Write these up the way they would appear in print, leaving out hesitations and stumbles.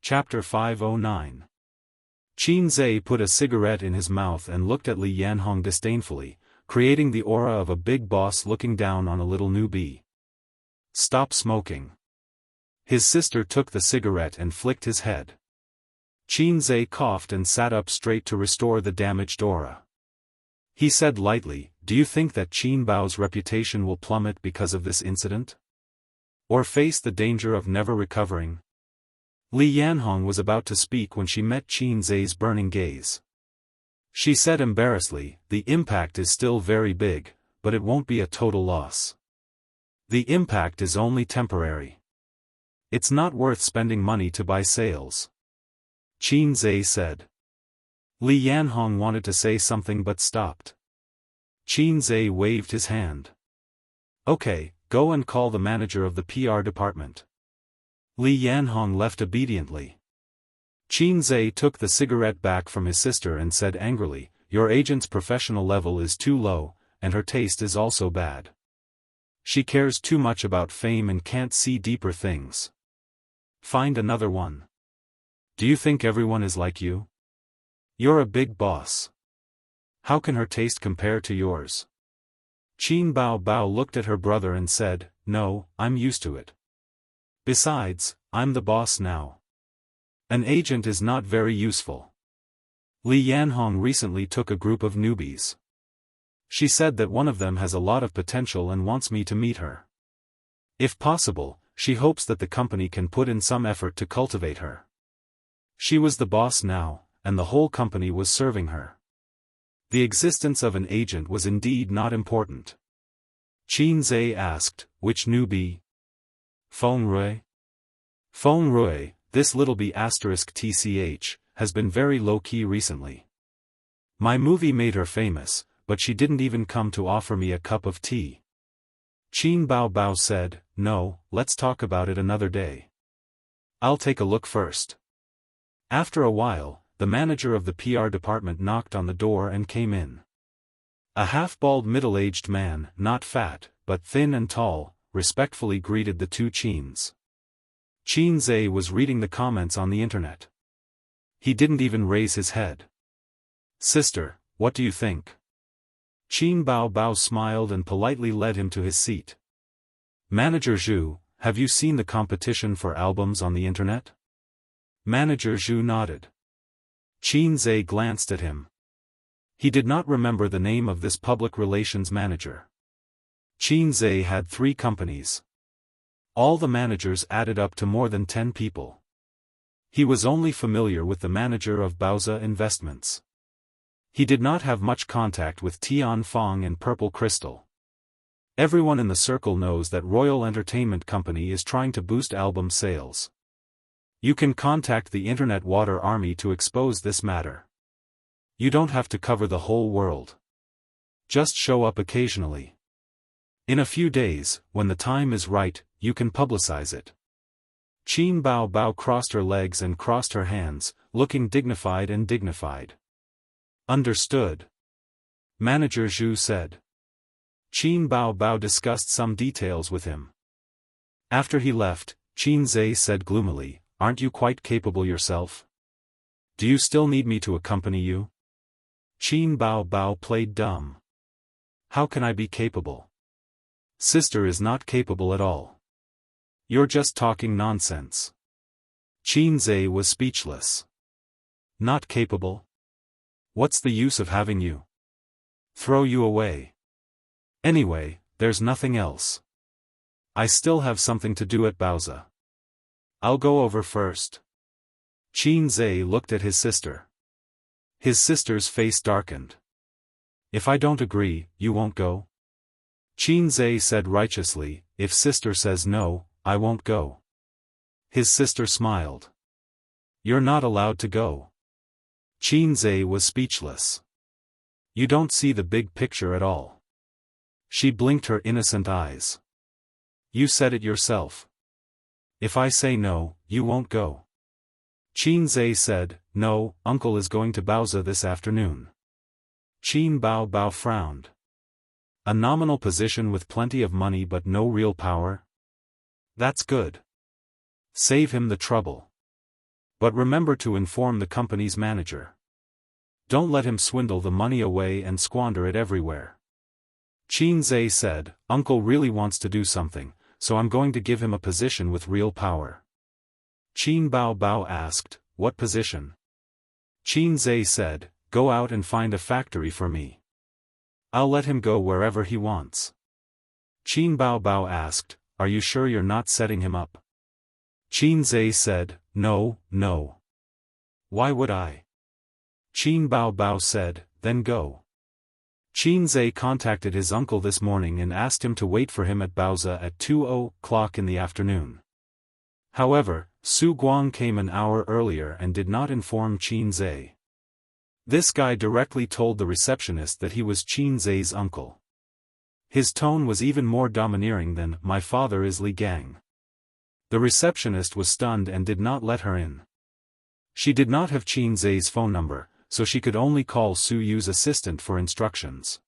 Chapter 509. Qin Zhe put a cigarette in his mouth and looked at Li Yanhong disdainfully, creating the aura of a big boss looking down on a little newbie. Stop smoking. His sister took the cigarette and flicked his head. Qin Zhe coughed and sat up straight to restore the damaged aura. He said lightly, "Do you think that Qin Bao's reputation will plummet because of this incident? Or face the danger of never recovering?" Li Yanhong was about to speak when she met Qin Zhe's burning gaze. She said embarrassedly, "The impact is still very big, but it won't be a total loss. The impact is only temporary. It's not worth spending money to buy sales." Qin Zhe said. Li Yanhong wanted to say something but stopped. Qin Zhe waved his hand. "Okay, go and call the manager of the PR department." Li Yanhong left obediently. Qin Zhe took the cigarette back from his sister and said angrily, "Your agent's professional level is too low, and her taste is also bad. She cares too much about fame and can't see deeper things. Find another one. Do you think everyone is like you? You're a big boss. How can her taste compare to yours?" Qin Bao looked at her brother and said, "No, I'm used to it. Besides, I'm the boss now. An agent is not very useful." Li Yanhong recently took a group of newbies. She said that one of them has a lot of potential and wants me to meet her. If possible, she hopes that the company can put in some effort to cultivate her. She was the boss now, and the whole company was serving her. The existence of an agent was indeed not important. Qin Zhe asked, "Which newbie?" "Feng Rui." "Feng Rui, this little b****, has been very low-key recently. My movie made her famous, but she didn't even come to offer me a cup of tea." Qin Bao said, "No, let's talk about it another day. I'll take a look first." After a while, the manager of the PR department knocked on the door and came in. A half-bald middle-aged man, not fat, but thin and tall, respectfully greeted the two Qins. Qin Zhe was reading the comments on the internet. He didn't even raise his head. "Sister, what do you think?" Qin Bao smiled and politely led him to his seat. "Manager Zhu, have you seen the competition for albums on the internet?" Manager Zhu nodded. Qin Zhe glanced at him. He did not remember the name of this public relations manager. Qin Zhe had 3 companies. All the managers added up to more than 10 people. He was only familiar with the manager of Baoza Investments. He did not have much contact with Tian Fong and Purple Crystal. Everyone in the circle knows that Royal Entertainment Company is trying to boost album sales. You can contact the Internet Water Army to expose this matter. You don't have to cover the whole world. Just show up occasionally. In a few days, when the time is right, you can publicize it." Qin Bao crossed her legs and crossed her hands, looking dignified and dignified. "Understood," Manager Zhu said. Qin Bao discussed some details with him. After he left, Qin Zhe said gloomily, "Aren't you quite capable yourself? Do you still need me to accompany you?" Qin Bao played dumb. "How can I be capable? Sister is not capable at all. You're just talking nonsense." Qin Zhe was speechless. "Not capable? What's the use of having you? Throw you away. Anyway, there's nothing else. I still have something to do at Baoza. I'll go over first." Qin Zhe looked at his sister. His sister's face darkened. "If I don't agree, you won't go?" Qin Zhe said righteously, "If sister says no, I won't go." His sister smiled. "You're not allowed to go." Qin Zhe was speechless. "You don't see the big picture at all." She blinked her innocent eyes. "You said it yourself. If I say no, you won't go." Qin Zhe said, "No, uncle is going to Baoza this afternoon." Qin Bao frowned. A nominal position with plenty of money but no real power? That's good. Save him the trouble. But remember to inform the company's manager. Don't let him swindle the money away and squander it everywhere. Qin Zhe said, Uncle really wants to do something, so I'm going to give him a position with real power. Qin Bao Bao asked, what position? Qin Zhe said, go out and find a factory for me. I'll let him go wherever he wants. Qin Bao Bao asked, are you sure you're not setting him up? Qin Zhe said, no, no. Why would I? Qin Bao Bao said, then go. Qin Zhe contacted his uncle this morning and asked him to wait for him at Baozi at 2:00 in the afternoon. However, Su Guang came an hour earlier and did not inform Qin Zhe. This guy directly told the receptionist that he was Qin Zhe's uncle. His tone was even more domineering than, my father is Li Gang. The receptionist was stunned and did not let her in. She did not have Qin Zhe's phone number, so she could only call Su Yu's assistant for instructions.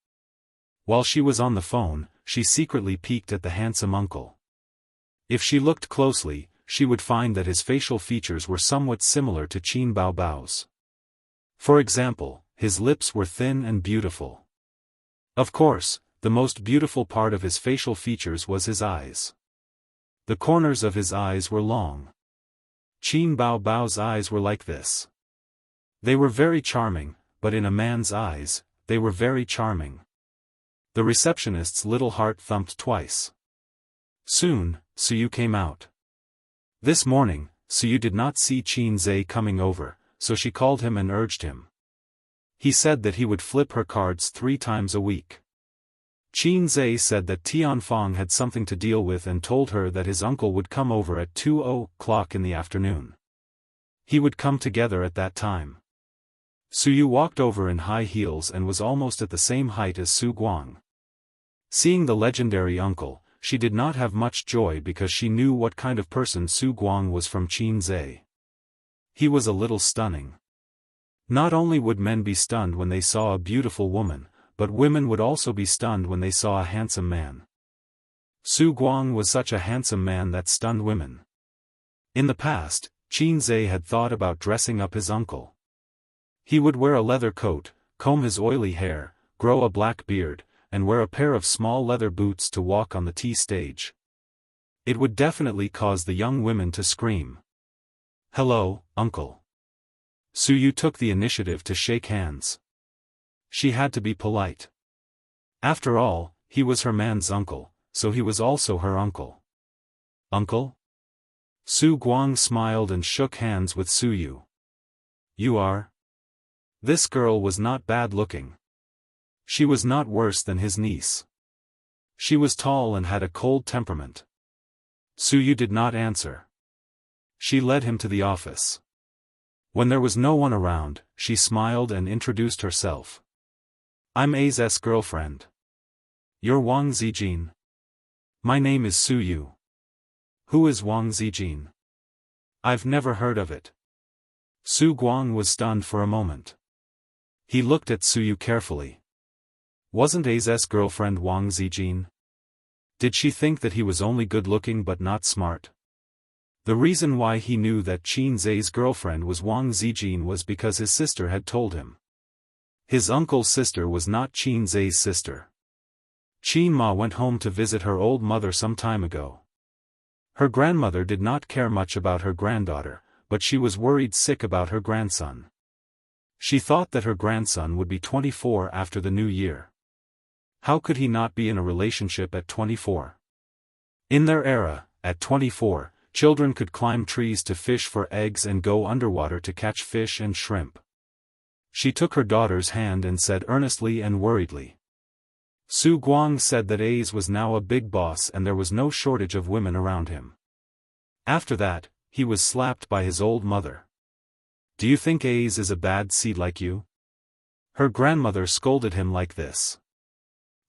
While she was on the phone, she secretly peeked at the handsome uncle. If she looked closely, she would find that his facial features were somewhat similar to Qin Bao Bao's. For example, his lips were thin and beautiful. Of course, the most beautiful part of his facial features was his eyes. The corners of his eyes were long. Qin Bao Bao's eyes were like this. They were very charming, but in a man's eyes, they were very charming. The receptionist's little heart thumped twice. Soon, Su Yu came out. This morning, Su Yu did not see Qin Zhe coming over, so she called him and urged him. He said that he would flip her cards 3 times a week. Qin Zhe said that Tianfang had something to deal with and told her that his uncle would come over at 2:00 in the afternoon. He would come together at that time. Su Yu walked over in high heels and was almost at the same height as Su Guang. Seeing the legendary uncle, she did not have much joy because she knew what kind of person Su Guang was from Qin Zhe. He was a little stunning. Not only would men be stunned when they saw a beautiful woman, but women would also be stunned when they saw a handsome man. Su Guang was such a handsome man that stunned women. In the past, Qin Zhe had thought about dressing up his uncle. He would wear a leather coat, comb his oily hair, grow a black beard, and wear a pair of small leather boots to walk on the tea stage. It would definitely cause the young women to scream. Hello, uncle. Su Yu took the initiative to shake hands. She had to be polite. After all, he was her man's uncle, so he was also her uncle. Uncle? Su Guang smiled and shook hands with Su Yu. You are? This girl was not bad looking. She was not worse than his niece. She was tall and had a cold temperament. Su Yu did not answer. She led him to the office. When there was no one around, she smiled and introduced herself. I'm A's girlfriend. You're Wang Zijin. My name is Su Yu. Who is Wang Zijin? I've never heard of it. Su Guang was stunned for a moment. He looked at Su Yu carefully. Wasn't A's girlfriend Wang Zijin? Did she think that he was only good-looking but not smart? The reason why he knew that Qin Zhe's girlfriend was Wang Zijin was because his sister had told him. His uncle's sister was not Qin Zhe's sister. Qin Ma went home to visit her old mother some time ago. Her grandmother did not care much about her granddaughter, but she was worried sick about her grandson. She thought that her grandson would be 24 after the new year. How could he not be in a relationship at 24? In their era, at 24, children could climb trees to fish for eggs and go underwater to catch fish and shrimp. She took her daughter's hand and said earnestly and worriedly. Su Guang said that A's was now a big boss and there was no shortage of women around him. After that, he was slapped by his old mother. Do you think A's is a bad seed like you? Her grandmother scolded him like this.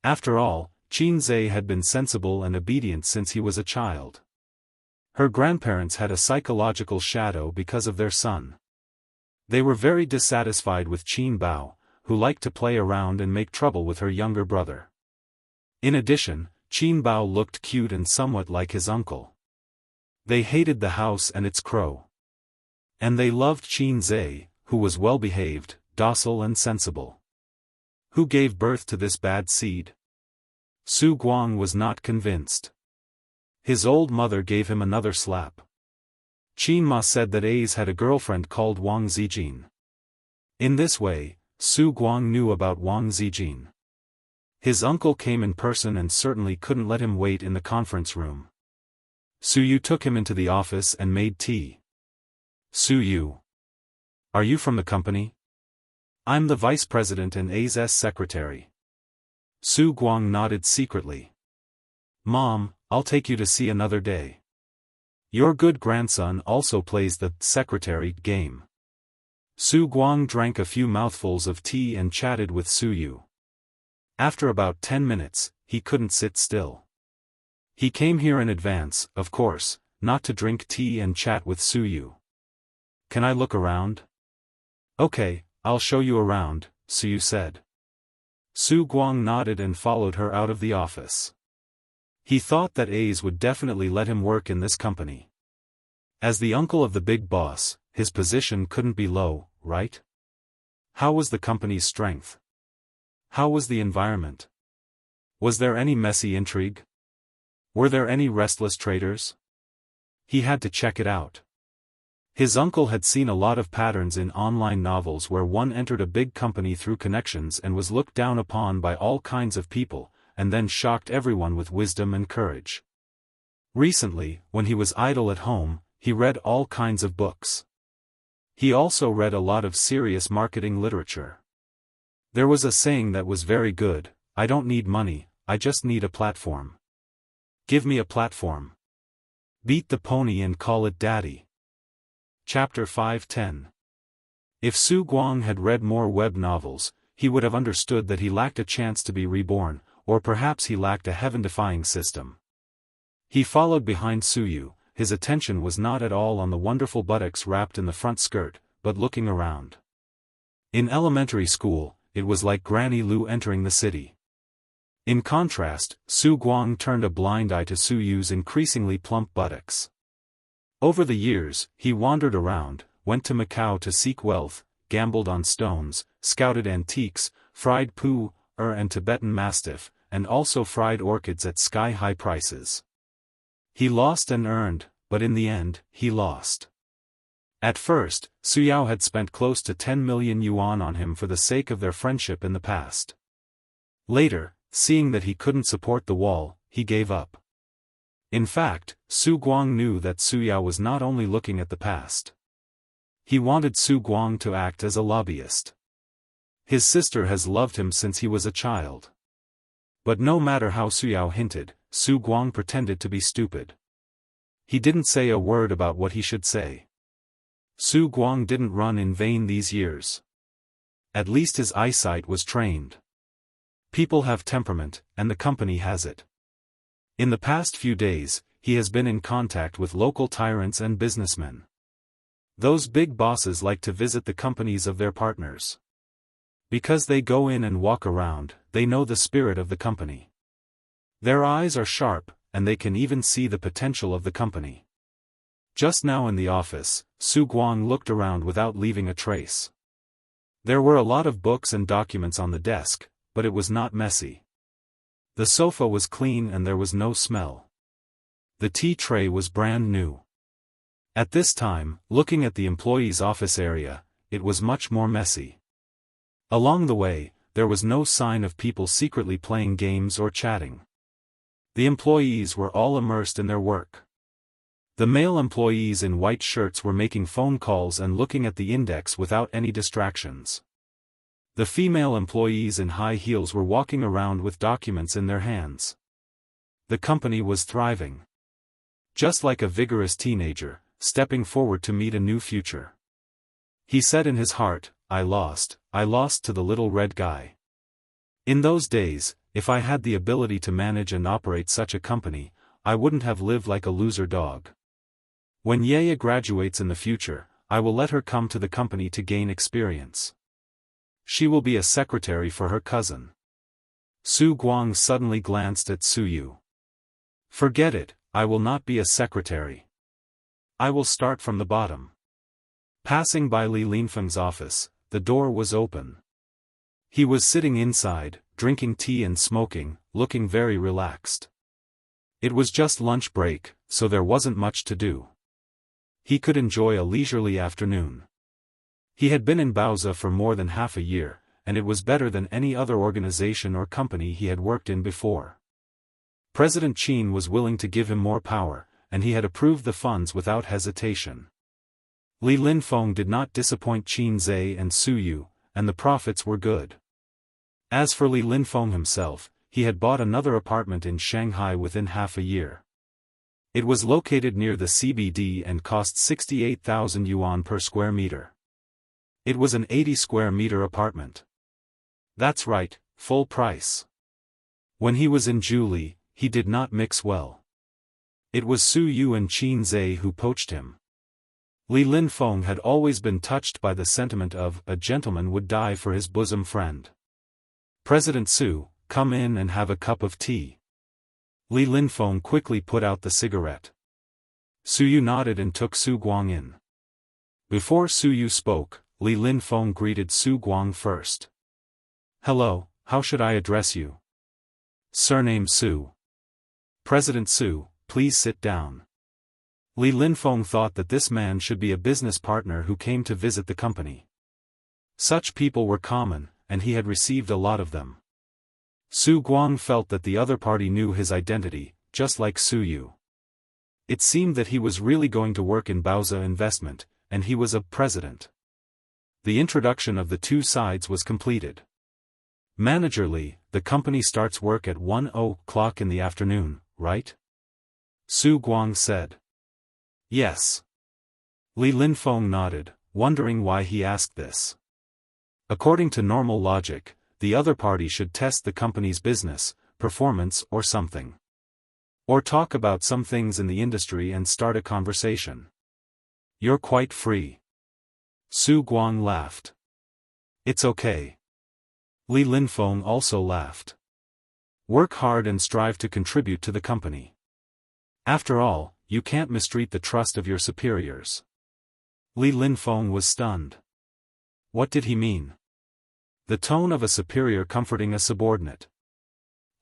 After all, Qin Zhe had been sensible and obedient since he was a child. Her grandparents had a psychological shadow because of their son. They were very dissatisfied with Qin Bao, who liked to play around and make trouble with her younger brother. In addition, Qin Bao looked cute and somewhat like his uncle. They hated the house and its crow. And they loved Qin Zhe, who was well-behaved, docile and sensible. Who gave birth to this bad seed? Su Guang was not convinced. His old mother gave him another slap. Qin Ma said that A's had a girlfriend called Wang Zijin. In this way, Su Guang knew about Wang Zijin. His uncle came in person and certainly couldn't let him wait in the conference room. Su Yu took him into the office and made tea. Su Yu. Are you from the company? I'm the vice president and A's secretary. Su Guang nodded secretly. Mom, I'll take you to see another day. Your good grandson also plays the secretary game. Su Guang drank a few mouthfuls of tea and chatted with Su Yu. After about 10 minutes, he couldn't sit still. He came here in advance, of course, not to drink tea and chat with Su Yu. Can I look around? Okay, I'll show you around, Su Yu said. Su Guang nodded and followed her out of the office. He thought that A's would definitely let him work in this company. As the uncle of the big boss, his position couldn't be low, right? How was the company's strength? How was the environment? Was there any messy intrigue? Were there any restless traders? He had to check it out. His uncle had seen a lot of patterns in online novels where one entered a big company through connections and was looked down upon by all kinds of people, and then shocked everyone with wisdom and courage. Recently, when he was idle at home, he read all kinds of books. He also read a lot of serious marketing literature. There was a saying that was very good: I don't need money, I just need a platform. Give me a platform. Beat the pony and call it daddy. Chapter 5:10. If Su Guang had read more web novels, he would have understood that he lacked a chance to be reborn, or perhaps he lacked a heaven-defying system. He followed behind Su Yu. His attention was not at all on the wonderful buttocks wrapped in the front skirt, but looking around. In elementary school, it was like Granny Lu entering the city. In contrast, Su Guang turned a blind eye to Su Yu's increasingly plump buttocks. Over the years, he wandered around, went to Macau to seek wealth, gambled on stones, scouted antiques, fried pu, and Tibetan mastiff, and also fried orchids at sky-high prices. He lost and earned, but in the end, he lost. At first, Su Yao had spent close to 10 million yuan on him for the sake of their friendship in the past. Later, seeing that he couldn't support the wall, he gave up. In fact, Su Guang knew that Su Yao was not only looking at the past. He wanted Su Guang to act as a lobbyist. His sister has loved him since he was a child. But no matter how Su Yao hinted, Su Guang pretended to be stupid. He didn't say a word about what he should say. Su Guang didn't run in vain these years. At least his eyesight was trained. People have temperament, and the company has it. In the past few days, he has been in contact with local tyrants and businessmen. Those big bosses like to visit the companies of their partners. Because they go in and walk around, they know the spirit of the company. Their eyes are sharp, and they can even see the potential of the company. Just now in the office, Su Guang looked around without leaving a trace. There were a lot of books and documents on the desk, but it was not messy. The sofa was clean and there was no smell. The tea tray was brand new. At this time, looking at the employees' office area, it was much more messy. Along the way, there was no sign of people secretly playing games or chatting. The employees were all immersed in their work. The male employees in white shirts were making phone calls and looking at the index without any distractions. The female employees in high heels were walking around with documents in their hands. The company was thriving. Just like a vigorous teenager, stepping forward to meet a new future. He said in his heart, I lost to the little red guy. In those days, if I had the ability to manage and operate such a company, I wouldn't have lived like a loser dog. When Yaya graduates in the future, I will let her come to the company to gain experience. She will be a secretary for her cousin. Su Guang suddenly glanced at Su Yu. Forget it, I will not be a secretary. I will start from the bottom. Passing by Li Linfeng's office, the door was open. He was sitting inside, drinking tea and smoking, looking very relaxed. It was just lunch break, so there wasn't much to do. He could enjoy a leisurely afternoon. He had been in Baoza for more than half a year, and it was better than any other organization or company he had worked in before. President Qin was willing to give him more power, and he had approved the funds without hesitation. Li Linfeng did not disappoint Qin Zhe and Su Yu, and the profits were good. As for Li Linfeng himself, he had bought another apartment in Shanghai within half a year. It was located near the CBD and cost 68,000 yuan per square meter. It was an 80 square meter apartment. That's right, full price. When he was in Zhuli, he did not mix well. It was Su Yu and Qin Zhe who poached him. Li Linfeng had always been touched by the sentiment of a gentleman would die for his bosom friend. President Su, come in and have a cup of tea. Li Linfeng quickly put out the cigarette. Su Yu nodded and took Su Guang in. Before Su Yu spoke, Li Linfeng greeted Su Guang first. Hello, how should I address you? Surname Su. President Su, please sit down. Li Linfeng thought that this man should be a business partner who came to visit the company. Such people were common, and he had received a lot of them. Su Guang felt that the other party knew his identity, just like Su Yu. It seemed that he was really going to work in Baoza Investment, and he was a president. The introduction of the two sides was completed. Manager Li, the company starts work at 1:00 in the afternoon, right? Su Guang said. Yes. Li Linfeng nodded, wondering why he asked this. According to normal logic, the other party should test the company's business, performance or something. Or talk about some things in the industry and start a conversation. You're quite free. Su Guang laughed. It's okay. Li Linfeng also laughed. Work hard and strive to contribute to the company. After all, you can't mistreat the trust of your superiors. Li Linfeng was stunned. What did he mean? The tone of a superior comforting a subordinate.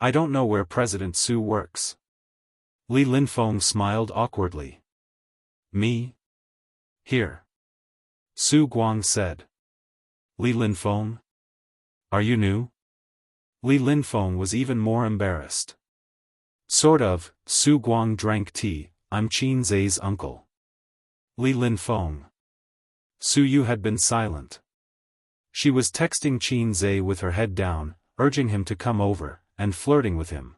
I don't know where President Su works. Li Linfeng smiled awkwardly. Me? Here. Su Guang said. Li Linfeng? Are you new? Li Linfeng was even more embarrassed. Sort of. Su Guang drank tea. I'm Qin Zhe's uncle. Li Linfeng. Su Yu had been silent. She was texting Qin Zhe with her head down, urging him to come over, and flirting with him.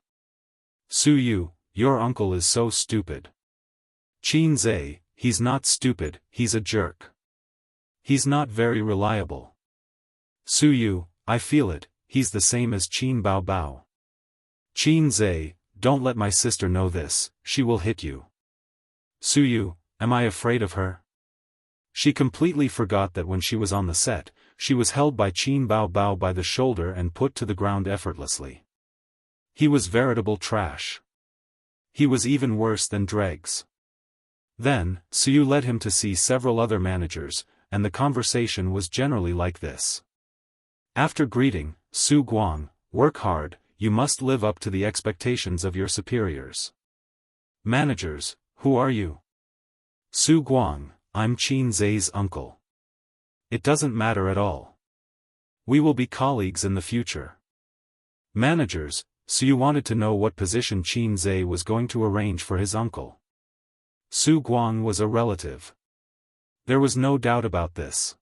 Su Yu, your uncle is so stupid. Qin Zhe, he's not stupid, he's a jerk. He's not very reliable. Su Yu, I feel it, he's the same as Qin Bao Bao. Qin Zhe, don't let my sister know this, she will hit you. Su Yu, am I afraid of her? She completely forgot that when she was on the set, she was held by Qin Bao Bao by the shoulder and put to the ground effortlessly. He was veritable trash. He was even worse than dregs. Then, Su Yu led him to see several other managers, and the conversation was generally like this. After greeting, Su Guang, work hard, you must live up to the expectations of your superiors. Managers, who are you? Su Guang, I'm Qin Zhe's uncle. It doesn't matter at all. We will be colleagues in the future. Managers, Su Yu wanted to know what position Qin Zhe was going to arrange for his uncle. Su Guang was a relative. There was no doubt about this.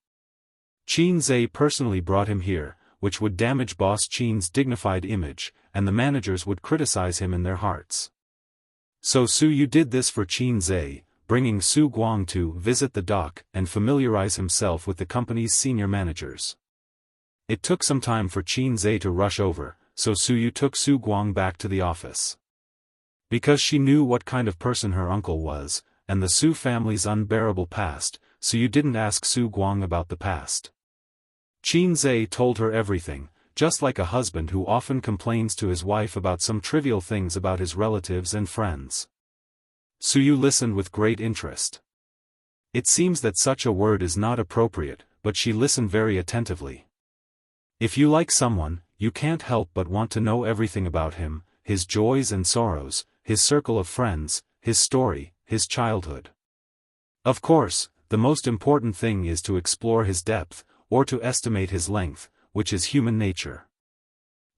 Qin Zhe personally brought him here, which would damage Boss Qin's dignified image, and the managers would criticize him in their hearts. So Su Yu did this for Qin Zhe, bringing Su Guang to visit the dock and familiarize himself with the company's senior managers. It took some time for Qin Zhe to rush over, so Su Yu took Su Guang back to the office. Because she knew what kind of person her uncle was, and the Su family's unbearable past, Su Yu didn't ask Su Guang about the past. Qin Zhe told her everything, just like a husband who often complains to his wife about some trivial things about his relatives and friends. Su Yu listened with great interest. It seems that such a word is not appropriate, but she listened very attentively. If you like someone, you can't help but want to know everything about him, his joys and sorrows, his circle of friends, his story, his childhood. Of course, the most important thing is to explore his depth, or to estimate his length, which is human nature.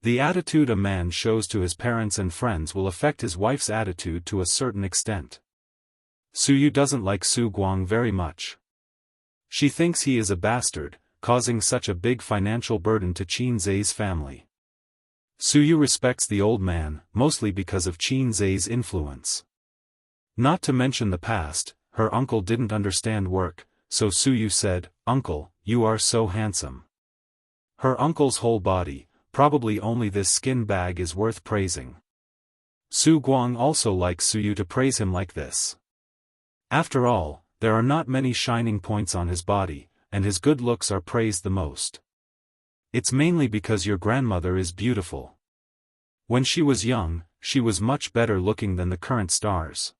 The attitude a man shows to his parents and friends will affect his wife's attitude to a certain extent. Suyu doesn't like Su Guang very much. She thinks he is a bastard, causing such a big financial burden to Qin Zai's family. Suyu respects the old man, mostly because of Qin Zai's influence. Not to mention the past, her uncle didn't understand work, so Suyu said, "Uncle, you are so handsome." Her uncle's whole body, probably only this skin bag is worth praising. Su Guang also likes Suyu to praise him like this. After all, there are not many shining points on his body, and his good looks are praised the most. It's mainly because your grandmother is beautiful. When she was young, she was much better looking than the current stars.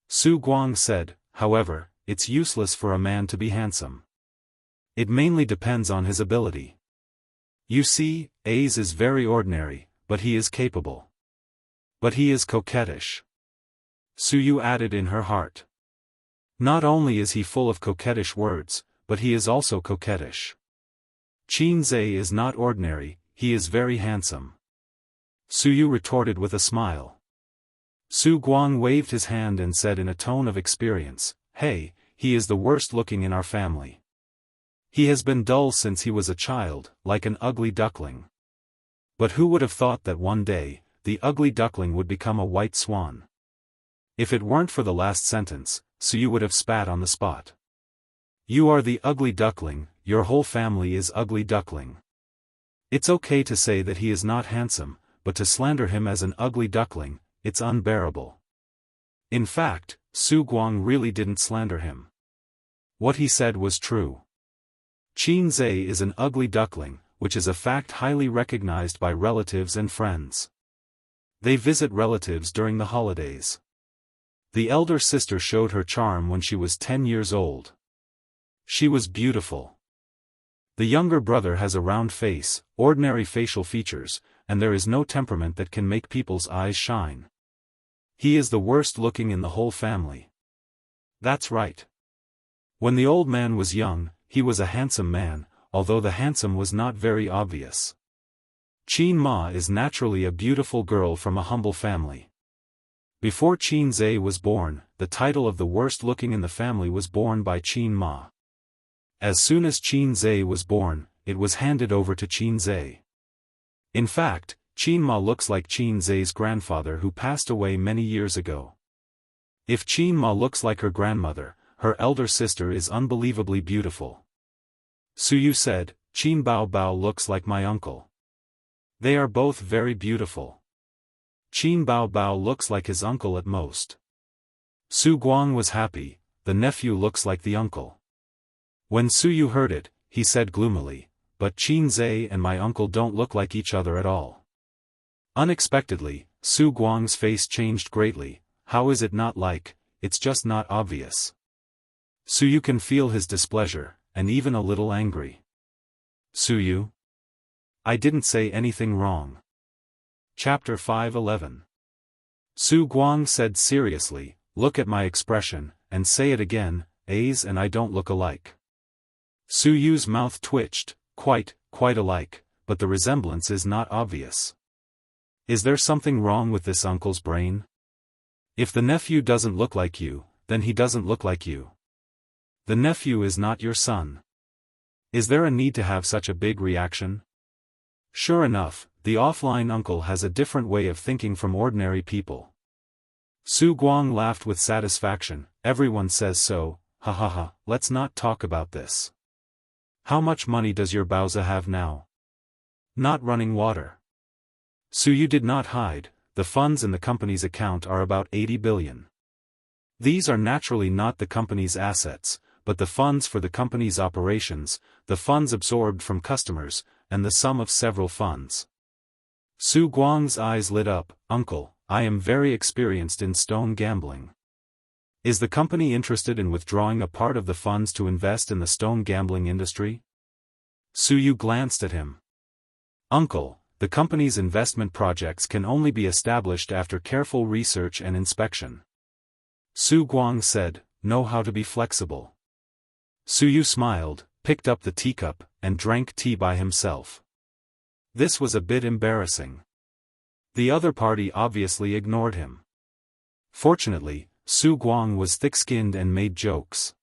Su Guang said, however, it's useless for a man to be handsome. It mainly depends on his ability. You see, Ace is very ordinary, but he is capable. But he is coquettish. Suyu added in her heart. Not only is he full of coquettish words, but he is also coquettish. Qin Zai is not ordinary, he is very handsome. Suyu retorted with a smile. Su Guang waved his hand and said in a tone of experience, "Hey, he is the worst looking in our family. He has been dull since he was a child, like an ugly duckling." But who would have thought that one day, the ugly duckling would become a white swan? If it weren't for the last sentence, Suyu would have spat on the spot. You are the ugly duckling, your whole family is ugly duckling. It's okay to say that he is not handsome, but to slander him as an ugly duckling, it's unbearable. In fact, Su Guang really didn't slander him. What he said was true. Qin Zai is an ugly duckling, which is a fact highly recognized by relatives and friends. They visit relatives during the holidays. The elder sister showed her charm when she was 10 years old. She was beautiful. The younger brother has a round face, ordinary facial features, and there is no temperament that can make people's eyes shine. He is the worst looking in the whole family. That's right. When the old man was young, he was a handsome man, although the handsome was not very obvious. Qin Ma is naturally a beautiful girl from a humble family. Before Qin Zai was born, the title of the worst looking in the family was borne by Qin Ma. As soon as Qin Zai was born, it was handed over to Qin Zai. In fact, Qin Ma looks like Qin Zai's grandfather who passed away many years ago. If Qin Ma looks like her grandmother, her elder sister is unbelievably beautiful. Suyu said, "Qin Bao Bao looks like my uncle. They are both very beautiful. Qin Bao Bao looks like his uncle at most." Su Guang was happy, the nephew looks like the uncle. When Suyu heard it, he said gloomily, "But Qin Zai and my uncle don't look like each other at all." Unexpectedly, Su Guang's face changed greatly. How is it not like, it's just not obvious. Suyu can feel his displeasure, and even a little angry. Suyu? I didn't say anything wrong. Chapter 5:11. Su Guang said seriously, "Look at my expression, and say it again, A's and I don't look alike." Suyu's mouth twitched, quite alike, but the resemblance is not obvious. Is there something wrong with this uncle's brain? If the nephew doesn't look like you, then he doesn't look like you. The nephew is not your son. Is there a need to have such a big reaction? Sure enough, the offline uncle has a different way of thinking from ordinary people. Su Guang laughed with satisfaction. Everyone says so, ha ha ha, let's not talk about this. How much money does your Baozi have now? Not running water. Suyu did not hide, the funds in the company's account are about 80 billion. These are naturally not the company's assets, but the funds for the company's operations, the funds absorbed from customers, and the sum of several funds. Su Guang's eyes lit up. "Uncle, I am very experienced in stone gambling. Is the company interested in withdrawing a part of the funds to invest in the stone gambling industry? Suyu glanced at him. Uncle, the company's investment projects can only be established after careful research and inspection. Su Guang said, know how to be flexible. Suyu smiled, picked up the teacup, and drank tea by himself. This was a bit embarrassing. The other party obviously ignored him. Fortunately, Su Guang was thick-skinned and made jokes.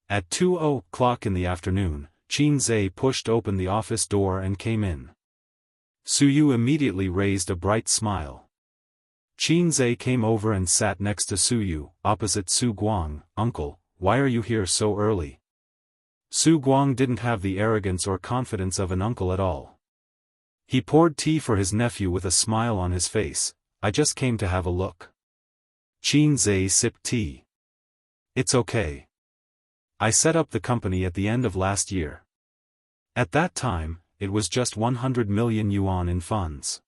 At 2:00 in the afternoon, Qin Zhe pushed open the office door and came in. Suyu immediately raised a bright smile. Qin Zhe came over and sat next to Suyu, opposite Su Guang. Uncle, why are you here so early? Su Guang didn't have the arrogance or confidence of an uncle at all. He poured tea for his nephew with a smile on his face. I just came to have a look. Qin Zhe sipped tea. It's okay. I set up the company at the end of last year. At that time, it was just 100 million yuan in funds.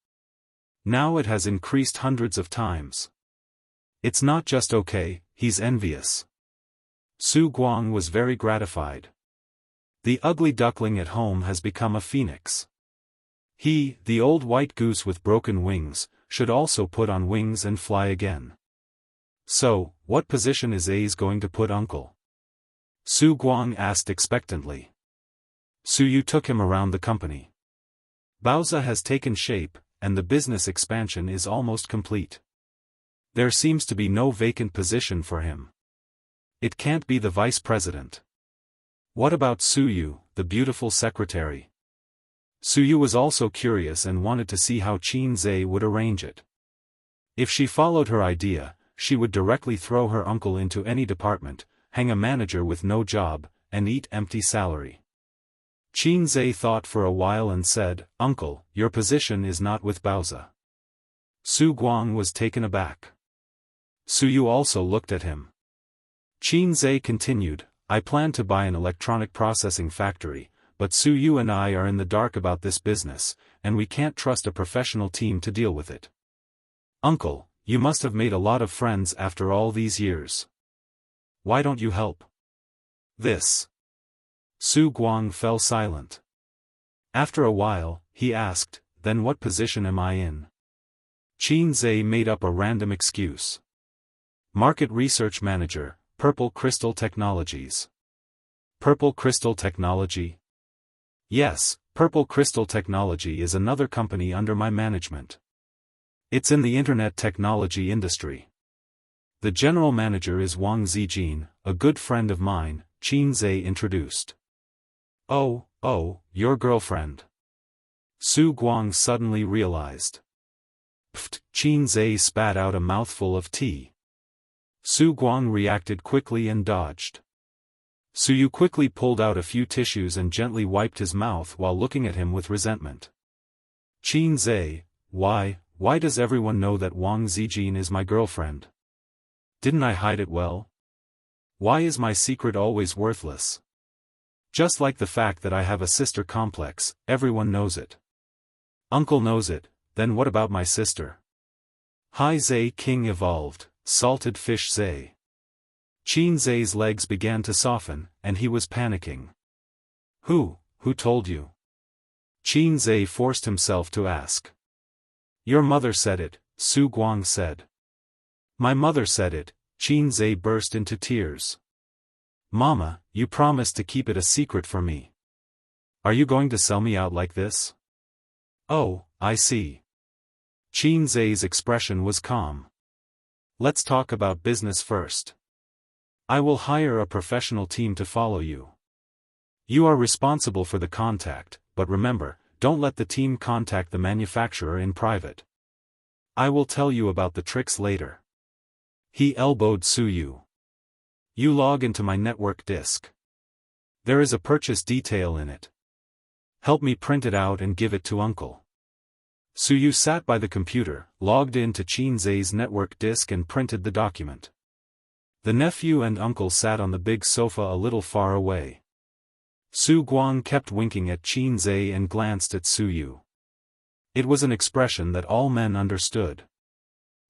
Now it has increased hundreds of times. It's not just okay, he's envious. Su Guang was very gratified. The ugly duckling at home has become a phoenix. He, the old white goose with broken wings, should also put on wings and fly again. So, what position is A's going to put uncle? Su Guang asked expectantly. Suyu took him around the company. Baoza has taken shape, and the business expansion is almost complete. There seems to be no vacant position for him. It can't be the vice president. What about Suyu, the beautiful secretary? Suyu was also curious and wanted to see how Qin Zhe would arrange it. If she followed her idea, she would directly throw her uncle into any department, hang a manager with no job, and eat empty salary. Qin Zhe thought for a while and said, Uncle, your position is not with Baoza. Su Guang was taken aback. Suyu also looked at him. Qin Zhe continued, I plan to buy an electronic processing factory, but Suyu and I are in the dark about this business, and we can't trust a professional team to deal with it. Uncle, you must have made a lot of friends after all these years. Why don't you help? This. Su Guang fell silent. After a while, he asked, then what position am I in? Qin Zhe made up a random excuse. Market Research Manager, Purple Crystal Technologies. Purple Crystal Technology? Yes, Purple Crystal Technology is another company under my management. It's in the internet technology industry. The general manager is Wang Zijin, a good friend of mine, Qin Zhe introduced. Oh, your girlfriend. Su Guang suddenly realized. Pfft, Qin Zhe spat out a mouthful of tea. Su Guang reacted quickly and dodged. Suyu quickly pulled out a few tissues and gently wiped his mouth while looking at him with resentment. Qin Zhe, why does everyone know that Wang Zijin is my girlfriend? Didn't I hide it well? Why is my secret always worthless? Just like the fact that I have a sister complex, everyone knows it. Uncle knows it, then what about my sister? Hai Zhe King evolved, salted fish Zhe. Qin Zhe's legs began to soften, and he was panicking. Who told you? Qin Zhe forced himself to ask. Your mother said it, Su Guang said. My mother said it, Qin Zhe burst into tears. Mama, you promised to keep it a secret from me. Are you going to sell me out like this? Oh, I see. Qin Zhe's expression was calm. Let's talk about business first. I will hire a professional team to follow you. You are responsible for the contact, but remember, don't let the team contact the manufacturer in private. I will tell you about the tricks later. He elbowed Suyu. You log into my network disk. There is a purchase detail in it. Help me print it out and give it to Uncle. Suyu sat by the computer, logged in to Qin Zhe's network disk and printed the document. The nephew and uncle sat on the big sofa a little far away. Su Guang kept winking at Qin Zhe and glanced at Suyu. It was an expression that all men understood.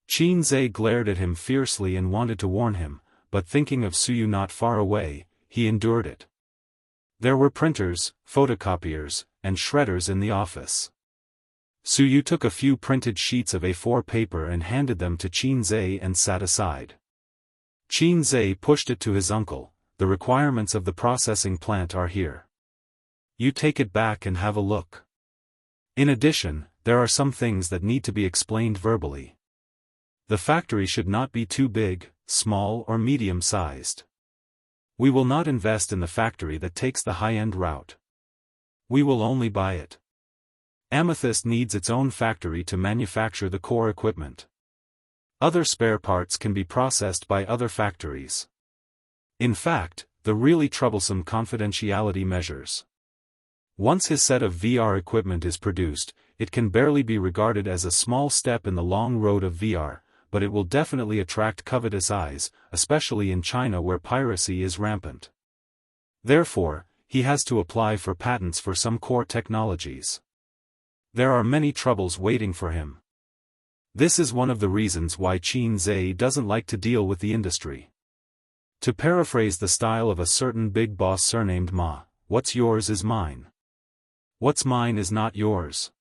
Qin Zhe glared at him fiercely and wanted to warn him, but thinking of Suyu not far away, he endured it. There were printers, photocopiers, and shredders in the office. Suyu took a few printed sheets of A4 paper and handed them to Qinzhe and sat aside. Qinzhe pushed it to his uncle. The requirements of the processing plant are here. You take it back and have a look. In addition, there are some things that need to be explained verbally. The factory should not be too big, small or medium-sized. We will not invest in the factory that takes the high-end route. We will only buy it. Amethyst needs its own factory to manufacture the core equipment. Other spare parts can be processed by other factories. In fact, the really troublesome confidentiality measures. Once his set of VR equipment is produced, it can barely be regarded as a small step in the long road of VR, but it will definitely attract covetous eyes, especially in China where piracy is rampant. Therefore, he has to apply for patents for some core technologies. There are many troubles waiting for him. This is one of the reasons why Qinzhe doesn't like to deal with the industry. To paraphrase the style of a certain big boss surnamed Ma, what's yours is mine. What's mine is not yours.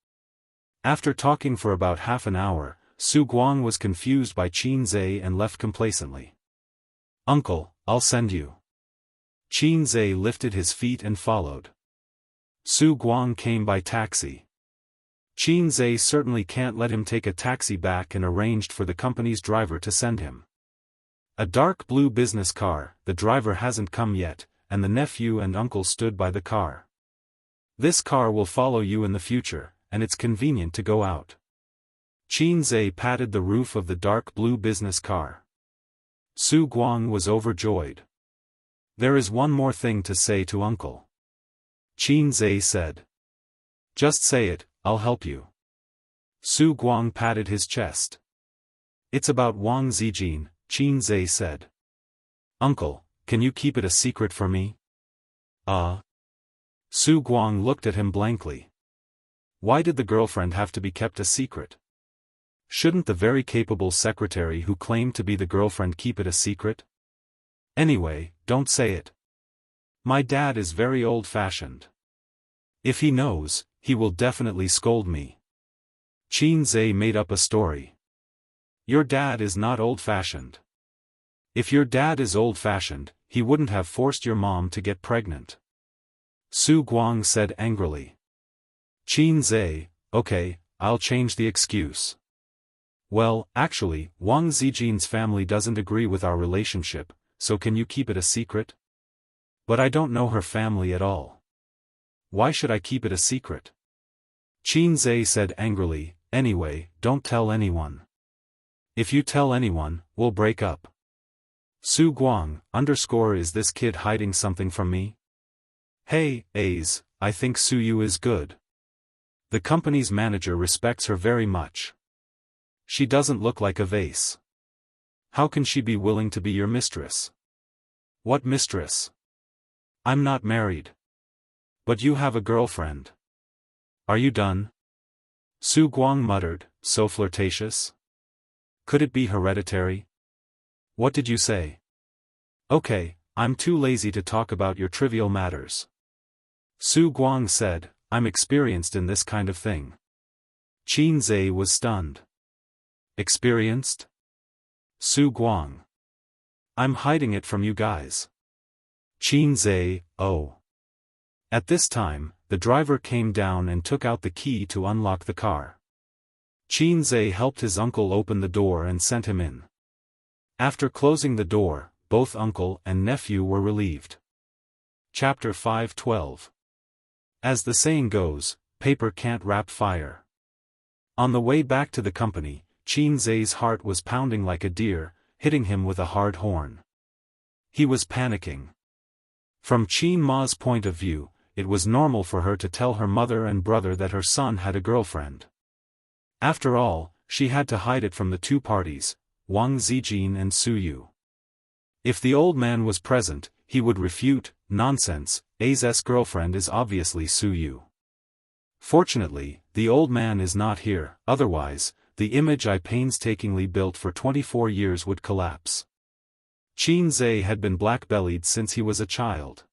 After talking for about half an hour, Su Guang was confused by Qinzhe and left complacently. Uncle, I'll send you. Qinzhe lifted his feet and followed. Su Guang came by taxi. Qinzhe certainly can't let him take a taxi back and arranged for the company's driver to send him. A dark blue business car, the driver hasn't come yet, and the nephew and uncle stood by the car. This car will follow you in the future, and it's convenient to go out. Qinzhe patted the roof of the dark blue business car. Su Guang was overjoyed. There is one more thing to say to uncle. Qinzhe said. Just say it, I'll help you. Su Guang patted his chest. It's about Wang Zijin, Qinzhe said. Uncle, can you keep it a secret for me? Su Guang looked at him blankly. Why did the girlfriend have to be kept a secret? Shouldn't the very capable secretary who claimed to be the girlfriend keep it a secret? Anyway, don't say it. My dad is very old-fashioned. If he knows, he will definitely scold me. Qinzhe made up a story. Your dad is not old-fashioned. If your dad is old-fashioned, he wouldn't have forced your mom to get pregnant. Su Guang said angrily. Qinzhe, okay, I'll change the excuse. Well, actually, Wang Zijin's family doesn't agree with our relationship, so can you keep it a secret? But I don't know her family at all. Why should I keep it a secret? Qinzhe said angrily, anyway, don't tell anyone. If you tell anyone, we'll break up. Su Guang, is this kid hiding something from me? Hey, A's, I think Suyu is good. The company's manager respects her very much. She doesn't look like a vase. How can she be willing to be your mistress? What mistress? I'm not married. But you have a girlfriend. Are you done? Su Guang muttered, so flirtatious. Could it be hereditary? What did you say? Okay, I'm too lazy to talk about your trivial matters. Su Guang said, I'm experienced in this kind of thing. Qinzhe was stunned. Experienced? Su Guang. I'm hiding it from you guys. Qinzhe, oh. At this time, the driver came down and took out the key to unlock the car. Qinzhe helped his uncle open the door and sent him in. After closing the door, both uncle and nephew were relieved. Chapter 5:12. As the saying goes, paper can't wrap fire. On the way back to the company, Qinzhe's heart was pounding like a deer, hitting him with a hard horn. He was panicking. From Qin Ma's point of view, it was normal for her to tell her mother and brother that her son had a girlfriend. After all, she had to hide it from the two parties, Wang Zijin and Suyu. If the old man was present, he would refute, nonsense, A's girlfriend is obviously Suyu. Fortunately, the old man is not here, otherwise, the image I painstakingly built for 24 years would collapse. Qin had been black-bellied since he was a child.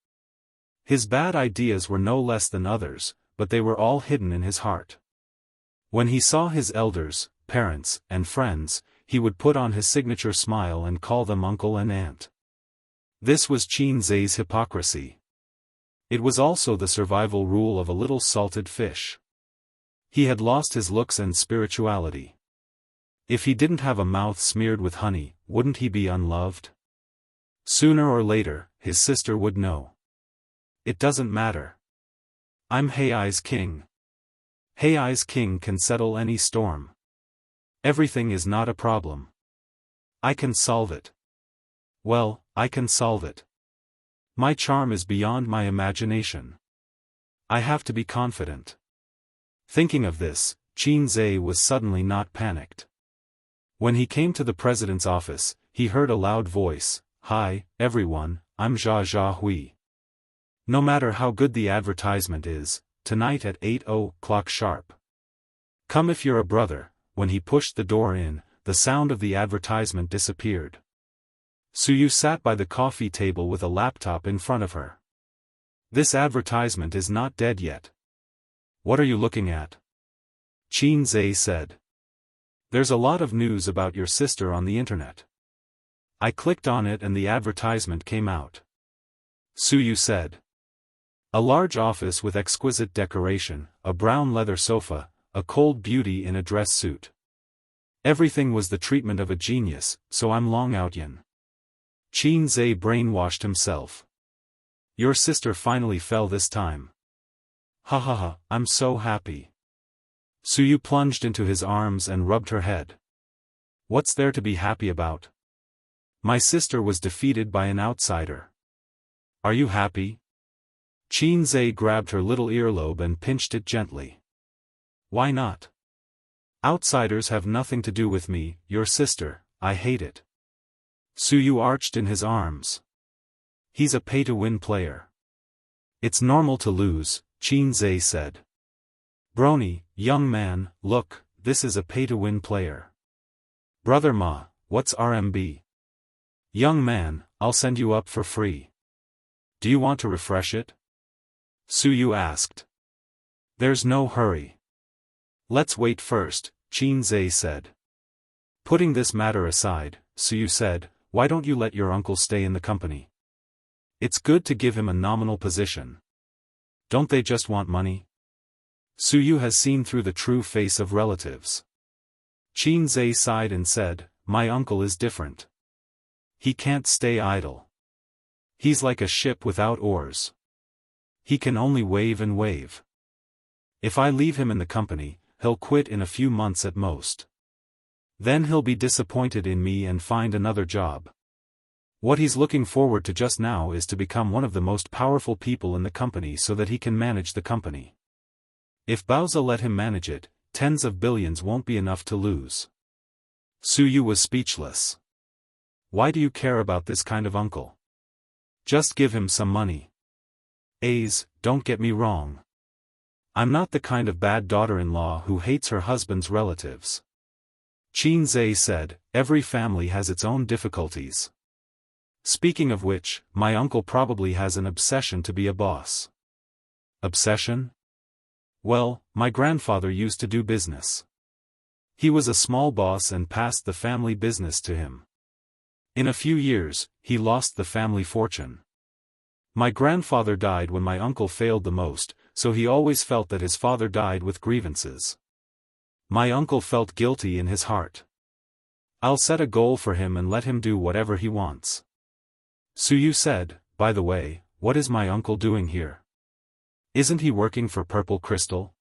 His bad ideas were no less than others, but they were all hidden in his heart. When he saw his elders, parents, and friends, he would put on his signature smile and call them uncle and aunt. This was Qin's hypocrisy. It was also the survival rule of a little salted fish. He had lost his looks and spirituality. If he didn't have a mouth smeared with honey, wouldn't he be unloved? Sooner or later, his sister would know. It doesn't matter. I'm Hei's king. Hei's king can settle any storm. Everything is not a problem. I can solve it. Well, I can solve it. My charm is beyond my imagination. I have to be confident. Thinking of this, Qin was suddenly not panicked. When he came to the president's office, he heard a loud voice, "Hi, everyone, I'm Jia Hui. No matter how good the advertisement is, tonight at 8:00 sharp. Come if you're a brother." When he pushed the door in, the sound of the advertisement disappeared. Suyu sat by the coffee table with a laptop in front of her. This advertisement is not dead yet. What are you looking at? Qin said. There's a lot of news about your sister on the internet. I clicked on it and the advertisement came out. Suyu said. A large office with exquisite decoration, a brown leather sofa, a cold beauty in a dress suit. Everything was the treatment of a genius, so I'm Long Outyin. Qin brainwashed himself. Your sister finally fell this time. Ha ha ha, I'm so happy. Suyu plunged into his arms and rubbed her head. What's there to be happy about? My sister was defeated by an outsider. Are you happy? Qin grabbed her little earlobe and pinched it gently. Why not? Outsiders have nothing to do with me, your sister, I hate it. Suyu arched in his arms. He's a pay-to-win player. It's normal to lose, Qin said. Brony, young man, look, this is a pay-to-win player. Brother Ma, what's RMB? Young man, I'll send you up for free. Do you want to refresh it? Suyu asked. There's no hurry. Let's wait first, Qin said. Putting this matter aside, Suyu said, why don't you let your uncle stay in the company? It's good to give him a nominal position. Don't they just want money? Suyu has seen through the true face of relatives. Qin sighed and said, my uncle is different. He can't stay idle. He's like a ship without oars. He can only wave and wave. If I leave him in the company, he'll quit in a few months at most. Then he'll be disappointed in me and find another job. What he's looking forward to just now is to become one of the most powerful people in the company so that he can manage the company. If Baozi let him manage it, tens of billions won't be enough to lose. Suyu was speechless. Why do you care about this kind of uncle? Just give him some money. Don't get me wrong. I'm not the kind of bad daughter-in-law who hates her husband's relatives. Qin said, every family has its own difficulties. Speaking of which, my uncle probably has an obsession to be a boss. Obsession? Well, my grandfather used to do business. He was a small boss and passed the family business to him. In a few years, he lost the family fortune. My grandfather died when my uncle failed the most, so he always felt that his father died with grievances. My uncle felt guilty in his heart. I'll set a goal for him and let him do whatever he wants. Suyu said, by the way, what is my uncle doing here? Isn't he working for Purple Crystal?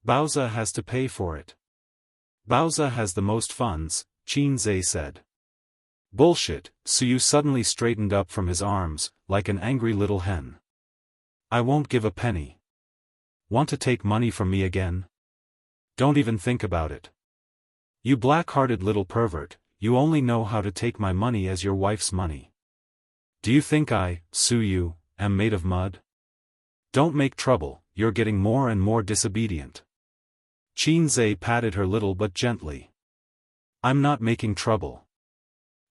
Baozi has to pay for it. Baozi has the most funds, Qin said. Bullshit, Suyu suddenly straightened up from his arms, like an angry little hen. I won't give a penny. Want to take money from me again? Don't even think about it. You black-hearted little pervert, you only know how to take my money as your wife's money. Do you think I, Suyu, am made of mud? Don't make trouble, you're getting more and more disobedient. Qin patted her little but gently. I'm not making trouble.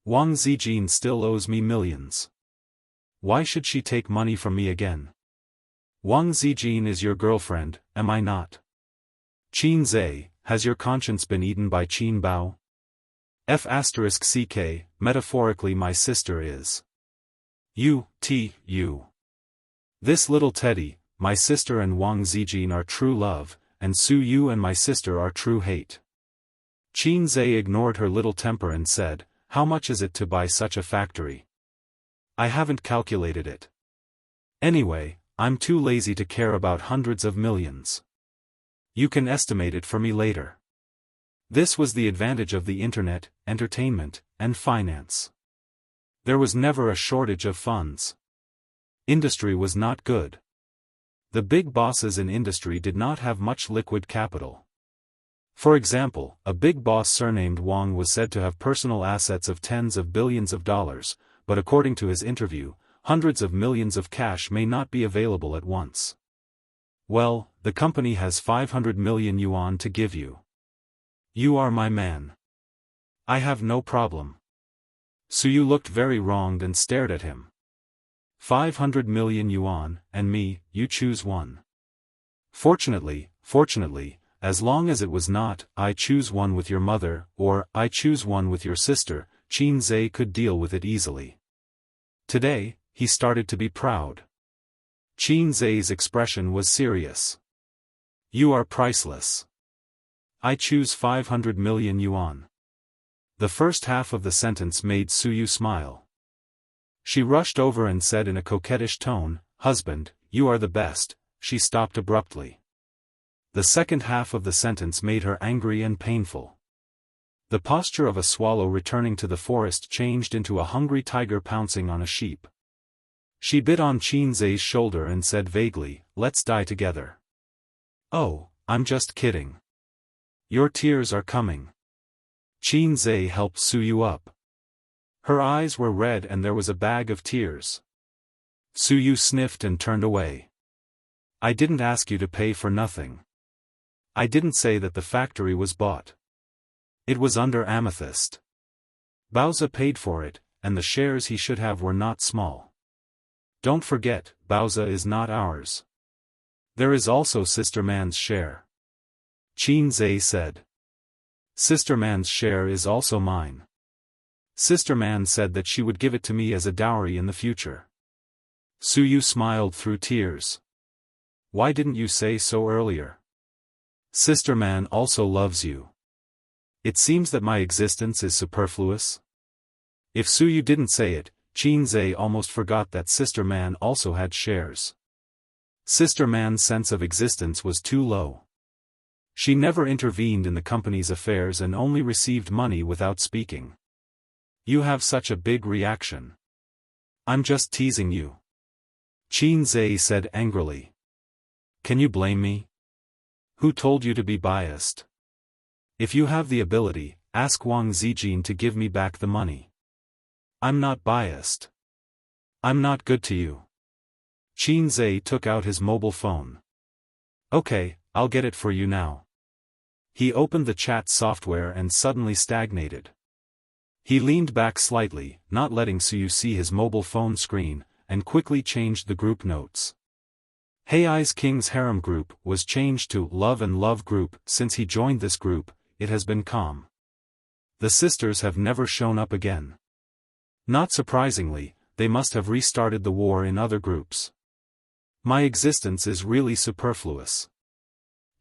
Wang Zijin still owes me millions. Why should she take money from me again? Wang Zijin is your girlfriend, am I not? Qin Zhe, has your conscience been eaten by Qin Bao? F***ck, metaphorically my sister is. You. This little Teddy, my sister and Wang Zijin are true love, and Su Yu and my sister are true hate. Qin Zhe ignored her little temper and said, how much is it to buy such a factory? I haven't calculated it. Anyway, I'm too lazy to care about hundreds of millions. You can estimate it for me later. This was the advantage of the internet, entertainment, and finance. There was never a shortage of funds. Industry was not good. The big bosses in industry did not have much liquid capital. For example, a big boss surnamed Wang was said to have personal assets of tens of billions of dollars, but according to his interview, hundreds of millions of cash may not be available at once. Well, the company has 500 million yuan to give you. You are my man. I have no problem. Suyu looked very wronged and stared at him. 500 million yuan, and me, you choose one. Fortunately, as long as it was not, I choose one with your mother, or, I choose one with your sister, Qin Zhe could deal with it easily. Today, he started to be proud. Qin Zhe's expression was serious. You are priceless. I choose 500 million yuan. The first half of the sentence made Suyu smile. She rushed over and said in a coquettish tone, husband, you are the best. She stopped abruptly. The second half of the sentence made her angry and painful. The posture of a swallow returning to the forest changed into a hungry tiger pouncing on a sheep. She bit on Qin Zhe's shoulder and said vaguely, let's die together. Oh, I'm just kidding. Your tears are coming. Qin Zhe helped Suyu up. Her eyes were red and there was a bag of tears. Suyu sniffed and turned away. I didn't ask you to pay for nothing. I didn't say that the factory was bought. It was under amethyst. Baozi paid for it, and the shares he should have were not small. Don't forget, Baozi is not ours. There is also Sister Man's share. Qin Zhe said. Sister Man's share is also mine. Sister Man said that she would give it to me as a dowry in the future. Suyu smiled through tears. Why didn't you say so earlier? Sister Man also loves you. It seems that my existence is superfluous. If Suyu didn't say it, Qin Zhe almost forgot that Sister Man also had shares. Sister Man's sense of existence was too low. She never intervened in the company's affairs and only received money without speaking. You have such a big reaction. I'm just teasing you. Qin Zhe said angrily. Can you blame me? Who told you to be biased? If you have the ability, ask Wang Zijin to give me back the money. I'm not biased. I'm not good to you. Qin Zhe took out his mobile phone. Okay, I'll get it for you now. He opened the chat software and suddenly stagnated. He leaned back slightly, not letting Suyu see his mobile phone screen, and quickly changed the group notes. Hei's King's Harem group was changed to Love and Love group. Since he joined this group, it has been calm. The sisters have never shown up again. Not surprisingly, they must have restarted the war in other groups. My existence is really superfluous.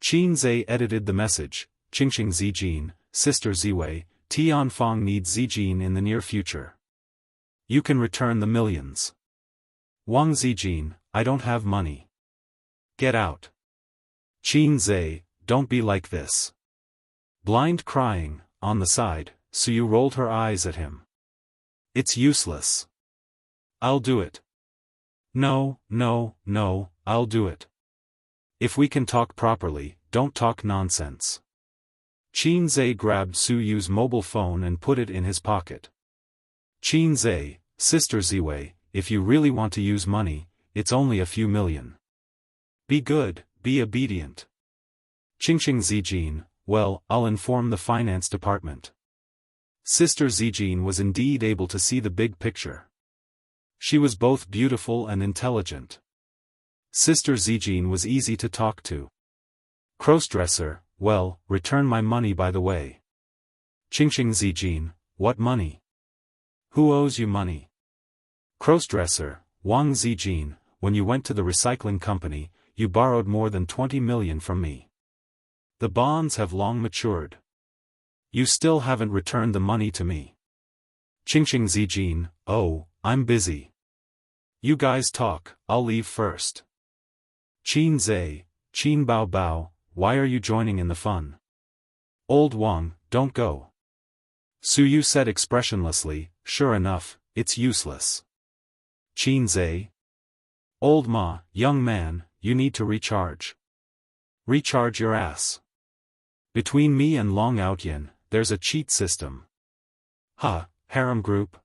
Qin Zhe edited the message, Qingqing Zijin, Sister Ziwei, Tianfang needs Zijin in the near future. You can return the millions. Wang Zijin, I don't have money. Get out. Qin Zhe, don't be like this. Blind crying, on the side, Suyu rolled her eyes at him. It's useless. I'll do it. No, I'll do it. If we can talk properly, don't talk nonsense. Qin Zhe grabbed Suyu's mobile phone and put it in his pocket. Qin Zhe, Sister Ziwei, if you really want to use money, it's only a few million. Be good, be obedient. Qingqing Zijin, well, I'll inform the finance department. Sister Zijin was indeed able to see the big picture. She was both beautiful and intelligent. Sister Zijin was easy to talk to. Crossdresser, well, return my money by the way. Qingqing Zijin, what money? Who owes you money? Crossdresser, Wang Zijin, when you went to the recycling company, you borrowed more than 20 million from me. The bonds have long matured. You still haven't returned the money to me. Qingqing Zijin, oh, I'm busy. You guys talk, I'll leave first. Qin Zai, Qin Bao Bao, why are you joining in the fun? Old Wang, don't go. Su Yu said expressionlessly, sure enough, it's useless. Qin Zai. Old Ma, young man, you need to recharge. Recharge your ass. Between me and Long Outyin, there's a cheat system. Ha, harem group?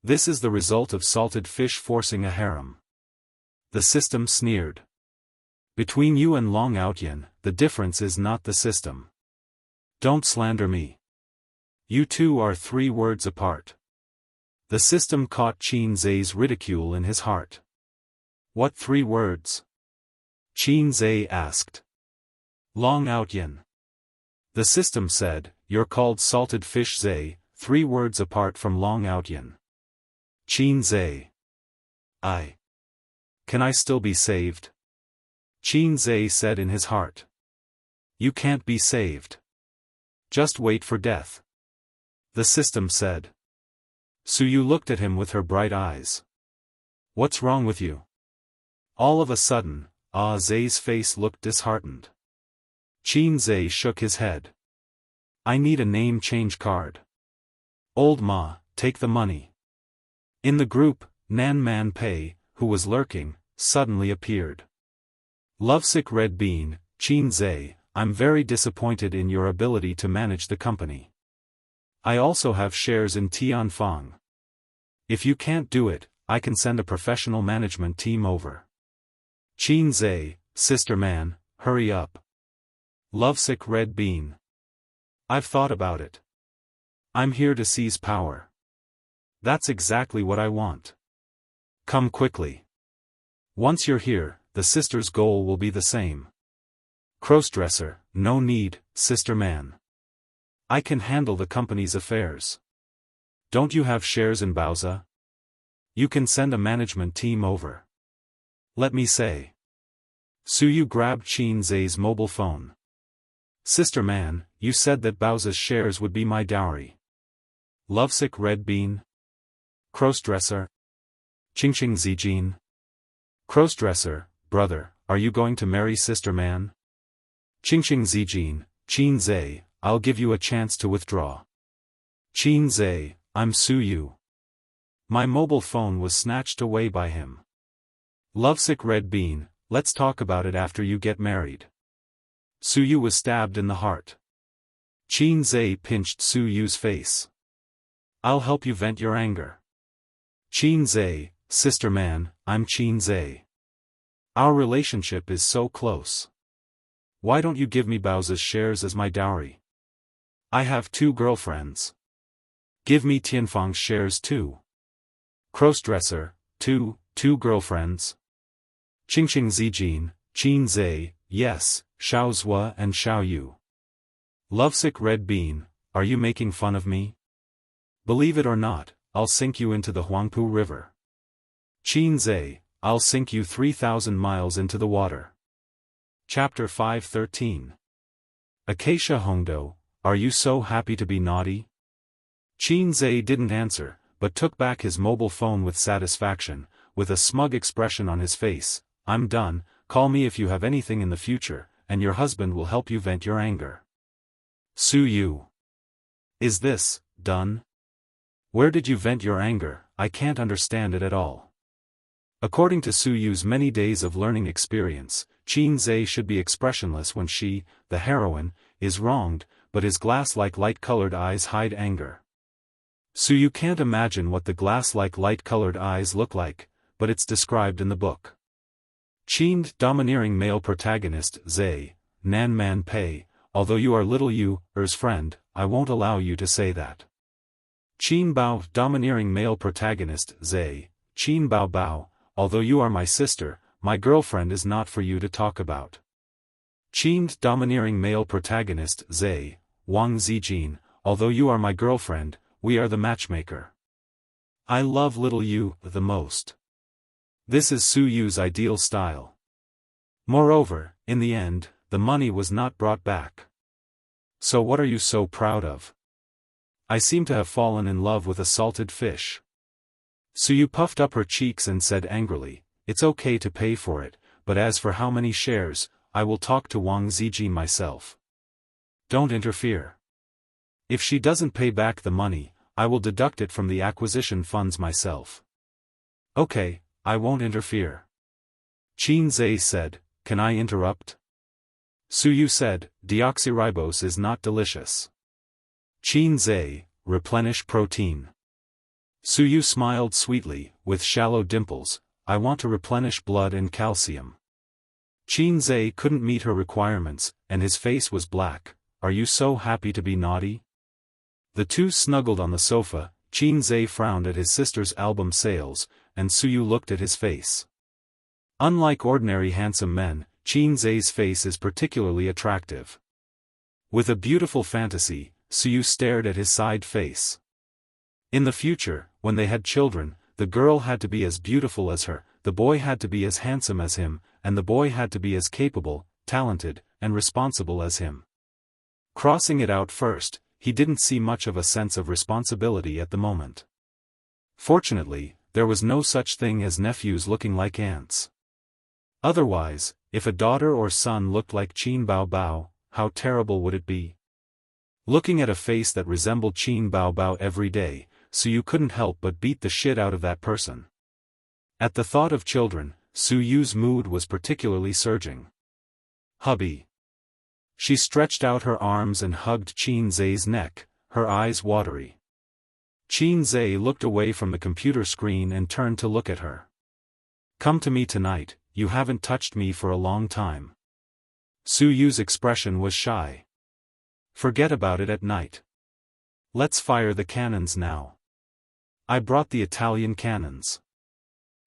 This is the result of salted fish forcing a harem. The system sneered. Between you and Long Outyin, the difference is not the system. Don't slander me. You two are 3 words apart. The system caught Qin Zai's ridicule in his heart. What 3 words? Qin Zai asked. Long Outyin. The system said, you're called Salted Fish Zai, 3 words apart from Long Outyin. Qin Zai. Can I still be saved? Qin Zai said in his heart. You can't be saved. Just wait for death. The system said. Su Yu looked at him with her bright eyes. What's wrong with you? All of a sudden, Zai's face looked disheartened. Qin Zai shook his head. I need a name change card. Old Ma, take the money. In the group, Nan Man Pei, who was lurking, suddenly appeared. Lovesick Red Bean, Qin Zai, I'm very disappointed in your ability to manage the company. I also have shares in Tianfang. If you can't do it, I can send a professional management team over. Qin Zai, sister man, hurry up. Lovesick Red Bean. I've thought about it. I'm here to seize power. That's exactly what I want. Come quickly. Once you're here, the sister's goal will be the same. Crossdresser, no need, sister man. I can handle the company's affairs. Don't you have shares in Baoza? You can send a management team over. Let me say. Su Yu grabbed Qin Zai's mobile phone. Sister man, you said that Baoza's shares would be my dowry. Lovesick Red Bean? Crossdresser? Qingqing Zijin? Crossdresser, brother, are you going to marry sister man? Qingqing Zijin, Qin Zai, I'll give you a chance to withdraw. Qin Zai, I'm Su Yu. My mobile phone was snatched away by him. Lovesick Red Bean, let's talk about it after you get married. Su Yu was stabbed in the heart. Qin Zai pinched Su Yu's face. I'll help you vent your anger. Qin Zai, sister man, I'm Qin Zai. Our relationship is so close. Why don't you give me Baoza's shares as my dowry? I have 2 girlfriends. Give me Tianfang's shares too. Crossdresser, 2 girlfriends. Qingqing Zijin, Qin Zai, yes, Xiao Zua and Xiao Yu. Lovesick Red Bean, are you making fun of me? Believe it or not, I'll sink you into the Huangpu River. Qin Zai, I'll sink you 3,000 miles into the water. Chapter 513. Acacia Hongdo, are you so happy to be naughty? Qin Zai didn't answer, but took back his mobile phone with satisfaction, with a smug expression on his face. I'm done, call me if you have anything in the future, and your husband will help you vent your anger. Su Yu. Is this, done? Where did you vent your anger? I can't understand it at all. According to Su Yu's many days of learning experience, Qin Zai should be expressionless when she, the heroine, is wronged, but his glass-like light-colored eyes hide anger. Su Yu can't imagine what the glass-like light-colored eyes look like, but it's described in the book. Qin, domineering male protagonist, Zai, Nan Man Pei, although you are little Yu's friend, I won't allow you to say that. Qin Bao, domineering male protagonist, Zay, Qin Bao Bao, although you are my sister, my girlfriend is not for you to talk about. Qin, domineering male protagonist, Zay, Wang Zijin, although you are my girlfriend, we are the matchmaker. I love little you the most. This is Su Yu's ideal style. Moreover, in the end, the money was not brought back. So what are you so proud of? I seem to have fallen in love with a salted fish. Su Yu puffed up her cheeks and said angrily, it's okay to pay for it, but as for how many shares, I will talk to Wang Zijin myself. Don't interfere. If she doesn't pay back the money, I will deduct it from the acquisition funds myself. Okay, I won't interfere. Qin Zai said, can I interrupt? Su Yu said, deoxyribose is not delicious. Qin Zai, replenish protein. Su Yu smiled sweetly, with shallow dimples, I want to replenish blood and calcium. Qin Zai couldn't meet her requirements, and his face was black. Are you so happy to be naughty? The two snuggled on the sofa. Qin Zai frowned at his sister's album sales, and Su Yu looked at his face. Unlike ordinary handsome men, Qin Zai's face is particularly attractive. With a beautiful fantasy, Su Yu stared at his side face. In the future, when they had children, the girl had to be as beautiful as her, the boy had to be as handsome as him, and the boy had to be as capable, talented, and responsible as him. Crossing it out first, he didn't see much of a sense of responsibility at the moment. Fortunately, there was no such thing as nephews looking like aunts. Otherwise, if a daughter or son looked like Qin Bao Bao, how terrible would it be? Looking at a face that resembled Qin Bao Bao every day, Su Yu couldn't help but beat the shit out of that person. At the thought of children, Su Yu's mood was particularly surging. Hubby. She stretched out her arms and hugged Qin Zai's neck, her eyes watery. Qin Zai looked away from the computer screen and turned to look at her. Come to me tonight, you haven't touched me for a long time. Su Yu's expression was shy. Forget about it at night. Let's fire the cannons now. I brought the Italian cannons.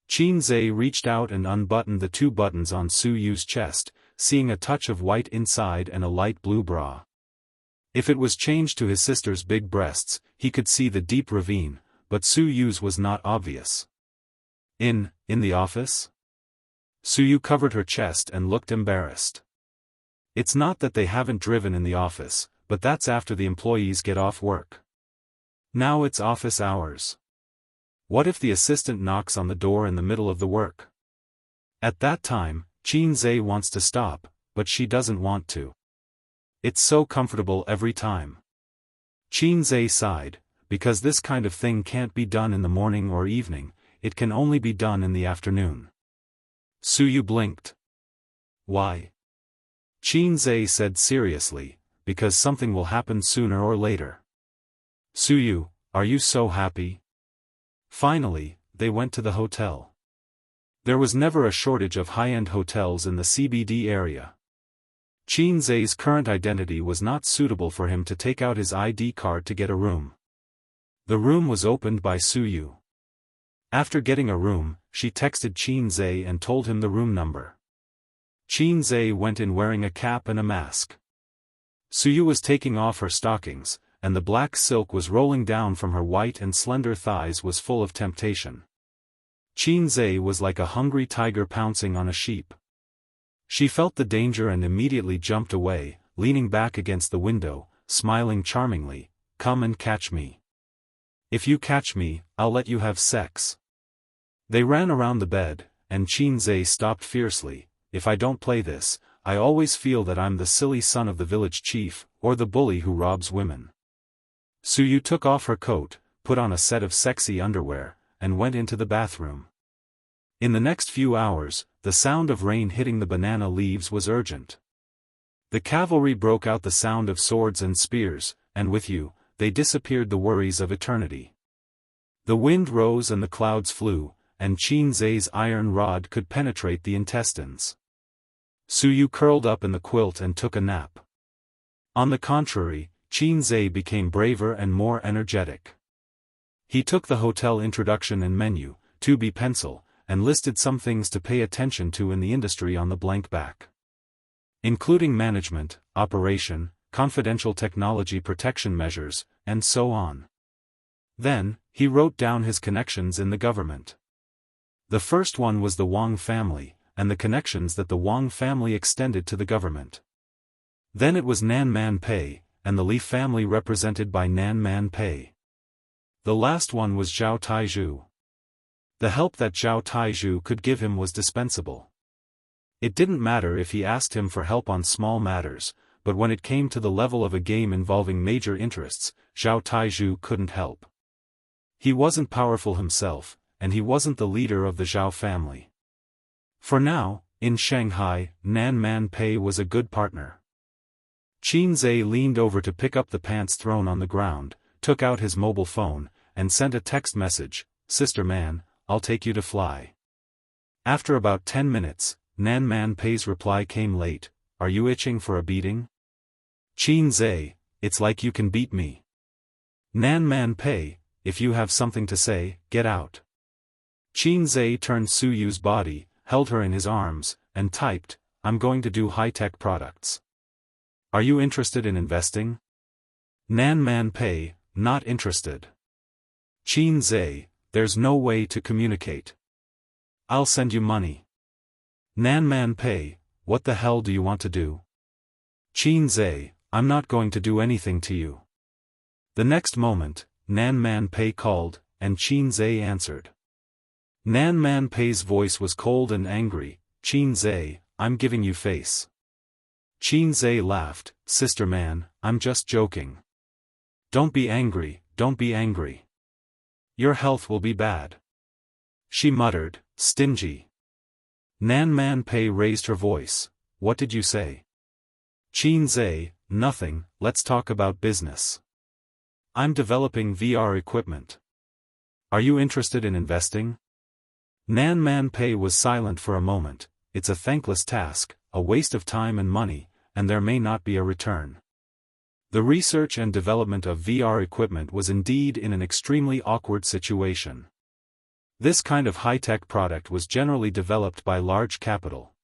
Qin Zai reached out and unbuttoned the two buttons on Su Yu's chest, seeing a touch of white inside and a light blue bra. If it was changed to his sister's big breasts, he could see the deep ravine, but Su Yu's was not obvious. In the office? Su Yu covered her chest and looked embarrassed. It's not that they haven't driven in the office, but that's after the employees get off work. Now it's office hours. What if the assistant knocks on the door in the middle of the work? At that time, Qin Zai wants to stop, but she doesn't want to. It's so comfortable every time. Qin Zai sighed, because this kind of thing can't be done in the morning or evening, it can only be done in the afternoon. Su Yu blinked. Why? Qin Zai said seriously, because something will happen sooner or later. Su Yu, are you so happy? Finally, they went to the hotel. There was never a shortage of high-end hotels in the CBD area. Qin Zai's current identity was not suitable for him to take out his ID card to get a room. The room was opened by Su Yu. After getting a room, she texted Qin Zai and told him the room number. Qin Zai went in wearing a cap and a mask. Su Yu was taking off her stockings, and the black silk was rolling down from her white and slender thighs was full of temptation. Qin Zai was like a hungry tiger pouncing on a sheep. She felt the danger and immediately jumped away, leaning back against the window, smiling charmingly, come and catch me. If you catch me, I'll let you have sex. They ran around the bed, and Qin Zai stopped fiercely, if I don't play this, I always feel that I'm the silly son of the village chief, or the bully who robs women. Su Yu took off her coat, put on a set of sexy underwear, and went into the bathroom. In the next few hours, the sound of rain hitting the banana leaves was urgent. The cavalry broke out the sound of swords and spears, and with you, they disappeared the worries of eternity. The wind rose and the clouds flew, and Qin Zai's iron rod could penetrate the intestines. Su Yu curled up in the quilt and took a nap. On the contrary, Qin Zai became braver and more energetic. He took the hotel introduction and menu, 2B pencil, and listed some things to pay attention to in the industry on the blank back. Including management, operation, confidential technology protection measures, and so on. Then, he wrote down his connections in the government. The first one was the Wang family, and the connections that the Wang family extended to the government. Then it was Nan Man Pei, and the Li family represented by Nan Man Pei. The last one was Zhao Taizhu. The help that Zhao Taizhu could give him was dispensable. It didn't matter if he asked him for help on small matters, but when it came to the level of a game involving major interests, Zhao Taizhu couldn't help. He wasn't powerful himself, and he wasn't the leader of the Zhao family. For now, in Shanghai, Nan Man Pei was a good partner. Qin Zhe leaned over to pick up the pants thrown on the ground, took out his mobile phone, and sent a text message, "Sister Man, I'll take you to fly." After about 10 minutes, Nan Man Pei's reply came late, "Are you itching for a beating?" Qin Zhe, "It's like you can beat me." Nan Man Pei, "If you have something to say, get out." Qin Zhe turned Su Yu's body, held her in his arms, and typed, "I'm going to do high-tech products. Are you interested in investing?" Nan Man Pei, "Not interested." Qin Zhe, "There's no way to communicate. I'll send you money." Nan Man Pei, "What the hell do you want to do?" Qin Zhe, "I'm not going to do anything to you." The next moment, Nan Man Pei called, and Qin Zhe answered. Nan Man Pei's voice was cold and angry, "Qin Zhe, I'm giving you face." Qin Zhe laughed, "Sister Man, I'm just joking. Don't be angry, don't be angry. Your health will be bad." She muttered, "Stingy." Nan Man Pei raised her voice, "What did you say?" Qin Zhe, "Nothing, let's talk about business. I'm developing VR equipment. Are you interested in investing?" Nan Man Pei was silent for a moment. It's a thankless task, a waste of time and money, and there may not be a return. The research and development of VR equipment was indeed in an extremely awkward situation. This kind of high-tech product was generally developed by large capital.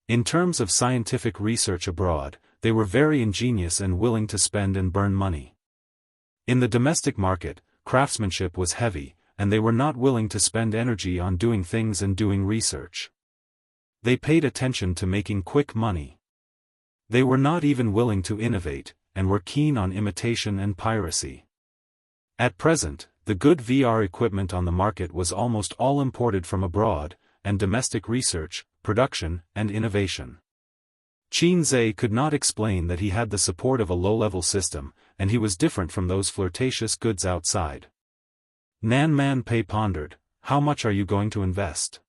In terms of scientific research abroad, they were very ingenious and willing to spend and burn money. In the domestic market, craftsmanship was heavy, and they were not willing to spend energy on doing things and doing research. They paid attention to making quick money. They were not even willing to innovate, and were keen on imitation and piracy. At present, the good VR equipment on the market was almost all imported from abroad, and domestic research, production, and innovation. Qin Zhe could not explain that he had the support of a low-level system, and he was different from those flirtatious goods outside. Nan Man Pei pondered, "How much are you going to invest?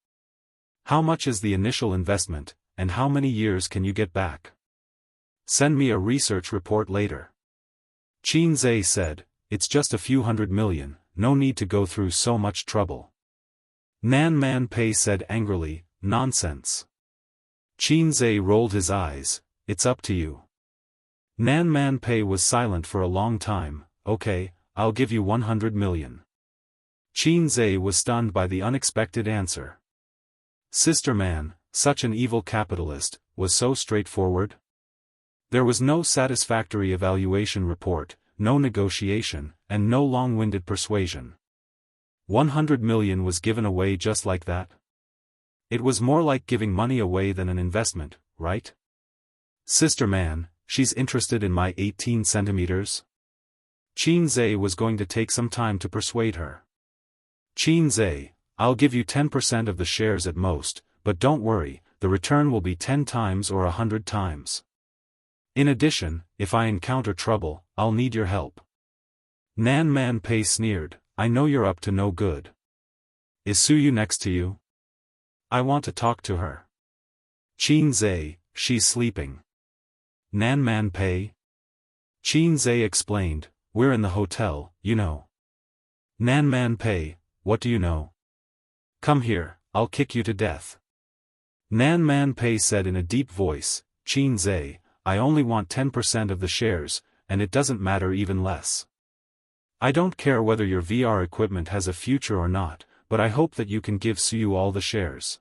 How much is the initial investment, and how many years can you get back? Send me a research report later." Qin Zhe said, "It's just a few $100 million, no need to go through so much trouble." Nan Man Pei said angrily, "Nonsense." Qin Zhe rolled his eyes, "It's up to you." Nan Man Pei was silent for a long time. "Okay, I'll give you $100 million. Qin Zhe was stunned by the unexpected answer. Sister Man, such an evil capitalist, was so straightforward? There was no satisfactory evaluation report, no negotiation, and no long-winded persuasion. $100 million was given away just like that? It was more like giving money away than an investment, right? Sister Man, she's interested in my 18 centimeters? Qin Zhe was going to take some time to persuade her. Qin Zhe, I'll give you 10% of the shares at most, but don't worry, the return will be 10 times or 100 times. In addition, if I encounter trouble, I'll need your help. Nan Man Pei sneered, I know you're up to no good. Is Su Yu next to you? I want to talk to her. Qin Zhe, she's sleeping. Nan Man Pei? Qin Zhe explained, we're in the hotel, you know. Nan Man Pei, what do you know? Come here, I'll kick you to death. Nan Man Pei said in a deep voice, Qin Zhe, I only want 10% of the shares, and it doesn't matter even less. I don't care whether your VR equipment has a future or not, but I hope that you can give Suyu all the shares.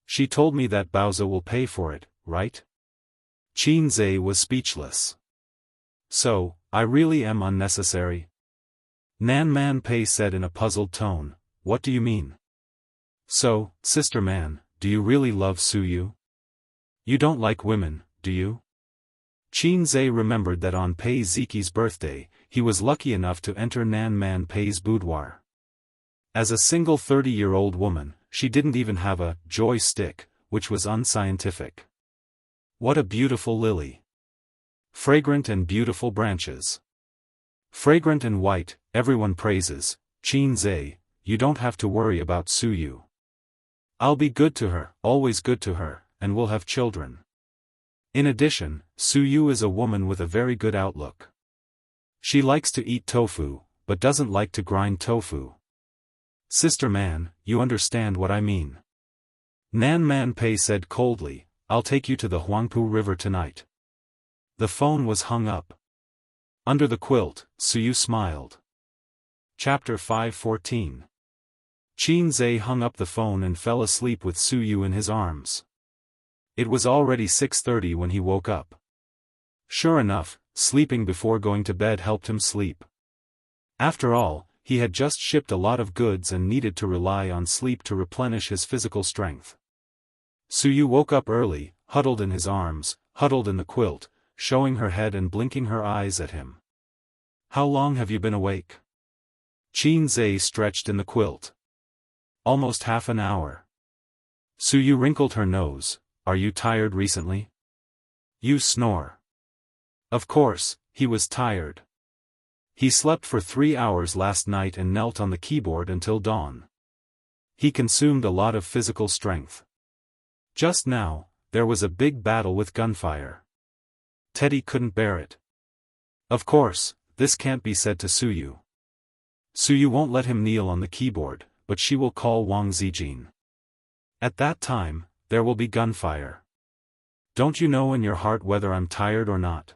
She told me that Baozi will pay for it, right? Qinze was speechless. So, I really am unnecessary? Nan Man Pei said in a puzzled tone, what do you mean? So, Sister Man, do you really love Suyu? You don't like women, do you? Qinze remembered that on Pei Ziki's birthday, he was lucky enough to enter Nan Man Pei's boudoir. As a single 30-year-old woman, she didn't even have a joy stick, which was unscientific. What a beautiful lily. Fragrant and beautiful branches. Fragrant and white, everyone praises, Qinze, you don't have to worry about Suyu. I'll be good to her, always good to her, and we'll have children. In addition, Suyu is a woman with a very good outlook. She likes to eat tofu, but doesn't like to grind tofu. Sister Man, you understand what I mean. Nan Man Pei said coldly, I'll take you to the Huangpu River tonight. The phone was hung up. Under the quilt, Suyu smiled. Chapter 5:14. Qinze hung up the phone and fell asleep with Suyu in his arms. It was already 6:30 when he woke up. Sure enough, sleeping before going to bed helped him sleep. After all, he had just shipped a lot of goods and needed to rely on sleep to replenish his physical strength. Suyu woke up early, huddled in his arms, huddled in the quilt, showing her head and blinking her eyes at him. How long have you been awake? Qinze stretched in the quilt. Almost half an hour. Suyu wrinkled her nose. Are you tired recently? You snore. Of course, he was tired. He slept for 3 hours last night and knelt on the keyboard until dawn. He consumed a lot of physical strength. Just now, there was a big battle with gunfire. Teddy couldn't bear it. Of course, this can't be said to Suyu. Suyu won't let him kneel on the keyboard, but she will call Wang Zijin. At that time, there will be gunfire. Don't you know in your heart whether I'm tired or not?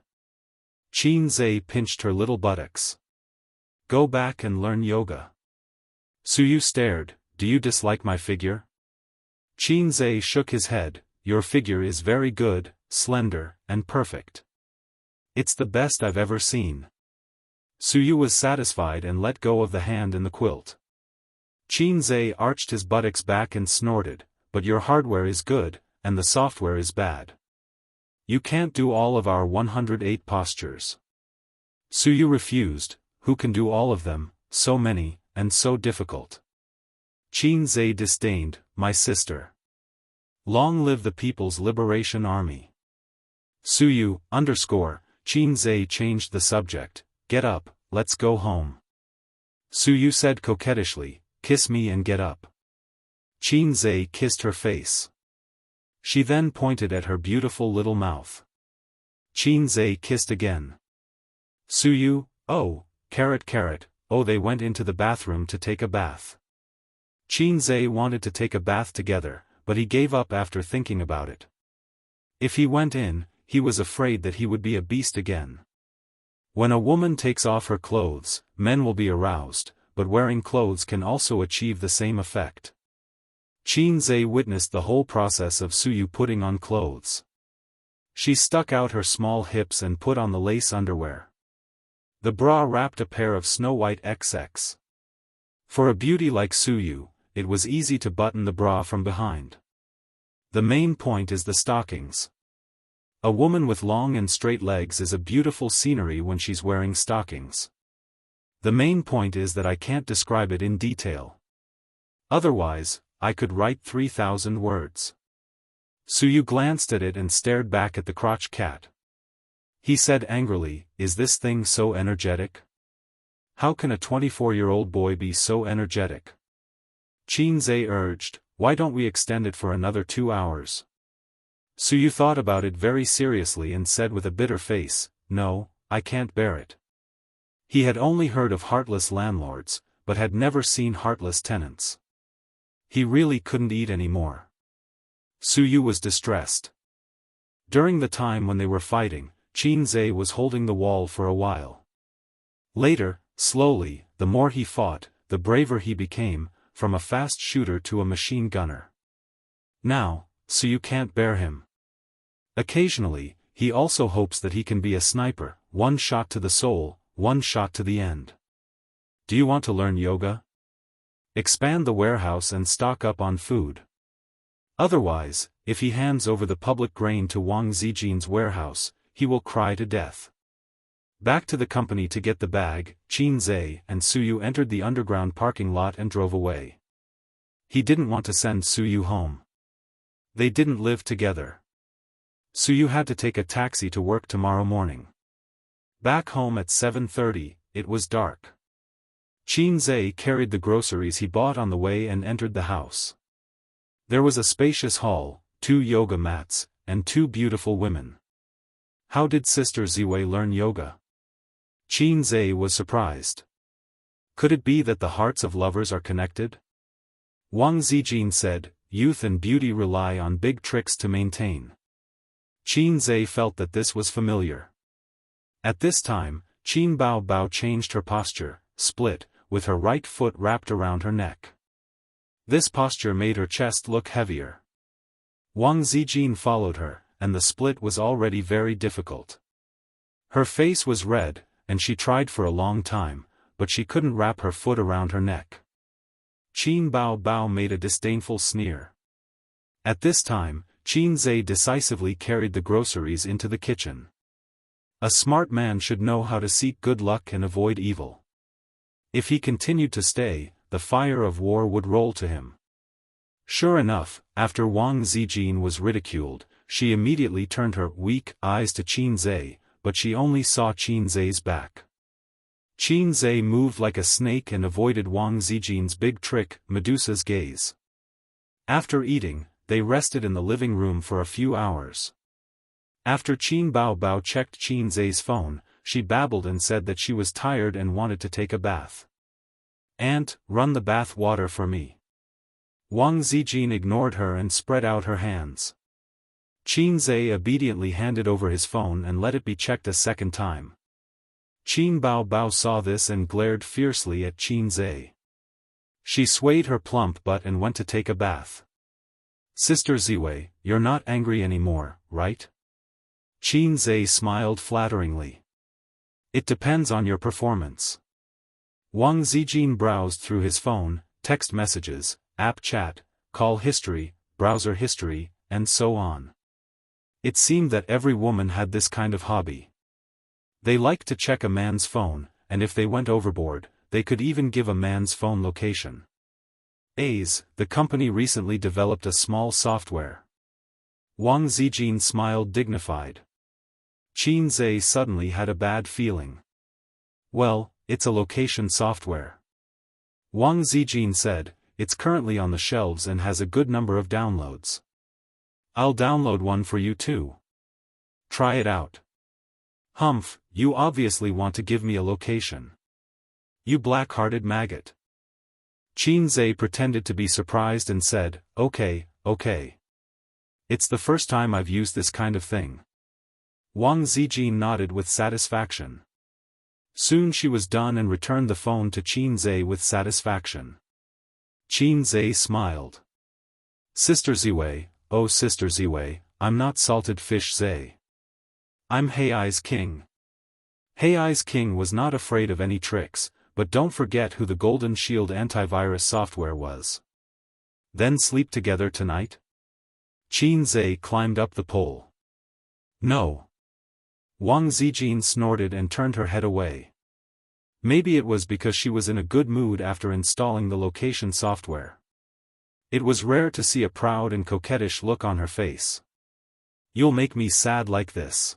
Qinze pinched her little buttocks. Go back and learn yoga. Suyu stared, do you dislike my figure? Qinze shook his head, your figure is very good, slender, and perfect. It's the best I've ever seen. Suyu was satisfied and let go of the hand in the quilt. Qinze arched his buttocks back and snorted, but your hardware is good, and the software is bad. You can't do all of our 108 postures. Suyu refused, who can do all of them, so many, and so difficult. Qinze disdained, my sister. Long live the People's Liberation Army. Suyu, Qinze changed the subject, get up, let's go home. Suyu said coquettishly, kiss me and get up. Qinze kissed her face. She then pointed at her beautiful little mouth. Qinze kissed again. Suyu, oh, carrot, oh they went into the bathroom to take a bath. Qinze wanted to take a bath together, but he gave up after thinking about it. If he went in, he was afraid that he would be a beast again. When a woman takes off her clothes, men will be aroused, but wearing clothes can also achieve the same effect. Qinze witnessed the whole process of Suyu putting on clothes. She stuck out her small hips and put on the lace underwear. The bra wrapped a pair of snow-white XX. For a beauty like Suyu, it was easy to button the bra from behind. The main point is the stockings. A woman with long and straight legs is a beautiful scenery when she's wearing stockings. The main point is that I can't describe it in detail. Otherwise, I could write 3,000 words. Suyu glanced at it and stared back at the crotch cat. He said angrily, is this thing so energetic? How can a 24-year-old boy be so energetic? Qinze urged, why don't we extend it for another 2 hours? Suyu thought about it very seriously and said with a bitter face, no, I can't bear it. He had only heard of heartless landlords, but had never seen heartless tenants. He really couldn't eat any more. Suyu was distressed. During the time when they were fighting, Qinze was holding the wall for a while. Later, Slowly, the more he fought, the braver he became, from a fast shooter to a machine gunner. Now, so you can't bear him. Occasionally, he also hopes that he can be a sniper, one shot to the soul, one shot to the end. Do you want to learn yoga? Expand the warehouse and stock up on food. Otherwise, if he hands over the public grain to Wang Zijin's warehouse, he will cry to death. Back to the company to get the bag, Qin Zhe and Suyu entered the underground parking lot and drove away. He didn't want to send Suyu home. They didn't live together. Suyu had to take a taxi to work tomorrow morning. Back home at 7:30, it was dark. Qin Zhe carried the groceries he bought on the way and entered the house. There was a spacious hall, 2 yoga mats, and 2 beautiful women. How did Sister Ziwei learn yoga? Qin Zhe was surprised. Could it be that the hearts of lovers are connected? Wang Zijin said, youth and beauty rely on big tricks to maintain. Qin Zhe felt that this was familiar. At this time, Qin Bao Bao changed her posture, split, with her right foot wrapped around her neck. This posture made her chest look heavier. Wang Zijin followed her, and the split was already very difficult. Her face was red, and she tried for a long time, but she couldn't wrap her foot around her neck. Qin Bao Bao made a disdainful sneer. At this time, Qin Zhe decisively carried the groceries into the kitchen. A smart man should know how to seek good luck and avoid evil. If he continued to stay, the fire of war would roll to him. Sure enough, after Wang Zijin was ridiculed, she immediately turned her weak eyes to Qin Zhe, but she only saw Qin Zhe's back. Qin Zhe moved like a snake and avoided Wang Zijin's big trick, Medusa's gaze. After eating, they rested in the living room for a few hours. After Qin Bao Bao checked Qin Zhe's phone, she babbled and said that she was tired and wanted to take a bath. "Aunt, run the bath water for me." Wang Zijin ignored her and spread out her hands. Qin Zhe obediently handed over his phone and let it be checked a second time. Qin Bao Bao saw this and glared fiercely at Qin Zhe. She swayed her plump butt and went to take a bath. "Sister Ziwei, you're not angry anymore, right?" Qin Zhe smiled flatteringly. "It depends on your performance." Wang Zijin browsed through his phone, text messages, app chat, call history, browser history, and so on. It seemed that every woman had this kind of hobby. They liked to check a man's phone, and if they went overboard, they could even give a man's phone location. The company recently developed a small software. Wang Zijin smiled dignified. Qin Zhe suddenly had a bad feeling. "Well, it's a location software." Wang Zijin said, "It's currently on the shelves and has a good number of downloads. I'll download one for you too. Try it out." "Humph, you obviously want to give me a location. You black-hearted maggot." Qin Zhe pretended to be surprised and said, okay. It's the first time I've used this kind of thing." Wang Zijin nodded with satisfaction. Soon she was done and returned the phone to Qin Zhe with satisfaction. Qin Zhe smiled. "Sister Ziwei, oh Sister Ziwei, I'm not Salted Fish Zhe. I'm Hei's king." Hei's king was not afraid of any tricks, but don't forget who the Golden Shield antivirus software was. "Then sleep together tonight?" Qin Zhe climbed up the pole. "No." Wang Zijin snorted and turned her head away. Maybe it was because she was in a good mood after installing the location software. It was rare to see a proud and coquettish look on her face. "You'll make me sad like this."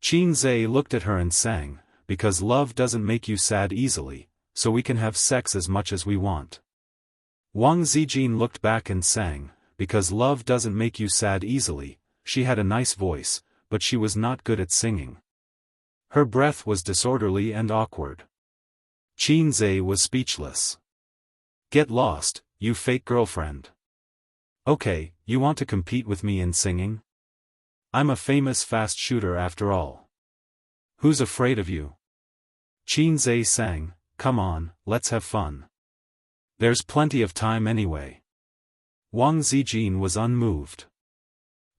Qin Zhe looked at her and sang, "Because love doesn't make you sad easily, so we can have sex as much as we want." Wang Zijin looked back and sang, "Because love doesn't make you sad easily." She had a nice voice, but she was not good at singing. Her breath was disorderly and awkward. Qin Zhe was speechless. "Get lost, you fake girlfriend." "Okay, you want to compete with me in singing? I'm a famous fast shooter after all. Who's afraid of you?" Qin Zhe sang, "Come on, let's have fun. There's plenty of time anyway." Wang Zijin was unmoved.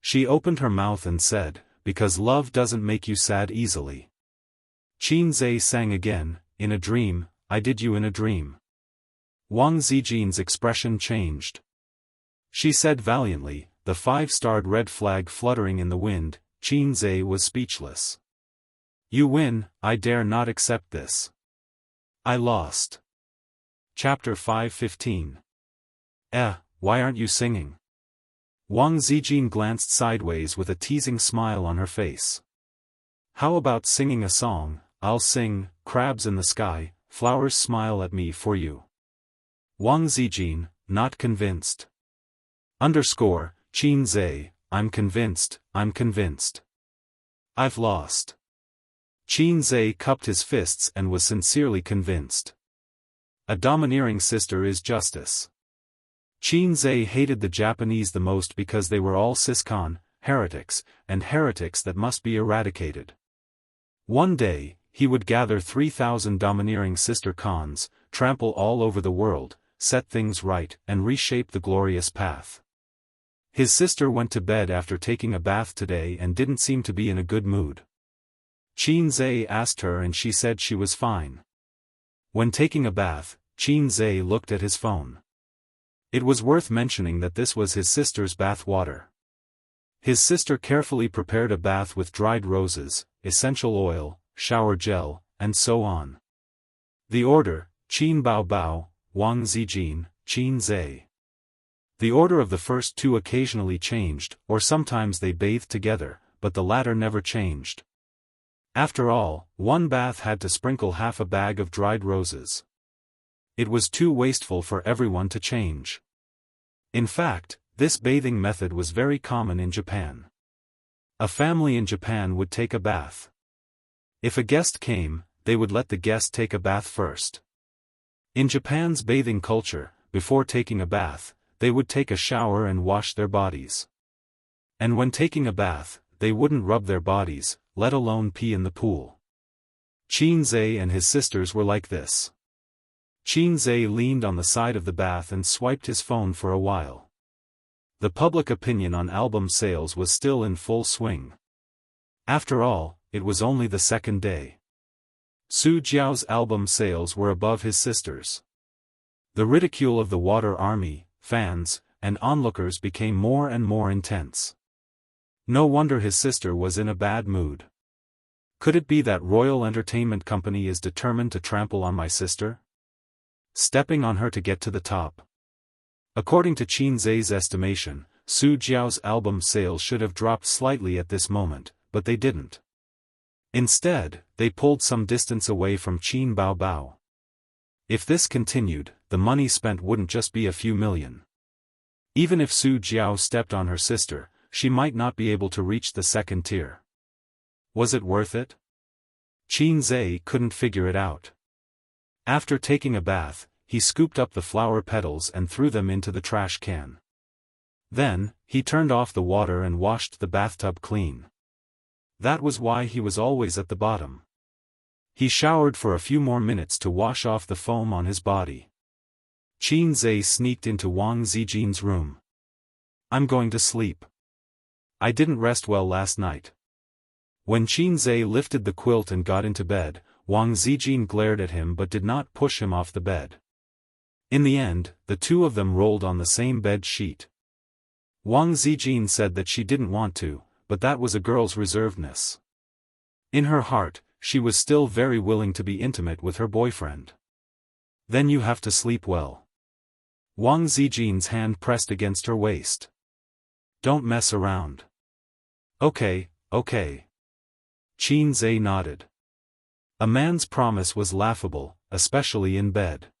She opened her mouth and said, "Because love doesn't make you sad easily." Qin Zhe sang again, "In a dream, I did you in a dream." Wang Zijin's expression changed. She said valiantly, the 5-starred red flag fluttering in the wind. Qin Zhe was speechless. "You win, I dare not accept this. I lost." Chapter 5:15. Why aren't you singing?" Wang Zijin glanced sideways with a teasing smile on her face. "How about singing a song? I'll sing, 'Crabs in the Sky, Flowers Smile at Me' for you." Wang Zijin, not convinced. Qin Zhe, I'm convinced. I've lost." Qin Zhe cupped his fists and was sincerely convinced. A domineering sister is justice. Qin Zhe hated the Japanese the most because they were all siscon, heretics, and heretics that must be eradicated. One day, he would gather 3,000 domineering sister cons, trample all over the world, set things right, and reshape the glorious path. His sister went to bed after taking a bath today and didn't seem to be in a good mood. Qin Zhe asked her and she said she was fine. When taking a bath, Qin Zhe looked at his phone. It was worth mentioning that this was his sister's bath water. His sister carefully prepared a bath with dried roses, essential oil, shower gel, and so on. The order, Qin Bao Bao, Wang Zijin, Qin Zhe. The order of the first two occasionally changed, or sometimes they bathed together, but the latter never changed. After all, one bath had to sprinkle half a bag of dried roses. It was too wasteful for everyone to change. In fact, this bathing method was very common in Japan. A family in Japan would take a bath. If a guest came, they would let the guest take a bath first. In Japan's bathing culture, before taking a bath, they would take a shower and wash their bodies. And when taking a bath, they wouldn't rub their bodies, let alone pee in the pool. Qin Zhe and his sisters were like this. Qin Zhe leaned on the side of the bath and swiped his phone for a while. The public opinion on album sales was still in full swing. After all, it was only the second day. Su Jiao's album sales were above his sister's. The ridicule of the water army, fans, and onlookers became more and more intense. No wonder his sister was in a bad mood. Could it be that Royal Entertainment Company is determined to trample on my sister? Stepping on her to get to the top. According to Qin Zhe's estimation, Su Jiao's album sales should have dropped slightly at this moment, but they didn't. Instead, they pulled some distance away from Qin Bao Bao. If this continued, the money spent wouldn't just be a few million. Even if Su Jiao stepped on her sister, she might not be able to reach the second tier. Was it worth it? Qin Zhe couldn't figure it out. After taking a bath, he scooped up the flower petals and threw them into the trash can. Then, he turned off the water and washed the bathtub clean. That was why he was always at the bottom. He showered for a few more minutes to wash off the foam on his body. Qin Zhe sneaked into Wang Zijin's room. "I'm going to sleep. I didn't rest well last night." When Qin Zhe lifted the quilt and got into bed, Wang Zijin glared at him but did not push him off the bed. In the end, the two of them rolled on the same bed sheet. Wang Zijin said that she didn't want to, but that was a girl's reservedness. In her heart, she was still very willing to be intimate with her boyfriend. "Then you have to sleep well." Wang Zijin's hand pressed against her waist. "Don't mess around." Okay. Qin Zhe nodded. A man's promise was laughable, especially in bed.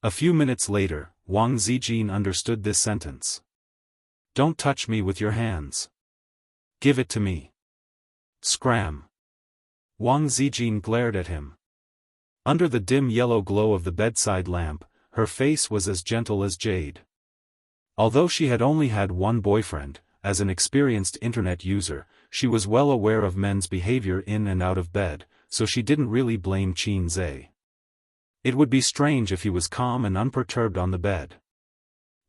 A few minutes later, Wang Zijin understood this sentence. "Don't touch me with your hands. Give it to me." Scram. Wang Zijin glared at him. Under the dim yellow glow of the bedside lamp, her face was as gentle as jade. Although she had only had one boyfriend, as an experienced internet user, she was well aware of men's behavior in and out of bed, so she didn't really blame Qin Zhe. It would be strange if he was calm and unperturbed on the bed.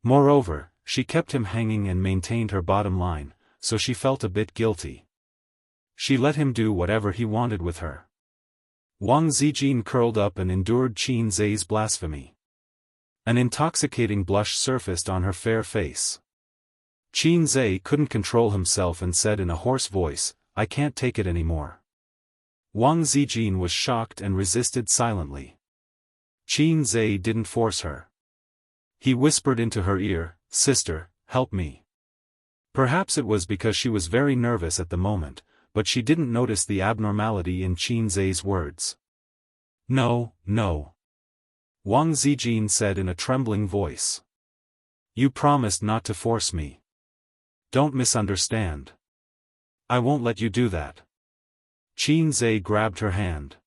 Moreover, she kept him hanging and maintained her bottom line, so she felt a bit guilty. She let him do whatever he wanted with her. Wang Zijin curled up and endured Qin Zhe's blasphemy. An intoxicating blush surfaced on her fair face. Qin Zhe couldn't control himself and said in a hoarse voice, "I can't take it anymore." Wang Zijin was shocked and resisted silently. Qin Zhe didn't force her. He whispered into her ear, "Sister, help me." Perhaps it was because she was very nervous at the moment, but she didn't notice the abnormality in Qin Zhe's words. "No, no," Wang Zijin said in a trembling voice. "You promised not to force me. Don't misunderstand. I won't let you do that." Qin Zhe grabbed her hand.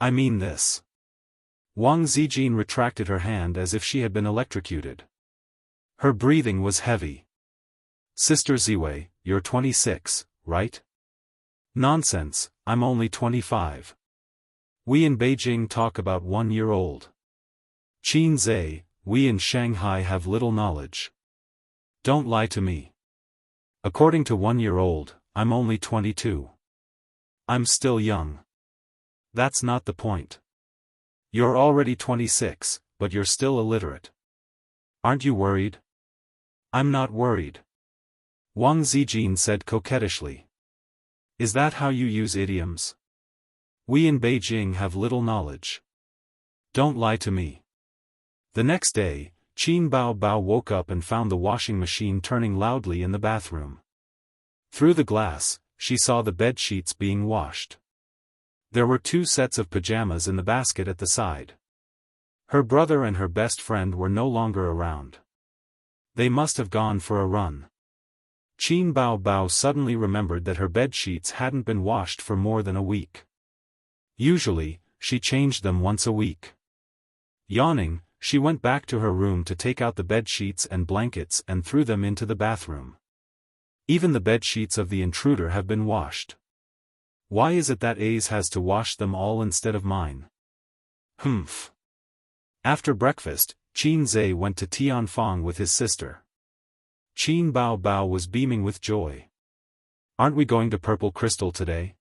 "I mean this." Wang Zijin retracted her hand as if she had been electrocuted. Her breathing was heavy. "Sister Ziwei, you're 26, right?" "Nonsense, I'm only 25. We in Beijing talk about 1-year-old. Qin Zhe, we in Shanghai have little knowledge. Don't lie to me. According to 1-year-old, I'm only 22. I'm still young. That's not the point. You're already 26, but you're still illiterate. Aren't you worried?" "I'm not worried," Wang Zijin said coquettishly. "Is that how you use idioms? We in Beijing have little knowledge. Don't lie to me." The next day, Qin Bao woke up and found the washing machine turning loudly in the bathroom. Through the glass, she saw the bed sheets being washed. There were 2 sets of pajamas in the basket at the side. Her brother and her best friend were no longer around. They must have gone for a run. Qin Bao suddenly remembered that her bed sheets hadn't been washed for more than a week. Usually, she changed them once a week. Yawning, she went back to her room to take out the bed sheets and blankets and threw them into the bathroom. Even the bed sheets of the intruder have been washed. Why is it that A's has to wash them all instead of mine? Humph. After breakfast, Qin Zhe went to Tianfang with his sister. Qin Bao was beaming with joy. "Aren't we going to Purple Crystal today?"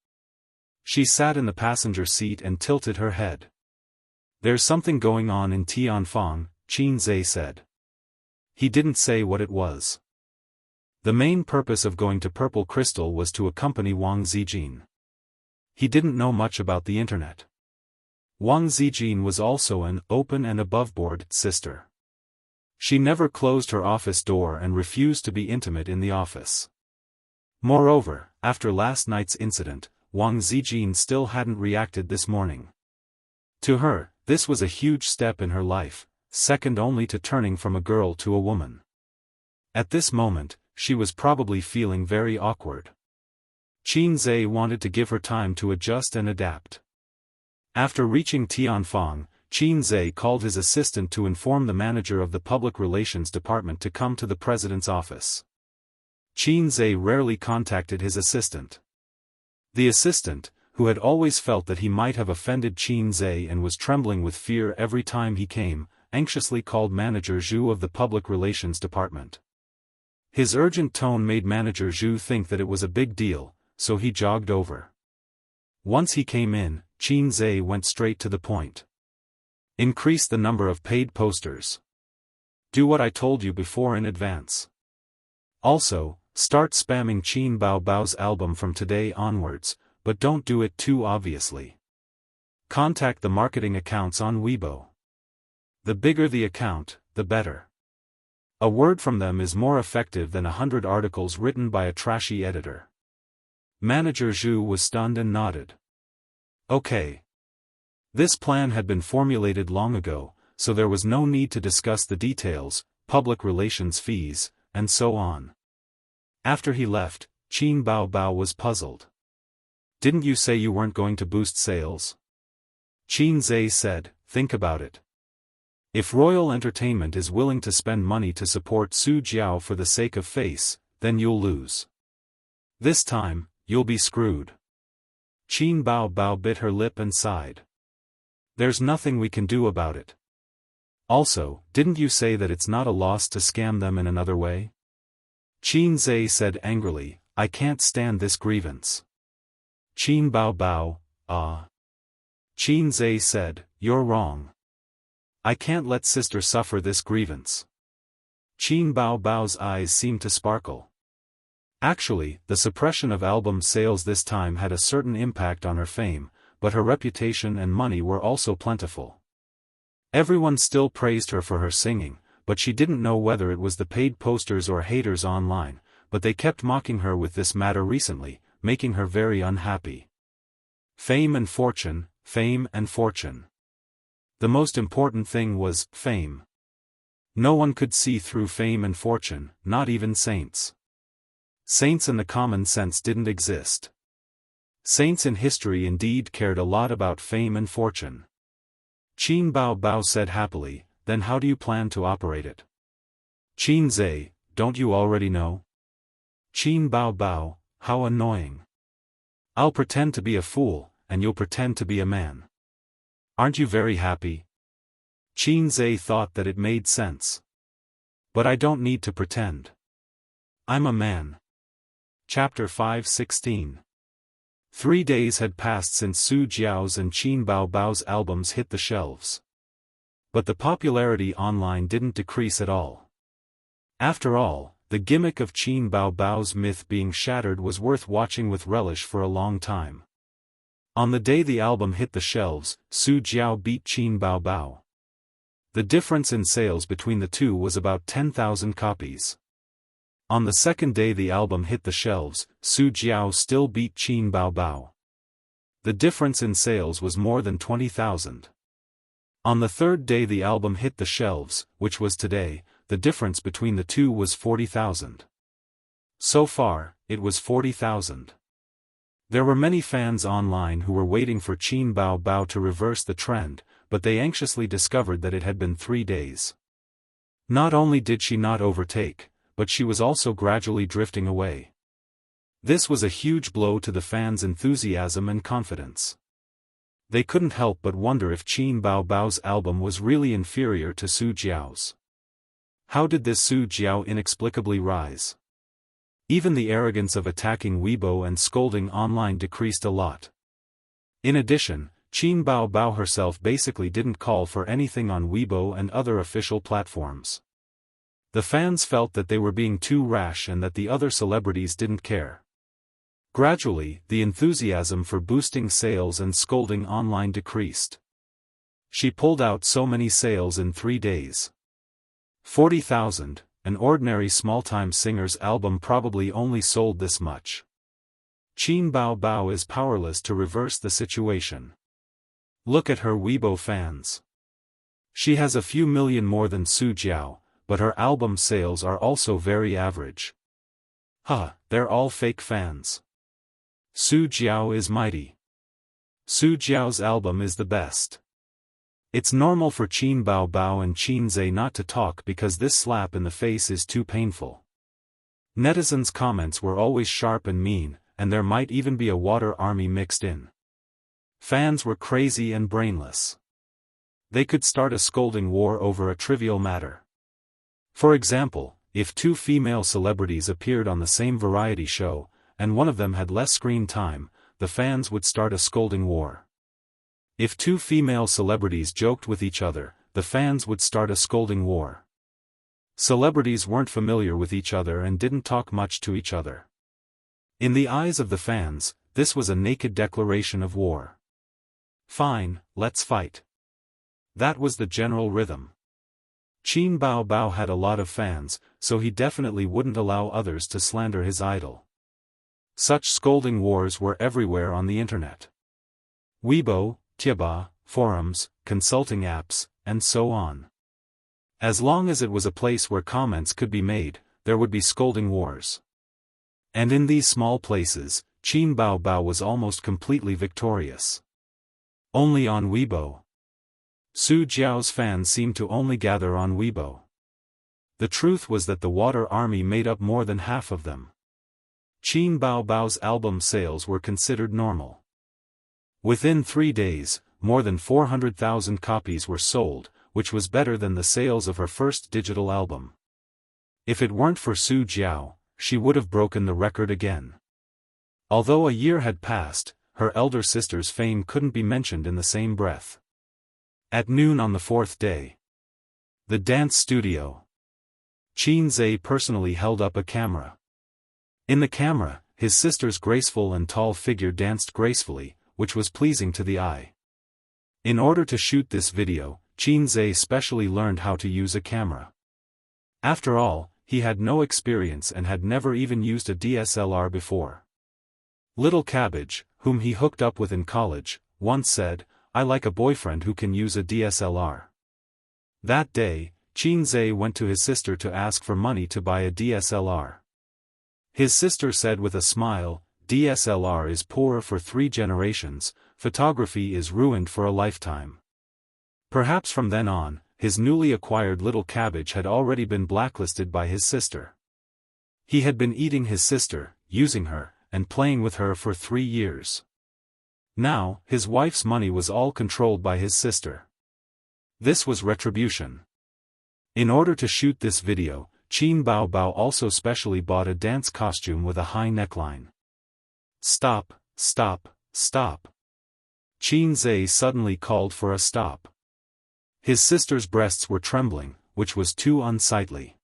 She sat in the passenger seat and tilted her head. "There's something going on in Tianfang," Qin Zhe said. He didn't say what it was. The main purpose of going to Purple Crystal was to accompany Wang Zijin. He didn't know much about the internet. Wang Zijin was also an open and aboveboard sister. She never closed her office door and refused to be intimate in the office. Moreover, after last night's incident, Wang Zijin still hadn't reacted this morning. To her, this was a huge step in her life, second only to turning from a girl to a woman. At this moment, she was probably feeling very awkward. Qin Zhe wanted to give her time to adjust and adapt. After reaching Tianfang, Qin Zhe called his assistant to inform the manager of the public relations department to come to the president's office. Qin Zhe rarely contacted his assistant. The assistant, who had always felt that he might have offended Qin Zhe and was trembling with fear every time he came, anxiously called Manager Zhu of the public relations department. His urgent tone made Manager Zhu think that it was a big deal, so he jogged over. Once he came in, Qin Zhe went straight to the point. "Increase the number of paid posters. Do what I told you before in advance. Also, start spamming Qin Bao's album from today onwards, but don't do it too obviously. Contact the marketing accounts on Weibo. The bigger the account, the better. A word from them is more effective than 100 articles written by a trashy editor." Manager Zhu was stunned and nodded. Okay. This plan had been formulated long ago, so there was no need to discuss the details, public relations fees, and so on. After he left, Qin Bao was puzzled. "Didn't you say you weren't going to boost sales?" Qin Zhe said, "Think about it. If Royal Entertainment is willing to spend money to support Su Jiao for the sake of face, then you'll lose. This time, you'll be screwed." Qin Bao Bao bit her lip and sighed. There's nothing we can do about it. Also, didn't you say that it's not a loss to scam them in another way? Qin Zhe said angrily, I can't stand this grievance. Qin Bao Bao, Qin Zhe said, you're wrong. I can't let sister suffer this grievance. Qin Bao Bao's eyes seemed to sparkle. Actually, the suppression of album sales this time had a certain impact on her fame, but her reputation and money were also plentiful. Everyone still praised her for her singing, but she didn't know whether it was the paid posters or haters online, but they kept mocking her with this matter recently, making her very unhappy. Fame and fortune, fame and fortune. The most important thing was fame. No one could see through fame and fortune, not even saints. Saints in the common sense didn't exist. Saints in history indeed cared a lot about fame and fortune. Qin Bao Bao said happily, then how do you plan to operate it? Qin Zhe, don't you already know? Qin Bao Bao, how annoying. I'll pretend to be a fool, and you'll pretend to be a man. Aren't you very happy? Qin Zhe thought that it made sense. But I don't need to pretend. I'm a man. Chapter 5:16. 3 days had passed since Su Jiao's and Qin Bao Bao's albums hit the shelves. But the popularity online didn't decrease at all. After all, the gimmick of Qin Bao Bao's myth being shattered was worth watching with relish for a long time. On the day the album hit the shelves, Su Jiao beat Qin Bao Bao. The difference in sales between the two was about 10,000 copies. On the second day the album hit the shelves, Su Jiao still beat Qin Bao Bao. The difference in sales was more than 20,000. On the third day the album hit the shelves, which was today, the difference between the two was 40,000. So far, it was 40,000. There were many fans online who were waiting for Qin Bao Bao to reverse the trend, but they anxiously discovered that it had been 3 days. Not only did she not overtake, but she was also gradually drifting away. This was a huge blow to the fans' enthusiasm and confidence. They couldn't help but wonder if Qin Bao Bao's album was really inferior to Su Jiao's. How did this Su Jiao inexplicably rise? Even the arrogance of attacking Weibo and scolding online decreased a lot. In addition, Qin Bao Bao herself basically didn't call for anything on Weibo and other official platforms. The fans felt that they were being too rash and that the other celebrities didn't care. Gradually, the enthusiasm for boosting sales and scolding online decreased. She pulled out so many sales in 3 days. 40,000, an ordinary small-time singer's album probably only sold this much. Qin Bao Bao is powerless to reverse the situation. Look at her Weibo fans. She has a few million more than Su Jiao, but her album sales are also very average. They're all fake fans. Su Jiao is mighty. Su Jiao's album is the best. It's normal for Qin Bao Bao and Qin Zhe not to talk because this slap in the face is too painful. Netizens' comments were always sharp and mean, and there might even be a water army mixed in. Fans were crazy and brainless. They could start a scolding war over a trivial matter. For example, if 2 female celebrities appeared on the same variety show, and one of them had less screen time, the fans would start a scolding war. If 2 female celebrities joked with each other, the fans would start a scolding war. Celebrities weren't familiar with each other and didn't talk much to each other. In the eyes of the fans, this was a naked declaration of war. Fine, let's fight. That was the general rhythm. Qin Bao Bao had a lot of fans, so he definitely wouldn't allow others to slander his idol. Such scolding wars were everywhere on the internet. Weibo, Tieba, forums, consulting apps, and so on. As long as it was a place where comments could be made, there would be scolding wars. And in these small places, Qin Bao Bao was almost completely victorious. Only on Weibo. Su Jiao's fans seemed to only gather on Weibo. The truth was that the water army made up more than half of them. Qin Bao Bao's album sales were considered normal. Within 3 days, more than 400,000 copies were sold, which was better than the sales of her first digital album. If it weren't for Su Jiao, she would have broken the record again. Although a year had passed, her elder sister's fame couldn't be mentioned in the same breath. At noon on the 4th day. The dance studio. Qin Zhe personally held up a camera. In the camera, his sister's graceful and tall figure danced gracefully, which was pleasing to the eye. In order to shoot this video, Qin Zhe specially learned how to use a camera. After all, he had no experience and had never even used a DSLR before. Little Cabbage, whom he hooked up with in college, once said, "I like a boyfriend who can use a DSLR." That day, Qin Zhe went to his sister to ask for money to buy a DSLR. His sister said with a smile, "DSLR is poor for 3 generations, photography is ruined for a lifetime." Perhaps from then on, his newly acquired Little Cabbage had already been blacklisted by his sister. He had been eating his sister, using her, and playing with her for 3 years. Now, his wife's money was all controlled by his sister. This was retribution. In order to shoot this video, Qin Baobao also specially bought a dance costume with a high neckline. "Stop, stop, stop." Qin Zhe suddenly called for a stop. His sister's breasts were trembling, which was too unsightly.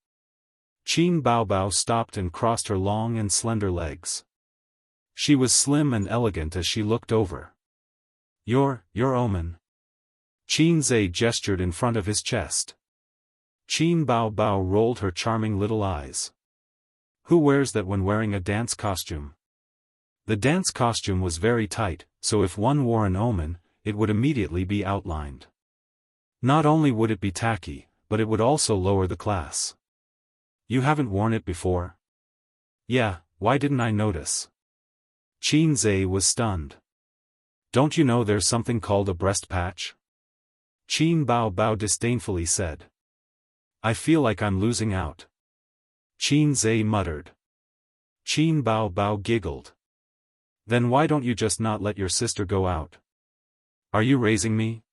Qin Baobao stopped and crossed her long and slender legs. She was slim and elegant as she looked over. Your omen." Qin Zhe gestured in front of his chest. Qin Baobao rolled her charming little eyes. Who wears that when wearing a dance costume? The dance costume was very tight, so if one wore an omen, it would immediately be outlined. Not only would it be tacky, but it would also lower the class. "You haven't worn it before?" "Yeah, why didn't I notice?" Qin Zhe was stunned. "Don't you know there's something called a breast patch?" Qin Baobao disdainfully said. "I feel like I'm losing out." Qin Zhe muttered. Qin Baobao giggled. "Then why don't you just not let your sister go out?" "Are you raising me?"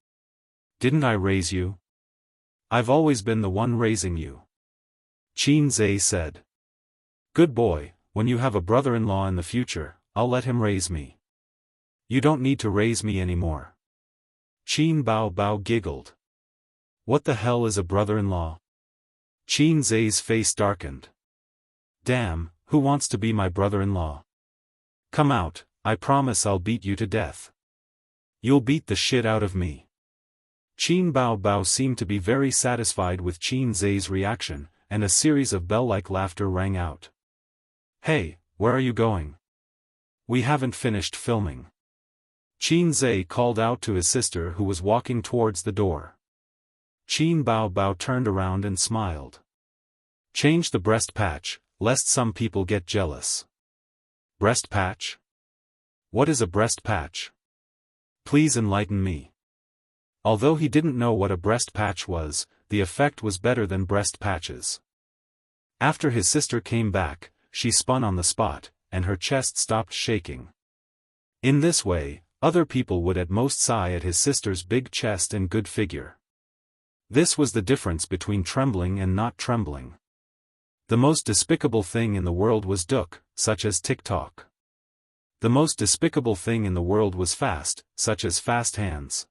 "Didn't I raise you?" "I've always been the one raising you," Qin Zhe said. "Good boy, when you have a brother-in-law in the future, I'll let him raise me." "You don't need to raise me anymore." Qin Baobao giggled. "What the hell is a brother-in-law?" Qin Zhe's face darkened. "Damn, who wants to be my brother-in-law? Come out, I promise I'll beat you to death." "You'll beat the shit out of me." Qin Baobao seemed to be very satisfied with Qin Zhe's reaction, and a series of bell-like laughter rang out. "Hey, where are you going? We haven't finished filming." Qin Zhe called out to his sister who was walking towards the door. Qin Baobao turned around and smiled. "Change the breast patch, lest some people get jealous." "Breast patch? What is a breast patch? Please enlighten me." Although he didn't know what a breast patch was, the effect was better than breast patches. After his sister came back, she spun on the spot, and her chest stopped shaking. In this way, other people would at most sigh at his sister's big chest and good figure. This was the difference between trembling and not trembling. The most despicable thing in the world was Duk, such as TikTok. The most despicable thing in the world was fast, such as fast hands.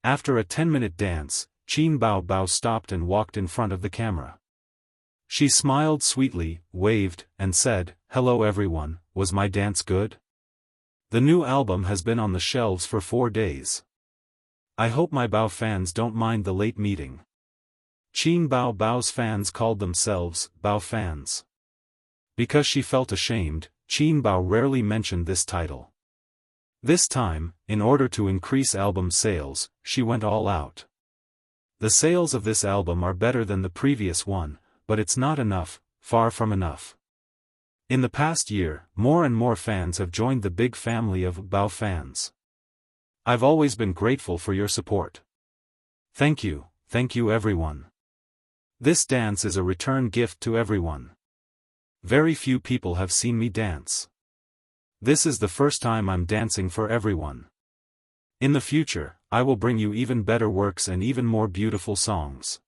After a 10-minute dance, Qin Baobao stopped and walked in front of the camera. She smiled sweetly, waved, and said, "Hello everyone, was my dance good? The new album has been on the shelves for 4 days. I hope my Bao fans don't mind the late meeting." Qin Baobao's fans called themselves Bao fans. Because she felt ashamed, Qin Bao rarely mentioned this title. This time, in order to increase album sales, she went all out. The sales of this album are better than the previous one, but it's not enough, far from enough. In the past year, more and more fans have joined the big family of Bao fans. I've always been grateful for your support. Thank you everyone. This dance is a return gift to everyone. Very few people have seen me dance. This is the first time I'm dancing for everyone. In the future, I will bring you even better works and even more beautiful songs.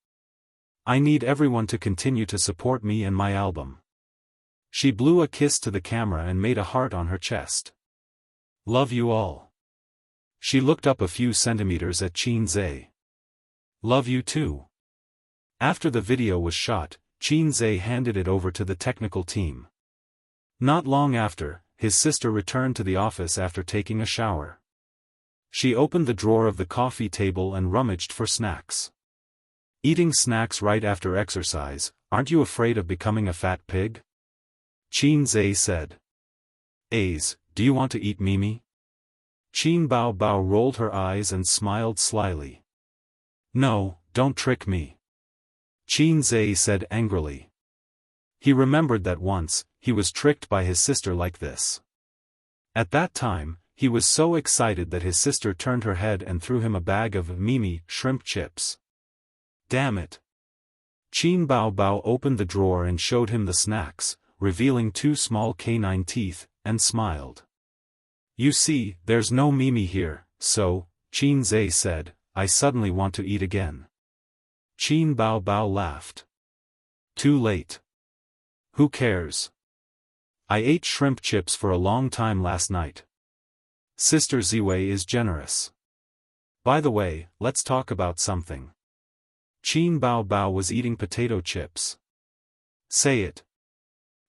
I need everyone to continue to support me and my album. She blew a kiss to the camera and made a heart on her chest. Love you all. She looked up a few centimeters at Qin Zhe. Love you too. After the video was shot, Qin Zhe handed it over to the technical team. Not long after, his sister returned to the office after taking a shower. She opened the drawer of the coffee table and rummaged for snacks. Eating snacks right after exercise, aren't you afraid of becoming a fat pig? Qin Zhe said. Aze, do you want to eat Mimi? Qin Bao Bao rolled her eyes and smiled slyly. No, don't trick me. Qin Zhe said angrily. He remembered that once, he was tricked by his sister like this. At that time, he was so excited that his sister turned her head and threw him a bag of Mimi shrimp chips. Damn it. Qin Bao Bao opened the drawer and showed him the snacks, revealing 2 small canine teeth, and smiled. You see, there's no Mimi here, so, Qin Zhe said, I suddenly want to eat again. Qin Bao Bao laughed. Too late. Who cares? I ate shrimp chips for a long time last night. Sister Ziwei is generous. By the way, let's talk about something. Qin Bao Bao was eating potato chips. Say it.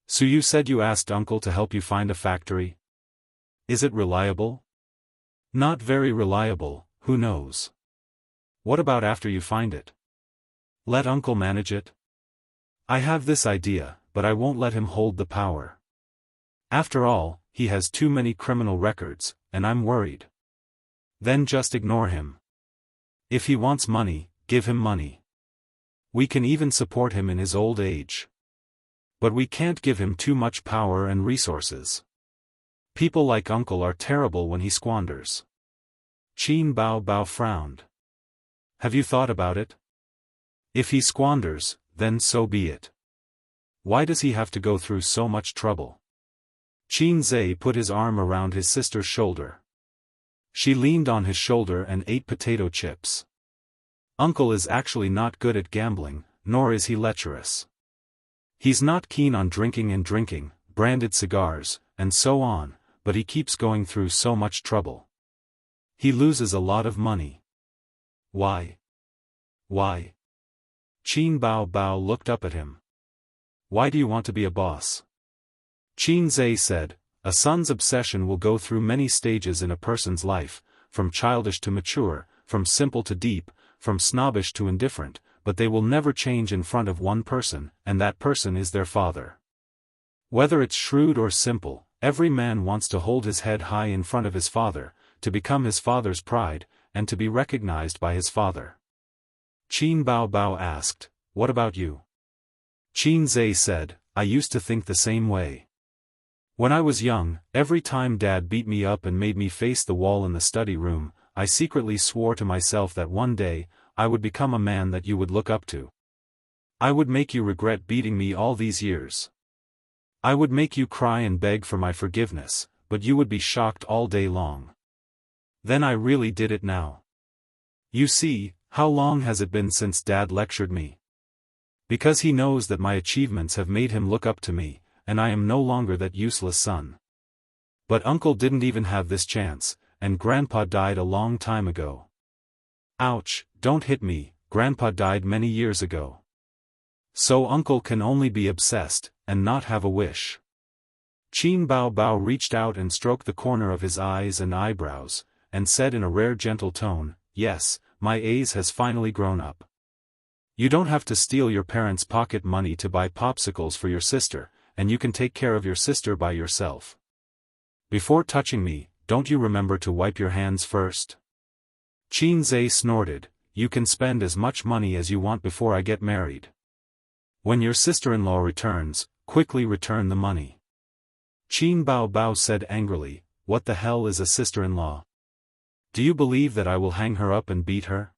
So you said you asked Uncle to help you find a factory? Is it reliable? Not very reliable, who knows? What about after you find it? Let Uncle manage it? I have this idea, but I won't let him hold the power. After all, he has too many criminal records, and I'm worried. Then just ignore him. If he wants money, give him money. We can even support him in his old age. But we can't give him too much power and resources. People like Uncle are terrible when he squanders. Qin Bao Bao frowned. Have you thought about it? If he squanders, then so be it. Why does he have to go through so much trouble? Qin Zhe put his arm around his sister's shoulder. She leaned on his shoulder and ate potato chips. Uncle is actually not good at gambling, nor is he lecherous. He's not keen on drinking, branded cigars, and so on, but he keeps going through so much trouble. He loses a lot of money. Why? Why? Qin Bao Bao looked up at him. Why do you want to be a boss? Qin Zhe said, a son's obsession will go through many stages in a person's life, from childish to mature, from simple to deep, from snobbish to indifferent, but they will never change in front of one person, and that person is their father. Whether it's shrewd or simple, every man wants to hold his head high in front of his father, to become his father's pride, and to be recognized by his father. Qin Bao Bao asked, what about you? Qin Zhe said, I used to think the same way. When I was young, every time Dad beat me up and made me face the wall in the study room, I secretly swore to myself that one day, I would become a man that you would look up to. I would make you regret beating me all these years. I would make you cry and beg for my forgiveness, but you would be shocked all day long. Then I really did it now. You see, how long has it been since Dad lectured me? Because he knows that my achievements have made him look up to me, and I am no longer that useless son. But Uncle didn't even have this chance, and Grandpa died a long time ago. Ouch, don't hit me, Grandpa died many years ago. So Uncle can only be obsessed, and not have a wish. Qin Bao Bao reached out and stroked the corner of his eyes and eyebrows, and said in a rare gentle tone, yes, my Ace has finally grown up. You don't have to steal your parents' pocket money to buy popsicles for your sister, and you can take care of your sister by yourself. Before touching me, don't you remember to wipe your hands first? Qin Zhe snorted, you can spend as much money as you want before I get married. When your sister-in-law returns, quickly return the money. Qin Bao Bao said angrily, what the hell is a sister-in-law? Do you believe that I will hang her up and beat her?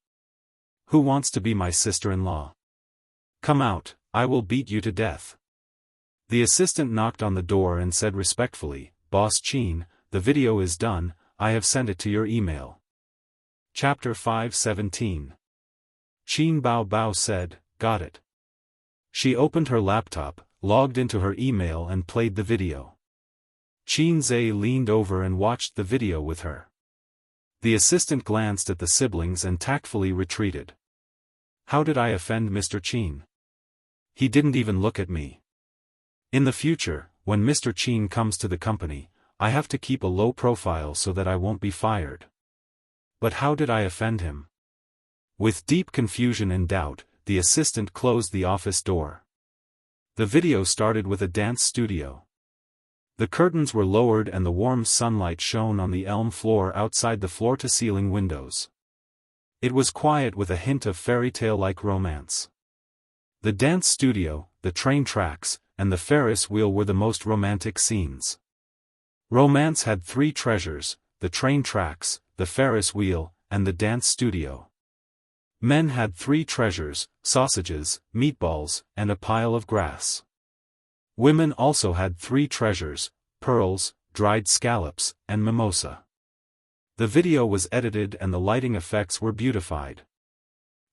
Who wants to be my sister-in-law? Come out, I will beat you to death. The assistant knocked on the door and said respectfully, Boss Qin, the video is done, I have sent it to your email. Chapter 517. Qin Bao Bao said, "Got it." She opened her laptop, logged into her email and played the video. Qin Zhe leaned over and watched the video with her. The assistant glanced at the siblings and tactfully retreated. How did I offend Mr. Qin? He didn't even look at me. In the future, when Mr. Qin comes to the company, I have to keep a low profile so that I won't be fired. But how did I offend him? With deep confusion and doubt, the assistant closed the office door. The video started with a dance studio. The curtains were lowered and the warm sunlight shone on the elm floor outside the floor-to-ceiling windows. It was quiet with a hint of fairy tale-like romance. The dance studio, the train tracks, and the Ferris wheel were the most romantic scenes. Romance had three treasures: the train tracks, the Ferris wheel, and the dance studio. Men had three treasures: sausages, meatballs, and a pile of grass. Women also had three treasures: pearls, dried scallops, and mimosa. The video was edited and the lighting effects were beautified.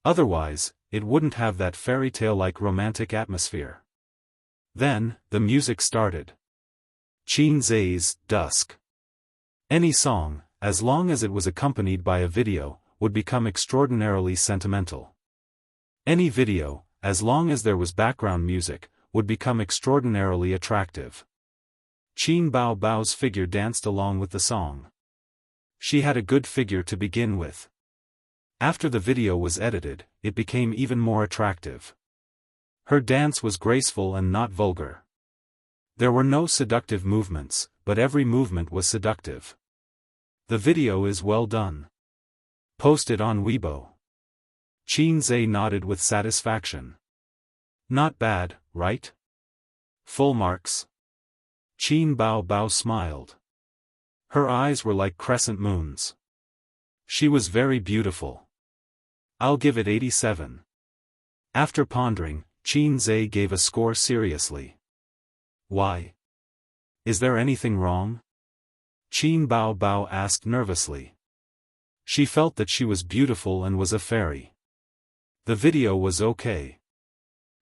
Otherwise, it wouldn't have that fairy tale-like romantic atmosphere. Then, the music started. Qin Zhe's Dusk. Any song, as long as it was accompanied by a video, would become extraordinarily sentimental. Any video, as long as there was background music, would become extraordinarily attractive. Qin Bao Bao's figure danced along with the song. She had a good figure to begin with. After the video was edited, it became even more attractive. Her dance was graceful and not vulgar. There were no seductive movements, but every movement was seductive. The video is well done. Posted on Weibo. Qin Zhe nodded with satisfaction. Not bad, right? Full marks. Qin Bao Bao smiled. Her eyes were like crescent moons. She was very beautiful. I'll give it 87. After pondering, Qin Zhe gave a score seriously. Why? Is there anything wrong? Qin Bao Bao asked nervously. She felt that she was beautiful and was a fairy. The video was okay.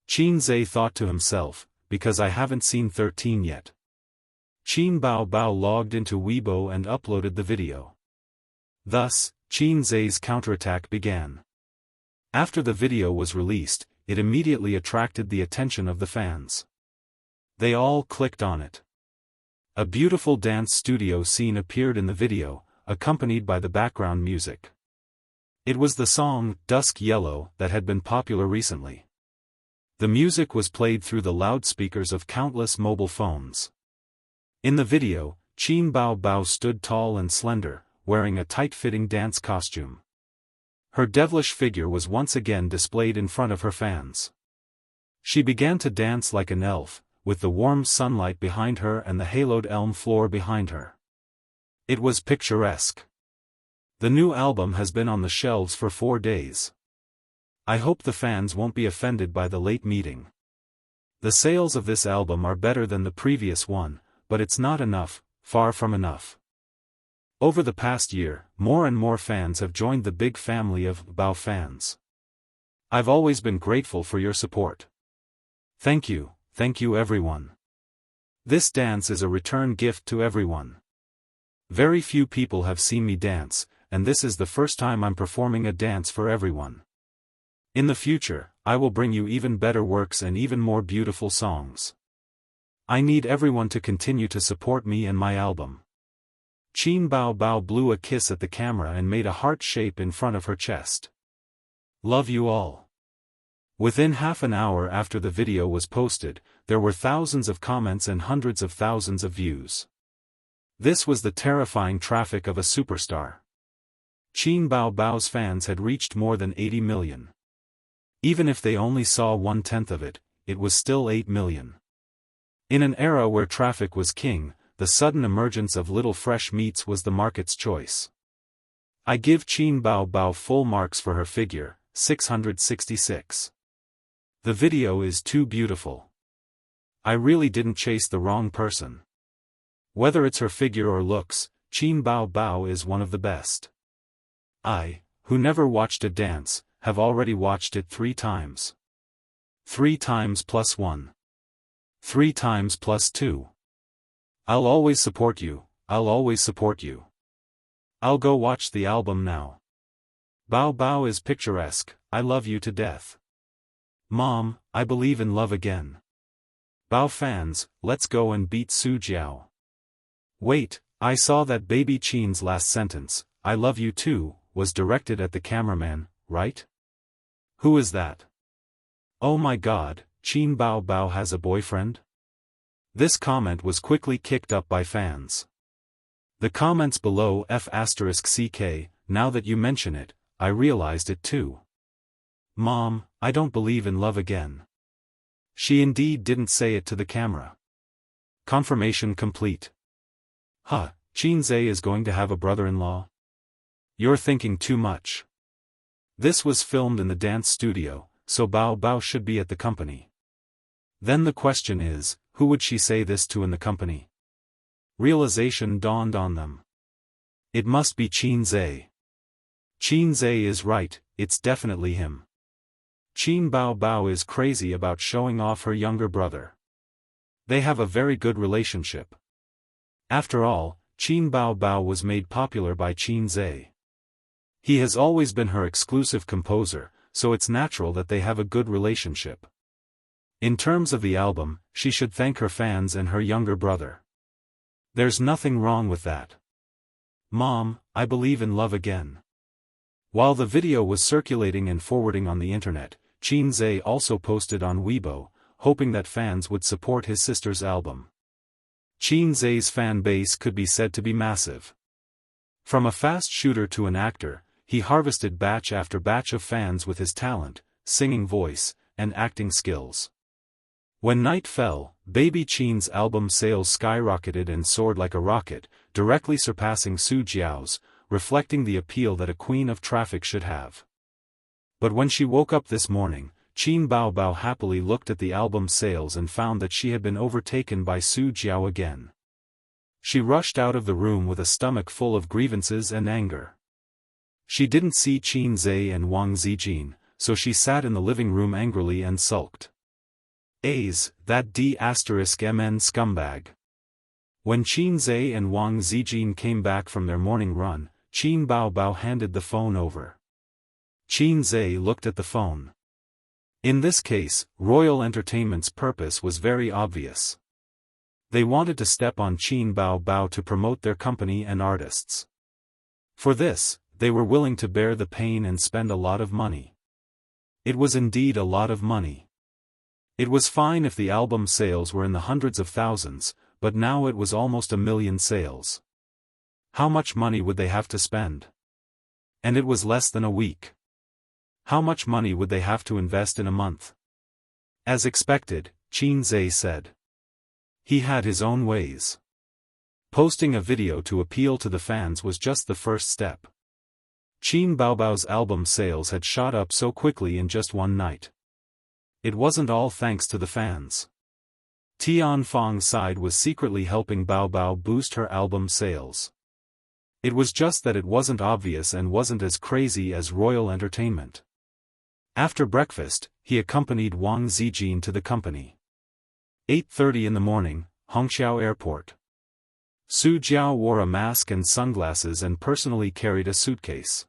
Qin Zhe thought to himself, because I haven't seen 13 yet. Qin Bao Bao logged into Weibo and uploaded the video. Thus, Qin Zhe's counterattack began. After the video was released, it immediately attracted the attention of the fans. They all clicked on it. A beautiful dance studio scene appeared in the video, accompanied by the background music. It was the song, Dusk Yellow, that had been popular recently. The music was played through the loudspeakers of countless mobile phones. In the video, Qin Bao Bao stood tall and slender, wearing a tight-fitting dance costume. Her devilish figure was once again displayed in front of her fans. She began to dance like an elf, with the warm sunlight behind her and the haloed elm floor behind her. It was picturesque. The new album has been on the shelves for 4 days. I hope the fans won't be offended by the late meeting. The sales of this album are better than the previous one, but it's not enough, far from enough. Over the past year, more and more fans have joined the big family of Bao fans. I've always been grateful for your support. Thank you everyone. This dance is a return gift to everyone. Very few people have seen me dance, and this is the first time I'm performing a dance for everyone. In the future, I will bring you even better works and even more beautiful songs. I need everyone to continue to support me and my album. Qin Bao Bao blew a kiss at the camera and made a heart shape in front of her chest. Love you all. Within half an hour after the video was posted, there were thousands of comments and hundreds of thousands of views. This was the terrifying traffic of a superstar. Qin Bao Bao's fans had reached more than 80 million. Even if they only saw 1/10 of it, it was still 8 million. In an era where traffic was king, the sudden emergence of little fresh meats was the market's choice. I give Qin Bao Bao full marks for her figure, 666. The video is too beautiful. I really didn't chase the wrong person. Whether it's her figure or looks, Qin Bao Bao is one of the best. I who never watched it dance, have already watched it 3 times. 3 times plus 1. 3 times plus 2. I'll always support you, I'll always support you. I'll go watch the album now. Bao Bao is picturesque, I love you to death. Mom, I believe in love again. Bao fans, let's go and beat Su Jiao. Wait, I saw that baby Qin's last sentence, I love you too, was directed at the cameraman, right? Who is that? Oh my god, Qin Bao Bao has a boyfriend? This comment was quickly kicked up by fans. The comments below F***CK, now that you mention it, I realized it too. Mom, I don't believe in love again. She indeed didn't say it to the camera. Confirmation complete. Huh, Qinze is going to have a brother-in-law? You're thinking too much. This was filmed in the dance studio, so Bao Bao should be at the company. Then the question is, who would she say this to in the company? Realization dawned on them. It must be Qinze. Qinze is right, it's definitely him. Qin Bao Bao is crazy about showing off her younger brother. They have a very good relationship. After all, Qin Bao Bao was made popular by Qinze. He has always been her exclusive composer, so it's natural that they have a good relationship. In terms of the album, she should thank her fans and her younger brother. There's nothing wrong with that. Mom, I believe in love again. While the video was circulating and forwarding on the internet, Qinze also posted on Weibo, hoping that fans would support his sister's album. Qinze's fan base could be said to be massive. From a fast shooter to an actor, he harvested batch after batch of fans with his talent, singing voice, and acting skills. When night fell, Baby Qin's album sales skyrocketed and soared like a rocket, directly surpassing Su Jiao's, reflecting the appeal that a queen of traffic should have. But when she woke up this morning, Qin Bao Bao happily looked at the album sales and found that she had been overtaken by Su Jiao again. She rushed out of the room with a stomach full of grievances and anger. She didn't see Qinze and Wang Zijin, so she sat in the living room angrily and sulked. That D***MN scumbag. When Qinze and Wang Zijin came back from their morning run, Qin Bao Bao handed the phone over. Qinze looked at the phone. In this case, Royal Entertainment's purpose was very obvious. They wanted to step on Qin Bao Bao to promote their company and artists. For this, they were willing to bear the pain and spend a lot of money. It was indeed a lot of money. It was fine if the album sales were in the hundreds of thousands, but now it was almost 1 million sales. How much money would they have to spend? And it was less than a week. How much money would they have to invest in a month? As expected, Qinze said. He had his own ways. Posting a video to appeal to the fans was just the first step. Qin Bao Bao's album sales had shot up so quickly in just one night. It wasn't all thanks to the fans. Tian Feng's side was secretly helping Bao Bao boost her album sales. It was just that it wasn't obvious and wasn't as crazy as Royal Entertainment. After breakfast, he accompanied Wang Zijin to the company. 8:30 in the morning, Hongqiao Airport. Su Jiao wore a mask and sunglasses and personally carried a suitcase.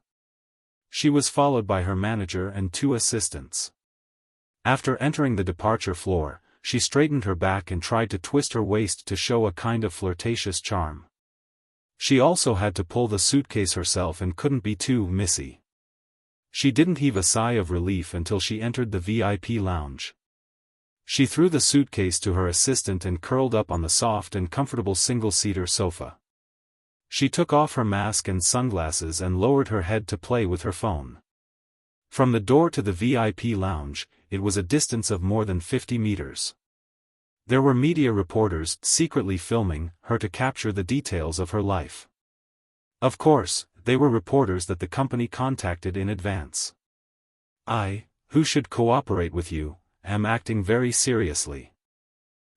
She was followed by her manager and 2 assistants. After entering the departure floor, she straightened her back and tried to twist her waist to show a kind of flirtatious charm. She also had to pull the suitcase herself and couldn't be too missy. She didn't heave a sigh of relief until she entered the VIP lounge. She threw the suitcase to her assistant and curled up on the soft and comfortable single-seater sofa. She took off her mask and sunglasses and lowered her head to play with her phone. From the door to the VIP lounge, it was a distance of more than 50 meters. There were media reporters secretly filming her to capture the details of her life. Of course, they were reporters that the company contacted in advance. I, who should cooperate with you, am acting very seriously.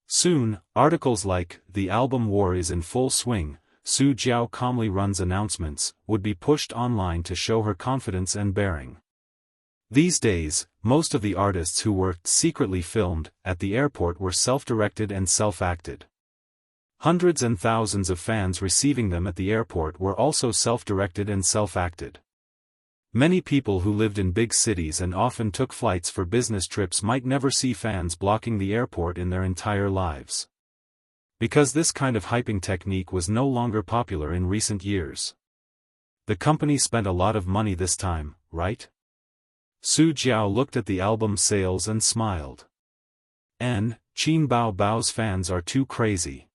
Soon, articles like, "The album war is in full swing, Su Jiao calmly runs announcements, would be pushed online to show her confidence and bearing. These days, most of the artists who worked secretly filmed at the airport were self-directed and self-acted. Hundreds and thousands of fans receiving them at the airport were also self-directed and self-acted. Many people who lived in big cities and often took flights for business trips might never see fans blocking the airport in their entire lives. Because this kind of hyping technique was no longer popular in recent years. The company spent a lot of money this time, right? Su Jiao looked at the album sales and smiled. And, Qin Bao Bao's fans are too crazy.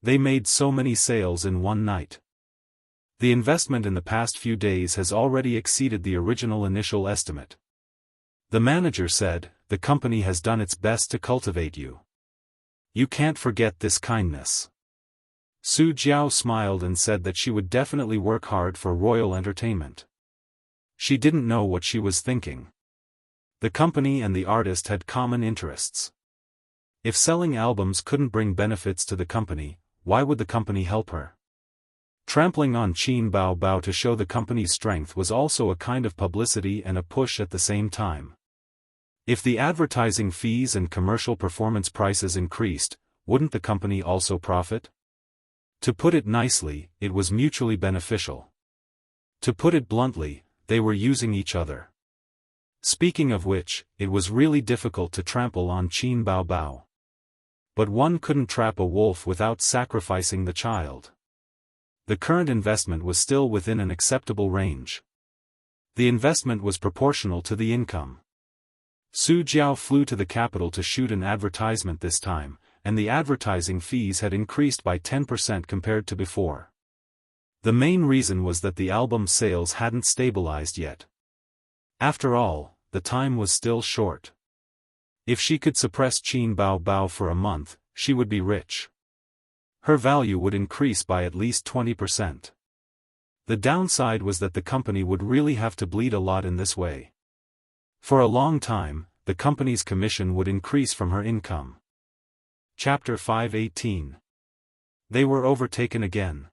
They made so many sales in one night. The investment in the past few days has already exceeded the original initial estimate. The manager said, the company has done its best to cultivate you. You can't forget this kindness. Su Jiao smiled and said that she would definitely work hard for Royal Entertainment. She didn't know what she was thinking. The company and the artist had common interests. If selling albums couldn't bring benefits to the company, why would the company help her? Trampling on Qin Bao Bao to show the company's strength was also a kind of publicity and a push at the same time. If the advertising fees and commercial performance prices increased, wouldn't the company also profit? To put it nicely, it was mutually beneficial. To put it bluntly, they were using each other. Speaking of which, it was really difficult to trample on Qin Bao Bao. But one couldn't trap a wolf without sacrificing the child. The current investment was still within an acceptable range. The investment was proportional to the income. Su Jiao flew to the capital to shoot an advertisement this time, and the advertising fees had increased by 10% compared to before. The main reason was that the album sales hadn't stabilized yet. After all, the time was still short. If she could suppress Qin Bao Bao for a month, she would be rich. Her value would increase by at least 20%. The downside was that the company would really have to bleed a lot in this way. For a long time, the company's commission would increase from her income. Chapter 518. They were overtaken again.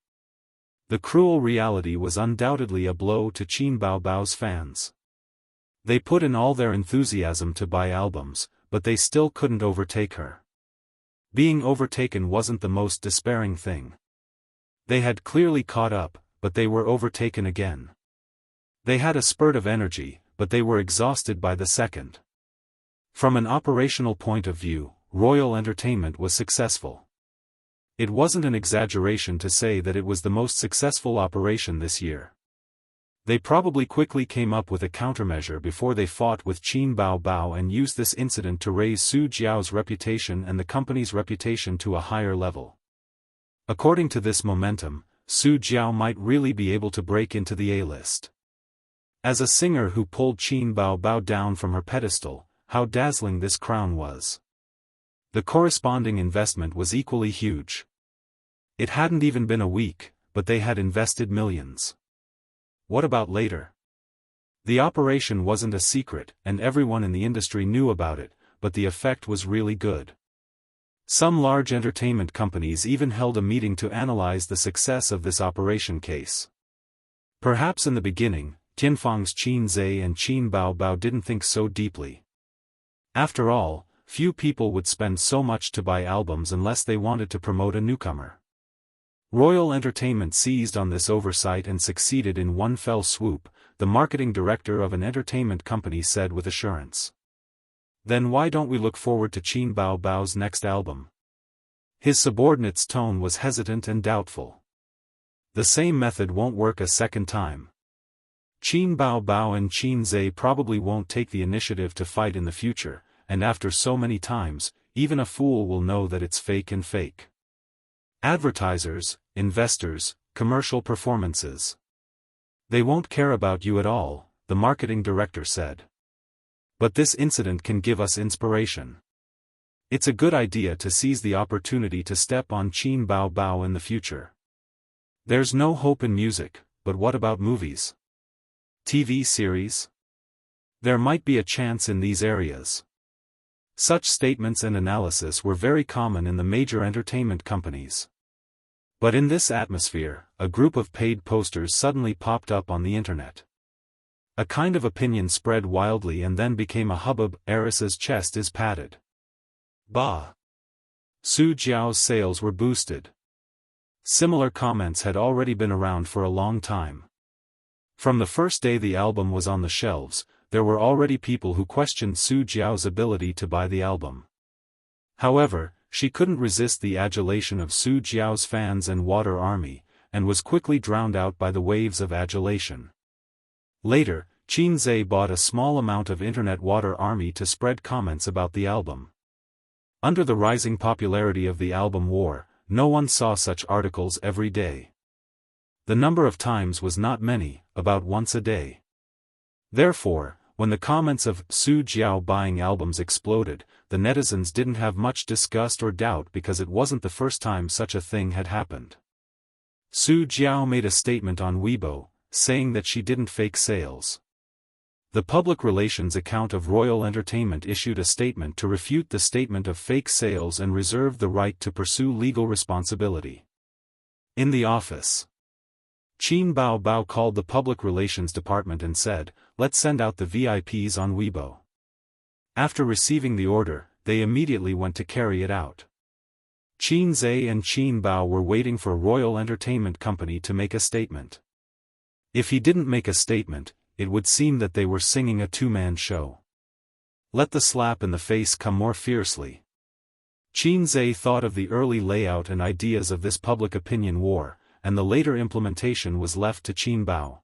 The cruel reality was undoubtedly a blow to Qin Bao Bao's fans. They put in all their enthusiasm to buy albums, but they still couldn't overtake her. Being overtaken wasn't the most despairing thing. They had clearly caught up, but they were overtaken again. They had a spurt of energy, but they were exhausted by the second. From an operational point of view, Royal Entertainment was successful. It wasn't an exaggeration to say that it was the most successful operation this year. They probably quickly came up with a countermeasure before they fought with Qin Bao Bao and used this incident to raise Su Jiao's reputation and the company's reputation to a higher level. According to this momentum, Su Jiao might really be able to break into the A-list. As a singer who pulled Qin Bao Bao down from her pedestal, how dazzling this crown was. The corresponding investment was equally huge. It hadn't even been a week, but they had invested millions. What about later? The operation wasn't a secret, and everyone in the industry knew about it, but the effect was really good. Some large entertainment companies even held a meeting to analyze the success of this operation case. Perhaps in the beginning, Tianfang's Qin Zhe and Qin Bao Bao didn't think so deeply. After all, few people would spend so much to buy albums unless they wanted to promote a newcomer. Royal Entertainment seized on this oversight and succeeded in one fell swoop, the marketing director of an entertainment company said with assurance. Then why don't we look forward to Qin Bao Bao's next album? His subordinate's tone was hesitant and doubtful. The same method won't work a second time. Qin Bao Bao and Qin Zhe probably won't take the initiative to fight in the future, and after so many times, even a fool will know that it's fake and fake. Advertisers, investors, commercial performances. They won't care about you at all, the marketing director said. But this incident can give us inspiration. It's a good idea to seize the opportunity to step on Qin Bao Bao in the future. There's no hope in music, but what about movies? TV series? There might be a chance in these areas. Such statements and analysis were very common in the major entertainment companies. But in this atmosphere, a group of paid posters suddenly popped up on the internet. A kind of opinion spread wildly and then became a hubbub. Eris's chest is padded. Bah! Su Jiao's sales were boosted. Similar comments had already been around for a long time. From the first day the album was on the shelves, there were already people who questioned Su Jiao's ability to buy the album. However, she couldn't resist the adulation of Su Jiao's fans and water army, and was quickly drowned out by the waves of adulation. Later, Qin Zhe bought a small amount of internet water army to spread comments about the album. Under the rising popularity of the album war, no one saw such articles every day. The number of times was not many, about once a day. Therefore, when the comments of Su Jiao buying albums exploded, the netizens didn't have much disgust or doubt because it wasn't the first time such a thing had happened. Su Jiao made a statement on Weibo, saying that she didn't fake sales. The public relations account of Royal Entertainment issued a statement to refute the statement of fake sales and reserved the right to pursue legal responsibility. In the office, Qin Bao called the public relations department and said, "Let's send out the VIPs on Weibo." After receiving the order, they immediately went to carry it out. Qin Zhe and Qin Bao were waiting for Royal Entertainment Company to make a statement. If he didn't make a statement, it would seem that they were singing a two-man show. Let the slap in the face come more fiercely. Qin Zhe thought of the early layout and ideas of this public opinion war, and the later implementation was left to Qin Bao.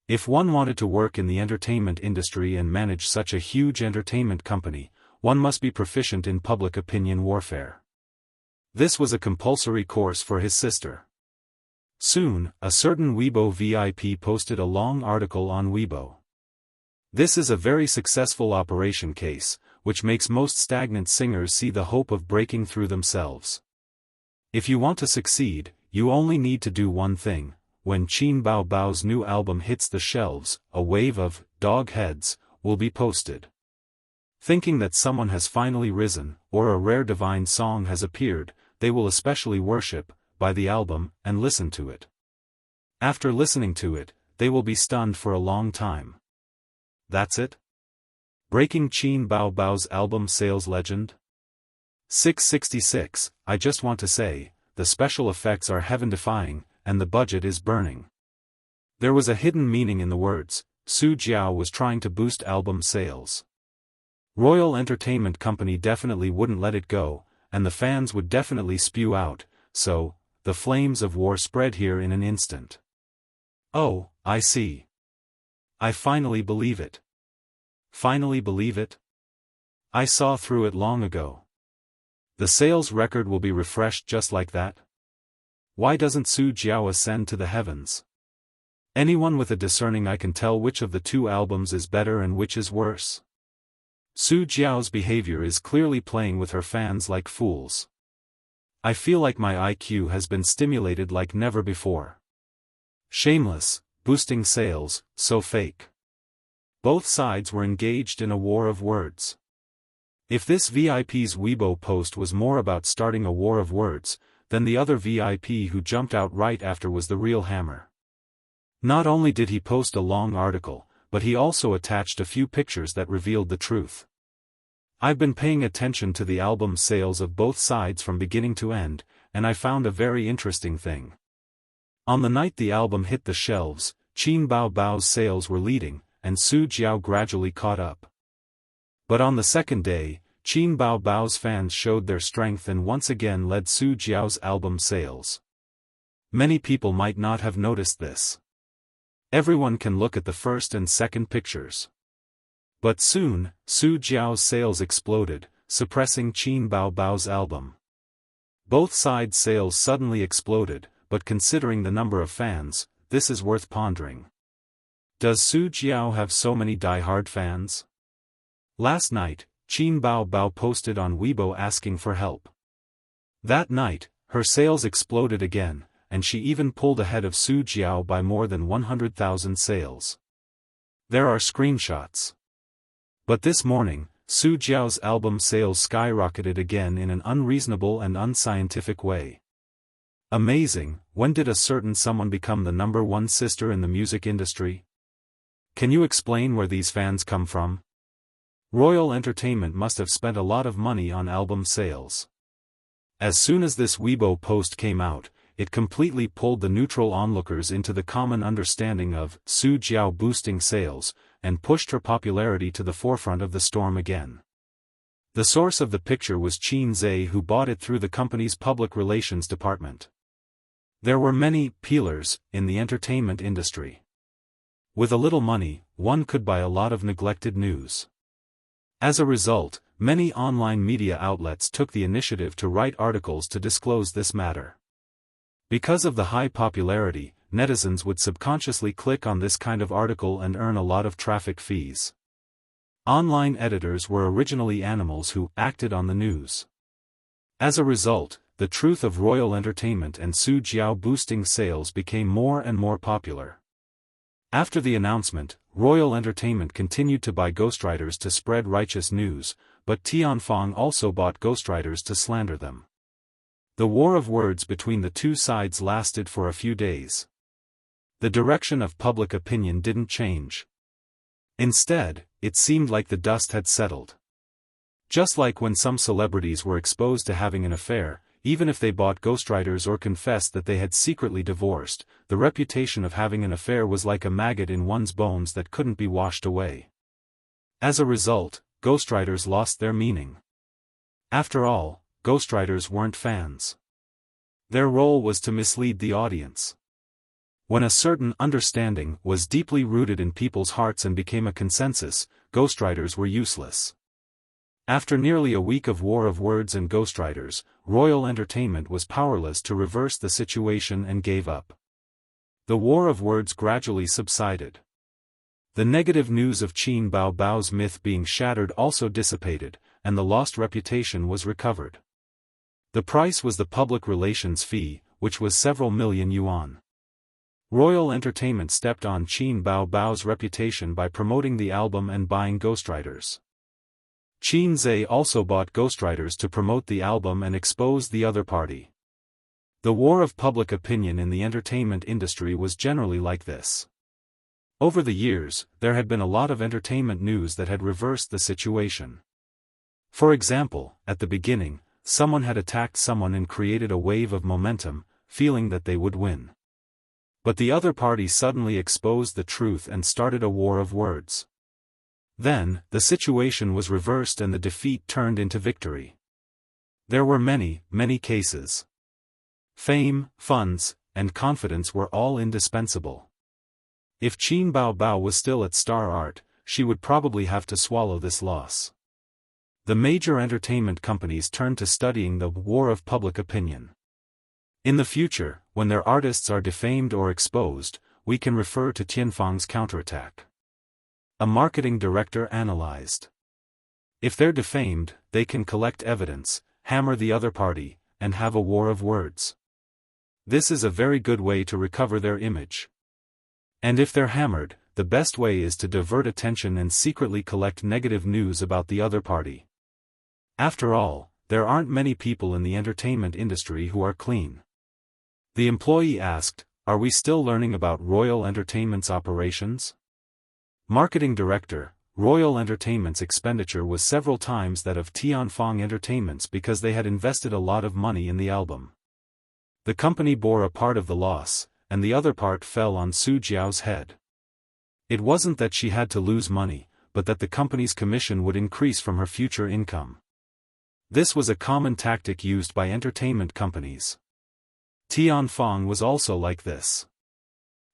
If one wanted to work in the entertainment industry and manage such a huge entertainment company, one must be proficient in public opinion warfare. This was a compulsory course for his sister. Soon, a certain Weibo VIP posted a long article on Weibo. This is a very successful operation case, which makes most stagnant singers see the hope of breaking through themselves. If you want to succeed, you only need to do one thing. When Qin Bao's new album hits the shelves, a wave of dog heads will be posted. Thinking that someone has finally risen, or a rare divine song has appeared, they will especially worship, buy the album, and listen to it. After listening to it, they will be stunned for a long time. That's it? Breaking Qin Bao's album sales legend? 666, I just want to say, the special effects are heaven-defying, and the budget is burning. There was a hidden meaning in the words. Su Jiao was trying to boost album sales. Royal Entertainment Company definitely wouldn't let it go, and the fans would definitely spew out, so, the flames of war spread here in an instant. Oh, I see. I finally believe it. Finally believe it? I saw through it long ago. The sales record will be refreshed just like that? Why doesn't Su Jiao ascend to the heavens? Anyone with a discerning eye can tell which of the two albums is better and which is worse. Su Jiao's behavior is clearly playing with her fans like fools. I feel like my IQ has been stimulated like never before. Shameless, boosting sales, so fake. Both sides were engaged in a war of words. If this VIP's Weibo post was more about starting a war of words, then the other VIP who jumped out right after was the real hammer. Not only did he post a long article, but he also attached a few pictures that revealed the truth. I've been paying attention to the album sales of both sides from beginning to end, and I found a very interesting thing. On the night the album hit the shelves, Qin Bao's sales were leading, and Su Jiao gradually caught up. But on the second day, Qin Bao's fans showed their strength and once again led Su Jiao's album sales. Many people might not have noticed this. Everyone can look at the first and second pictures. But soon, Su Jiao's sales exploded, suppressing Qin Bao's album. Both sides' sales suddenly exploded, but considering the number of fans, this is worth pondering. Does Su Jiao have so many die-hard fans? Last night, Qin Bao posted on Weibo asking for help. That night, her sales exploded again, and she even pulled ahead of Su Jiao by more than 100,000 sales. There are screenshots. But this morning, Su Jiao's album sales skyrocketed again in an unreasonable and unscientific way. Amazing, when did a certain someone become the #1 sister in the music industry? Can you explain where these fans come from? Royal Entertainment must have spent a lot of money on album sales. As soon as this Weibo post came out, it completely pulled the neutral onlookers into the common understanding of Su Jiao boosting sales, and pushed her popularity to the forefront of the storm again. The source of the picture was Qin Zhe, who bought it through the company's public relations department. There were many peelers in the entertainment industry. With a little money, one could buy a lot of neglected news. As a result, many online media outlets took the initiative to write articles to disclose this matter. Because of the high popularity, netizens would subconsciously click on this kind of article and earn a lot of traffic fees. Online editors were originally animals who acted on the news. As a result, the truth of Royal Entertainment and Su Jiao boosting sales became more and more popular. After the announcement, Royal Entertainment continued to buy ghostwriters to spread righteous news, but Tianfang also bought ghostwriters to slander them. The war of words between the two sides lasted for a few days. The direction of public opinion didn't change. Instead, it seemed like the dust had settled. Just like when some celebrities were exposed to having an affair, even if they bought ghostwriters or confessed that they had secretly divorced, the reputation of having an affair was like a maggot in one's bones that couldn't be washed away. As a result, ghostwriters lost their meaning. After all, ghostwriters weren't fans. Their role was to mislead the audience. When a certain understanding was deeply rooted in people's hearts and became a consensus, ghostwriters were useless. After nearly a week of war of words and ghostwriters, Royal Entertainment was powerless to reverse the situation and gave up. The war of words gradually subsided. The negative news of Qin Bao Bao's myth being shattered also dissipated, and the lost reputation was recovered. The price was the public relations fee, which was several million yuan. Royal Entertainment stepped on Qin Bao Bao's reputation by promoting the album and buying ghostwriters. Qin Zhe also bought ghostwriters to promote the album and expose the other party. The war of public opinion in the entertainment industry was generally like this. Over the years, there had been a lot of entertainment news that had reversed the situation. For example, at the beginning, someone had attacked someone and created a wave of momentum, feeling that they would win. But the other party suddenly exposed the truth and started a war of words. Then, the situation was reversed and the defeat turned into victory. There were many, many cases. Fame, funds, and confidence were all indispensable. If Qin Bao Bao was still at Star Art, she would probably have to swallow this loss. The major entertainment companies turned to studying the war of public opinion. In the future, when their artists are defamed or exposed, we can refer to Tianfang's counterattack. A marketing director analyzed. If they're defamed, they can collect evidence, hammer the other party, and have a war of words. This is a very good way to recover their image. And if they're hammered, the best way is to divert attention and secretly collect negative news about the other party. After all, there aren't many people in the entertainment industry who are clean. The employee asked, "Are we still learning about Royal Entertainment's operations?" Marketing Director, Royal Entertainment's expenditure was several times that of Tianfang Entertainment's because they had invested a lot of money in the album. The company bore a part of the loss, and the other part fell on Su Jiao's head. It wasn't that she had to lose money, but that the company's commission would increase from her future income. This was a common tactic used by entertainment companies. Tianfang was also like this.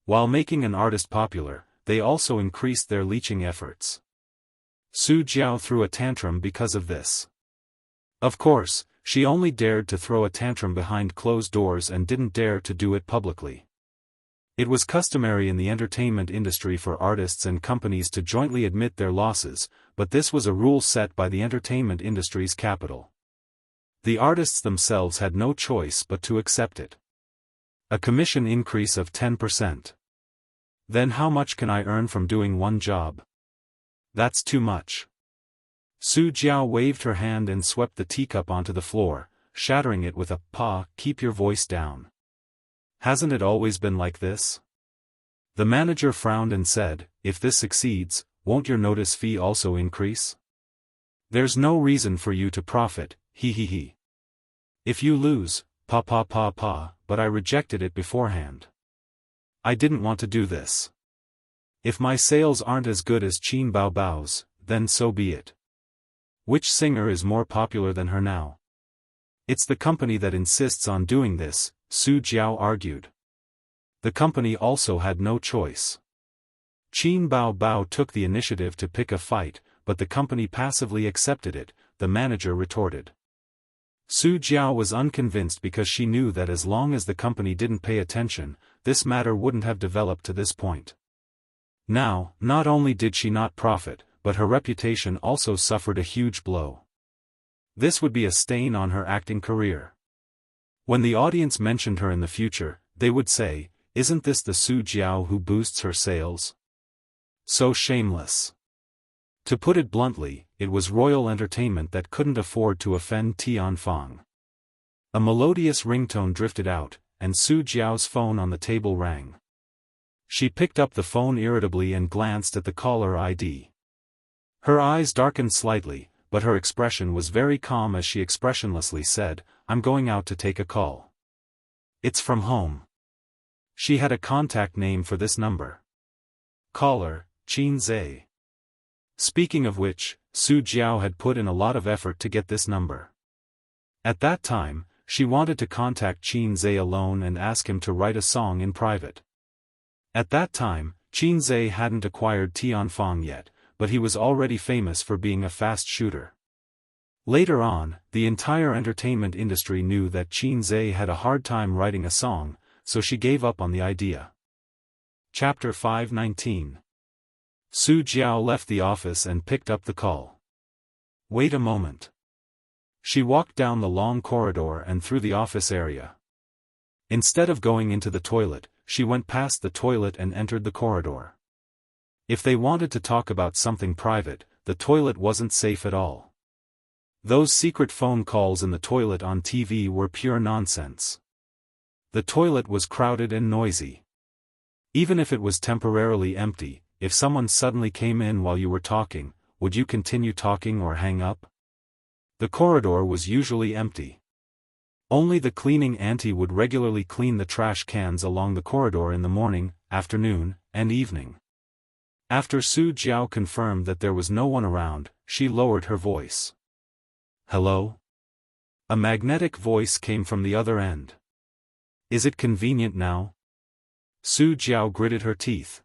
While making an artist popular, they also increased their leeching efforts. Su Jiao threw a tantrum because of this. Of course, she only dared to throw a tantrum behind closed doors and didn't dare to do it publicly. It was customary in the entertainment industry for artists and companies to jointly admit their losses, but this was a rule set by the entertainment industry's capital. The artists themselves had no choice but to accept it. A commission increase of 10%. Then how much can I earn from doing one job? That's too much. Su Jiao waved her hand and swept the teacup onto the floor, shattering it with a "Pa, keep your voice down." Hasn't it always been like this? The manager frowned and said, if this succeeds, won't your notice fee also increase? There's no reason for you to profit, he he he. If you lose, but I rejected it beforehand. I didn't want to do this. If my sales aren't as good as Qin Bao Bao's, then so be it. Which singer is more popular than her now? It's the company that insists on doing this, Su Jiao argued. The company also had no choice. Qin Bao Bao took the initiative to pick a fight, but the company passively accepted it, the manager retorted. Su Jiao was unconvinced because she knew that as long as the company didn't pay attention, this matter wouldn't have developed to this point. Now, not only did she not profit, but her reputation also suffered a huge blow. This would be a stain on her acting career. When the audience mentioned her in the future, they would say, isn't this the Su Jiao who boosts her sales? So shameless. To put it bluntly, it was royal entertainment that couldn't afford to offend Tianfang. A melodious ringtone drifted out, and Su Jiao's phone on the table rang. She picked up the phone irritably and glanced at the caller ID. Her eyes darkened slightly, but her expression was very calm as she expressionlessly said, I'm going out to take a call. It's from home. She had a contact name for this number. Caller, Qin Zhe. Speaking of which, Su Jiao had put in a lot of effort to get this number. At that time, she wanted to contact Qin Zhe alone and ask him to write a song in private. At that time, Qin Zhe hadn't acquired Tianfang yet, but he was already famous for being a fast shooter. Later on, the entire entertainment industry knew that Qin Zhe had a hard time writing a song, so she gave up on the idea. Chapter 519. Su Jiao left the office and picked up the call. Wait a moment. She walked down the long corridor and through the office area. Instead of going into the toilet, she went past the toilet and entered the corridor. If they wanted to talk about something private, the toilet wasn't safe at all. Those secret phone calls in the toilet on TV were pure nonsense. The toilet was crowded and noisy. Even if it was temporarily empty, if someone suddenly came in while you were talking, would you continue talking or hang up? The corridor was usually empty. Only the cleaning auntie would regularly clean the trash cans along the corridor in the morning, afternoon, and evening. After Su Jiao confirmed that there was no one around, she lowered her voice. Hello? A magnetic voice came from the other end. Is it convenient now? Su Jiao gritted her teeth.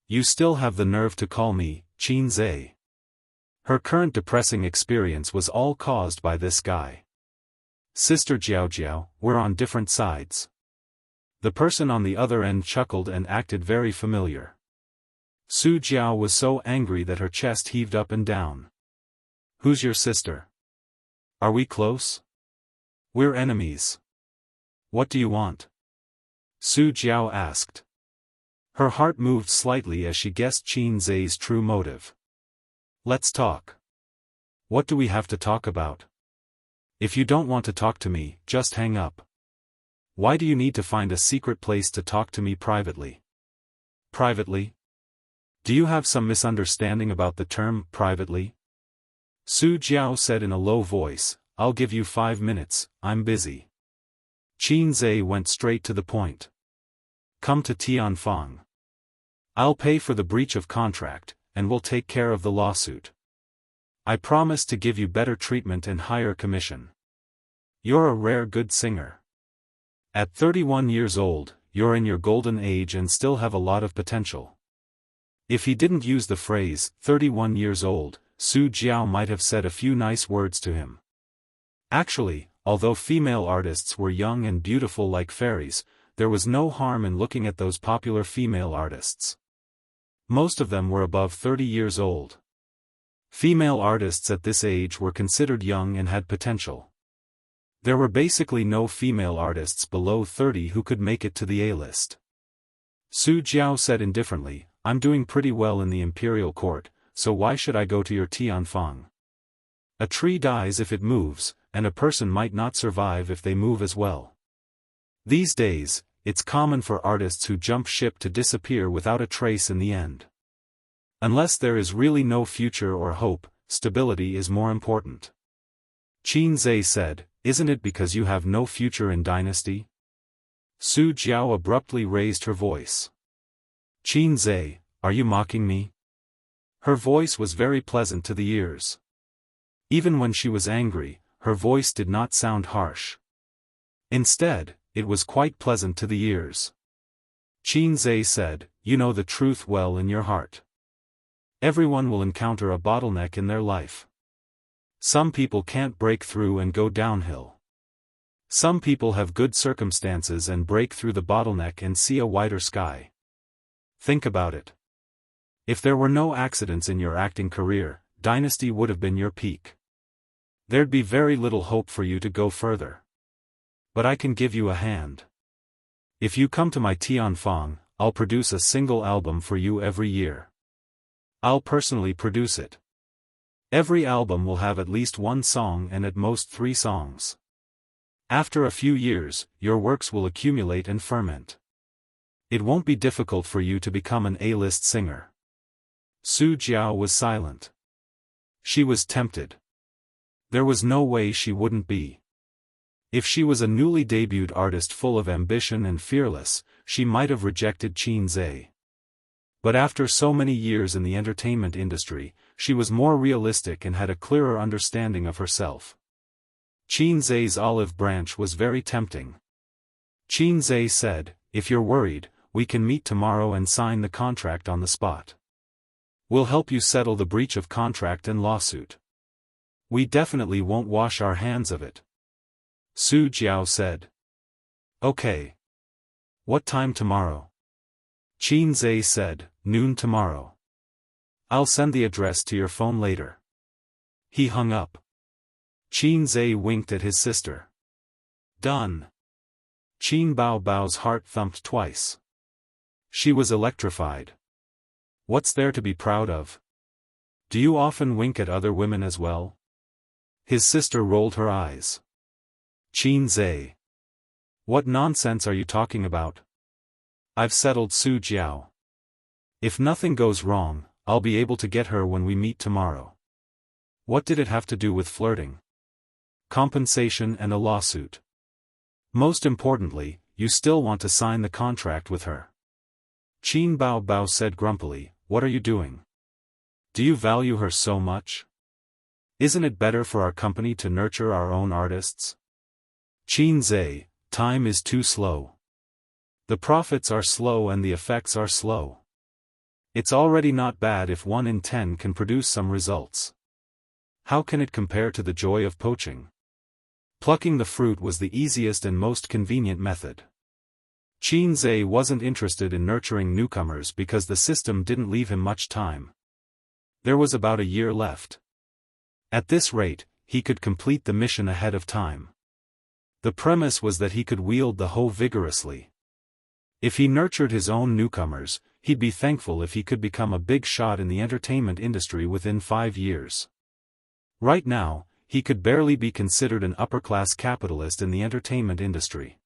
You still have the nerve to call me, Qin Zhe. Her current depressing experience was all caused by this guy. Sister Jiao, we're on different sides. The person on the other end chuckled and acted very familiar. Su Jiao was so angry that her chest heaved up and down. Who's your sister? Are we close? We're enemies. What do you want? Su Jiao asked. Her heart moved slightly as she guessed Qin Zhe's true motive. Let's talk. What do we have to talk about? If you don't want to talk to me, just hang up. Why do you need to find a secret place to talk to me privately? Privately? Do you have some misunderstanding about the term privately? Su Jiao said in a low voice, I'll give you 5 minutes, I'm busy. Qin Zhe went straight to the point. Come to Tianfang. I'll pay for the breach of contract, and we'll take care of the lawsuit. I promise to give you better treatment and higher commission. You're a rare good singer. At 31 years old, you're in your golden age and still have a lot of potential. If he didn't use the phrase, 31 years old, Su Jiao might have said a few nice words to him. Actually, although female artists were young and beautiful like fairies, there was no harm in looking at those popular female artists. Most of them were above 30 years old. Female artists at this age were considered young and had potential. There were basically no female artists below 30 who could make it to the A-list. Su Jiao said indifferently, I'm doing pretty well in the imperial court, so why should I go to your Tianfang? A tree dies if it moves, and a person might not survive if they move as well. These days, it's common for artists who jump ship to disappear without a trace in the end. Unless there is really no future or hope, stability is more important. Qin Zhe said, isn't it because you have no future in dynasty? Su Jiao abruptly raised her voice. Qin Zhe, are you mocking me? Her voice was very pleasant to the ears. Even when she was angry, her voice did not sound harsh. Instead, it was quite pleasant to the ears. Qin Zhe said, you know the truth well in your heart. Everyone will encounter a bottleneck in their life. Some people can't break through and go downhill. Some people have good circumstances and break through the bottleneck and see a wider sky. Think about it. If there were no accidents in your acting career, dynasty would have been your peak. There'd be very little hope for you to go further. But I can give you a hand. If you come to my Tianfang, I'll produce a single album for you every year. I'll personally produce it. Every album will have at least one song and at most 3 songs. After a few years, your works will accumulate and ferment. It won't be difficult for you to become an A-list singer. Su Jiao was silent. She was tempted. There was no way she wouldn't be. If she was a newly debuted artist full of ambition and fearless, she might have rejected Qin Zhe. But after so many years in the entertainment industry, she was more realistic and had a clearer understanding of herself. Qin Zhe's olive branch was very tempting. Qin Zhe said, if you're worried, we can meet tomorrow and sign the contract on the spot. We'll help you settle the breach of contract and lawsuit. We definitely won't wash our hands of it. Su Jiao said. Okay. What time tomorrow? Qin Zhe said, noon tomorrow. I'll send the address to your phone later. He hung up. Qin Zhe winked at his sister. Done. Qin Bao's heart thumped twice. She was electrified. What's there to be proud of? Do you often wink at other women as well? His sister rolled her eyes. Qin Zhe. What nonsense are you talking about? I've settled Su Jiao. If nothing goes wrong, I'll be able to get her when we meet tomorrow. What did it have to do with flirting? Compensation and a lawsuit. Most importantly, you still want to sign the contract with her. Qin Bao said grumpily, what are you doing? Do you value her so much? Isn't it better for our company to nurture our own artists? Qin Zhe, time is too slow. The profits are slow and the effects are slow. It's already not bad if 1 in 10 can produce some results. How can it compare to the joy of poaching? Plucking the fruit was the easiest and most convenient method. Qin Zhe wasn't interested in nurturing newcomers because the system didn't leave him much time. There was about a year left. At this rate, he could complete the mission ahead of time. The premise was that he could wield the hoe vigorously. If he nurtured his own newcomers, he'd be thankful if he could become a big shot in the entertainment industry within 5 years. Right now, he could barely be considered an upper-class capitalist in the entertainment industry.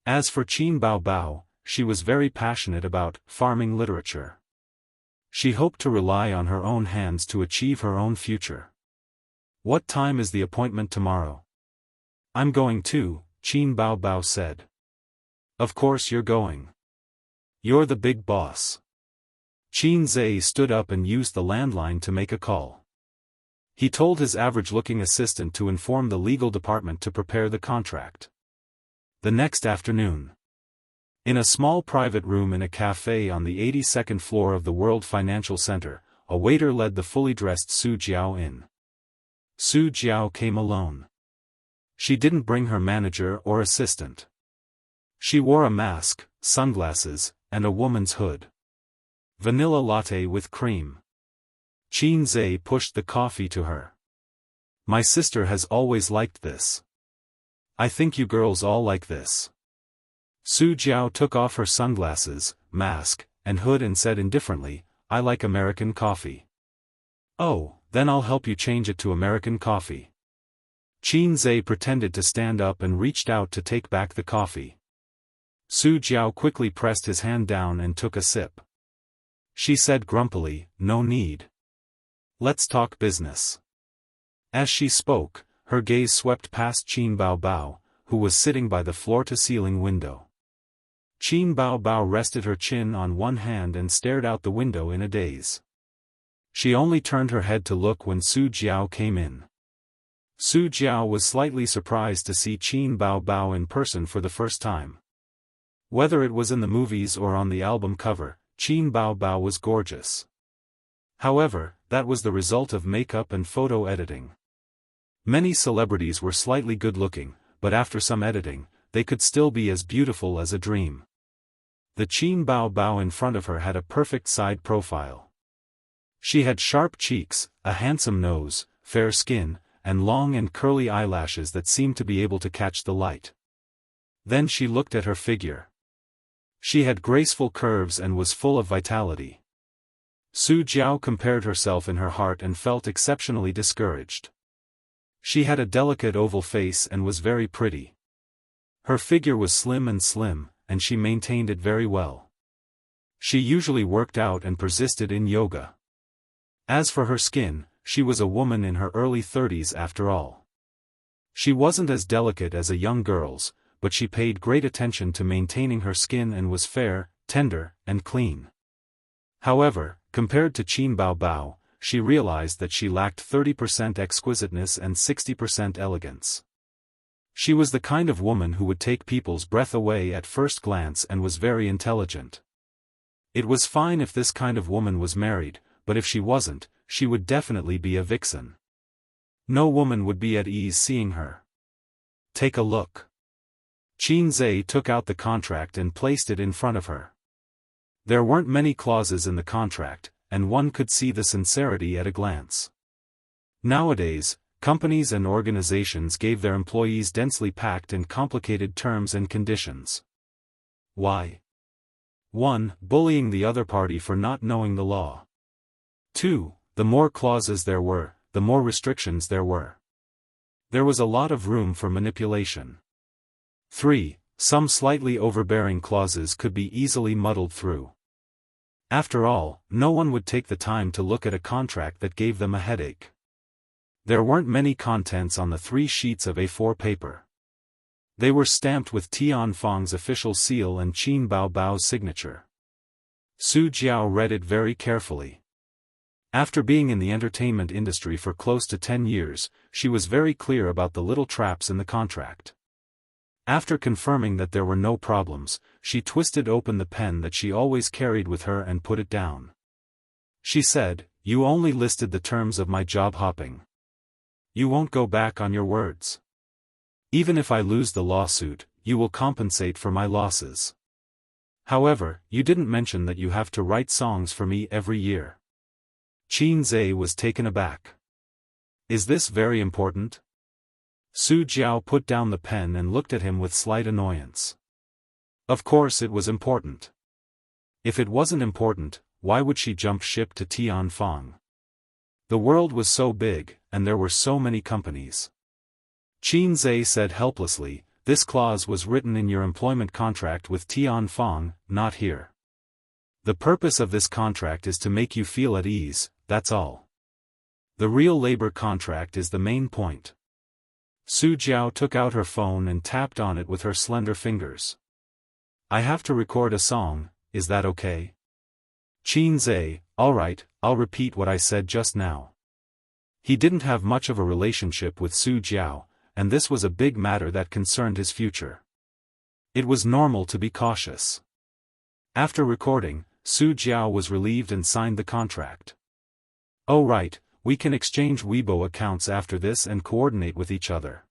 As for Qin Bao, she was very passionate about farming literature. She hoped to rely on her own hands to achieve her own future. What time is the appointment tomorrow? I'm going too, Qin Bao said. Of course you're going. You're the big boss. Qin Zhe stood up and used the landline to make a call. He told his average-looking assistant to inform the legal department to prepare the contract. The next afternoon. In a small private room in a cafe on the 82nd floor of the World Financial Center, a waiter led the fully dressed Su Jiao in. Su Jiao came alone. She didn't bring her manager or assistant. She wore a mask, sunglasses, and a woman's hood. Vanilla latte with cream. Qin Zhe pushed the coffee to her. My sister has always liked this. I think you girls all like this. Su Jiao took off her sunglasses, mask, and hood and said indifferently, I like American coffee. Oh, then I'll help you change it to American coffee. Qin Zhe pretended to stand up and reached out to take back the coffee. Su Jiao quickly pressed his hand down and took a sip. She said grumpily, "No need. Let's talk business." As she spoke, her gaze swept past Qin Bao Bao, who was sitting by the floor-to-ceiling window. Qin Bao Bao rested her chin on one hand and stared out the window in a daze. She only turned her head to look when Su Jiao came in. Su Jiao was slightly surprised to see Qin Bao Bao in person for the first time. Whether it was in the movies or on the album cover, Qin Bao Bao was gorgeous. However, that was the result of makeup and photo editing. Many celebrities were slightly good-looking, but after some editing, they could still be as beautiful as a dream. The Qin Bao Bao in front of her had a perfect side profile. She had sharp cheeks, a handsome nose, fair skin, and long and curly eyelashes that seemed to be able to catch the light. Then she looked at her figure. She had graceful curves and was full of vitality. Su Jiao compared herself in her heart and felt exceptionally discouraged. She had a delicate oval face and was very pretty. Her figure was slim, and she maintained it very well. She usually worked out and persisted in yoga. As for her skin, she was a woman in her early 30s after all. She wasn't as delicate as a young girl's, but she paid great attention to maintaining her skin and was fair, tender, and clean. However, compared to Qin Bao Bao, she realized that she lacked 30% exquisiteness and 60% elegance. She was the kind of woman who would take people's breath away at first glance and was very intelligent. It was fine if this kind of woman was married, but if she wasn't, she would definitely be a vixen. No woman would be at ease seeing her. Take a look. Qin Zhe took out the contract and placed it in front of her. There weren't many clauses in the contract, and one could see the sincerity at a glance. Nowadays, companies and organizations gave their employees densely packed and complicated terms and conditions. Why? 1. Bullying the other party for not knowing the law. 2. The more clauses there were, the more restrictions there were. There was a lot of room for manipulation. 3. Some slightly overbearing clauses could be easily muddled through. After all, no one would take the time to look at a contract that gave them a headache. There weren't many contents on the 3 sheets of A4 paper. They were stamped with Tian Feng's official seal and Qin Bao Bao's signature. Su Jiao read it very carefully. After being in the entertainment industry for close to 10 years, she was very clear about the little traps in the contract. After confirming that there were no problems, she twisted open the pen that she always carried with her and put it down. She said, "You only listed the terms of my job hopping. You won't go back on your words. Even if I lose the lawsuit, you will compensate for my losses. However, you didn't mention that you have to write songs for me every year." Qin Zhe was taken aback. "Is this very important?" Su Jiao put down the pen and looked at him with slight annoyance. Of course it was important. If it wasn't important, why would she jump ship to Tian Feng? The world was so big, and there were so many companies. Qin Zhe said helplessly, "This clause was written in your employment contract with Tian Feng, not here. The purpose of this contract is to make you feel at ease, that's all. The real labor contract is the main point." Su Jiao took out her phone and tapped on it with her slender fingers. "I have to record a song, is that okay?" Qin Zhe, "All right, I'll repeat what I said just now." He didn't have much of a relationship with Su Jiao, and this was a big matter that concerned his future. It was normal to be cautious. After recording, Su Jiao was relieved and signed the contract. "Oh right, we can exchange Weibo accounts after this and coordinate with each other.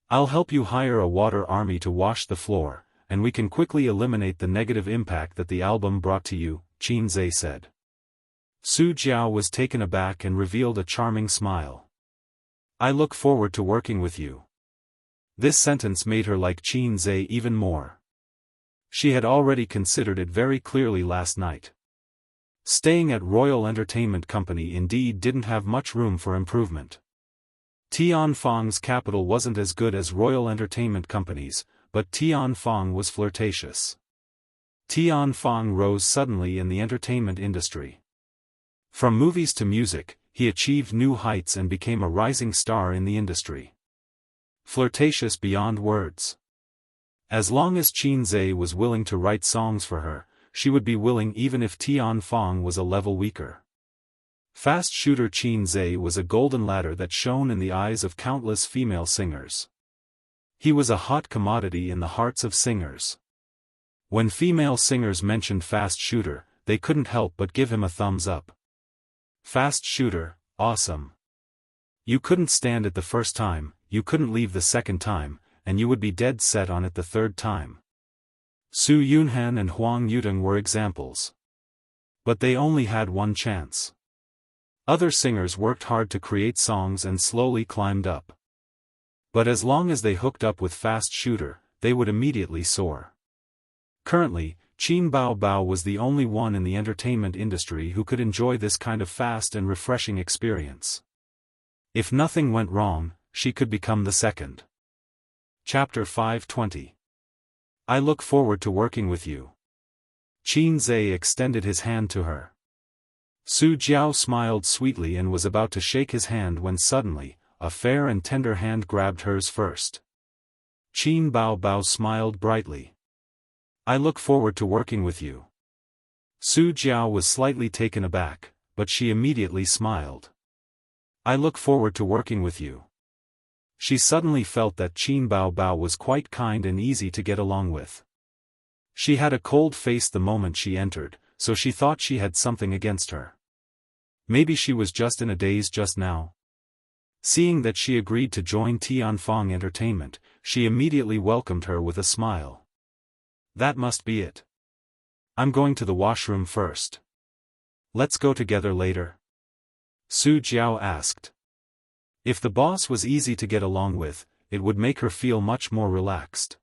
I'll help you hire a water army to wash the floor, and we can quickly eliminate the negative impact that the album brought to you," Qin Zhe said. Su Jiao was taken aback and revealed a charming smile. "I look forward to working with you." This sentence made her like Qin Zhe even more. She had already considered it very clearly last night. Staying at Royal Entertainment Company indeed didn't have much room for improvement. Tian Feng's capital wasn't as good as Royal Entertainment Company's, but Tian Fong was flirtatious. Tian Fong rose suddenly in the entertainment industry. From movies to music, he achieved new heights and became a rising star in the industry. Flirtatious beyond words. As long as Qin Zhe was willing to write songs for her, she would be willing even if Tian Fong was a level weaker. Fast shooter Qin Zhe was a golden ladder that shone in the eyes of countless female singers. He was a hot commodity in the hearts of singers. When female singers mentioned Fast Shooter, they couldn't help but give him a thumbs up. Fast Shooter, awesome. You couldn't stand it the first time, you couldn't leave the second time, and you would be dead set on it the third time. Su Yunhan and Huang Yutong were examples. But they only had one chance. Other singers worked hard to create songs and slowly climbed up. But as long as they hooked up with Fast Shooter, they would immediately soar. Currently, Qin Baobao was the only one in the entertainment industry who could enjoy this kind of fast and refreshing experience. If nothing went wrong, she could become the second. Chapter 520. I look forward to working with you. Qin Zhe extended his hand to her. Su Jiao smiled sweetly and was about to shake his hand when suddenly, a fair and tender hand grabbed hers first. Qin Baobao smiled brightly. I look forward to working with you. Su Jiao was slightly taken aback, but she immediately smiled. I look forward to working with you. She suddenly felt that Qin Baobao was quite kind and easy to get along with. She had a cold face the moment she entered, so she thought she had something against her. Maybe she was just in a daze just now. Seeing that she agreed to join Tian Fong Entertainment, she immediately welcomed her with a smile. That must be it. I'm going to the washroom first. Let's go together later. Su Jiao asked. If the boss was easy to get along with, it would make her feel much more relaxed.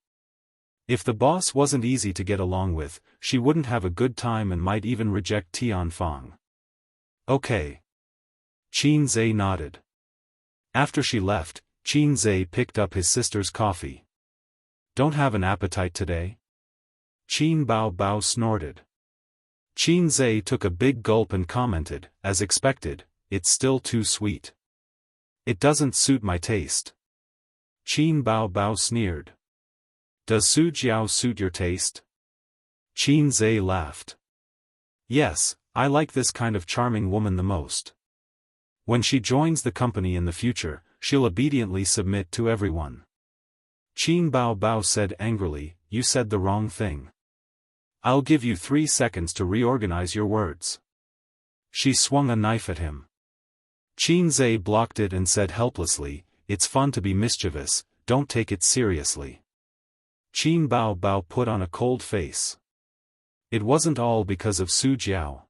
If the boss wasn't easy to get along with, she wouldn't have a good time and might even reject Tian Fong. Okay. Qin Zhe nodded. After she left, Qin Zhe picked up his sister's coffee. Don't have an appetite today? Qin Baobao snorted. Qin Zhe took a big gulp and commented, as expected, it's still too sweet. It doesn't suit my taste. Qin Baobao sneered. Does Su Jiao suit your taste? Qin Zhe laughed. Yes, I like this kind of charming woman the most. When she joins the company in the future, she'll obediently submit to everyone. Qin Baobao said angrily, you said the wrong thing. I'll give you 3 seconds to reorganize your words. She swung a knife at him. Qin Zhe blocked it and said helplessly, it's fun to be mischievous, don't take it seriously. Qin Baobao put on a cold face. It wasn't all because of Su Jiao.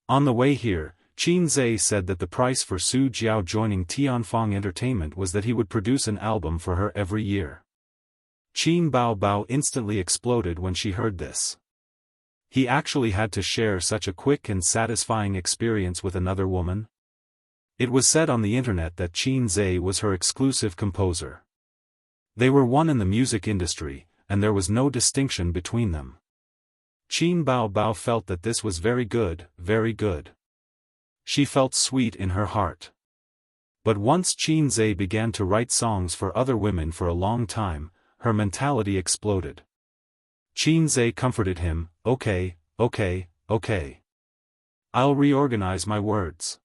On the way here, Qin Zhe said that the price for Su Jiao joining Tianfong Entertainment was that he would produce an album for her every year. Qin Baobao instantly exploded when she heard this. He actually had to share such a quick and satisfying experience with another woman? It was said on the internet that Qin Zhe was her exclusive composer. They were one in the music industry, and there was no distinction between them. Qin Baobao felt that this was very good, very good. She felt sweet in her heart. But once Qin Zhe began to write songs for other women for a long time, her mentality exploded. Qin Zhe comforted him, okay. I'll reorganize my words.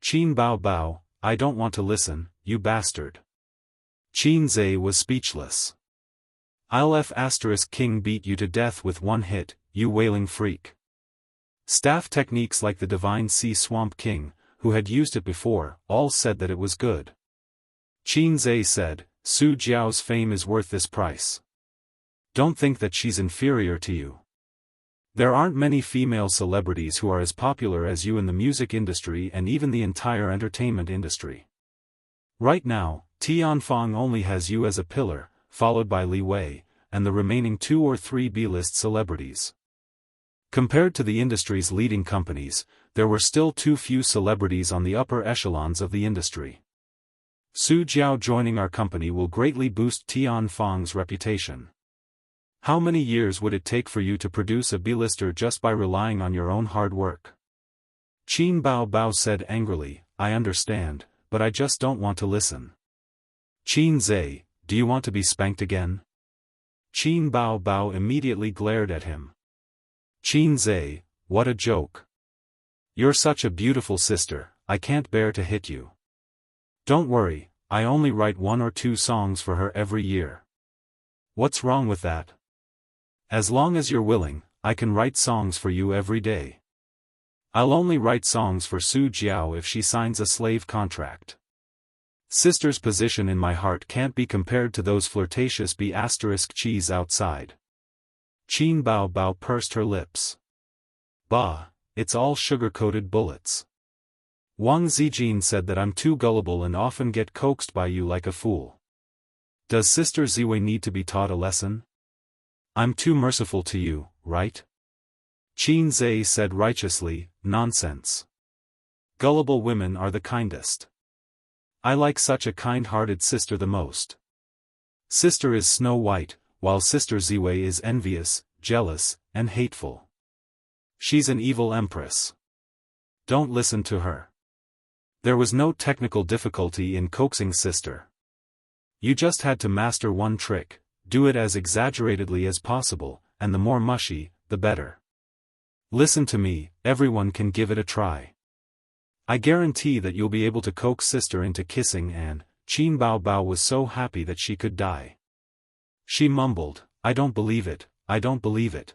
Qin Baobao, I don't want to listen, you bastard. Qin Zhe was speechless. I'll F***king beat you to death with one hit, you wailing freak. Staff techniques like the Divine Sea Swamp King, who had used it before, all said that it was good. Qin Zhe said, Su Jiao's fame is worth this price. Don't think that she's inferior to you. There aren't many female celebrities who are as popular as you in the music industry and even the entire entertainment industry. Right now, Tianfong only has you as a pillar, followed by Li Wei, and the remaining 2 or 3 B-list celebrities. Compared to the industry's leading companies, there were still too few celebrities on the upper echelons of the industry. Su Jiao joining our company will greatly boost Tian Fang's reputation. How many years would it take for you to produce a B-lister just by relying on your own hard work? Qin Bao Bao said angrily, I understand, but I just don't want to listen. Qin Zhe, do you want to be spanked again? Qin Bao Bao immediately glared at him. Qin Zhe, what a joke. You're such a beautiful sister, I can't bear to hit you. Don't worry, I only write 1 or 2 songs for her every year. What's wrong with that? As long as you're willing, I can write songs for you every day. I'll only write songs for Su Jiao if she signs a slave contract. Sister's position in my heart can't be compared to those flirtatious B***cheese outside. Qin Bao Bao pursed her lips. Bah, it's all sugar-coated bullets. Wang Zijin said that I'm too gullible and often get coaxed by you like a fool. Does Sister Ziwei need to be taught a lesson? I'm too merciful to you, right? Qin Zhe said righteously, nonsense. Gullible women are the kindest. I like such a kind-hearted sister the most. Sister is Snow White, while Sister Ziwei is envious, jealous, and hateful. She's an evil empress. Don't listen to her. There was no technical difficulty in coaxing Sister. You just had to master one trick, do it as exaggeratedly as possible, and the more mushy, the better. Listen to me, everyone can give it a try. I guarantee that you'll be able to coax Sister into kissing and, Qin Bao Bao was so happy that she could die. She mumbled, I don't believe it, I don't believe it.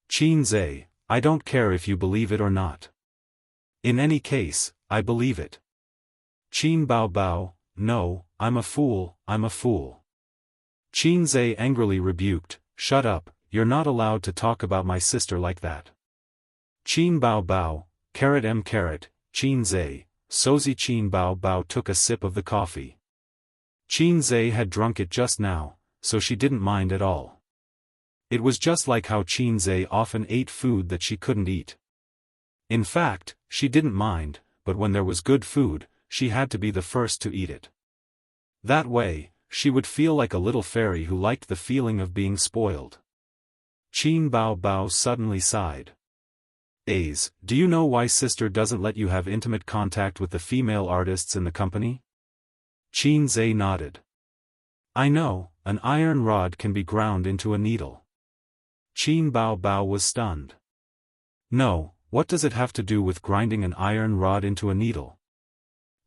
Qin Zhe, I don't care if you believe it or not. In any case, I believe it. Qin Bao Bao, no, I'm a fool, I'm a fool. Qin Zhe angrily rebuked, shut up, you're not allowed to talk about my sister like that. Qin Bao Bao, Qin Zhe, Sozi Qin Bao Bao took a sip of the coffee. Qin Zhe had drunk it just now, so she didn't mind at all. It was just like how Qin Zhe often ate food that she couldn't eat. In fact, she didn't mind, but when there was good food, she had to be the first to eat it. That way, she would feel like a little fairy who liked the feeling of being spoiled. Qin Bao Bao suddenly sighed. Do you know why Sister doesn't let you have intimate contact with the female artists in the company? Qin Zhe nodded. I know, an iron rod can be ground into a needle. Qin Bao Bao was stunned. No, what does it have to do with grinding an iron rod into a needle?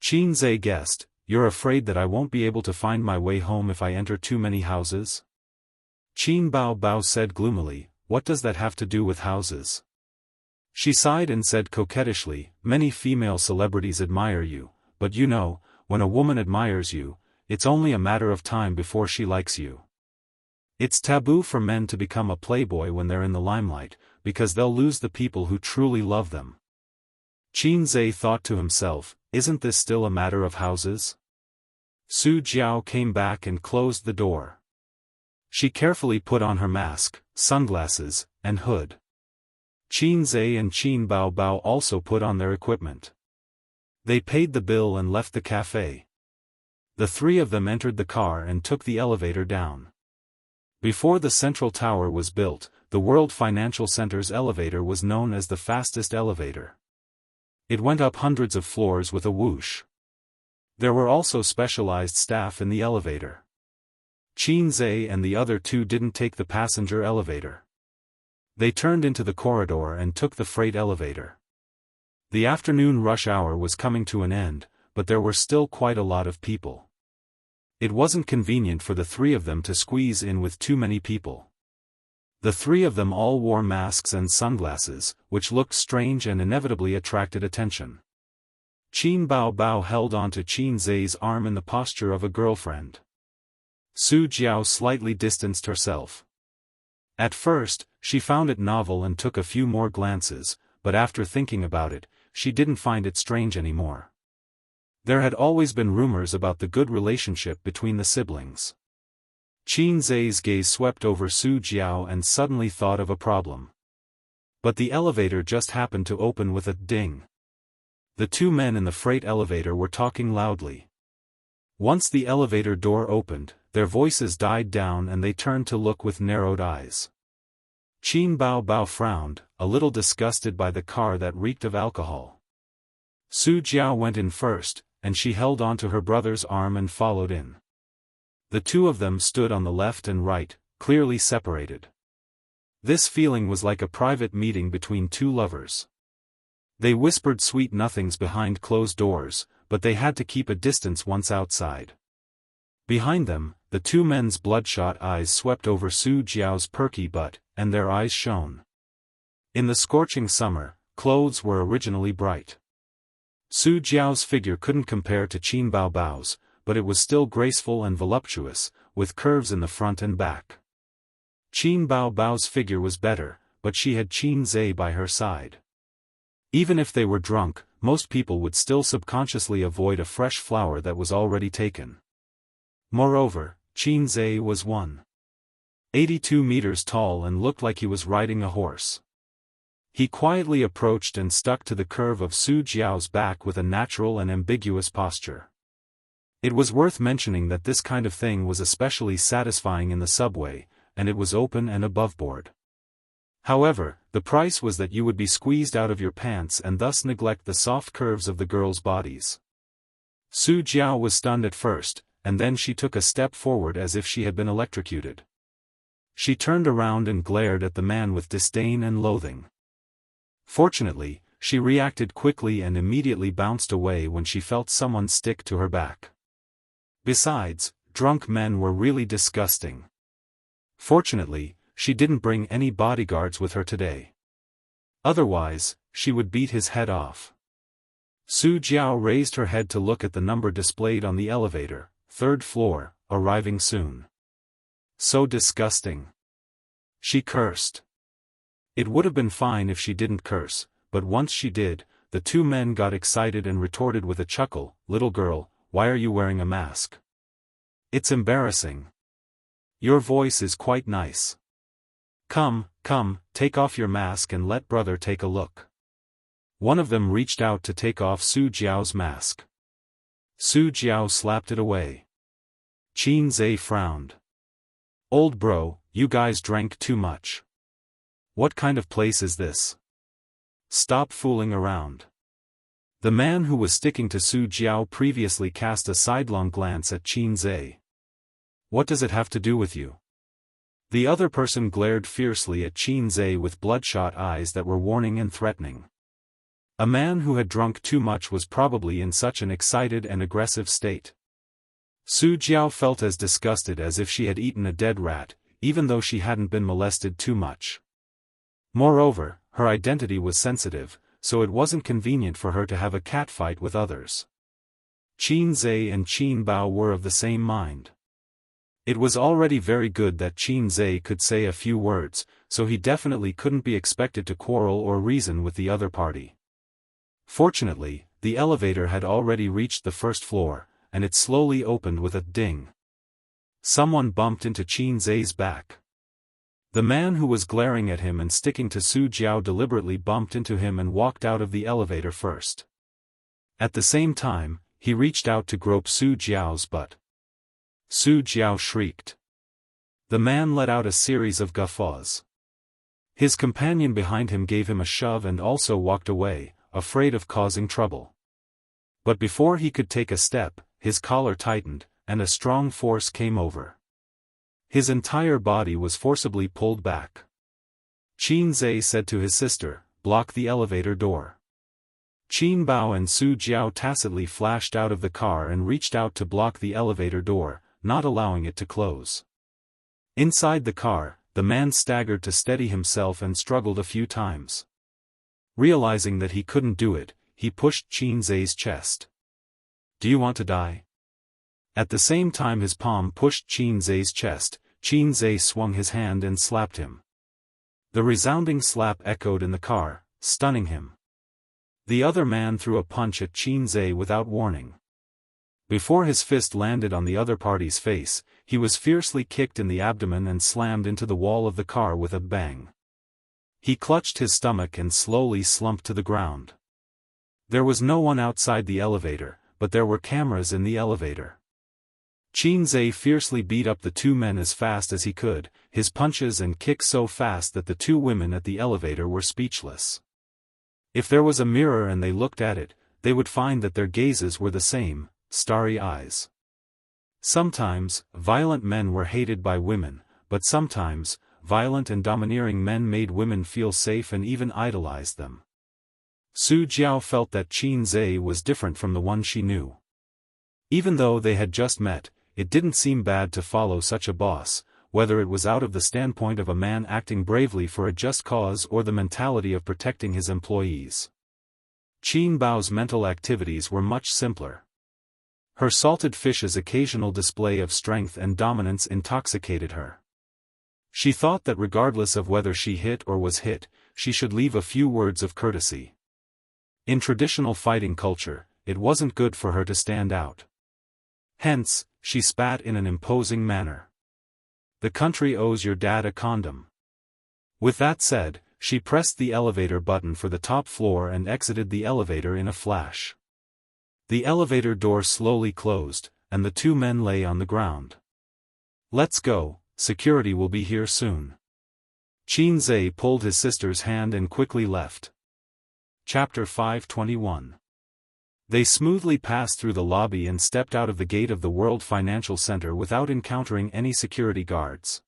Qin Zhe guessed, you're afraid that I won't be able to find my way home if I enter too many houses? Qin Bao Bao said gloomily, what does that have to do with houses? She sighed and said coquettishly, many female celebrities admire you, but you know, when a woman admires you, it's only a matter of time before she likes you. It's taboo for men to become a playboy when they're in the limelight, because they'll lose the people who truly love them. Qin Zhe thought to himself, isn't this still a matter of houses? Su Jiao came back and closed the door. She carefully put on her mask, sunglasses, and hood. Qin Zhe and Qin Bao Bao also put on their equipment. They paid the bill and left the cafe. The three of them entered the car and took the elevator down. Before the central tower was built, the World Financial Center's elevator was known as the fastest elevator. It went up hundreds of floors with a whoosh. There were also specialized staff in the elevator. Qin Zhe and the other two didn't take the passenger elevator. They turned into the corridor and took the freight elevator. The afternoon rush hour was coming to an end, but there were still quite a lot of people. It wasn't convenient for the three of them to squeeze in with too many people. The three of them all wore masks and sunglasses, which looked strange and inevitably attracted attention. Qin Bao Bao held onto Qin Zhe's arm in the posture of a girlfriend. Su Jiao slightly distanced herself. At first, she found it novel and took a few more glances, but after thinking about it, she didn't find it strange anymore. There had always been rumors about the good relationship between the siblings. Qin Zhe's gaze swept over Su Jiao and suddenly thought of a problem. But the elevator just happened to open with a ding. The two men in the freight elevator were talking loudly. Once the elevator door opened, their voices died down and they turned to look with narrowed eyes. Qin Bao Bao frowned, a little disgusted by the car that reeked of alcohol. Su Jiao went in first, and she held onto her brother's arm and followed in. The two of them stood on the left and right, clearly separated. This feeling was like a private meeting between two lovers. They whispered sweet nothings behind closed doors, but they had to keep a distance once outside. Behind them, the two men's bloodshot eyes swept over Su Jiao's perky butt, and their eyes shone. In the scorching summer, clothes were originally bright. Su Jiao's figure couldn't compare to Qin Bao Bao's, but it was still graceful and voluptuous, with curves in the front and back. Qin Bao Bao's figure was better, but she had Qin Zhe by her side. Even if they were drunk, most people would still subconsciously avoid a fresh flower that was already taken. Moreover, Qin Zhe was 182 meters tall and looked like he was riding a horse. He quietly approached and stuck to the curve of Su Jiao's back with a natural and ambiguous posture. It was worth mentioning that this kind of thing was especially satisfying in the subway, and it was open and aboveboard. However, the price was that you would be squeezed out of your pants and thus neglect the soft curves of the girls' bodies. Su Jiao was stunned at first, and then she took a step forward as if she had been electrocuted. She turned around and glared at the man with disdain and loathing. Fortunately, she reacted quickly and immediately bounced away when she felt someone stick to her back. Besides, drunk men were really disgusting. Fortunately, she didn't bring any bodyguards with her today. Otherwise, she would beat his head off. Su Jiao raised her head to look at the number displayed on the elevator, 3rd floor, arriving soon. So disgusting. She cursed. It would have been fine if she didn't curse, but once she did, the two men got excited and retorted with a chuckle, "Little girl, why are you wearing a mask? It's embarrassing. Your voice is quite nice. Come, take off your mask and let brother take a look." One of them reached out to take off Su Jiao's mask. Su Jiao slapped it away. Qin Zhe frowned. "Old bro, you guys drank too much. What kind of place is this? Stop fooling around." The man who was sticking to Su Jiao previously cast a sidelong glance at Qin Zhe. "What does it have to do with you?" The other person glared fiercely at Qin Zhe with bloodshot eyes that were warning and threatening. A man who had drunk too much was probably in such an excited and aggressive state. Su Jiao felt as disgusted as if she had eaten a dead rat, even though she hadn't been molested too much. Moreover, her identity was sensitive, so it wasn't convenient for her to have a catfight with others. Qin Zhe and Qin Bao were of the same mind. It was already very good that Qin Zhe could say a few words, so he definitely couldn't be expected to quarrel or reason with the other party. Fortunately, the elevator had already reached the 1st floor, and it slowly opened with a ding. Someone bumped into Qin Zhe's back. The man who was glaring at him and sticking to Su Jiao deliberately bumped into him and walked out of the elevator first. At the same time, he reached out to grope Su Jiao's butt. Su Jiao shrieked. The man let out a series of guffaws. His companion behind him gave him a shove and also walked away, afraid of causing trouble. But before he could take a step, his collar tightened, and a strong force came over. His entire body was forcibly pulled back. Qin Zhe said to his sister, "Block the elevator door." Qin Bao and Su Jiao tacitly flashed out of the car and reached out to block the elevator door, not allowing it to close. Inside the car, the man staggered to steady himself and struggled a few times. Realizing that he couldn't do it, he pushed Qin Zhe's chest. "Do you want to die?" At the same time his palm pushed Qin Zhe's chest, Qin Zhe swung his hand and slapped him. The resounding slap echoed in the car, stunning him. The other man threw a punch at Qin Zhe without warning. Before his fist landed on the other party's face, he was fiercely kicked in the abdomen and slammed into the wall of the car with a bang. He clutched his stomach and slowly slumped to the ground. There was no one outside the elevator, but there were cameras in the elevator. Qin Zhe fiercely beat up the two men as fast as he could, his punches and kicks so fast that the two women at the elevator were speechless. If there was a mirror and they looked at it, they would find that their gazes were the same, starry eyes. Sometimes, violent men were hated by women, but sometimes, violent and domineering men made women feel safe and even idolized them. Su Jiao felt that Qin Zhe was different from the one she knew. Even though they had just met, it didn't seem bad to follow such a boss, whether it was out of the standpoint of a man acting bravely for a just cause or the mentality of protecting his employees. Qin Bao's mental activities were much simpler. Her salted fish's occasional display of strength and dominance intoxicated her. She thought that regardless of whether she hit or was hit, she should leave a few words of courtesy. In traditional fighting culture, it wasn't good for her to stand out. Hence, she spat in an imposing manner. The country owes your dad a condom. With that said, she pressed the elevator button for the top floor and exited the elevator in a flash. The elevator door slowly closed, and the two men lay on the ground. Let's go, security will be here soon. Qin Zhe pulled his sister's hand and quickly left. Chapter 521. They smoothly passed through the lobby and stepped out of the gate of the World Financial Center without encountering any security guards.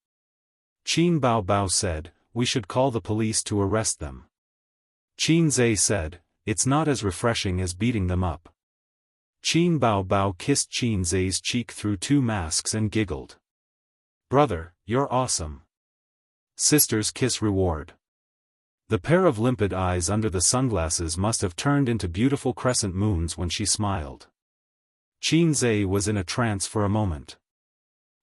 Qin Bao said, "We should call the police to arrest them." Qin Zhe said, "It's not as refreshing as beating them up." Qin Bao kissed Qin Zhe's cheek through two masks and giggled. "Brother, you're awesome. Sister's kiss reward." The pair of limpid eyes under the sunglasses must have turned into beautiful crescent moons when she smiled. Qin Zhe was in a trance for a moment.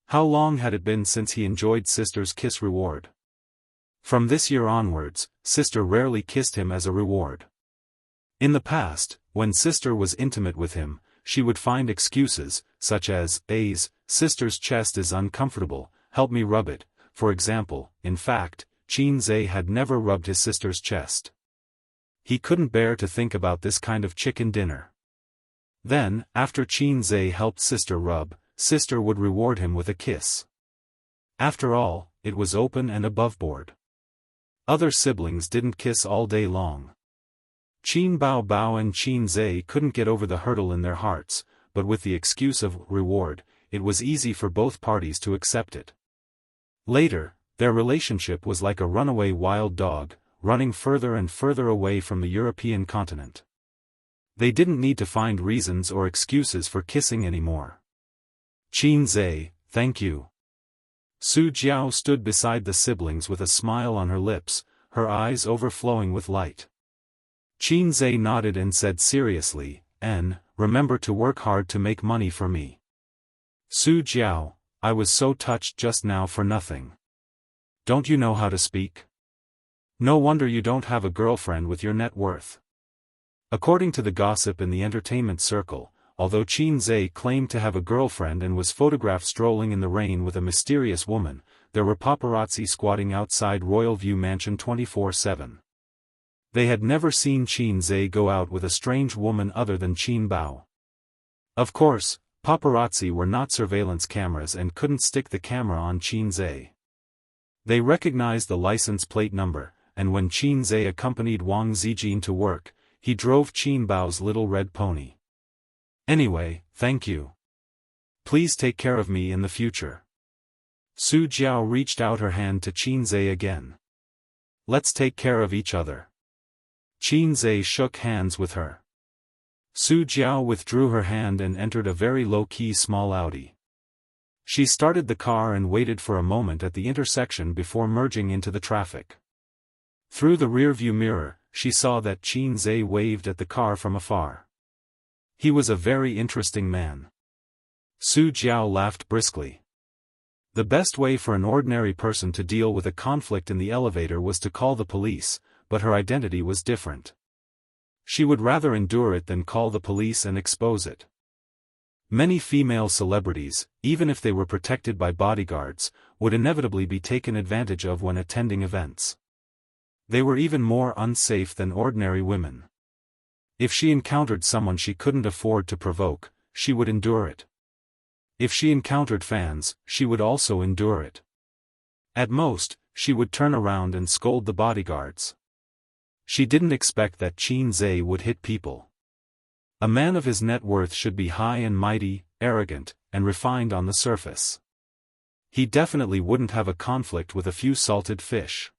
How long had it been since he enjoyed Sister's kiss reward? From this year onwards, Sister rarely kissed him as a reward. In the past, when Sister was intimate with him, she would find excuses, such as, Sister's chest is uncomfortable, help me rub it, for example. In fact, Qin Zhe had never rubbed his sister's chest. He couldn't bear to think about this kind of chicken dinner. Then, after Qin Zhe helped Sister rub, Sister would reward him with a kiss. After all, it was open and aboveboard. Other siblings didn't kiss all day long. Qin Bao and Qin Zhe couldn't get over the hurdle in their hearts, but with the excuse of reward, it was easy for both parties to accept it. Later, their relationship was like a runaway wild dog, running further and further away from the European continent. They didn't need to find reasons or excuses for kissing anymore. Qin Zhe, thank you. Su Jiao stood beside the siblings with a smile on her lips, her eyes overflowing with light. Qin Zhe nodded and said seriously, remember to work hard to make money for me. Su Jiao, I was so touched just now for nothing. Don't you know how to speak? No wonder you don't have a girlfriend with your net worth. According to the gossip in the entertainment circle, although Qin Zhe claimed to have a girlfriend and was photographed strolling in the rain with a mysterious woman, there were paparazzi squatting outside Royal View Mansion 24/7. They had never seen Qin Zhe go out with a strange woman other than Qin Bao. Of course, paparazzi were not surveillance cameras and couldn't stick the camera on Qin Zhe. They recognized the license plate number, and when Qin Zhe accompanied Wang Zijin to work, he drove Qin Bao's little red pony. Anyway, thank you. Please take care of me in the future. Su Jiao reached out her hand to Qin Zhe again. Let's take care of each other. Qin Zhe shook hands with her. Su Jiao withdrew her hand and entered a very low-key small Audi. She started the car and waited for a moment at the intersection before merging into the traffic. Through the rearview mirror, she saw that Qin Zhe waved at the car from afar. He was a very interesting man. Su Jiao laughed briskly. The best way for an ordinary person to deal with a conflict in the elevator was to call the police, but her identity was different. She would rather endure it than call the police and expose it. Many female celebrities, even if they were protected by bodyguards, would inevitably be taken advantage of when attending events. They were even more unsafe than ordinary women. If she encountered someone she couldn't afford to provoke, she would endure it. If she encountered fans, she would also endure it. At most, she would turn around and scold the bodyguards. She didn't expect that Qin Zhe would hit people. A man of his net worth should be high and mighty, arrogant, and refined on the surface. He definitely wouldn't have a conflict with a few salted fish.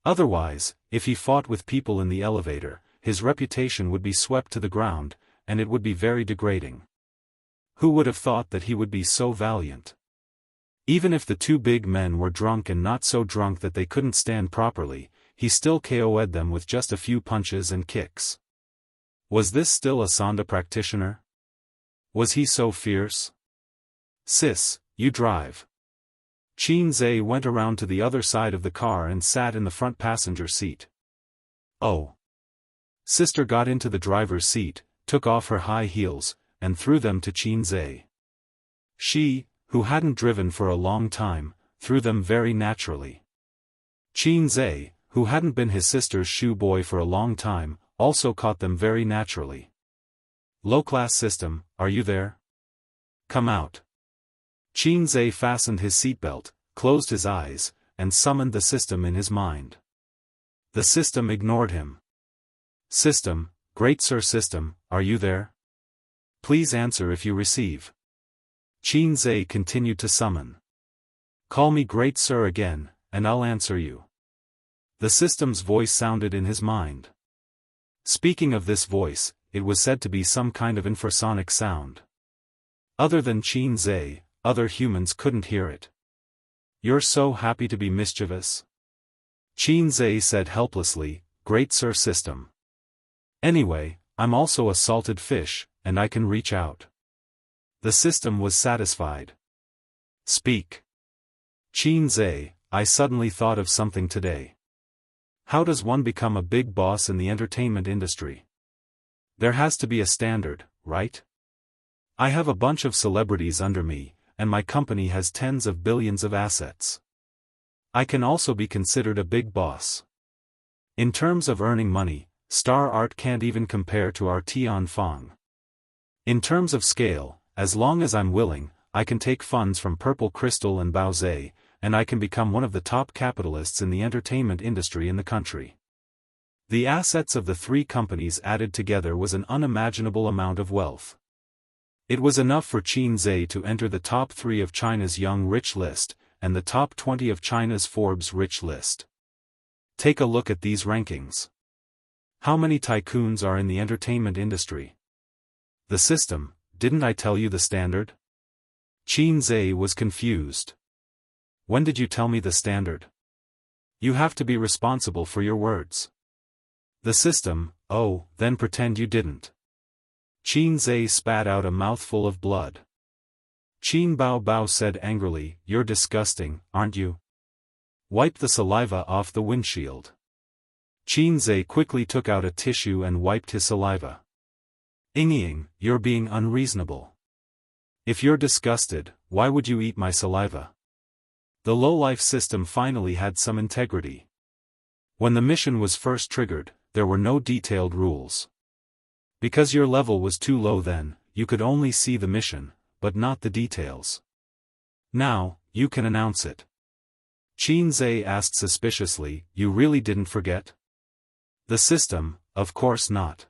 Otherwise, if he fought with people in the elevator, his reputation would be swept to the ground, and it would be very degrading. Who would have thought that he would be so valiant? Even if the two big men were drunk and not so drunk that they couldn't stand properly, he still KO'd them with just a few punches and kicks. Was this still a Sanda practitioner? Was he so fierce? Sis, you drive. Qin Zhe went around to the other side of the car and sat in the front passenger seat. Oh. Sister got into the driver's seat, took off her high heels, and threw them to Qin Zhe. She, who hadn't driven for a long time, threw them very naturally. Qin Zhe, who hadn't been his sister's shoe boy for a long time, also caught them very naturally. Low-class system, are you there? Come out. Qin Zhe fastened his seatbelt, closed his eyes, and summoned the system in his mind. The system ignored him. System, great sir system, are you there? Please answer if you receive. Qin Zhe continued to summon. Call me great sir again, and I'll answer you. The system's voice sounded in his mind. Speaking of this voice, it was said to be some kind of infrasonic sound. Other than Qin Zhe, other humans couldn't hear it. You're so happy to be mischievous? Qin Zhe said helplessly, great sir system. Anyway, I'm also a salted fish, and I can reach out. The system was satisfied. Speak. Qin Zhe, I suddenly thought of something today. How does one become a big boss in the entertainment industry? There has to be a standard, right? I have a bunch of celebrities under me, and my company has tens of billions of assets. I can also be considered a big boss. In terms of earning money, star art can't even compare to our Tian Fong. In terms of scale, as long as I'm willing, I can take funds from Purple Crystal and Baoze, and I can become one of the top capitalists in the entertainment industry in the country. The assets of the three companies added together was an unimaginable amount of wealth. It was enough for Qin Zhe to enter the top 3 of China's Young Rich list, and the top 20 of China's Forbes Rich list. Take a look at these rankings. How many tycoons are in the entertainment industry? The system, didn't I tell you the standard? Qin Zhe was confused. When did you tell me the standard? You have to be responsible for your words. The system, oh, then pretend you didn't. Qin Zhe spat out a mouthful of blood. Qin Bao Bao said angrily, you're disgusting, aren't you? Wipe the saliva off the windshield. Qin Zhe quickly took out a tissue and wiped his saliva. Ying, you're being unreasonable. If you're disgusted, why would you eat my saliva? The low-life system finally had some integrity. When the mission was first triggered, there were no detailed rules. Because your level was too low then, you could only see the mission, but not the details. Now, you can announce it. Qin Zhe asked suspiciously, you really didn't forget? The system, of course not.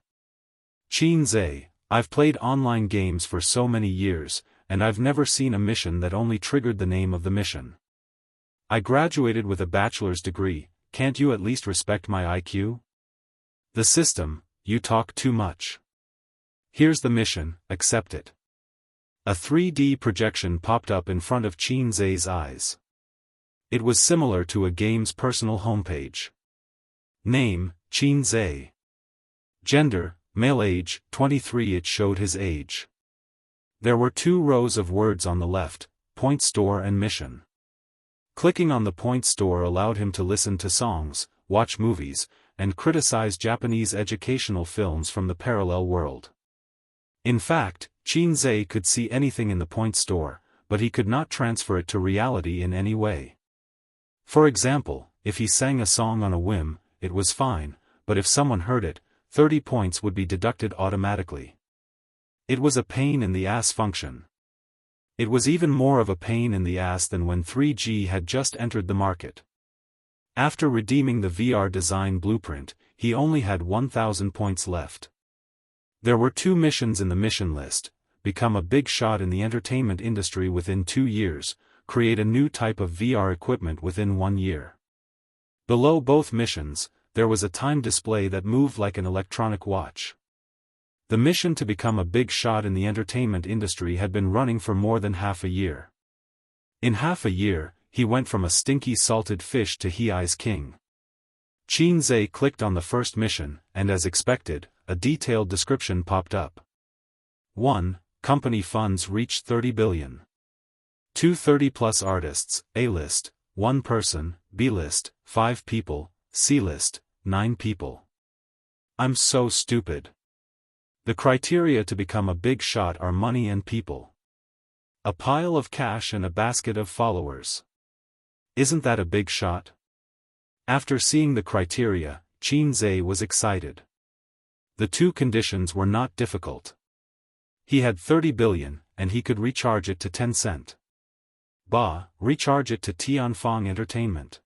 Qin Zhe, I've played online games for so many years, and I've never seen a mission that only triggered the name of the mission. I graduated with a bachelor's degree, can't you at least respect my IQ? The system, you talk too much. Here's the mission, accept it. A 3D projection popped up in front of Qin Zhe's eyes. It was similar to a game's personal homepage. Name, Qin Zhe. Gender, male, age, 23. It showed his age. There were 2 rows of words on the left, point store and mission. Clicking on the point store allowed him to listen to songs, watch movies, and criticize Japanese educational films from the parallel world. In fact, Qin Zhe could see anything in the point store, but he could not transfer it to reality in any way. For example, if he sang a song on a whim, it was fine, but if someone heard it, 30 points would be deducted automatically. It was a pain in the ass function. It was even more of a pain in the ass than when 3G had just entered the market. After redeeming the VR design blueprint, he only had 1,000 points left. There were 2 missions in the mission list: become a big shot in the entertainment industry within 2 years, create a new type of VR equipment within 1 year. Below both missions, there was a time display that moved like an electronic watch. The mission to become a big shot in the entertainment industry had been running for more than half a year. In half a year, he went from a stinky salted fish to Hei's king. Qin clicked on the first mission, and as expected, a detailed description popped up. 1. Company funds reached 30 billion. 2 30-plus artists, A-list, 1 person, B-list, 5 people, C-list, 9 people. I'm so stupid. The criteria to become a big shot are money and people. A pile of cash and a basket of followers. Isn't that a big shot? After seeing the criteria, Qin was excited. The 2 conditions were not difficult. He had 30 billion, and he could recharge it to Tencent. Recharge it to Tianfeng Entertainment.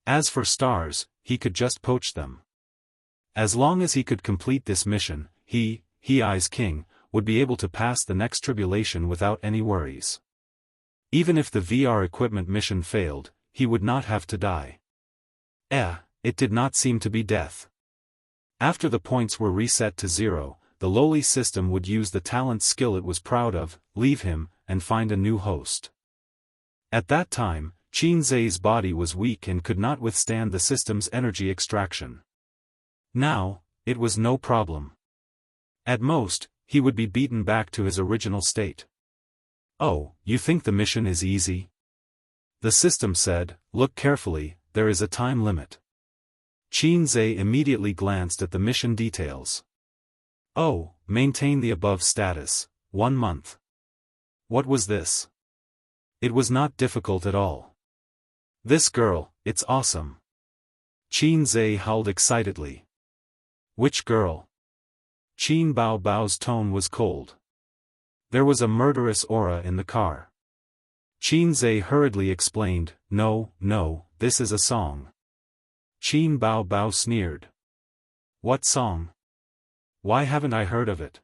As for stars, he could just poach them. As long as he could complete this mission, Hei's king, would be able to pass the next tribulation without any worries. Even if the VR equipment mission failed, he would not have to die. It did not seem to be death. After the points were reset to 0, the lowly system would use the talent skill it was proud of, leave him, and find a new host. At that time, Qin body was weak and could not withstand the system's energy extraction. Now, it was no problem. At most, he would be beaten back to his original state. Oh, you think the mission is easy? The system said, look carefully, there is a time limit. Qin immediately glanced at the mission details. Oh, maintain the above status, 1 month. What was this? It was not difficult at all. This girl, it's awesome. Qin howled excitedly. Which girl? Qin Bao's tone was cold. There was a murderous aura in the car. Qin hurriedly explained, no, this is a song. Qin Bao sneered. What song? Why haven't I heard of it?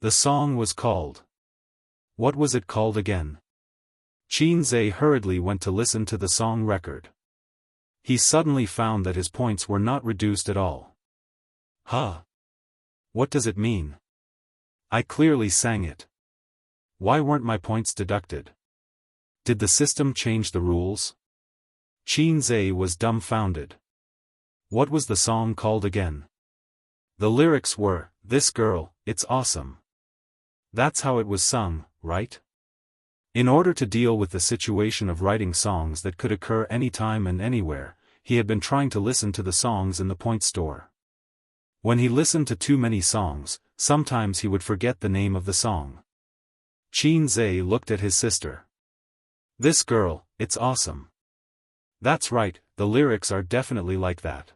The song was called. What was it called again? Qin hurriedly went to listen to the song record. He suddenly found that his points were not reduced at all. What does it mean? I clearly sang it. Why weren't my points deducted? Did the system change the rules? Qin was dumbfounded. What was the song called again? The lyrics were, this girl, it's awesome. That's how it was sung, right? In order to deal with the situation of writing songs that could occur anytime and anywhere, he had been trying to listen to the songs in the point store. When he listened to too many songs, sometimes he would forget the name of the song. Qin looked at his sister. This girl, it's awesome. That's right, the lyrics are definitely like that.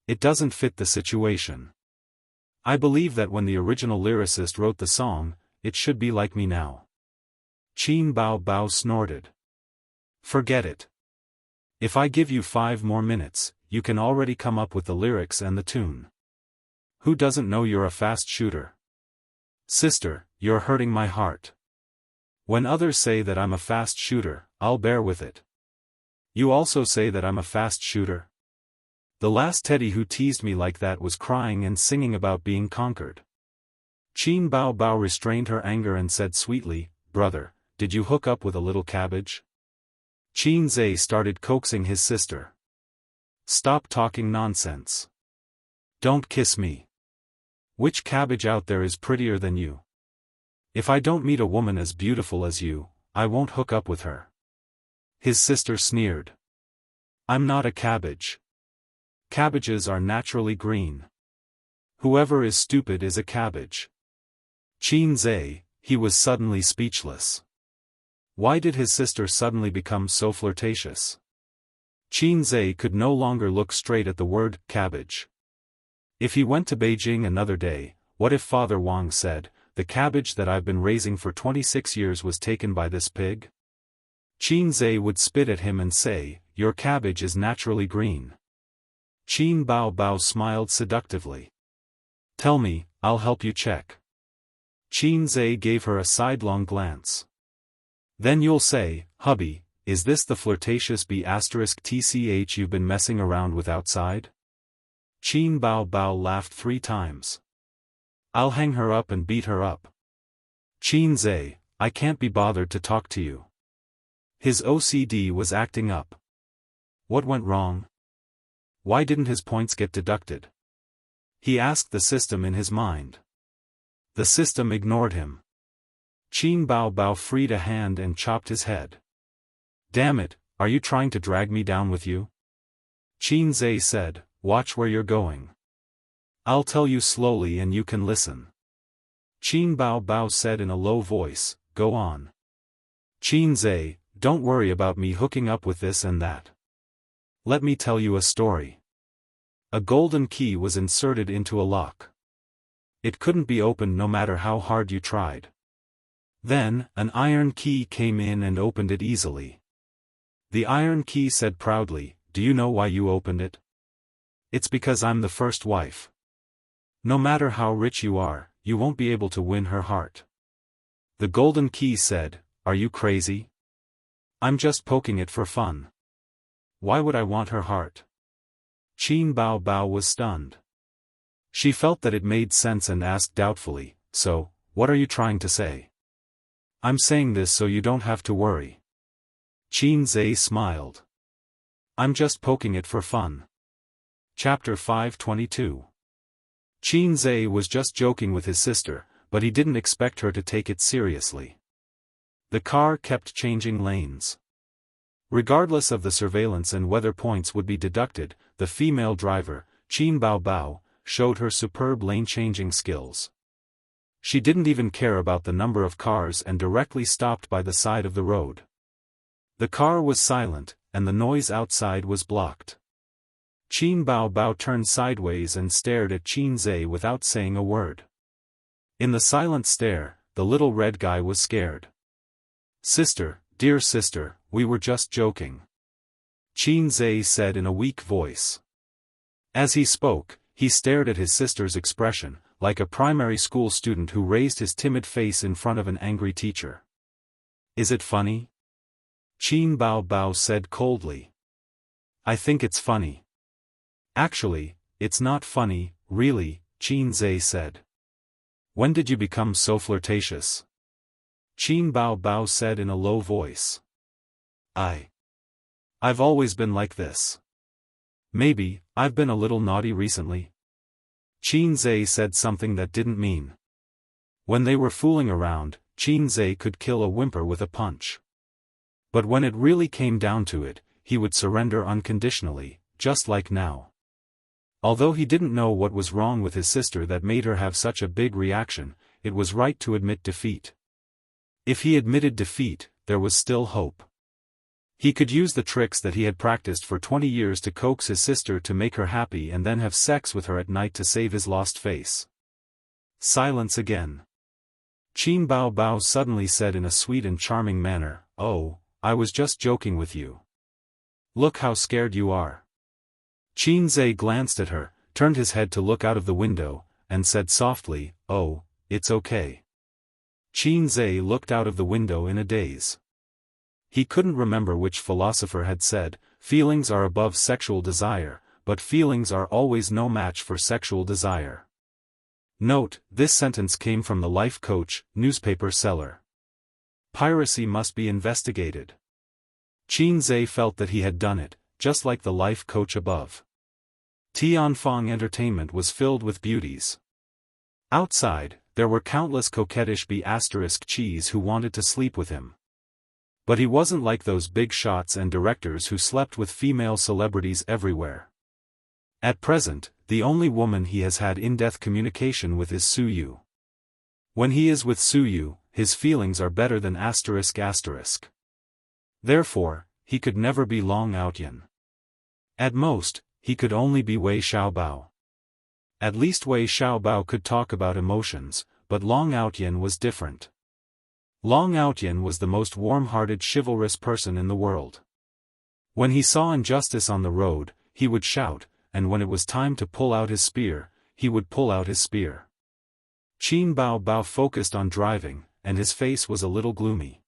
It doesn't fit the situation. I believe that when the original lyricist wrote the song, it should be like me now. Qin Bao snorted. Forget it. If I give you 5 more minutes, you can already come up with the lyrics and the tune. Who doesn't know you're a fast shooter? Sister, you're hurting my heart. When others say that I'm a fast shooter, I'll bear with it. You also say that I'm a fast shooter? The last teddy who teased me like that was crying and singing about being conquered. Qin Bao restrained her anger and said sweetly, brother, did you hook up with a little cabbage? Qin started coaxing his sister. Stop talking nonsense. Don't kiss me. Which cabbage out there is prettier than you? If I don't meet a woman as beautiful as you, I won't hook up with her. His sister sneered. I'm not a cabbage. Cabbages are naturally green. Whoever is stupid is a cabbage. Qin he was suddenly speechless. Why did his sister suddenly become so flirtatious? Qin could no longer look straight at the word cabbage. If he went to Beijing another day, what if Father Wang said, the cabbage that I've been raising for 26 years was taken by this pig? Qin Zhe would spit at him and say, your cabbage is naturally green. Qin Bao Bao smiled seductively. Tell me, I'll help you check. Qin Zhe gave her a sidelong glance. Then you'll say, hubby, is this the flirtatious B*TCH you've been messing around with outside? Qin Bao Bao laughed 3 times. I'll hang her up and beat her up. Qin Zhe, I can't be bothered to talk to you. His OCD was acting up. What went wrong? Why didn't his points get deducted? He asked the system in his mind. The system ignored him. Qin Bao Bao freed a hand and chopped his head. Damn it, are you trying to drag me down with you? Qin Zhe said, watch where you're going. I'll tell you slowly and you can listen. Qin Bao Bao said in a low voice, go on. Qin Zhe, don't worry about me hooking up with this and that. Let me tell you a story. A golden key was inserted into a lock. It couldn't be opened no matter how hard you tried. Then, an iron key came in and opened it easily. The iron key said proudly, do you know why you opened it? It's because I'm the first wife. No matter how rich you are, you won't be able to win her heart. The golden key said, are you crazy? I'm just poking it for fun. Why would I want her heart? Qin Bao Bao was stunned. She felt that it made sense and asked doubtfully, so, what are you trying to say? I'm saying this so you don't have to worry. Qin Zhe smiled. I'm just poking it for fun. Chapter 522. Qin Zhe was just joking with his sister, but he didn't expect her to take it seriously. The car kept changing lanes. Regardless of the surveillance and whether points would be deducted, the female driver, Qin Bao Bao, showed her superb lane-changing skills. She didn't even care about the number of cars and directly stopped by the side of the road. The car was silent, and the noise outside was blocked. Qin Bao Bao turned sideways and stared at Qin Zhe without saying a word. In the silent stare, the little red guy was scared. Sister, dear sister, we were just joking. Qin Zhe said in a weak voice. As he spoke, he stared at his sister's expression, like a primary school student who raised his timid face in front of an angry teacher. Is it funny? Qin Bao Bao said coldly. I think it's funny. Actually, it's not funny, really, Qin Zhe said. When did you become so flirtatious? Qin Bao Bao said in a low voice. I've always been like this. Maybe, I've been a little naughty recently. Qin Zhe said something that didn't mean. When they were fooling around, Qin Zhe could kill a whimper with a punch. But when it really came down to it, he would surrender unconditionally, just like now. Although he didn't know what was wrong with his sister that made her have such a big reaction, it was right to admit defeat. If he admitted defeat, there was still hope. He could use the tricks that he had practiced for 20 years to coax his sister to make her happy and then have sex with her at night to save his lost face. Silence again. Qin Bao Bao suddenly said in a sweet and charming manner, oh, I was just joking with you. Look how scared you are. Qin Zhe glanced at her, turned his head to look out of the window, and said softly, oh, it's okay. Qin Zhe looked out of the window in a daze. He couldn't remember which philosopher had said, feelings are above sexual desire, but feelings are always no match for sexual desire. Note, this sentence came from the life coach, newspaper seller. Piracy must be investigated. Qin Zhe felt that he had done it, just like the life coach above. Tianfang Entertainment was filled with beauties. Outside, there were countless coquettish B*cheese who wanted to sleep with him. But he wasn't like those big shots and directors who slept with female celebrities everywhere. At present, the only woman he has had in-depth communication with is Suyu. When he is with Suyu, his feelings are better than ***. Therefore, he could never be Long Outyan. At most, he could only be Wei Xiaobao. At least Wei Xiaobao could talk about emotions, but Long Outyin was different. Long Outyin was the most warm-hearted chivalrous person in the world. When he saw injustice on the road, he would shout, and when it was time to pull out his spear, he would pull out his spear. Qin Bao Bao focused on driving, and his face was a little gloomy.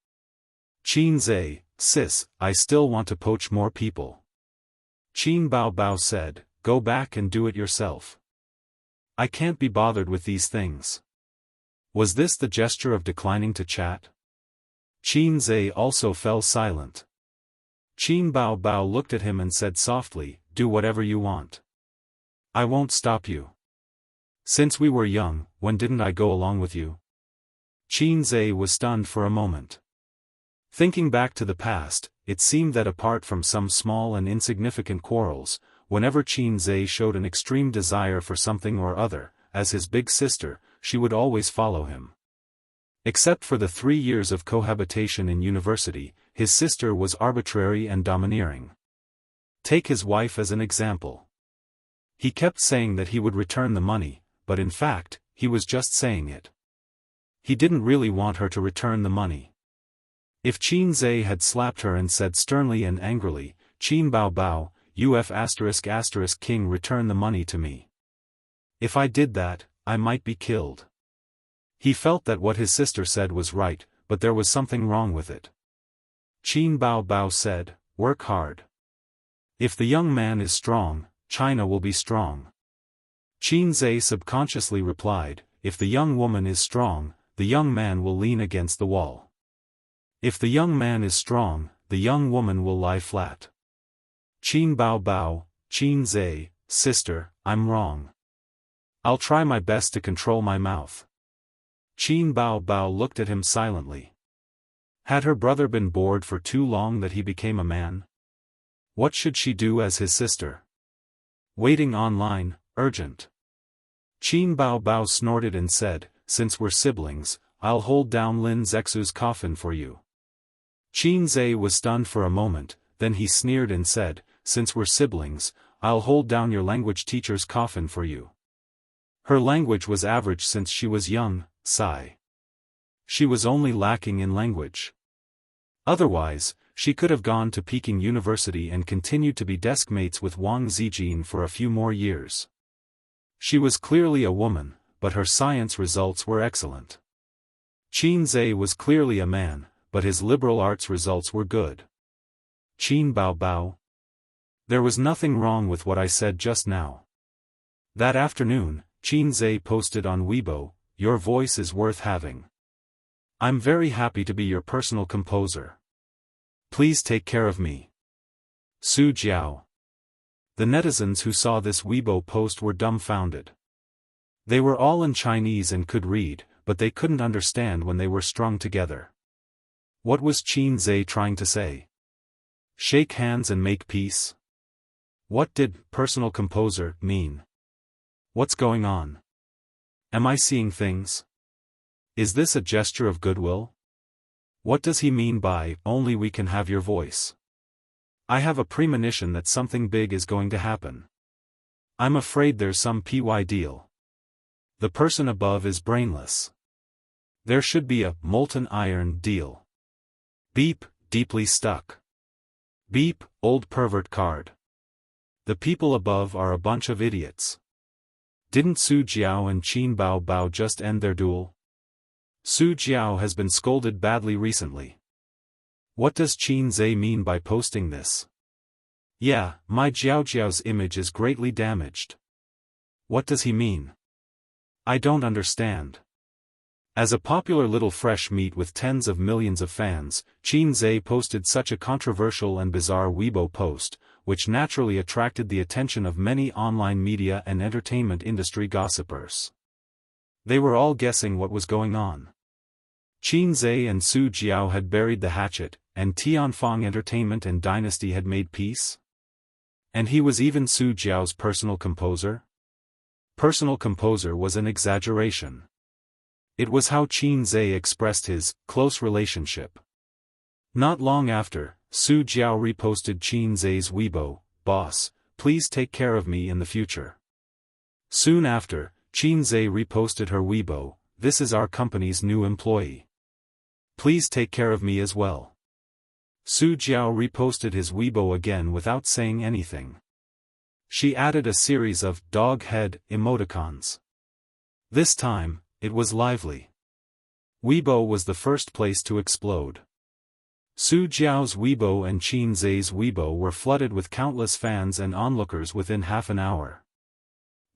Qin Zhe, sis, I still want to poach more people. Qin Bao Bao said, go back and do it yourself. I can't be bothered with these things. Was this the gesture of declining to chat? Qin Zhe also fell silent. Qin Bao Bao looked at him and said softly, do whatever you want. I won't stop you. Since we were young, when didn't I go along with you? Qin Zhe was stunned for a moment. Thinking back to the past, it seemed that apart from some small and insignificant quarrels, whenever Qin Zhe showed an extreme desire for something or other, as his big sister, she would always follow him. Except for the 3 years of cohabitation in university, his sister was arbitrary and domineering. Take his wife as an example. He kept saying that he would return the money, but in fact, he was just saying it. He didn't really want her to return the money. If Qin Zhe had slapped her and said sternly and angrily, Qin Bao Bao, UF*** king return the money to me. If I did that, I might be killed. He felt that what his sister said was right, but there was something wrong with it. Qin Bao Bao said, work hard. If the young man is strong, China will be strong. Qin Zhe subconsciously replied, if the young woman is strong, the young man will lean against the wall. If the young man is strong, the young woman will lie flat. Qin Bao Bao, Qin Zhe, sister, I'm wrong. I'll try my best to control my mouth. Qin Bao Bao looked at him silently. Had her brother been bored for too long that he became a man? What should she do as his sister? Waiting online, urgent. Qin Bao Bao snorted and said, since we're siblings, I'll hold down Lin Zexu's coffin for you. Qin Zhe was stunned for a moment, then he sneered and said, since we're siblings, I'll hold down your language teacher's coffin for you. Her language was average since she was young, sigh. She was only lacking in language. Otherwise, she could have gone to Peking University and continued to be desk mates with Wang Zijin for a few more years. She was clearly a woman, but her science results were excellent. Qin Zhe was clearly a man, but his liberal arts results were good. Qin Bao Bao. There was nothing wrong with what I said just now. That afternoon, Qin Zhe posted on Weibo, your voice is worth having. I'm very happy to be your personal composer. Please take care of me. Su Jiao. The netizens who saw this Weibo post were dumbfounded. They were all in Chinese and could read, but they couldn't understand when they were strung together. What was Qin Zhe trying to say? Shake hands and make peace? What did personal composer mean? What's going on? Am I seeing things? Is this a gesture of goodwill? What does he mean by, only we can have your voice? I have a premonition that something big is going to happen. I'm afraid there's some PY deal. The person above is brainless. There should be a molten iron deal. Beep, deeply stuck. Beep, old pervert card. The people above are a bunch of idiots. Didn't Su Jiao and Qin Bao Bao just end their duel? Su Jiao has been scolded badly recently. What does Qin Zhe mean by posting this? Yeah, my Jiao Jiao's image is greatly damaged. What does he mean? I don't understand. As a popular little fresh meat with tens of millions of fans, Qin Zhe posted such a controversial and bizarre Weibo post, which naturally attracted the attention of many online media and entertainment industry gossipers. They were all guessing what was going on. Qin Zhe and Su Jiao had buried the hatchet, and Tianfang Entertainment and Dynasty had made peace? And he was even Su Jiao's personal composer? Personal composer was an exaggeration. It was how Qin Zhe expressed his close relationship. Not long after, Su Jiao reposted Qin Zhe's Weibo, boss, please take care of me in the future. Soon after, Qin Zhe reposted her Weibo, this is our company's new employee. Please take care of me as well. Su Jiao reposted his Weibo again without saying anything. She added a series of dog head emoticons. This time, it was lively. Weibo was the first place to explode. Su Jiao's Weibo and Qin Zai's Weibo were flooded with countless fans and onlookers within half an hour.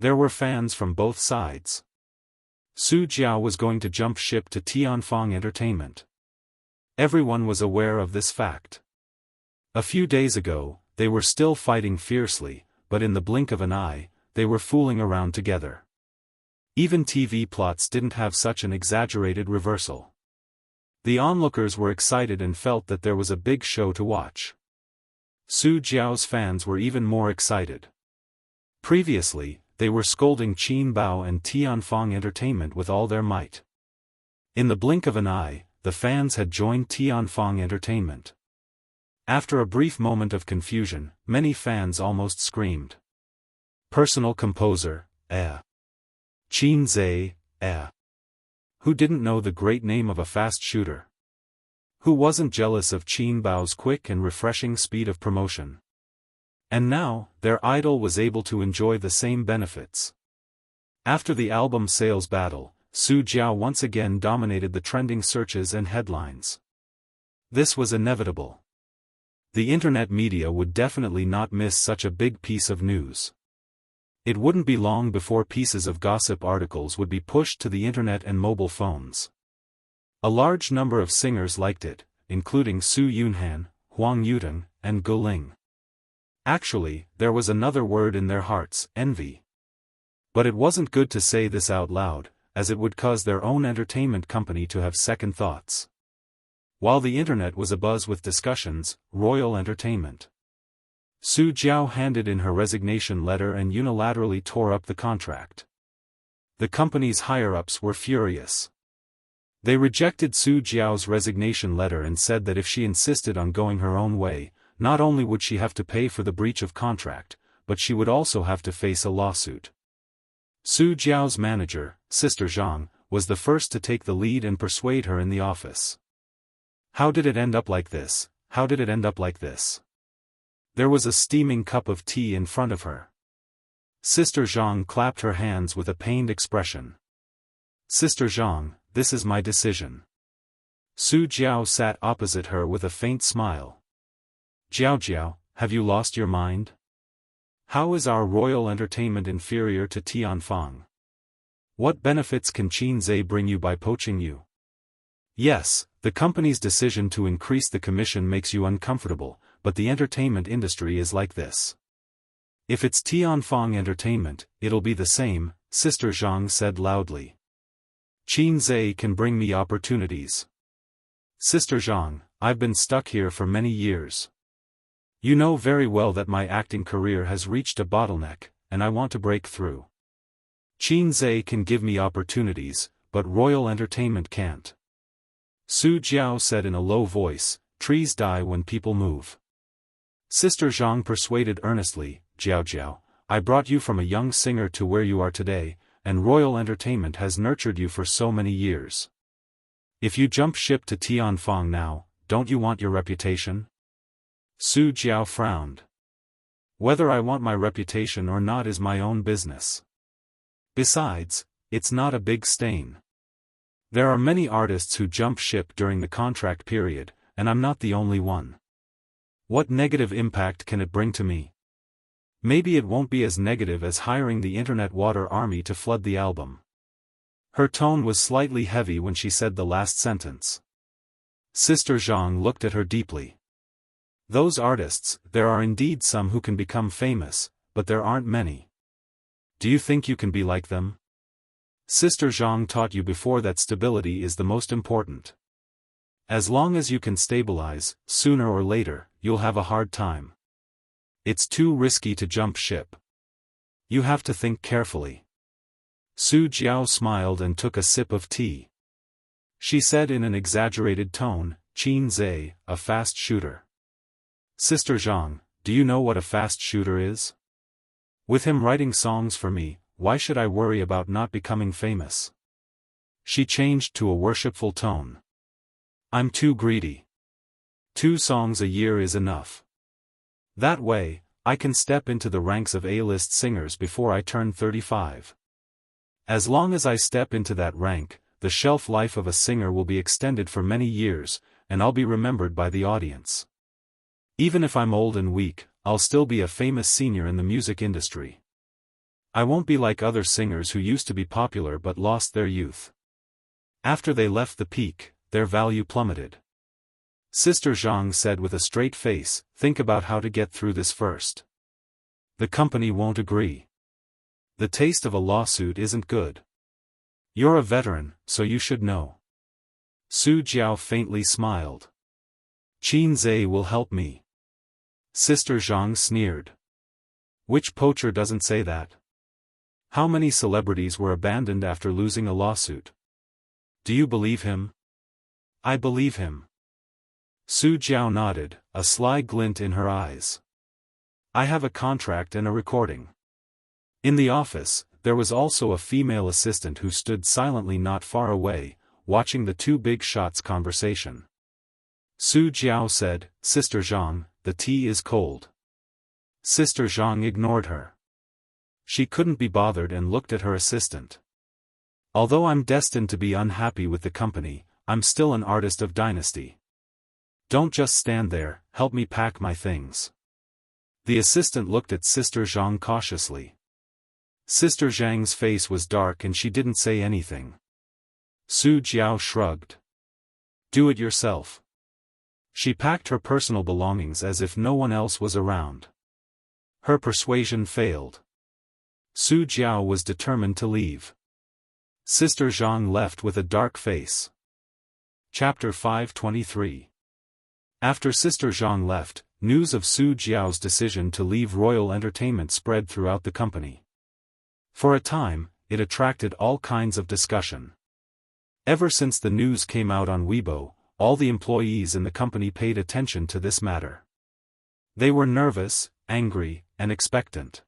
There were fans from both sides. Su Jiao was going to jump ship to Tianfang Entertainment. Everyone was aware of this fact. A few days ago, they were still fighting fiercely, but in the blink of an eye, they were fooling around together. Even TV plots didn't have such an exaggerated reversal. The onlookers were excited and felt that there was a big show to watch. Su Jiao's fans were even more excited. Previously, they were scolding Qin Bao and Tianfang Entertainment with all their might. In the blink of an eye, the fans had joined Tianfang Entertainment. After a brief moment of confusion, many fans almost screamed. Personal composer, Qin Zai, Who didn't know the great name of a fast shooter? Who wasn't jealous of Qin Bao's quick and refreshing speed of promotion? And now, their idol was able to enjoy the same benefits. After the album sales battle, Su Jiao once again dominated the trending searches and headlines. This was inevitable. The internet media would definitely not miss such a big piece of news. It wouldn't be long before pieces of gossip articles would be pushed to the internet and mobile phones. A large number of singers liked it, including Su Yunhan, Huang Yuteng, and Ge Ling. Actually, there was another word in their hearts, envy. But it wasn't good to say this out loud, as it would cause their own entertainment company to have second thoughts. While the internet was abuzz with discussions, Royal Entertainment. Su Jiao handed in her resignation letter and unilaterally tore up the contract. The company's higher-ups were furious. They rejected Su Jiao's resignation letter and said that if she insisted on going her own way, not only would she have to pay for the breach of contract, but she would also have to face a lawsuit. Su Jiao's manager, Sister Zhang, was the first to take the lead and persuade her in the office. How did it end up like this? How did it end up like this? There was a steaming cup of tea in front of her. Sister Zhang clapped her hands with a pained expression. Sister Zhang, this is my decision. Su Jiao sat opposite her with a faint smile. Jiao, have you lost your mind? How is our Royal Entertainment inferior to Tianfang? What benefits can Qin Zai bring you by poaching you? Yes, the company's decision to increase the commission makes you uncomfortable, but the entertainment industry is like this. If it's Tianfang Entertainment, it'll be the same, Sister Zhang said loudly. Qin Zai can bring me opportunities. Sister Zhang, I've been stuck here for many years. You know very well that my acting career has reached a bottleneck, and I want to break through. Qin Zai can give me opportunities, but Royal Entertainment can't. Su Jiao said in a low voice, trees die when people move. Sister Zhang persuaded earnestly, Jiao, I brought you from a young singer to where you are today, and Royal Entertainment has nurtured you for so many years. If you jump ship to Tianfang now, don't you want your reputation? Su Jiao frowned. Whether I want my reputation or not is my own business. Besides, it's not a big stain. There are many artists who jump ship during the contract period, and I'm not the only one. What negative impact can it bring to me? Maybe it won't be as negative as hiring the internet water army to flood the album. Her tone was slightly heavy when she said the last sentence. Sister Zhang looked at her deeply. Those artists, there are indeed some who can become famous, but there aren't many. Do you think you can be like them? Sister Zhang taught you before that stability is the most important. As long as you can stabilize, sooner or later, you'll have a hard time. It's too risky to jump ship. You have to think carefully. Su Jiao smiled and took a sip of tea. She said in an exaggerated tone, Qin Zai, a fast shooter. Sister Zhang, do you know what a fast shooter is? With him writing songs for me, why should I worry about not becoming famous? She changed to a worshipful tone. I'm too greedy. 2 songs a year is enough. That way, I can step into the ranks of A-list singers before I turn 35. As long as I step into that rank, the shelf life of a singer will be extended for many years, and I'll be remembered by the audience. Even if I'm old and weak, I'll still be a famous senior in the music industry. I won't be like other singers who used to be popular but lost their youth. After they left the peak, their value plummeted. Sister Zhang said with a straight face, think about how to get through this first. The company won't agree. The taste of a lawsuit isn't good. You're a veteran, so you should know. Su Jiao faintly smiled. Qin Zhe will help me. Sister Zhang sneered. Which poacher doesn't say that? How many celebrities were abandoned after losing a lawsuit? Do you believe him? I believe him. Su Jiao nodded, a sly glint in her eyes. I have a contract and a recording. In the office, there was also a female assistant who stood silently not far away, watching the 2 big shots' conversation. Su Jiao said, Sister Zhang, the tea is cold. Sister Zhang ignored her. She couldn't be bothered and looked at her assistant. Although I'm destined to be unhappy with the company, I'm still an artist of dynasty. Don't just stand there, help me pack my things. The assistant looked at Sister Zhang cautiously. Sister Zhang's face was dark and she didn't say anything. Su Jiao shrugged. Do it yourself. She packed her personal belongings as if no one else was around. Her persuasion failed. Su Jiao was determined to leave. Sister Zhang left with a dark face. Chapter 523. After Sister Zhang left, news of Su Jiao's decision to leave Royal Entertainment spread throughout the company. For a time, it attracted all kinds of discussion. Ever since the news came out on Weibo, all the employees in the company paid attention to this matter. They were nervous, angry, and expectant.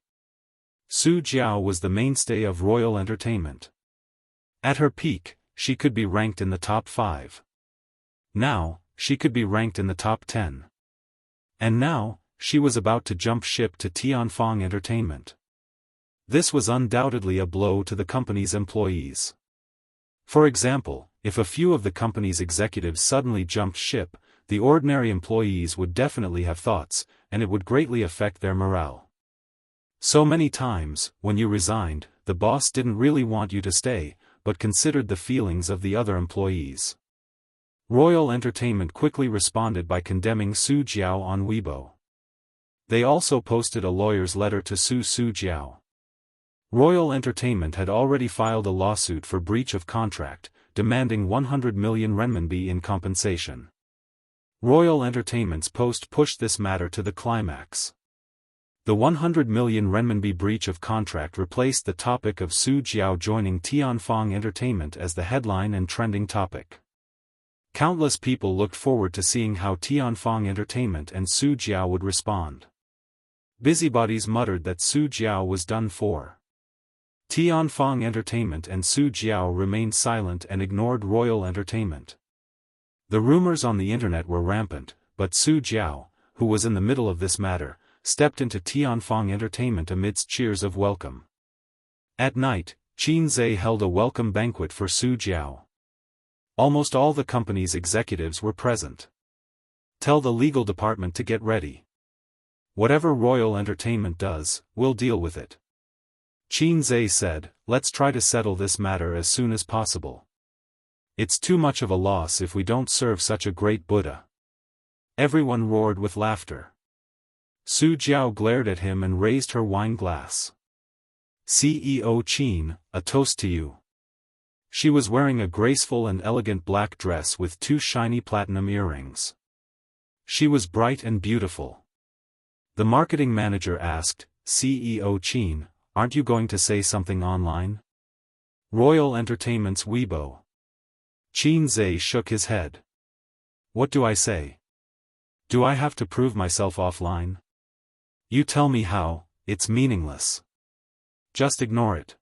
Su Jiao was the mainstay of Royal Entertainment. At her peak, she could be ranked in the top 5. Now, she could be ranked in the top 10. And now, she was about to jump ship to Tianfang Entertainment. This was undoubtedly a blow to the company's employees. For example, if a few of the company's executives suddenly jumped ship, the ordinary employees would definitely have thoughts, and it would greatly affect their morale. So many times, when you resigned, the boss didn't really want you to stay, but considered the feelings of the other employees. Royal Entertainment quickly responded by condemning Su Jiao on Weibo. They also posted a lawyer's letter to Su Jiao. Royal Entertainment had already filed a lawsuit for breach of contract, demanding 100 million renminbi in compensation. Royal Entertainment's post pushed this matter to the climax. The 100 million renminbi breach of contract replaced the topic of Su Jiao joining Tianfang Entertainment as the headline and trending topic. Countless people looked forward to seeing how Tianfang Entertainment and Su Jiao would respond. Busybodies muttered that Su Jiao was done for. Tianfang Entertainment and Su Jiao remained silent and ignored Royal Entertainment. The rumors on the internet were rampant, but Su Jiao, who was in the middle of this matter, stepped into Tianfang Entertainment amidst cheers of welcome. At night, Qin Zhe held a welcome banquet for Su Jiao. Almost all the company's executives were present. Tell the legal department to get ready. Whatever Royal Entertainment does, we'll deal with it. Qin Zhe said, let's try to settle this matter as soon as possible. It's too much of a loss if we don't serve such a great Buddha. Everyone roared with laughter. Su Jiao glared at him and raised her wine glass. CEO Qin, a toast to you. She was wearing a graceful and elegant black dress with 2 shiny platinum earrings. She was bright and beautiful. The marketing manager asked, CEO Qin, aren't you going to say something online? Royal Entertainment's Weibo. Qin Zhe shook his head. What do I say? Do I have to prove myself offline? You tell me how, it's meaningless. Just ignore it.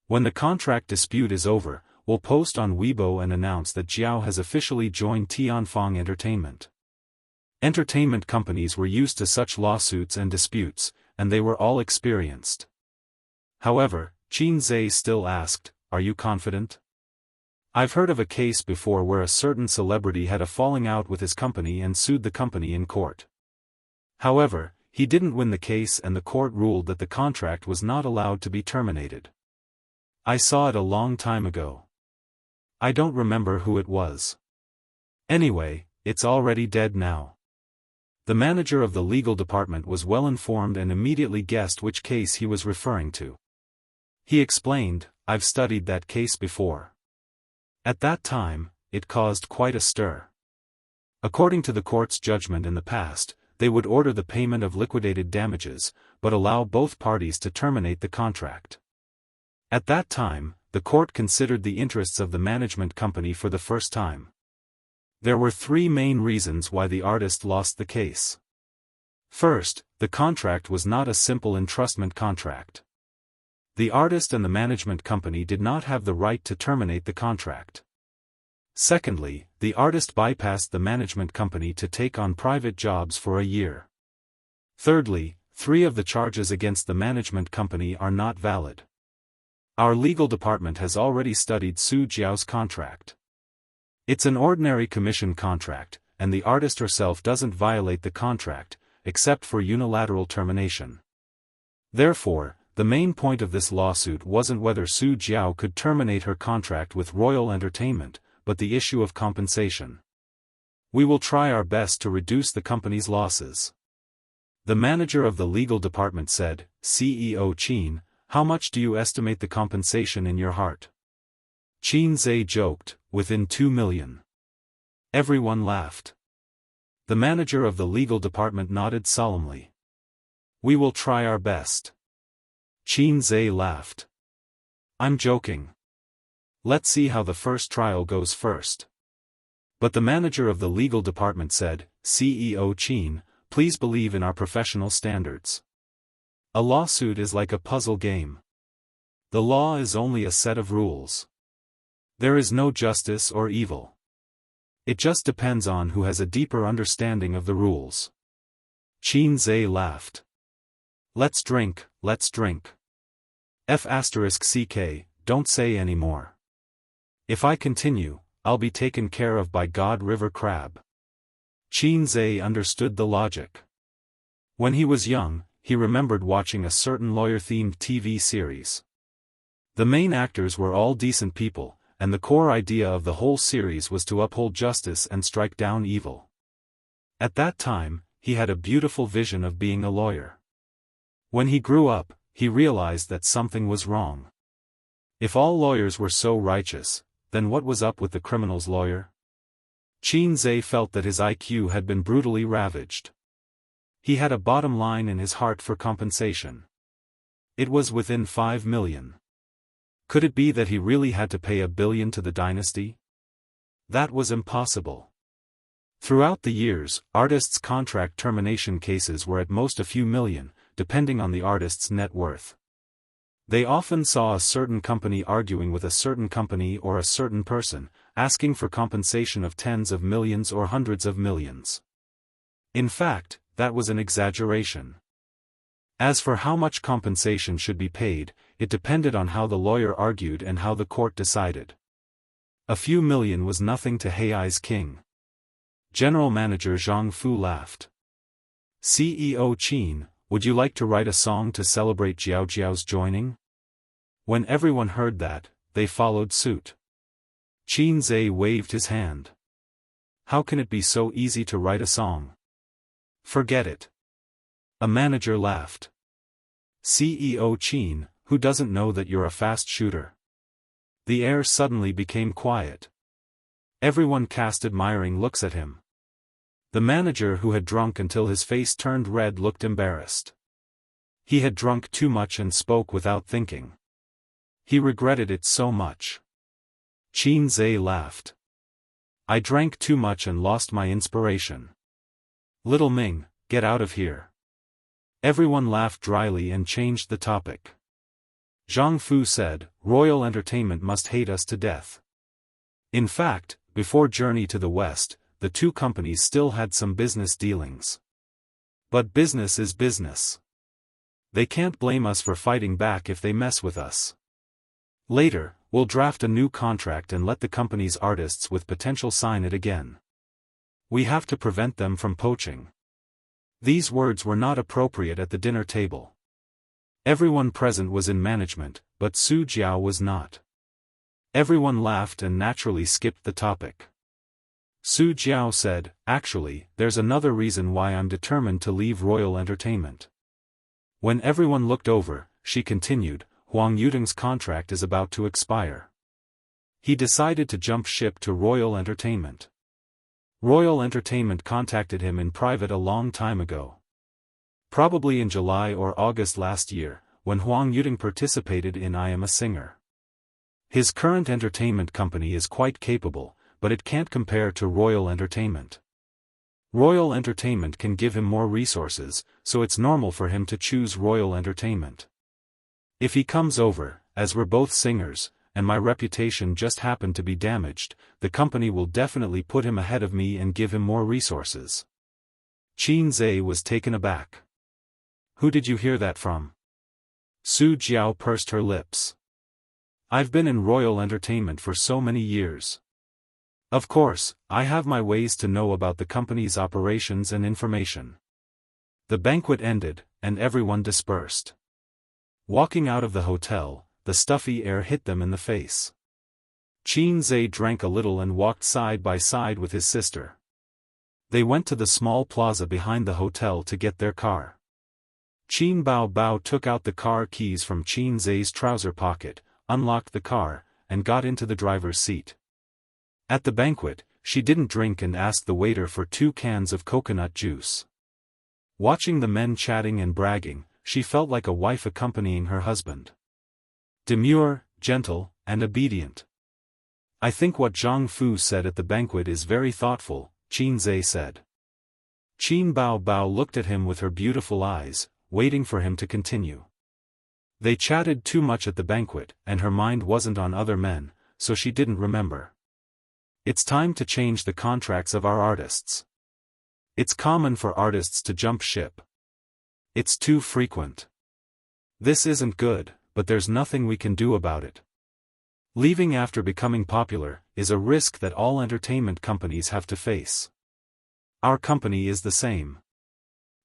When the contract dispute is over, will post on Weibo and announce that Jiao has officially joined Tianfang Entertainment. Entertainment companies were used to such lawsuits and disputes, and they were all experienced. However, Qin Zhe still asked, "Are you confident? I've heard of a case before where a certain celebrity had a falling out with his company and sued the company in court. However, he didn't win the case and the court ruled that the contract was not allowed to be terminated. I saw it a long time ago. I don't remember who it was. Anyway, it's already dead now." The manager of the legal department was well informed and immediately guessed which case he was referring to. He explained, "I've studied that case before. At that time, it caused quite a stir. According to the court's judgment in the past, they would order the payment of liquidated damages, but allow both parties to terminate the contract. At that time, the court considered the interests of the management company for the first time. There were three main reasons why the artist lost the case. First, the contract was not a simple entrustment contract. The artist and the management company did not have the right to terminate the contract. Secondly, the artist bypassed the management company to take on private jobs for a year. Thirdly, three of the charges against the management company are not valid. Our legal department has already studied Su Jiao's contract. It's an ordinary commission contract, and the artist herself doesn't violate the contract, except for unilateral termination. Therefore, the main point of this lawsuit wasn't whether Su Jiao could terminate her contract with Royal Entertainment, but the issue of compensation. We will try our best to reduce the company's losses." The manager of the legal department said, "CEO Qin, how much do you estimate the compensation in your heart?" Qin Zhe joked, "Within 2 million. Everyone laughed. The manager of the legal department nodded solemnly. "We will try our best." Qin Zhe laughed. "I'm joking. Let's see how the first trial goes first." But the manager of the legal department said, "CEO Qin, please believe in our professional standards. A lawsuit is like a puzzle game. The law is only a set of rules. There is no justice or evil. It just depends on who has a deeper understanding of the rules." Qin Zhe laughed. Let's drink." F***ck, don't say any more. If I continue, I'll be taken care of by God River Crab. Qin Zhe understood the logic. When he was young, he remembered watching a certain lawyer-themed TV series. The main actors were all decent people, and the core idea of the whole series was to uphold justice and strike down evil. At that time, he had a beautiful vision of being a lawyer. When he grew up, he realized that something was wrong. If all lawyers were so righteous, then what was up with the criminal's lawyer? Qin Zhe felt that his IQ had been brutally ravaged. He had a bottom line in his heart for compensation. It was within 5 million. Could it be that he really had to pay $1 billion to the dynasty? That was impossible. Throughout the years, artists' contract termination cases were at most a few million, depending on the artist's net worth. They often saw a certain company arguing with a certain company or a certain person, asking for compensation of tens of millions or hundreds of millions. In fact, that was an exaggeration. As for how much compensation should be paid, it depended on how the lawyer argued and how the court decided. A few million was nothing to Hei's king. General Manager Zhang Fu laughed. CEO Qin, would you like to write a song to celebrate Jiao Jiao's joining? When everyone heard that, they followed suit. Qin Zhe waved his hand. How can it be so easy to write a song? Forget it. A manager laughed. CEO Qin, who doesn't know that you're a fast shooter? The air suddenly became quiet. Everyone cast admiring looks at him. The manager, who had drunk until his face turned red, looked embarrassed. He had drunk too much and spoke without thinking. He regretted it so much. Qin Zhe laughed. I drank too much and lost my inspiration. Little Ming, get out of here. Everyone laughed dryly and changed the topic. Jianghu said, "Royal Entertainment must hate us to death." In fact, before Journey to the West, the two companies still had some business dealings. But business is business. They can't blame us for fighting back if they mess with us. Later, we'll draft a new contract and let the company's artists with potential sign it again. We have to prevent them from poaching. These words were not appropriate at the dinner table. Everyone present was in management, but Su Jiao was not. Everyone laughed and naturally skipped the topic. Su Jiao said, "Actually, there's another reason why I'm determined to leave Royal Entertainment." When everyone looked over, she continued, "Huang Yudong's contract is about to expire. He decided to jump ship to Royal Entertainment. Royal Entertainment contacted him in private a long time ago. Probably in July or August last year, when Huang Yudong participated in I Am a Singer. His current entertainment company is quite capable, but it can't compare to Royal Entertainment. Royal Entertainment can give him more resources, so it's normal for him to choose Royal Entertainment. If he comes over, as we're both singers, and my reputation just happened to be damaged, the company will definitely put him ahead of me and give him more resources." Qin Zhe was taken aback. "Who did you hear that from?" Su Jiao pursed her lips. "I've been in Royal Entertainment for so many years. Of course, I have my ways to know about the company's operations and information." The banquet ended, and everyone dispersed. Walking out of the hotel, the stuffy air hit them in the face. Qin Zhe drank a little and walked side by side with his sister. They went to the small plaza behind the hotel to get their car. Qin Bao Bao took out the car keys from Qin Zhe's trouser pocket, unlocked the car, and got into the driver's seat. At the banquet, she didn't drink and asked the waiter for 2 cans of coconut juice. Watching the men chatting and bragging, she felt like a wife accompanying her husband. Demure, gentle, and obedient. "I think what Jianghu said at the banquet is very thoughtful," Qin Zhe said. Qin Bao Bao looked at him with her beautiful eyes, waiting for him to continue. They chatted too much at the banquet, and her mind wasn't on other men, so she didn't remember. "It's time to change the contracts of our artists. It's common for artists to jump ship. It's too frequent. This isn't good, but there's nothing we can do about it. Leaving after becoming popular is a risk that all entertainment companies have to face. Our company is the same.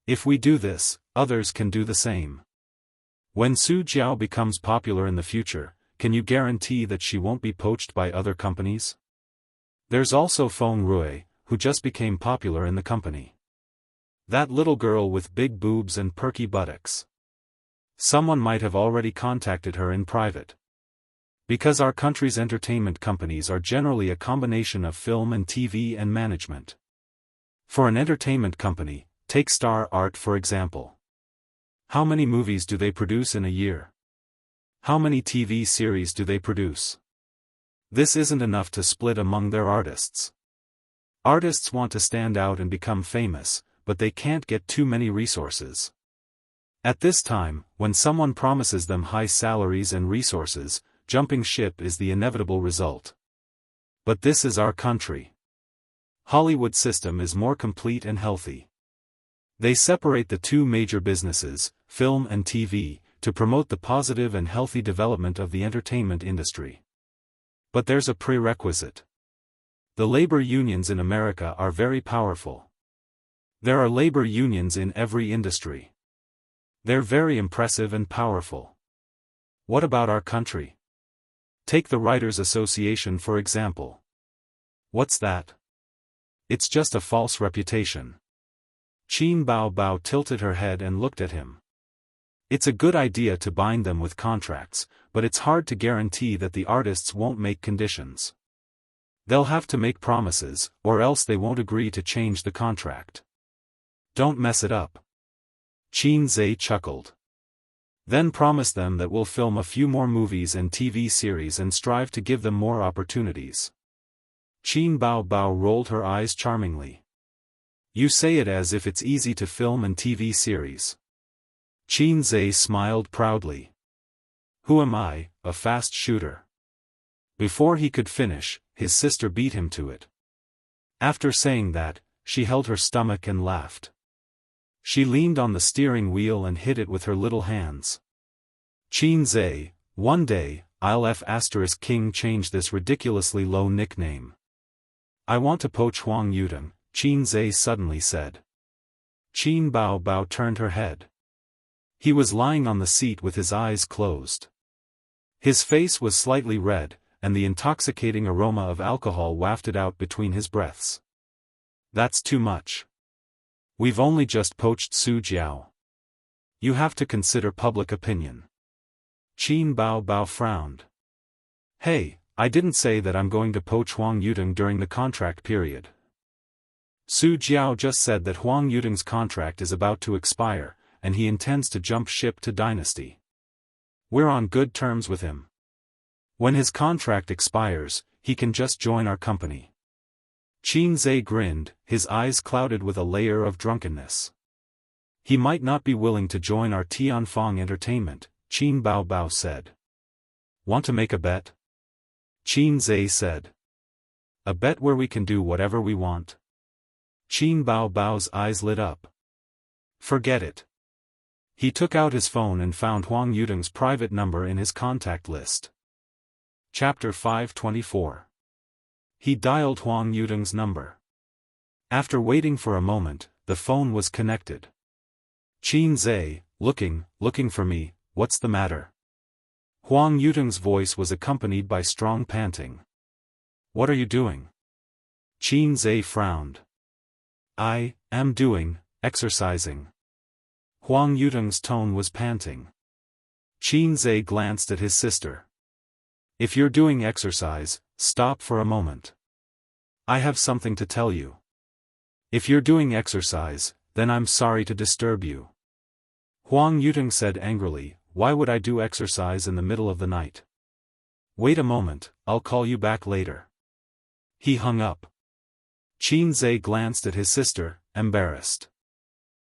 If we do this, others can do the same. When Su Jiao becomes popular in the future, can you guarantee that she won't be poached by other companies? There's also Feng Rui, who just became popular in the company. That little girl with big boobs and perky buttocks. Someone might have already contacted her in private. Because our country's entertainment companies are generally a combination of film and TV and management. For an entertainment company, take Star Art for example. How many movies do they produce in a year? How many TV series do they produce? This isn't enough to split among their artists. Artists want to stand out and become famous, but they can't get too many resources. At this time, when someone promises them high salaries and resources, jumping ship is the inevitable result. But this is our country. Hollywood system is more complete and healthy. They separate the two major businesses, film and TV, to promote the positive and healthy development of the entertainment industry. But there's a prerequisite. The labor unions in America are very powerful. There are labor unions in every industry. They're very impressive and powerful. What about our country? Take the Writers' Association for example. What's that? It's just a false reputation. Qin Bao Bao tilted her head and looked at him. It's a good idea to bind them with contracts, but it's hard to guarantee that the artists won't make conditions. They'll have to make promises, or else they won't agree to change the contract. Don't mess it up. Qin Zhe chuckled. Then promise them that we'll film a few more movies and TV series and strive to give them more opportunities. Qin Bao Bao rolled her eyes charmingly. You say it as if it's easy to film and TV series. Qin Zhe smiled proudly. Who am I, a fast shooter? Before he could finish, his sister beat him to it. After saying that, she held her stomach and laughed. She leaned on the steering wheel and hit it with her little hands. Qin Zhe, one day, I'll King change this ridiculously low nickname. I want to poach Huang Yudong, Qin Zhe suddenly said. Qin Bao Bao turned her head. He was lying on the seat with his eyes closed. His face was slightly red, and the intoxicating aroma of alcohol wafted out between his breaths. That's too much. We've only just poached Su Jiao. You have to consider public opinion. Qin Bao Bao frowned. Hey, I didn't say that I'm going to poach Huang Yudong during the contract period. Su Jiao just said that Huang Yudong's contract is about to expire, and he intends to jump ship to Dynasty. We're on good terms with him. When his contract expires, he can just join our company. Qin Zhe grinned, his eyes clouded with a layer of drunkenness. He might not be willing to join our Tianfang entertainment, Qin Bao Bao said. Want to make a bet? Qin Zhe said. A bet where we can do whatever we want? Qin Bao Bao's eyes lit up. Forget it. He took out his phone and found Huang Yudong's private number in his contact list. Chapter 524. He dialed Huang Yudong's number. After waiting for a moment, the phone was connected. Qin Zhe, looking for me, what's the matter? Huang Yudong's voice was accompanied by strong panting. What are you doing? Qin Zhe frowned. I am exercising. Huang Yudong's tone was panting. Qin Zhe glanced at his sister. If you're doing exercise, stop for a moment. I have something to tell you. If you're doing exercise, then I'm sorry to disturb you. Huang Yudong said angrily, why would I do exercise in the middle of the night? Wait a moment, I'll call you back later. He hung up. Qin Zhe glanced at his sister, embarrassed.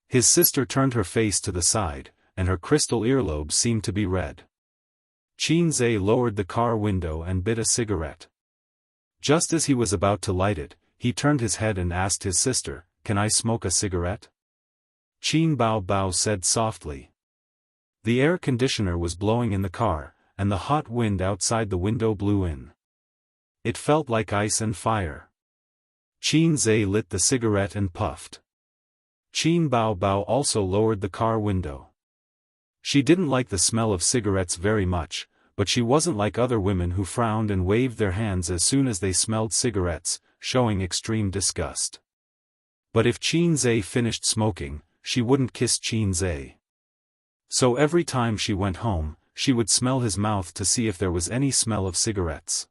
His sister turned her face to the side, and her crystal earlobes seemed to be red. Qin Zhe lowered the car window and bit a cigarette. Just as he was about to light it, he turned his head and asked his sister, can I smoke a cigarette? Qin Bao Bao said softly. The air conditioner was blowing in the car, and the hot wind outside the window blew in. It felt like ice and fire. Qin Zhe lit the cigarette and puffed. Qin Bao Bao also lowered the car window. She didn't like the smell of cigarettes very much, but she wasn't like other women who frowned and waved their hands as soon as they smelled cigarettes, showing extreme disgust. But if Qin Zhe finished smoking, she wouldn't kiss Qin Zhe. So every time she went home, she would smell his mouth to see if there was any smell of cigarettes.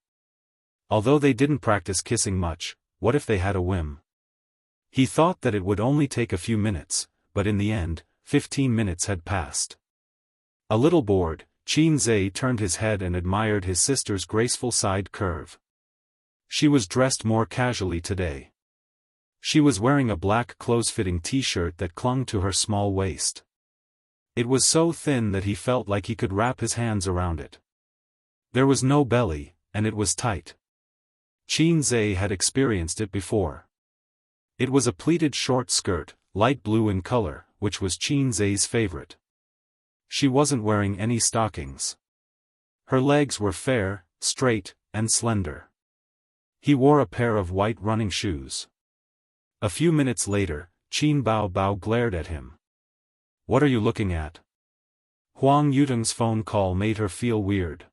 Although they didn't practice kissing much, what if they had a whim? He thought that it would only take a few minutes, but in the end, 15 minutes had passed. A little bored, Qin Zhe turned his head and admired his sister's graceful side curve. She was dressed more casually today. She was wearing a black close-fitting t-shirt that clung to her small waist. It was so thin that he felt like he could wrap his hands around it. There was no belly, and it was tight. Qin Zhe had experienced it before. It was a pleated short skirt, light blue in color, which was Qin Zhe's favorite. She wasn't wearing any stockings. Her legs were fair, straight, and slender. He wore a pair of white running shoes. A few minutes later, Qin Bao Bao glared at him. What are you looking at? Huang Yudong's phone call made her feel weird.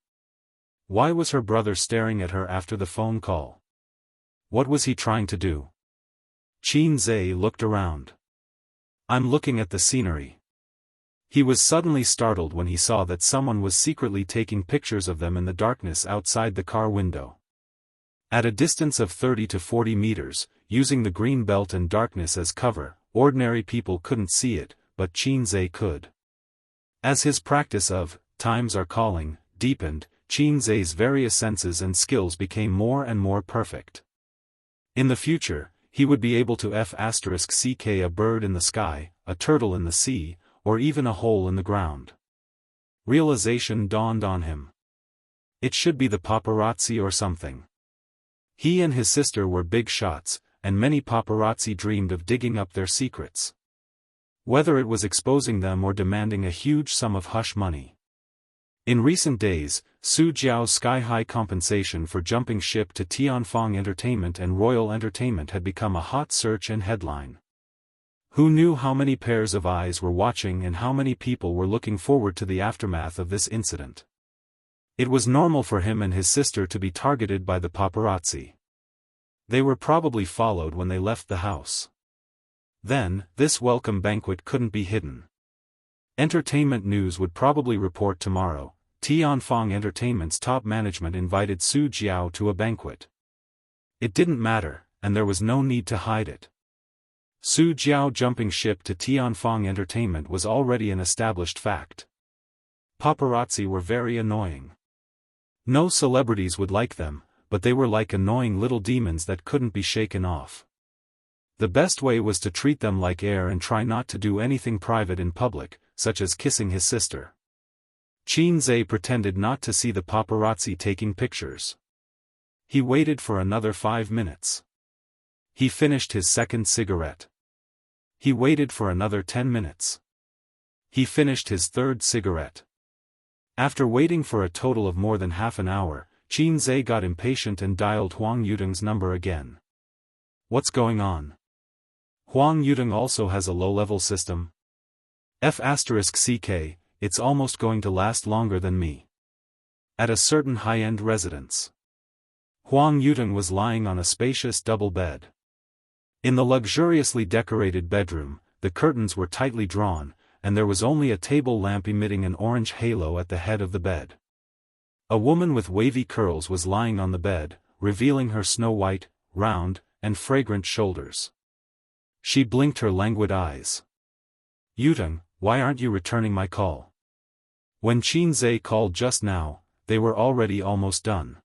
Why was her brother staring at her after the phone call? What was he trying to do? Qin Zhe looked around. I'm looking at the scenery. He was suddenly startled when he saw that someone was secretly taking pictures of them in the darkness outside the car window. At a distance of 30 to 40 meters, using the green belt and darkness as cover, ordinary people couldn't see it, but Qin Zhe could. As his practice of times are calling deepened, Qin Zhe's various senses and skills became more and more perfect. In the future, he would be able to *ck a bird in the sky, a turtle in the sea, or even a hole in the ground. Realization dawned on him. It should be the paparazzi or something. He and his sister were big shots, and many paparazzi dreamed of digging up their secrets. Whether it was exposing them or demanding a huge sum of hush money. In recent days, Su Jiao's sky-high compensation for jumping ship to Tianfang Entertainment and Royal Entertainment had become a hot search and headline. Who knew how many pairs of eyes were watching and how many people were looking forward to the aftermath of this incident? It was normal for him and his sister to be targeted by the paparazzi. They were probably followed when they left the house. Then, this welcome banquet couldn't be hidden. Entertainment News would probably report tomorrow, Tianfang Entertainment's top management invited Su Jiao to a banquet. It didn't matter, and there was no need to hide it. Su Jiao jumping ship to Tianfang Entertainment was already an established fact. Paparazzi were very annoying. No celebrities would like them, but they were like annoying little demons that couldn't be shaken off. The best way was to treat them like air and try not to do anything private in public, such as kissing his sister. Qin Zhe pretended not to see the paparazzi taking pictures. He waited for another 5 minutes. He finished his second cigarette. He waited for another 10 minutes. He finished his third cigarette. After waiting for a total of more than half an hour, Qin Zhe got impatient and dialed Huang Yudeng's number again. What's going on? Huang Yudeng also has a low-level system? F***CK, it's almost going to last longer than me. At a certain high-end residence. Huang Yudeng was lying on a spacious double bed. In the luxuriously decorated bedroom, the curtains were tightly drawn, and there was only a table lamp emitting an orange halo at the head of the bed. A woman with wavy curls was lying on the bed, revealing her snow-white, round, and fragrant shoulders. She blinked her languid eyes. Yudeng, why aren't you returning my call? When Qin Zhe called just now, they were already almost done.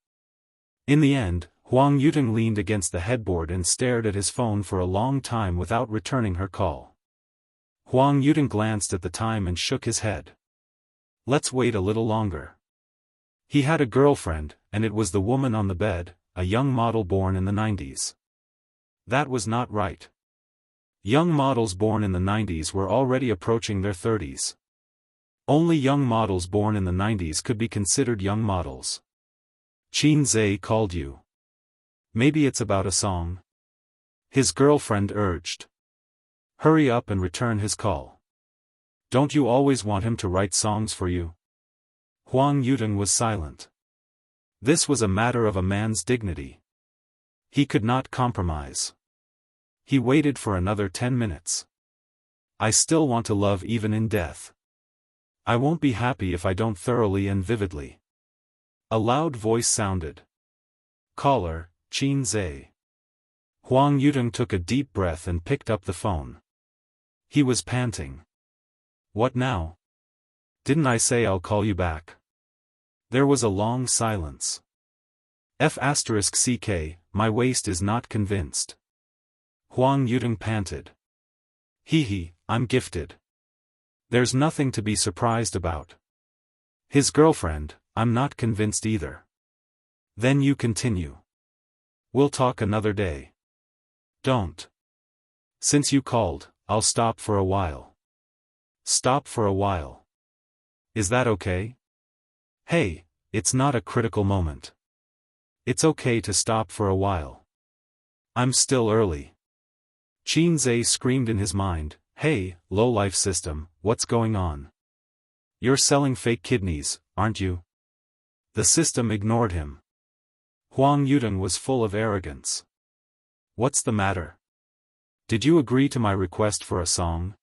In the end, Huang Yudeng leaned against the headboard and stared at his phone for a long time without returning her call. Huang Yudeng glanced at the time and shook his head. Let's wait a little longer. He had a girlfriend, and it was the woman on the bed, a young model born in the 90s. That was not right. Young models born in the 90s were already approaching their 30s. Only young models born in the 90s could be considered young models. Qin Zhe called you. Maybe it's about a song? His girlfriend urged. Hurry up and return his call. Don't you always want him to write songs for you? Huang Yudeng was silent. This was a matter of a man's dignity. He could not compromise. He waited for another 10 minutes. I still want to love even in death. I won't be happy if I don't thoroughly and vividly. A loud voice sounded. Caller, Qin Zhe. Huang Yudeng took a deep breath and picked up the phone. He was panting. What now? Didn't I say I'll call you back? There was a long silence. F***CK, my waist is not convinced. Huang Yudeng panted. Hee, I'm gifted. There's nothing to be surprised about. His girlfriend, I'm not convinced either. Then you continue. We'll talk another day. Don't. Since you called, I'll stop for a while. Stop for a while. Is that okay? Hey, it's not a critical moment. It's okay to stop for a while. I'm still early. Qin Zhe screamed in his mind, hey, low-life system, what's going on? You're selling fake kidneys, aren't you? The system ignored him. Huang Yudeng was full of arrogance. What's the matter? Did you agree to my request for a song?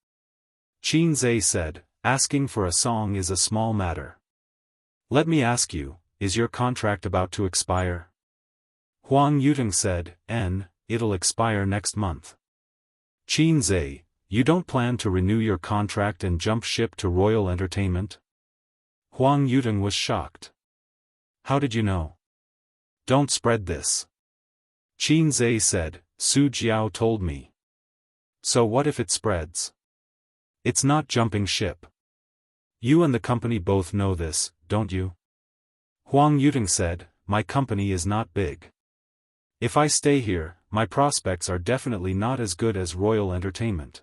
Qin Zhe said, asking for a song is a small matter. Let me ask you, is your contract about to expire? Huang Yudeng said, it'll expire next month. Qin Zhe, you don't plan to renew your contract and jump ship to Royal Entertainment? Huang Yudeng was shocked. How did you know? Don't spread this. Qin Zhe said, Su Jiao told me. So what if it spreads? It's not jumping ship. You and the company both know this, don't you? Huang Yuteng said, my company is not big. If I stay here, my prospects are definitely not as good as Royal Entertainment.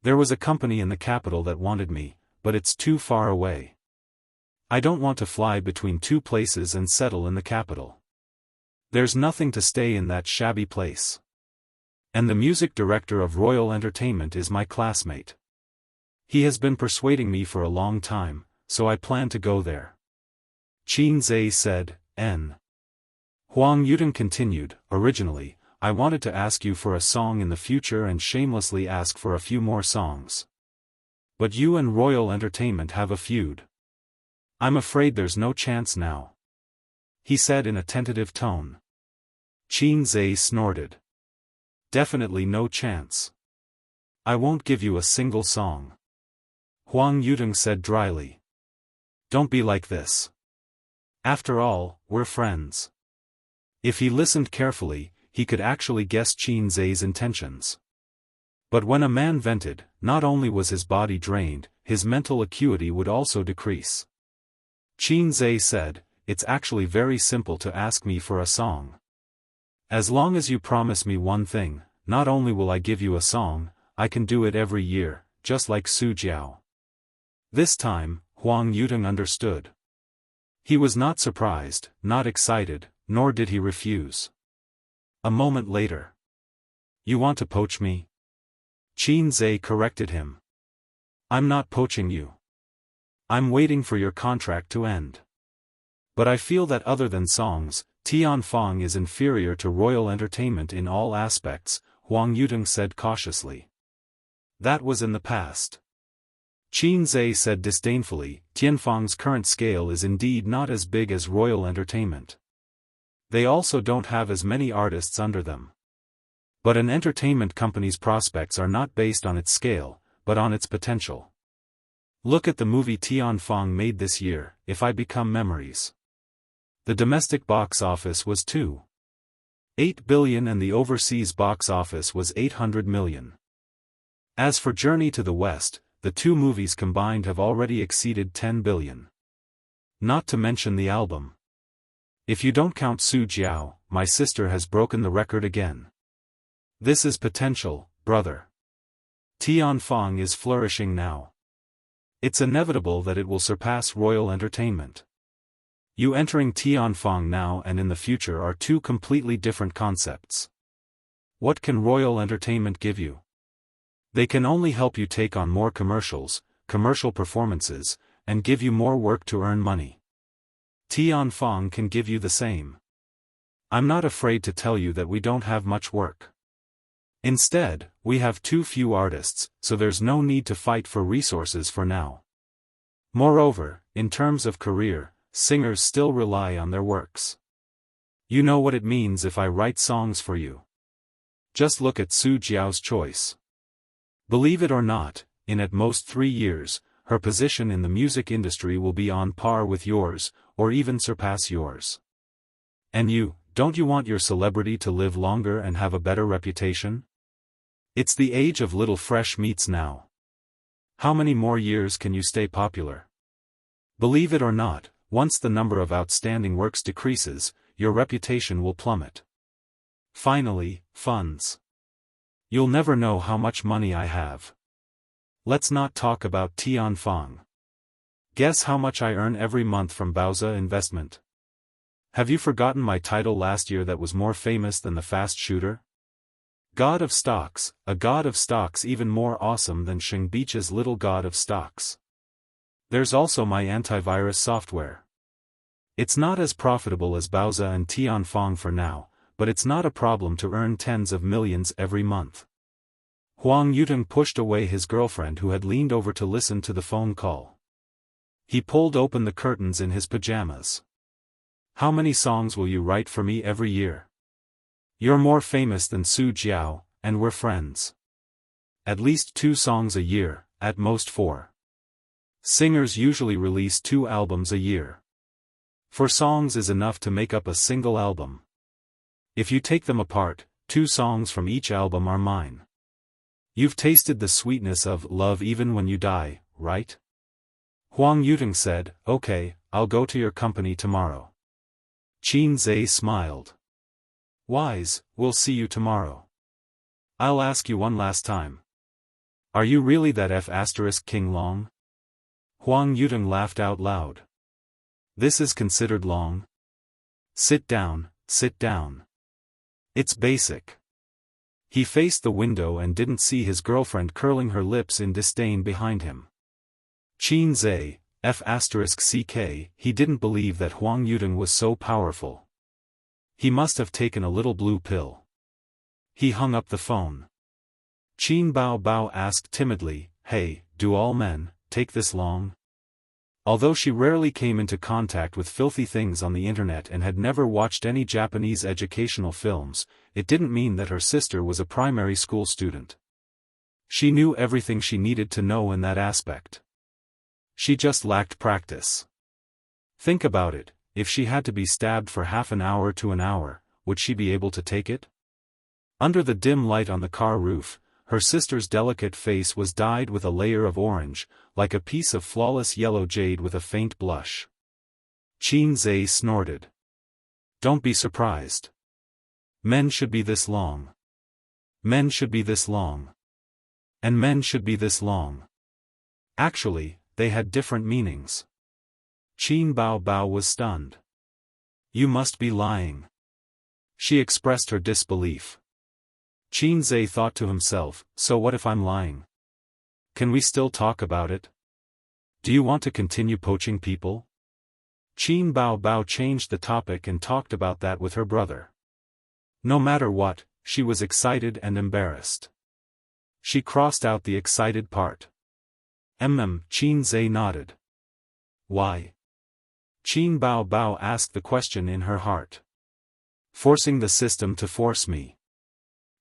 There was a company in the capital that wanted me, but it's too far away. I don't want to fly between two places and settle in the capital. There's nothing to stay in that shabby place. And the music director of Royal Entertainment is my classmate. He has been persuading me for a long time, so I plan to go there. Qin Zhe said, N. Huang Yuteng continued, originally, I wanted to ask you for a song in the future and shamelessly ask for a few more songs. But you and Royal Entertainment have a feud. I'm afraid there's no chance now. He said in a tentative tone. Qin Zhe snorted. Definitely no chance. I won't give you a single song. Huang Yuteng said dryly. Don't be like this. After all, we're friends. If he listened carefully, he could actually guess Qin Zhe's intentions. But when a man vented, not only was his body drained, his mental acuity would also decrease. Qin Zhe said, it's actually very simple to ask me for a song. As long as you promise me one thing, not only will I give you a song, I can do it every year, just like Su Jiao. This time, Huang Yuteng understood. He was not surprised, not excited, nor did he refuse. A moment later. You want to poach me? Qin Zhe corrected him. I'm not poaching you. I'm waiting for your contract to end. But I feel that other than songs, Tianfang is inferior to Royal Entertainment in all aspects, Huang Yuteng said cautiously. That was in the past. Qin Zhe said disdainfully, Tianfang's current scale is indeed not as big as Royal Entertainment. They also don't have as many artists under them. But an entertainment company's prospects are not based on its scale, but on its potential. Look at the movie Tianfang made this year, If I Become Memories. The domestic box office was 2.8 billion and the overseas box office was 800 million. As for Journey to the West, the two movies combined have already exceeded 10 billion. Not to mention the album. If you don't count Su Jiao, my sister has broken the record again. This is potential, brother. Tianfang is flourishing now. It's inevitable that it will surpass Royal Entertainment. You entering Tianfang now and in the future are two completely different concepts. What can Royal Entertainment give you? They can only help you take on more commercials, commercial performances, and give you more work to earn money. Tianfang can give you the same. I'm not afraid to tell you that we don't have much work. Instead, we have too few artists, so there's no need to fight for resources for now. Moreover, in terms of career, singers still rely on their works. You know what it means if I write songs for you. Just look at Su Jiao's choice. Believe it or not, in at most 3 years, her position in the music industry will be on par with yours, or even surpass yours. And you, don't you want your celebrity to live longer and have a better reputation? It's the age of little fresh meats now. How many more years can you stay popular? Believe it or not, once the number of outstanding works decreases, your reputation will plummet. Finally, funds. You'll never know how much money I have. Let's not talk about Tianfang. Guess how much I earn every month from Baoza investment. Have you forgotten my title last year that was more famous than the fast shooter? God of Stocks, a god of stocks even more awesome than Sheng Beach's little god of stocks. There's also my antivirus software. It's not as profitable as Baoza and Tianfang for now, but it's not a problem to earn tens of millions every month. Huang Yuteng pushed away his girlfriend who had leaned over to listen to the phone call. He pulled open the curtains in his pajamas. How many songs will you write for me every year? You're more famous than Su Jiao, and we're friends. At least 2 songs a year, at most 4. Singers usually release 2 albums a year. 4 songs is enough to make up a single album. If you take them apart, 2 songs from each album are mine. You've tasted the sweetness of love even when you die, right? Huang Yuteng said, "Okay, I'll go to your company tomorrow." Qin Zhe smiled. "Wise, we'll see you tomorrow. I'll ask you one last time. Are you really that King Long?" Huang Yuteng laughed out loud. "This is considered long? Sit down, sit down. It's basic." He faced the window and didn't see his girlfriend curling her lips in disdain behind him. Qin Zhe, Ck, he didn't believe that Huang Yuteng was so powerful. He must have taken a little blue pill. He hung up the phone. Qin Bao Bao asked timidly, "Hey, do all men take this long?" Although she rarely came into contact with filthy things on the internet and had never watched any Japanese educational films, it didn't mean that her sister was a primary school student. She knew everything she needed to know in that aspect. She just lacked practice. Think about it, if she had to be stabbed for half an hour to an hour, would she be able to take it? Under the dim light on the car roof, her sister's delicate face was dyed with a layer of orange, like a piece of flawless yellow jade with a faint blush. Qin Zhe snorted. "Don't be surprised. Men should be this long. Men should be this long. And men should be this long." Actually, they had different meanings. Qin Bao Bao was stunned. "You must be lying." She expressed her disbelief. Qin Zhe thought to himself, "So what if I'm lying? Can we still talk about it? Do you want to continue poaching people?" Qin Bao Bao changed the topic and talked about that with her brother. No matter what, she was excited and embarrassed. She crossed out the excited part. Qin Zhe nodded. "Why?" Qin Bao Bao asked the question in her heart. "Forcing the system to force me."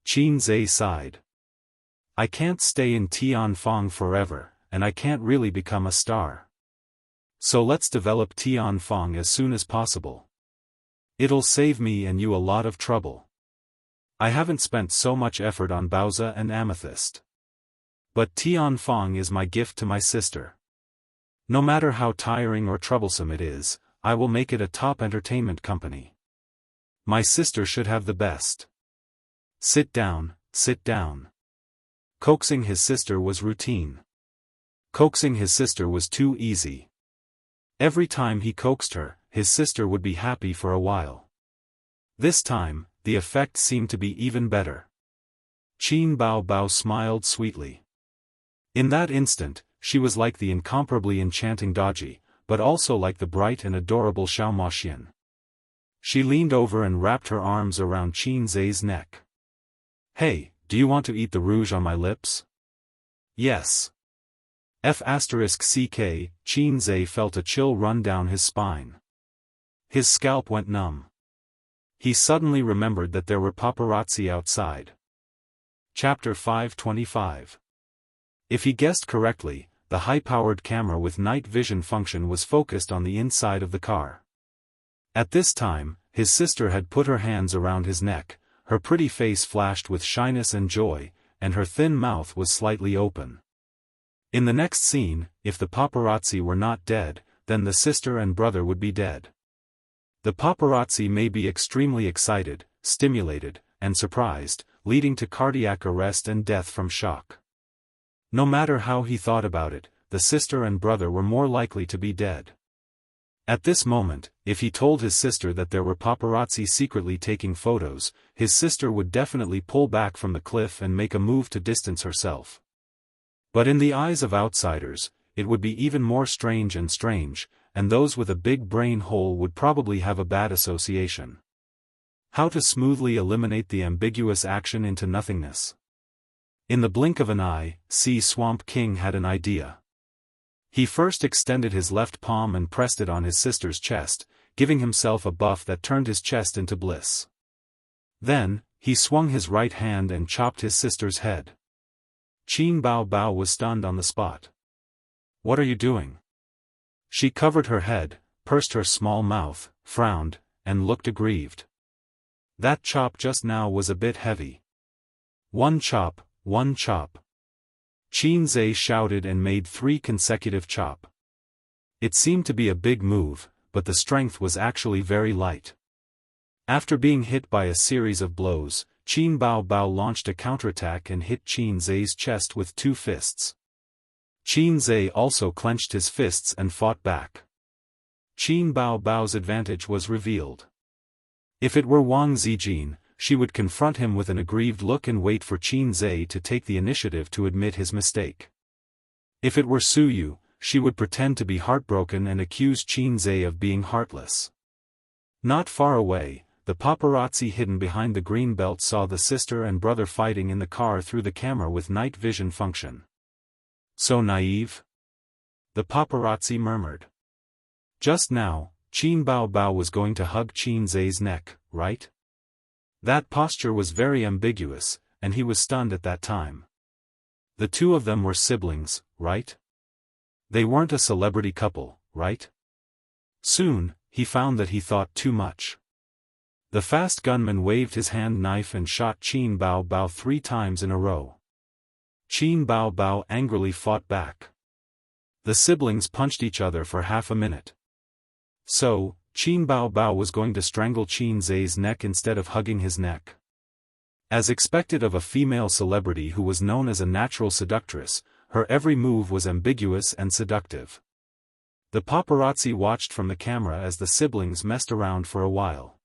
Qin Zhe sighed. "I can't stay in Tianfang forever, and I can't really become a star. So let's develop Tianfang as soon as possible. It'll save me and you a lot of trouble. I haven't spent so much effort on Baozi and Amethyst. But Tianfang is my gift to my sister. No matter how tiring or troublesome it is, I will make it a top entertainment company. My sister should have the best. Sit down, sit down." Coaxing his sister was routine. Coaxing his sister was too easy. Every time he coaxed her, his sister would be happy for a while. This time, the effect seemed to be even better. Qin Bao Bao smiled sweetly. In that instant, she was like the incomparably enchanting Daoji, but also like the bright and adorable Xiaomaxian. She leaned over and wrapped her arms around Qin Zhe's neck. "Hey, do you want to eat the rouge on my lips?" "Yes." Ck, Qin Zhe felt a chill run down his spine. His scalp went numb. He suddenly remembered that there were paparazzi outside. Chapter 525. If he guessed correctly, the high-powered camera with night vision function was focused on the inside of the car. At this time, his sister had put her hands around his neck, her pretty face flashed with shyness and joy, and her thin mouth was slightly open. In the next scene, if the paparazzi were not dead, then the sister and brother would be dead. The paparazzi may be extremely excited, stimulated, and surprised, leading to cardiac arrest and death from shock. No matter how he thought about it, the sister and brother were more likely to be dead. At this moment, if he told his sister that there were paparazzi secretly taking photos, his sister would definitely pull back from the cliff and make a move to distance herself. But in the eyes of outsiders, it would be even more strange, and those with a big brain hole would probably have a bad association. How to smoothly eliminate the ambiguous action into nothingness? In the blink of an eye, Swamp King had an idea. He first extended his left palm and pressed it on his sister's chest, giving himself a buff that turned his chest into bliss. Then, he swung his right hand and chopped his sister's head. Qin Bao Bao was stunned on the spot. "What are you doing?" She covered her head, pursed her small mouth, frowned, and looked aggrieved. "That chop just now was a bit heavy." One chop, one chop." Qin Zhe shouted and made 3 consecutive chop. It seemed to be a big move, but the strength was actually very light. After being hit by a series of blows, Qin Bao Bao launched a counterattack and hit Qin Zai's chest with 2 fists. Qin Zai also clenched his fists and fought back. Qin Bao Bao's advantage was revealed. If it were Wang Zijin, she would confront him with an aggrieved look and wait for Qin Zai to take the initiative to admit his mistake. If it were Su Yu, she would pretend to be heartbroken and accuse Qin Zai of being heartless. Not far away, the paparazzi hidden behind the green belt saw the sister and brother fighting in the car through the camera with night vision function. So naive? The paparazzi murmured. Just now, Qin Bao Bao was going to hug Qin Zai's neck, right? That posture was very ambiguous, and he was stunned at that time. The two of them were siblings, right? They weren't a celebrity couple, right? Soon, he found that he thought too much. The fast gunman waved his hand knife and shot Qin Bao Bao 3 times in a row. Qin Bao Bao angrily fought back. The siblings punched each other for half a minute. So, Qin Bao Bao was going to strangle Qin Zai's neck instead of hugging his neck. As expected of a female celebrity who was known as a natural seductress, her every move was ambiguous and seductive. The paparazzi watched from the camera as the siblings messed around for a while.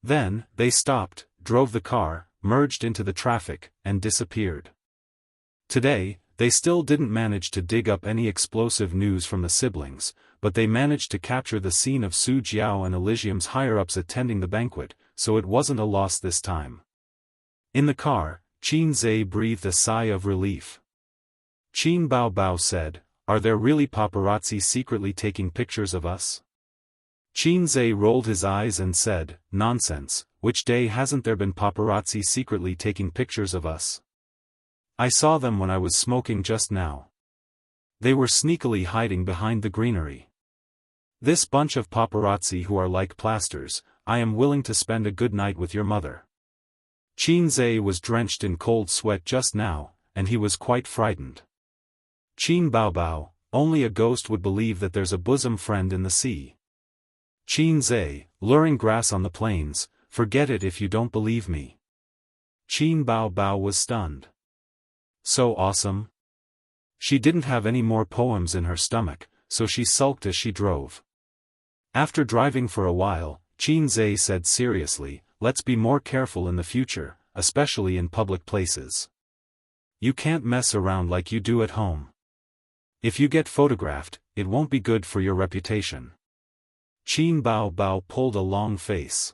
Then, they stopped, drove the car, merged into the traffic, and disappeared. Today, they still didn't manage to dig up any explosive news from the siblings, but they managed to capture the scene of Su Jiao and Elysium's higher-ups attending the banquet, so it wasn't a loss this time. In the car, Qin Zai breathed a sigh of relief. Qin Bao Bao said, "Are there really paparazzi secretly taking pictures of us?" Qin Zai rolled his eyes and said, "Nonsense, which day hasn't there been paparazzi secretly taking pictures of us? I saw them when I was smoking just now. They were sneakily hiding behind the greenery. This bunch of paparazzi who are like plasters, I am willing to spend a good night with your mother." Qin Zai was drenched in cold sweat just now, and he was quite frightened. Qin Bao Bao, only a ghost would believe that there's a bosom friend in the sea. Qin Zai, luring grass on the plains, forget it if you don't believe me. Qin Bao Bao was stunned. So awesome? She didn't have any more poems in her stomach, so she sulked as she drove. After driving for a while, Qin Zai said seriously, "Let's be more careful in the future, especially in public places. You can't mess around like you do at home. If you get photographed, it won't be good for your reputation." Qin Bao Bao pulled a long face.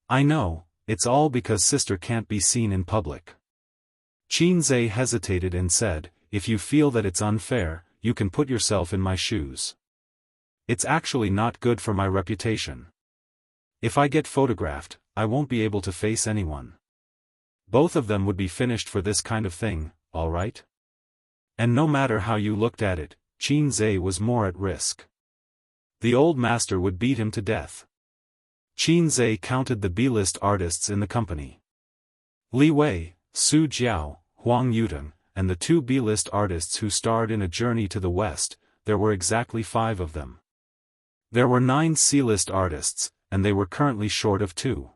"I know, it's all because sister can't be seen in public." Qin Zai hesitated and said, "If you feel that it's unfair, you can put yourself in my shoes. It's actually not good for my reputation. If I get photographed, I won't be able to face anyone. Both of them would be finished for this kind of thing, all right?" And no matter how you looked at it, Qin Zai was more at risk. The old master would beat him to death. Qin Zai counted the B-list artists in the company. Li Wei, Su Jiao, Huang Yuteng, and the 2 B-list artists who starred in A Journey to the West, there were exactly 5 of them. There were 9 C-list artists, and they were currently short of 2.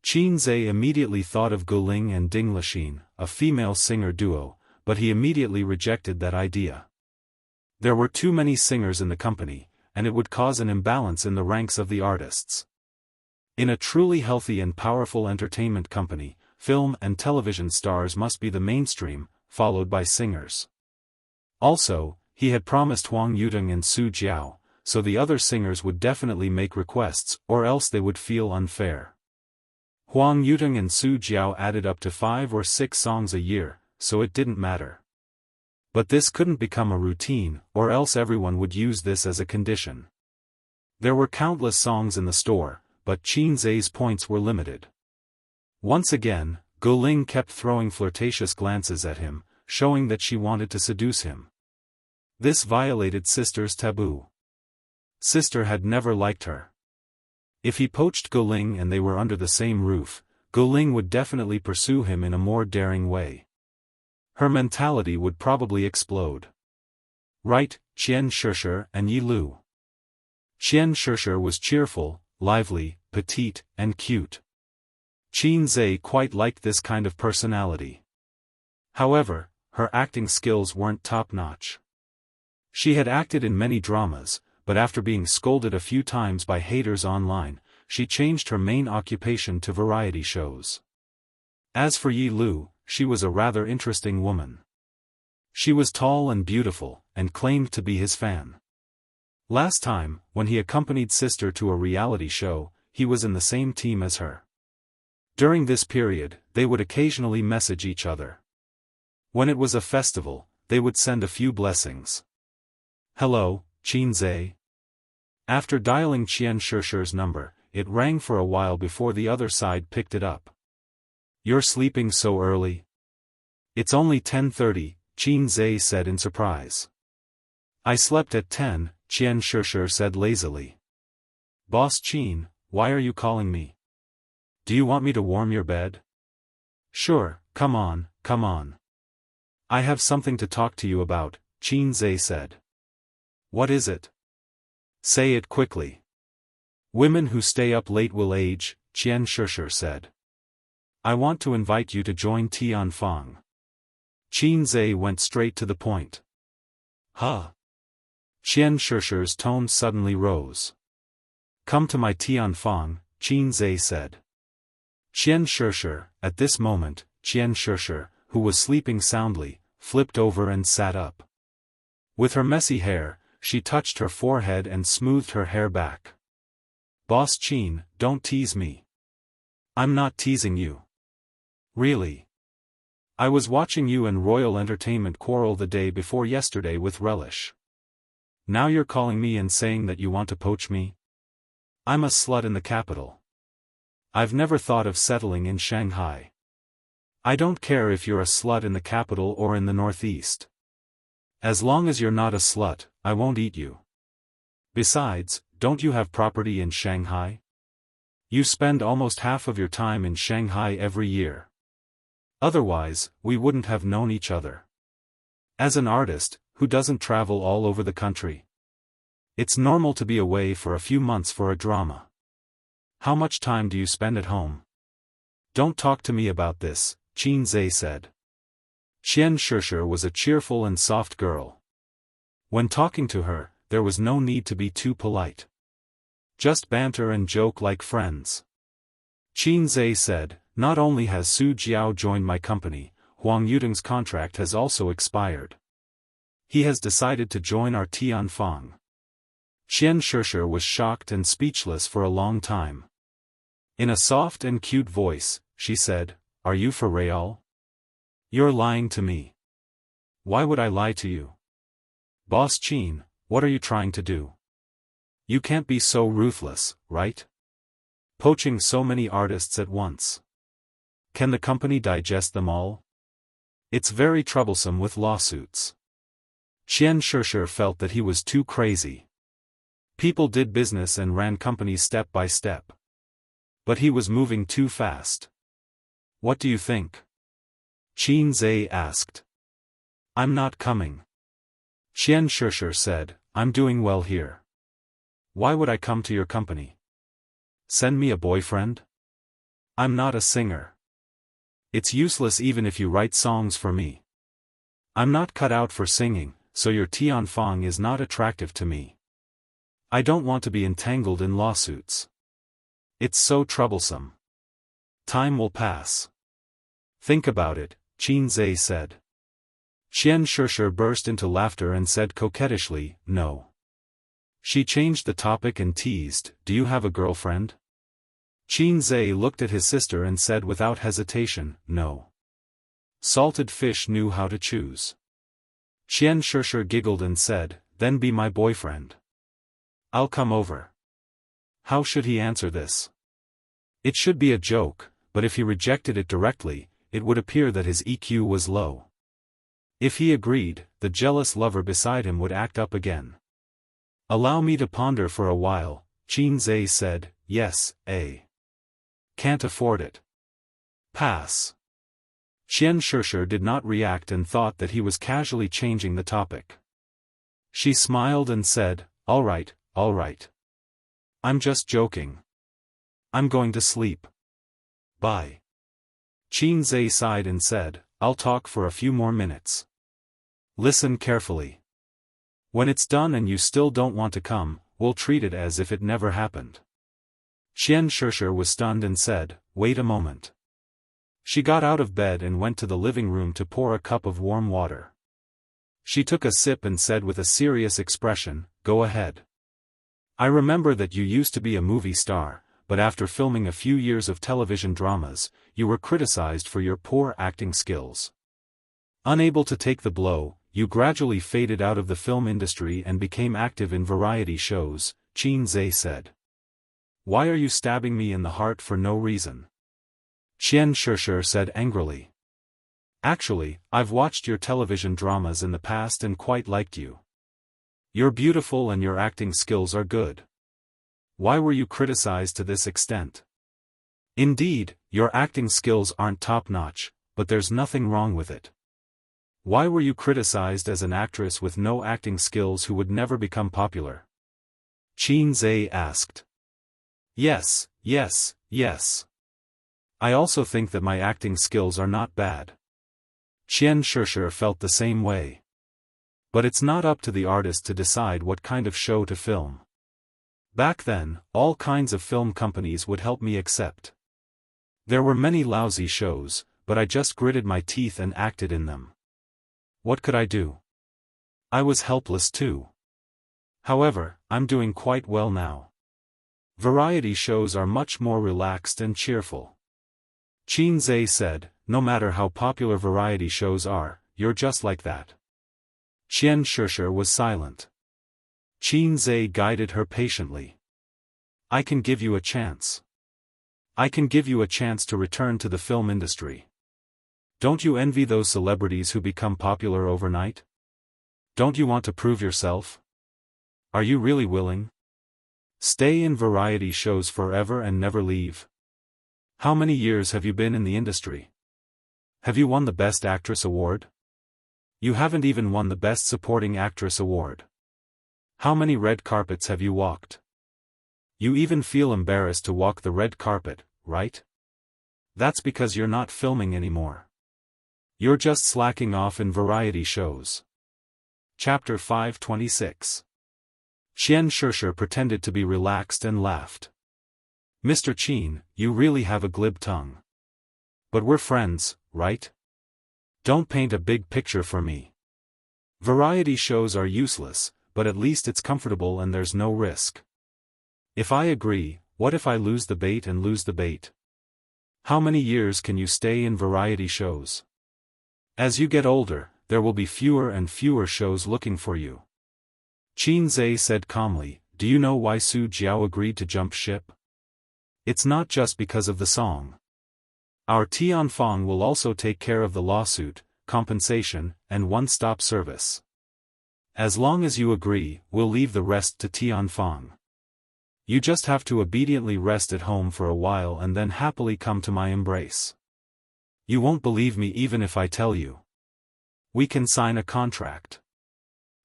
Qin Zai immediately thought of Guling and Ding Lixin, a female singer duo, but he immediately rejected that idea. There were too many singers in the company, and it would cause an imbalance in the ranks of the artists. In a truly healthy and powerful entertainment company, film and television stars must be the mainstream, followed by singers. Also, he had promised Huang Yuteng and Su Jiao, so the other singers would definitely make requests, or else they would feel unfair. Huang Yuteng and Su Jiao added up to 5 or 6 songs a year, so it didn't matter. But this couldn't become a routine, or else everyone would use this as a condition. There were countless songs in the store, but Qin Zai's points were limited. Once again, Guling kept throwing flirtatious glances at him, showing that she wanted to seduce him. This violated sister's taboo. Sister had never liked her. If he poached Guling and they were under the same roof, Guling would definitely pursue him in a more daring way. Her mentality would probably explode. Right, Xianxia, and Yi Lu. Xianxia was cheerful, lively, petite, and cute. Qin Zhe quite liked this kind of personality. However, her acting skills weren't top-notch. She had acted in many dramas, but after being scolded a few times by haters online, she changed her main occupation to variety shows. As for Yi Lu, she was a rather interesting woman. She was tall and beautiful, and claimed to be his fan. Last time, when he accompanied sister to a reality show, he was in the same team as her. During this period, they would occasionally message each other. When it was a festival, they would send a few blessings. Hello, Qin Zhe. After dialing Xianxia's number, it rang for a while before the other side picked it up. You're sleeping so early? It's only 10:30, Qin Zhe said in surprise. I slept at 10, Xianxia said lazily. Boss Qin, why are you calling me? Do you want me to warm your bed? Sure, come on, come on. I have something to talk to you about, Qin Zhe said. What is it? Say it quickly. Women who stay up late will age, Xianxia said. I want to invite you to join Tianfang. Qin Zhe went straight to the point. Huh? Xianxia's tone suddenly rose. Come to my Tianfang, Qin Zhe said. Xianxia, at this moment, Xianxia, who was sleeping soundly, flipped over and sat up. With her messy hair, she touched her forehead and smoothed her hair back. Boss Qin, don't tease me. I'm not teasing you. Really? I was watching you and Royal Entertainment quarrel the day before yesterday with relish. Now you're calling me and saying that you want to poach me? I'm a slut in the capital. I've never thought of settling in Shanghai. I don't care if you're a slut in the capital or in the northeast. As long as you're not a slut, I won't eat you. Besides, don't you have property in Shanghai? You spend almost half of your time in Shanghai every year. Otherwise, we wouldn't have known each other. As an artist, who doesn't travel all over the country? It's normal to be away for a few months for a drama. How much time do you spend at home? Don't talk to me about this, Qin Zhe said. Xianxia was a cheerful and soft girl. When talking to her, there was no need to be too polite. Just banter and joke like friends. Qin Zhe said, not only has Su Jiao joined my company, Huang Yudong's contract has also expired. He has decided to join our Tianfang. Xianxia was shocked and speechless for a long time. In a soft and cute voice, she said, Are you for real? You're lying to me. Why would I lie to you? Boss Qin, what are you trying to do? You can't be so ruthless, right? Poaching so many artists at once. Can the company digest them all? It's very troublesome with lawsuits. Xianxia felt that he was too crazy. People did business and ran companies step by step. But he was moving too fast. What do you think? Qin Zhe asked. I'm not coming. Xianxia said, I'm doing well here. Why would I come to your company? Send me a boyfriend? I'm not a singer. It's useless even if you write songs for me. I'm not cut out for singing, so your Tianfang is not attractive to me. I don't want to be entangled in lawsuits. It's so troublesome. Time will pass. Think about it, Qin Zhe said. Xianxia burst into laughter and said coquettishly, no. She changed the topic and teased, do you have a girlfriend? Qin Zhe looked at his sister and said without hesitation, no. Salted fish knew how to choose. Xianxia giggled and said, then be my boyfriend. I'll come over. How should he answer this? It should be a joke, but if he rejected it directly, it would appear that his EQ was low. If he agreed, the jealous lover beside him would act up again. Allow me to ponder for a while, Qin Zhe said, yes, Can't afford it. Pass. Xianxia did not react and thought that he was casually changing the topic. She smiled and said, all right. I'm just joking. I'm going to sleep. Bye. Qinze sighed and said, I'll talk for a few more minutes. Listen carefully. When it's done and you still don't want to come, we'll treat it as if it never happened. Xianxia was stunned and said, wait a moment. She got out of bed and went to the living room to pour a cup of warm water. She took a sip and said with a serious expression, go ahead. I remember that you used to be a movie star, but after filming a few years of television dramas, you were criticized for your poor acting skills. Unable to take the blow, you gradually faded out of the film industry and became active in variety shows, Qinze said. Why are you stabbing me in the heart for no reason? Xianxia said angrily. Actually, I've watched your television dramas in the past and quite liked you. You're beautiful and your acting skills are good. Why were you criticized to this extent? Indeed, your acting skills aren't top-notch, but there's nothing wrong with it. Why were you criticized as an actress with no acting skills who would never become popular? Qinze asked. Yes. I also think that my acting skills are not bad. Xianxia felt the same way. But it's not up to the artist to decide what kind of show to film. Back then, all kinds of film companies would help me accept. There were many lousy shows, but I just gritted my teeth and acted in them. What could I do? I was helpless too. However, I'm doing quite well now. Variety shows are much more relaxed and cheerful. Qinze said, no matter how popular variety shows are, you're just like that. Xianxia was silent. Qinze guided her patiently. I can give you a chance. I can give you a chance to return to the film industry. Don't you envy those celebrities who become popular overnight? Don't you want to prove yourself? Are you really willing? Stay in variety shows forever and never leave. How many years have you been in the industry? Have you won the Best Actress award? You haven't even won the Best Supporting Actress award. How many red carpets have you walked? You even feel embarrassed to walk the red carpet, right? That's because you're not filming anymore. You're just slacking off in variety shows. Chapter 526. Xianxia pretended to be relaxed and laughed. Mr. Qin, you really have a glib tongue. But we're friends, right? Don't paint a big picture for me. Variety shows are useless, but at least it's comfortable and there's no risk. If I agree, what if I lose the bait and lose the bait? How many years can you stay in variety shows? As you get older, there will be fewer and fewer shows looking for you. Qinze said calmly, do you know why Su Jiao agreed to jump ship? It's not just because of the song. Our Tianfang will also take care of the lawsuit, compensation, and one-stop service. As long as you agree, we'll leave the rest to Tianfang. You just have to obediently rest at home for a while and then happily come to my embrace. You won't believe me even if I tell you. We can sign a contract.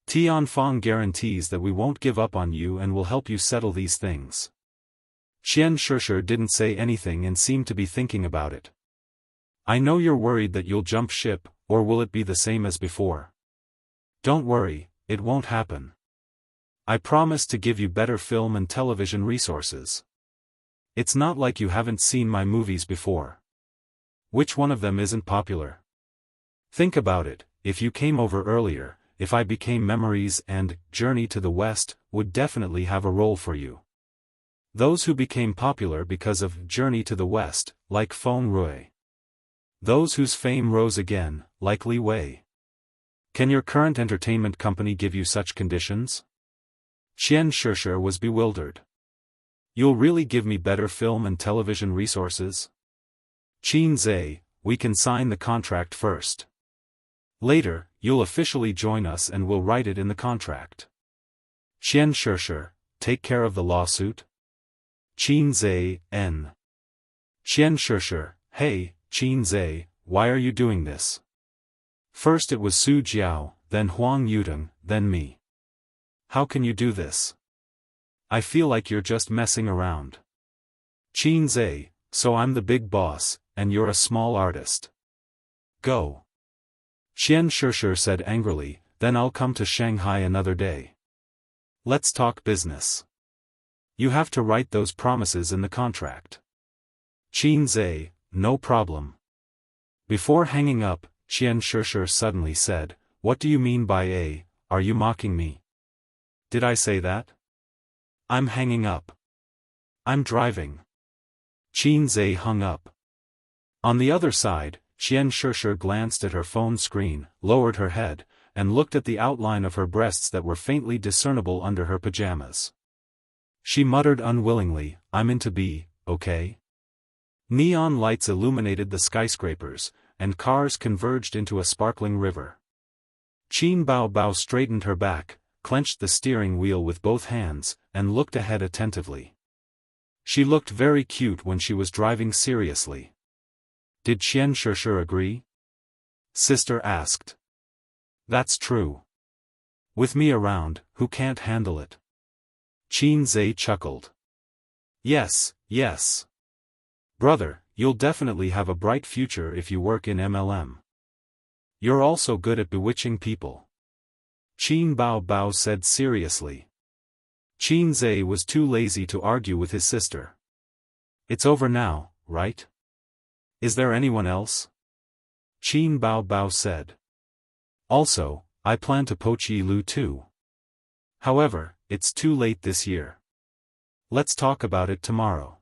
Tianfang guarantees that we won't give up on you and will help you settle these things. Xianxia didn't say anything and seemed to be thinking about it. I know you're worried that you'll jump ship, or will it be the same as before? Don't worry, it won't happen. I promise to give you better film and television resources. It's not like you haven't seen my movies before. Which one of them isn't popular? Think about it, if you came over earlier, If I Became Memories and Journey to the West would definitely have a role for you. Those who became popular because of Journey to the West, like Feng Rui. Those whose fame rose again, like Li Wei. Can your current entertainment company give you such conditions? Xianxia was bewildered. You'll really give me better film and television resources? Qinze, we can sign the contract first. Later, you'll officially join us and we'll write it in the contract. Xianxia, take care of the lawsuit? Qinze, N. Xianxia, hey, Qinze, why are you doing this? First it was Su Jiao, then Huang Yudong, then me. How can you do this? I feel like you're just messing around. Qin Zhe, so I'm the big boss, and you're a small artist. Go. Xianxia said angrily, then I'll come to Shanghai another day. Let's talk business. You have to write those promises in the contract. Qin Zhe, no problem. Before hanging up, Xianxia suddenly said, What do you mean by a, are you mocking me? Did I say that? I'm hanging up. I'm driving. Qin Zhe hung up. On the other side, Xianxia glanced at her phone screen, lowered her head, and looked at the outline of her breasts that were faintly discernible under her pajamas. She muttered unwillingly, I'm into B, okay? Neon lights illuminated the skyscrapers, and cars converged into a sparkling river. Qin Bao straightened her back, clenched the steering wheel with both hands, and looked ahead attentively. She looked very cute when she was driving seriously. Did Xianxia agree? Sister asked. That's true. With me around, who can't handle it? Qin Zhe chuckled. Yes, yes. Brother, you'll definitely have a bright future if you work in MLM. You're also good at bewitching people. Qin Bao said seriously. Qin Zhe was too lazy to argue with his sister. It's over now, right? Is there anyone else? Qin Bao said. Also, I plan to poach Yi Lu too. However, it's too late this year. Let's talk about it tomorrow.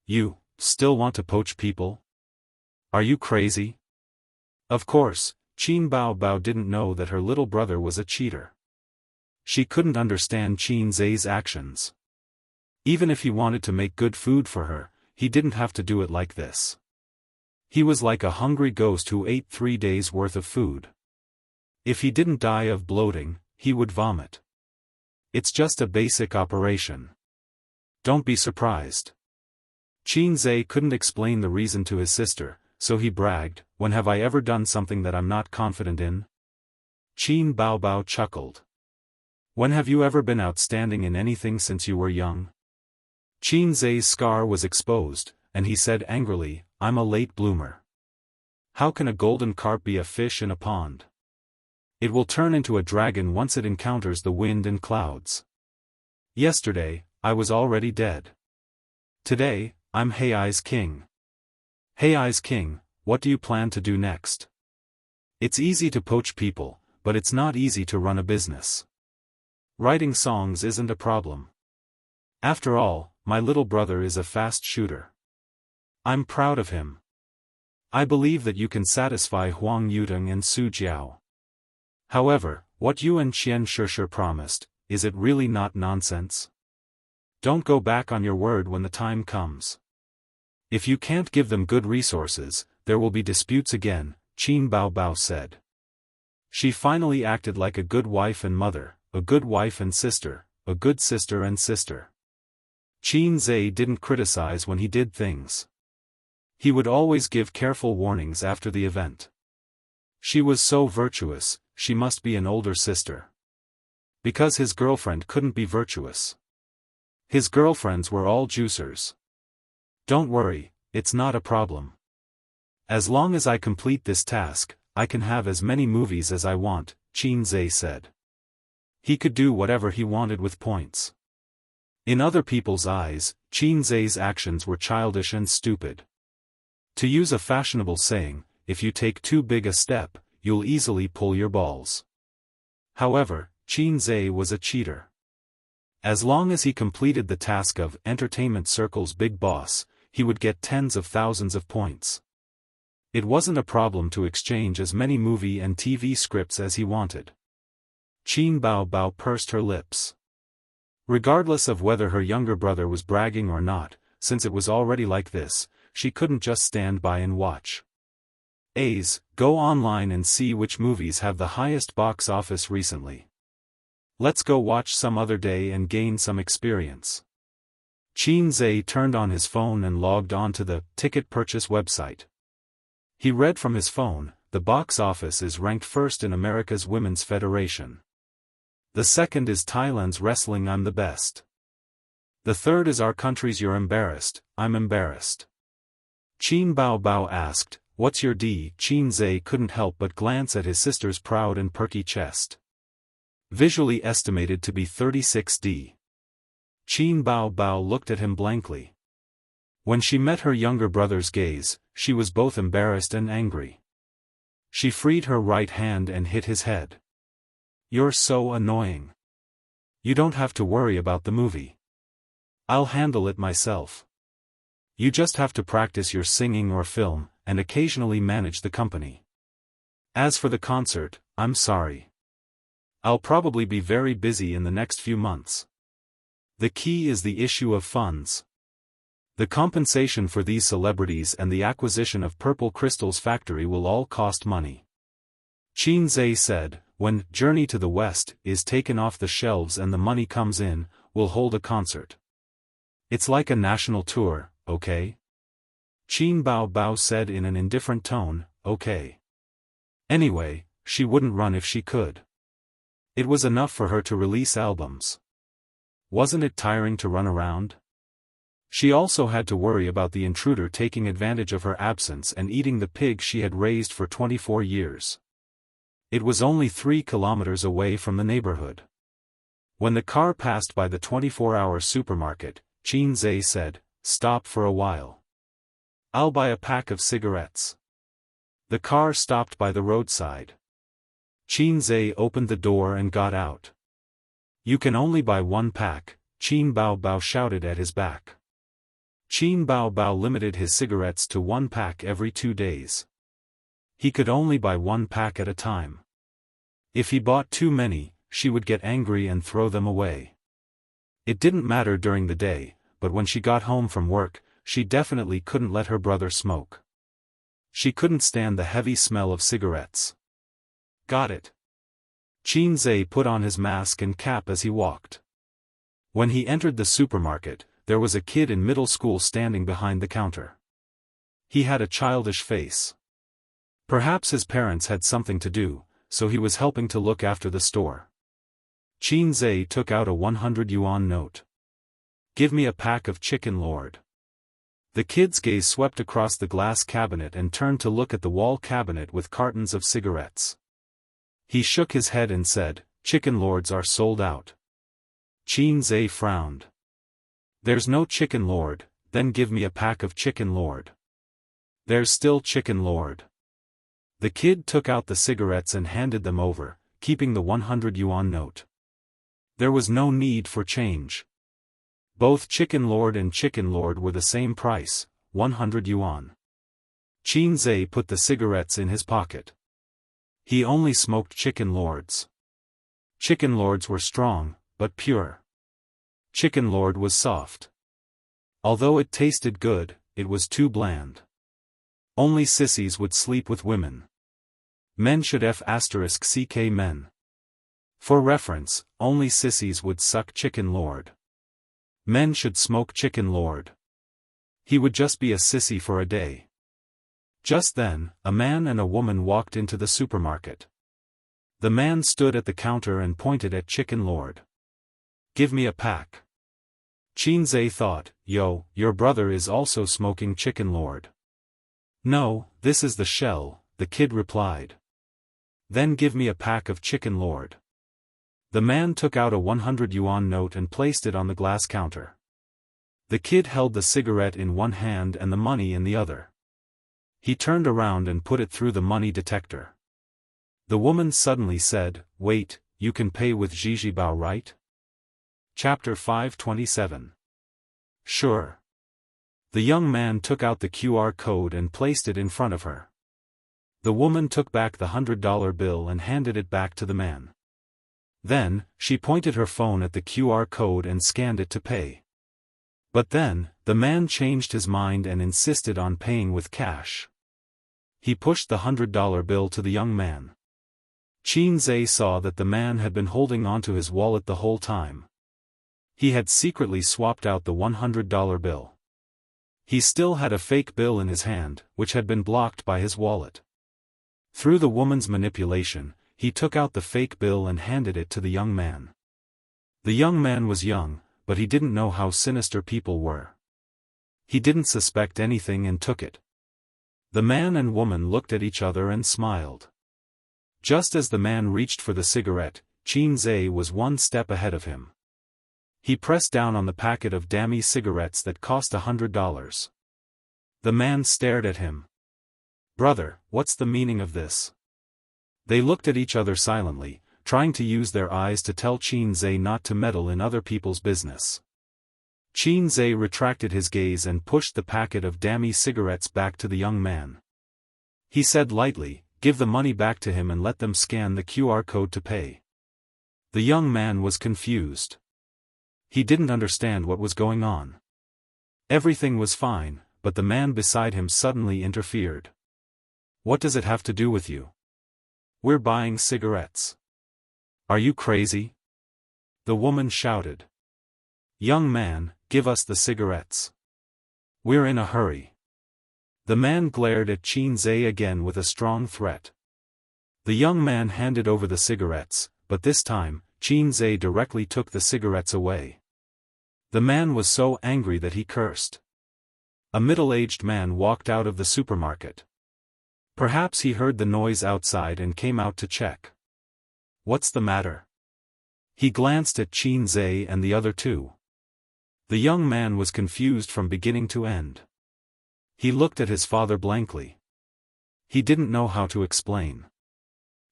You still want to poach people? Are you crazy? Of course, Qin Bao didn't know that her little brother was a cheater. She couldn't understand Qin Zhe's actions. Even if he wanted to make good food for her, he didn't have to do it like this. He was like a hungry ghost who ate 3 days' worth of food. If he didn't die of bloating, he would vomit. It's just a basic operation. Don't be surprised. Qin Zhe couldn't explain the reason to his sister, so he bragged, When have I ever done something that I'm not confident in? Qin Bao chuckled. When have you ever been outstanding in anything since you were young? Qin Zhe's scar was exposed, and he said angrily, I'm a late bloomer. How can a golden carp be a fish in a pond? It will turn into a dragon once it encounters the wind and clouds. Yesterday, I was already dead. Today, I'm Hei's king. Hei's king, what do you plan to do next? It's easy to poach people, but it's not easy to run a business. Writing songs isn't a problem. After all, my little brother is a fast shooter. I'm proud of him. I believe that you can satisfy Huang Yutong and Su Jiao. However, what you and Xianxia promised, is it really not nonsense? Don't go back on your word when the time comes. If you can't give them good resources, there will be disputes again, Qin Bao said. She finally acted like a good wife and mother, a good wife and sister, a good sister and sister. Qin Zhe didn't criticize when he did things. He would always give careful warnings after the event. She was so virtuous, she must be an older sister. Because his girlfriend couldn't be virtuous. His girlfriends were all juicers. Don't worry, it's not a problem. As long as I complete this task, I can have as many movies as I want, Qin Zhe said. He could do whatever he wanted with points. In other people's eyes, Qin Zhe's actions were childish and stupid. To use a fashionable saying, if you take too big a step, you'll easily pull your balls. However, Qin Zhe was a cheater. As long as he completed the task of Entertainment Circle's big boss, he would get tens of thousands of points. It wasn't a problem to exchange as many movie and TV scripts as he wanted. Qin Bao pursed her lips. Regardless of whether her younger brother was bragging or not, since it was already like this, she couldn't just stand by and watch. Go online and see which movies have the highest box office recently. Let's go watch some other day and gain some experience. Qin Zhe turned on his phone and logged on to the ticket purchase website. He read from his phone, the box office is ranked first in America's Women's Federation. The second is Thailand's wrestling I'm the best. The third is our country's you're embarrassed, I'm embarrassed. Qin Bao Bao asked, what's your D? Qin Zhe couldn't help but glance at his sister's proud and perky chest. Visually estimated to be 36D. Qin Bao Bao looked at him blankly. When she met her younger brother's gaze, she was both embarrassed and angry. She freed her right hand and hit his head. You're so annoying. You don't have to worry about the movie. I'll handle it myself. You just have to practice your singing or film, and occasionally manage the company. As for the concert, I'm sorry. I'll probably be very busy in the next few months. The key is the issue of funds. The compensation for these celebrities and the acquisition of Purple Crystal's factory will all cost money. Qin Zhe said, when Journey to the West is taken off the shelves and the money comes in, we'll hold a concert. It's like a national tour, okay? Qin Bao Bao said in an indifferent tone, okay. Anyway, she wouldn't run if she could. It was enough for her to release albums. Wasn't it tiring to run around? She also had to worry about the intruder taking advantage of her absence and eating the pig she had raised for 24 years. It was only 3 kilometers away from the neighborhood. When the car passed by the 24-hour supermarket, Qin Zhe said, stop for a while. I'll buy a pack of cigarettes. The car stopped by the roadside. Qin Zhe opened the door and got out. You can only buy 1 pack, Qin Bao Bao shouted at his back. Qin Bao Bao limited his cigarettes to 1 pack every 2 days. He could only buy 1 pack at a time. If he bought too many, she would get angry and throw them away. It didn't matter during the day, but when she got home from work, she definitely couldn't let her brother smoke. She couldn't stand the heavy smell of cigarettes. Got it. Qin Zhe put on his mask and cap as he walked. When he entered the supermarket, there was a kid in middle school standing behind the counter. He had a childish face. Perhaps his parents had something to do, so he was helping to look after the store. Qin Zhe took out a 100 yuan note. Give me a pack of Chicken Lord. The kid's gaze swept across the glass cabinet and turned to look at the wall cabinet with cartons of cigarettes. He shook his head and said, Chicken Lords are sold out. Qin Zhe frowned. There's no Chicken Lord, then give me a pack of Chicken Lord. There's still Chicken Lord. The kid took out the cigarettes and handed them over, keeping the 100 yuan note. There was no need for change. Both Chicken Lord and Chicken Lord were the same price, 100 yuan. Qin Zhe put the cigarettes in his pocket. He only smoked Chicken Lords. Chicken Lords were strong, but pure. Chicken Lord was soft. Although it tasted good, it was too bland. Only sissies would sleep with women. Men should *ck men. For reference, only sissies would suck Chicken Lord. Men should smoke Chicken Lord. He would just be a sissy for a day. Just then, a man and a woman walked into the supermarket. The man stood at the counter and pointed at Chicken Lord. Give me a pack. Qin Zhe thought, yo, your brother is also smoking Chicken Lord. No, this is the shell, the kid replied. Then give me a pack of Chicken Lord. The man took out a 100 yuan note and placed it on the glass counter. The kid held the cigarette in one hand and the money in the other. He turned around and put it through the money detector. The woman suddenly said, wait, you can pay with Zhizhibao, right? Chapter 527. Sure. The young man took out the QR code and placed it in front of her. The woman took back the $100 bill and handed it back to the man. Then, she pointed her phone at the QR code and scanned it to pay. But then, the man changed his mind and insisted on paying with cash. He pushed the $100 bill to the young man. Qin Zhe saw that the man had been holding onto his wallet the whole time. He had secretly swapped out the $100 bill. He still had a fake bill in his hand, which had been blocked by his wallet. Through the woman's manipulation, he took out the fake bill and handed it to the young man. The young man was young, but he didn't know how sinister people were. He didn't suspect anything and took it. The man and woman looked at each other and smiled. Just as the man reached for the cigarette, Qianzai was one step ahead of him. He pressed down on the packet of dummy cigarettes that cost $100. The man stared at him. "Brother, what's the meaning of this?" They looked at each other silently, trying to use their eyes to tell Qianzai not to meddle in other people's business. Qianzai retracted his gaze and pushed the packet of dummy cigarettes back to the young man. He said lightly, "Give the money back to him and let them scan the QR code to pay." The young man was confused. He didn't understand what was going on. Everything was fine, but the man beside him suddenly interfered. "What does it have to do with you? We're buying cigarettes." "Are you crazy?" the woman shouted. "Young man, give us the cigarettes. We're in a hurry." The man glared at Qianzai again with a strong threat. The young man handed over the cigarettes, but this time, Qianzai directly took the cigarettes away. The man was so angry that he cursed. A middle-aged man walked out of the supermarket. Perhaps he heard the noise outside and came out to check. "What's the matter?" He glanced at Qianzai and the other two. The young man was confused from beginning to end. He looked at his father blankly. He didn't know how to explain.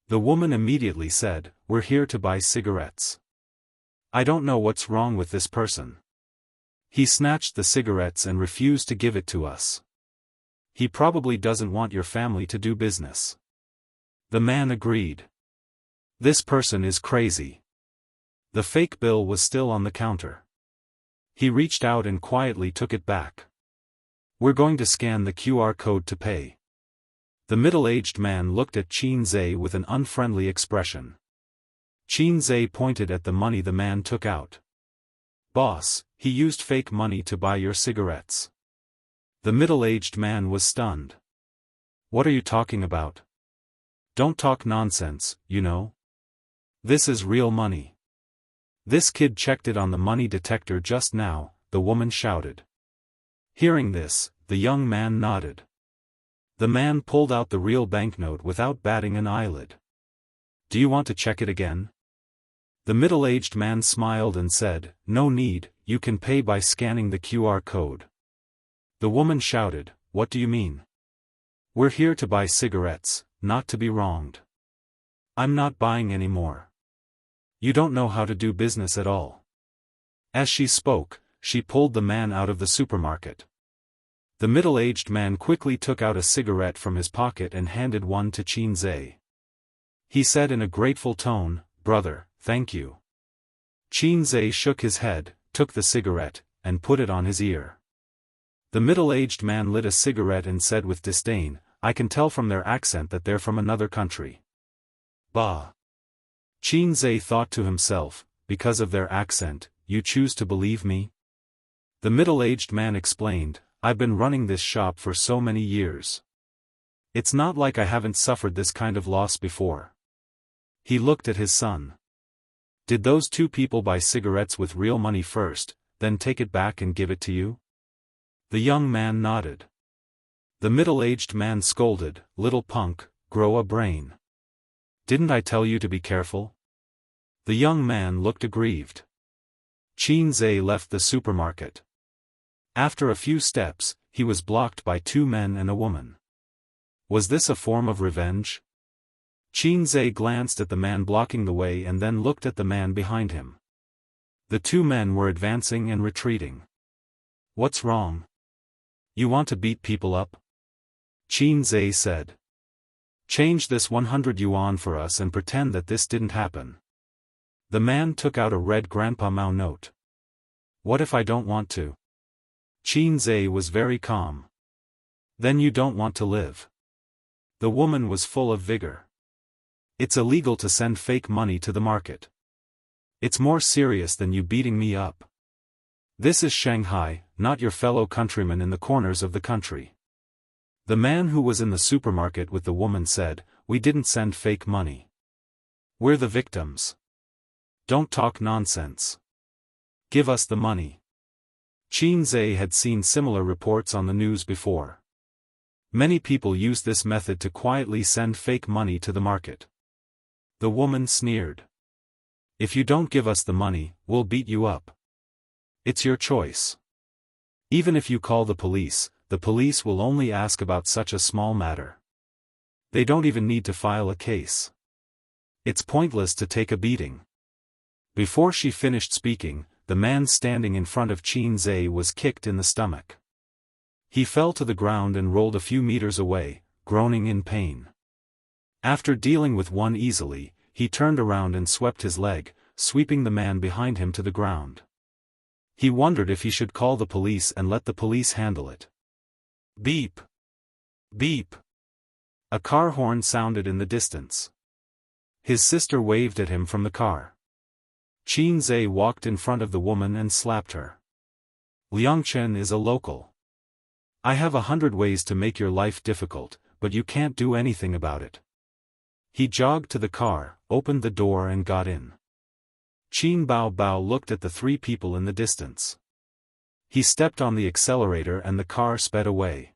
The woman immediately said, "We're here to buy cigarettes. I don't know what's wrong with this person. He snatched the cigarettes and refused to give it to us. He probably doesn't want your family to do business." The man agreed. "This person is crazy." The fake bill was still on the counter. He reached out and quietly took it back. "We're going to scan the QR code to pay." The middle-aged man looked at Qianzai with an unfriendly expression. Qianzai pointed at the money the man took out. "Boss, he used fake money to buy your cigarettes." The middle-aged man was stunned. "What are you talking about? Don't talk nonsense, you know. This is real money. This kid checked it on the money detector just now," the woman shouted. Hearing this, the young man nodded. The man pulled out the real banknote without batting an eyelid. "Do you want to check it again?" The middle-aged man smiled and said, "No need, you can pay by scanning the QR code." The woman shouted, "What do you mean?" "We're here to buy cigarettes, not to be wronged. I'm not buying any more. You don't know how to do business at all." As she spoke, she pulled the man out of the supermarket. The middle-aged man quickly took out a cigarette from his pocket and handed one to Qianzai. He said in a grateful tone, "Brother, thank you." Qianzai shook his head, took the cigarette, and put it on his ear. The middle-aged man lit a cigarette and said with disdain, "I can tell from their accent that they're from another country." "Bah!" Qianzai thought to himself, "Because of their accent, you choose to believe me?" The middle-aged man explained, "I've been running this shop for so many years. It's not like I haven't suffered this kind of loss before." He looked at his son. "Did those two people buy cigarettes with real money first, then take it back and give it to you?" The young man nodded. The middle-aged man scolded, "Little punk, grow a brain. Didn't I tell you to be careful?" The young man looked aggrieved. Qianzai left the supermarket. After a few steps, he was blocked by two men and a woman. Was this a form of revenge? Qianzai glanced at the man blocking the way and then looked at the man behind him. The two men were advancing and retreating. "What's wrong? You want to beat people up?" Qianzai said. "Change this 100 yuan for us and pretend that this didn't happen." The man took out a red Grandpa Mao note. "What if I don't want to?" Qianzai was very calm. "Then you don't want to live." The woman was full of vigor. "It's illegal to send fake money to the market. It's more serious than you beating me up. This is Shanghai, not your fellow countrymen in the corners of the country." The man who was in the supermarket with the woman said, "We didn't send fake money. We're the victims. Don't talk nonsense. Give us the money. Xianxia had seen similar reports on the news before. Many people use this method to quietly send fake money to the market. The woman sneered. If you don't give us the money, we'll beat you up. It's your choice. Even if you call the police will only ask about such a small matter. They don't even need to file a case. It's pointless to take a beating. Before she finished speaking, the man standing in front of Xianxia was kicked in the stomach. He fell to the ground and rolled a few meters away, groaning in pain. After dealing with one easily, he turned around and swept his leg, sweeping the man behind him to the ground. He wondered if he should call the police and let the police handle it. Beep! Beep! A car horn sounded in the distance. His sister waved at him from the car. Xianxia walked in front of the woman and slapped her. Liangchen is a local. I have 100 ways to make your life difficult, but you can't do anything about it. He jogged to the car, opened the door and got in. Qin Bao Bao looked at the three people in the distance. He stepped on the accelerator and the car sped away.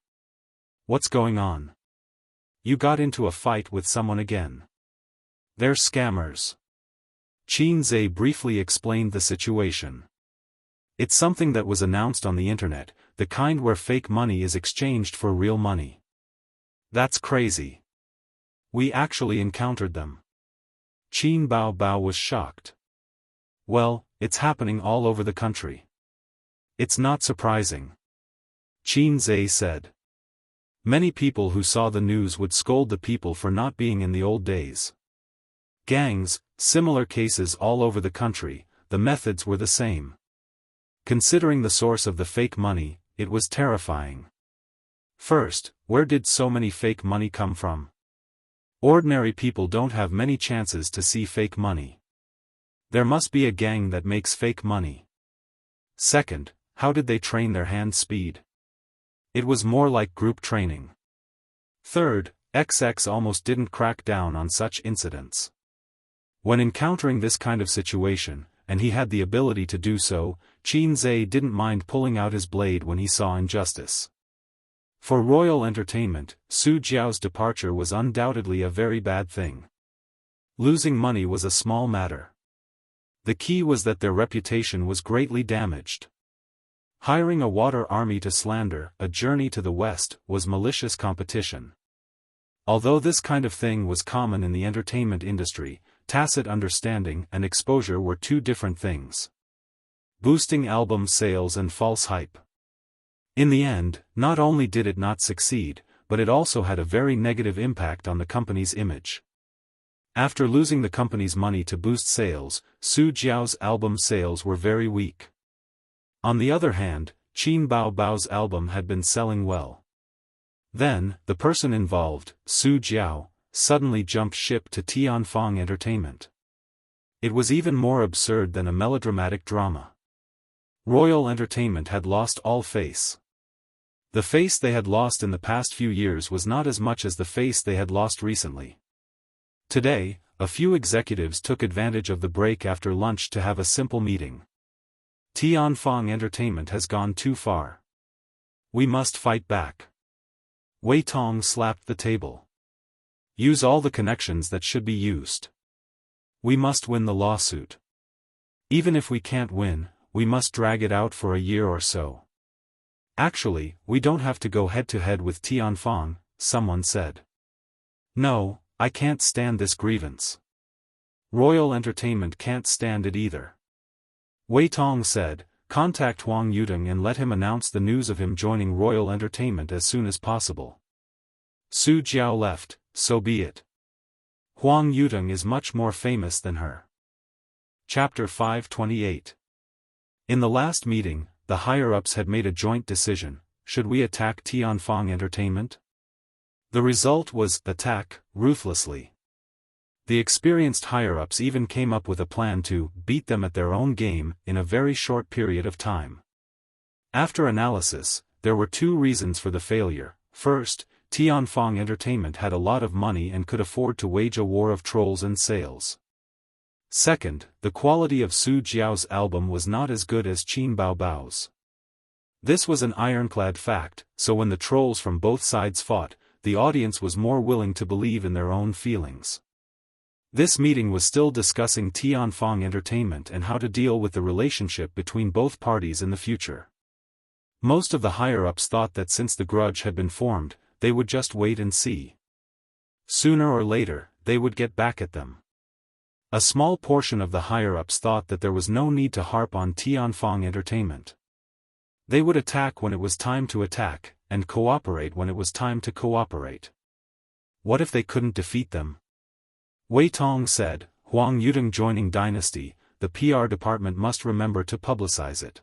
What's going on? You got into a fight with someone again. They're scammers. Xianxia briefly explained the situation. It's something that was announced on the internet, the kind where fake money is exchanged for real money. That's crazy. We actually encountered them. Qin Bao Bao was shocked. Well, it's happening all over the country. It's not surprising. Xianxia said. Many people who saw the news would scold the people for not being in the old days. Gangs, similar cases all over the country, the methods were the same. Considering the source of the fake money, it was terrifying. First, where did so many fake money come from? Ordinary people don't have many chances to see fake money. There must be a gang that makes fake money. Second, how did they train their hand speed? It was more like group training. Third, XX almost didn't crack down on such incidents. When encountering this kind of situation, and he had the ability to do so, Xianxia didn't mind pulling out his blade when he saw injustice. For royal entertainment, Su Jiao's departure was undoubtedly a very bad thing. Losing money was a small matter. The key was that their reputation was greatly damaged. Hiring a water army to slander a journey to the west was malicious competition. Although this kind of thing was common in the entertainment industry, tacit understanding and exposure were two different things. Boosting album sales and false hype. In the end, not only did it not succeed, but it also had a very negative impact on the company's image. After losing the company's money to boost sales, Su Jiao's album sales were very weak. On the other hand, Qin Bao Bao's album had been selling well. Then, the person involved, Su Jiao, suddenly jumped ship to Tianfang Entertainment. It was even more absurd than a melodramatic drama. Royal Entertainment had lost all face. The face they had lost in the past few years was not as much as the face they had lost recently. Today, a few executives took advantage of the break after lunch to have a simple meeting. Tianfang Entertainment has gone too far. We must fight back. Wei Tong slapped the table. Use all the connections that should be used. We must win the lawsuit. Even if we can't win, we must drag it out for a year or so. Actually, we don't have to go head-to-head with Tianfang, someone said. No, I can't stand this grievance. Royal Entertainment can't stand it either. Wei Tong said, contact Huang Yudong and let him announce the news of him joining Royal Entertainment as soon as possible. Su Jiao left, so be it. Huang Yudong is much more famous than her. Chapter 528. In the last meeting, the higher-ups had made a joint decision: should we attack Tianfang Entertainment? The result was attack, ruthlessly. The experienced higher-ups even came up with a plan to beat them at their own game in a very short period of time. After analysis, there were two reasons for the failure. First, Tianfang Entertainment had a lot of money and could afford to wage a war of trolls and sales. Second, the quality of Su Jiao's album was not as good as Qin Baobao's. This was an ironclad fact, so when the trolls from both sides fought, the audience was more willing to believe in their own feelings. This meeting was still discussing Tianfang Entertainment and how to deal with the relationship between both parties in the future. Most of the higher-ups thought that since the grudge had been formed, they would just wait and see. Sooner or later, they would get back at them. A small portion of the higher-ups thought that there was no need to harp on Tianfang Entertainment. They would attack when it was time to attack, and cooperate when it was time to cooperate. What if they couldn't defeat them? Wei Tong said, Huang Yudong joining Dynasty, the PR department must remember to publicize it.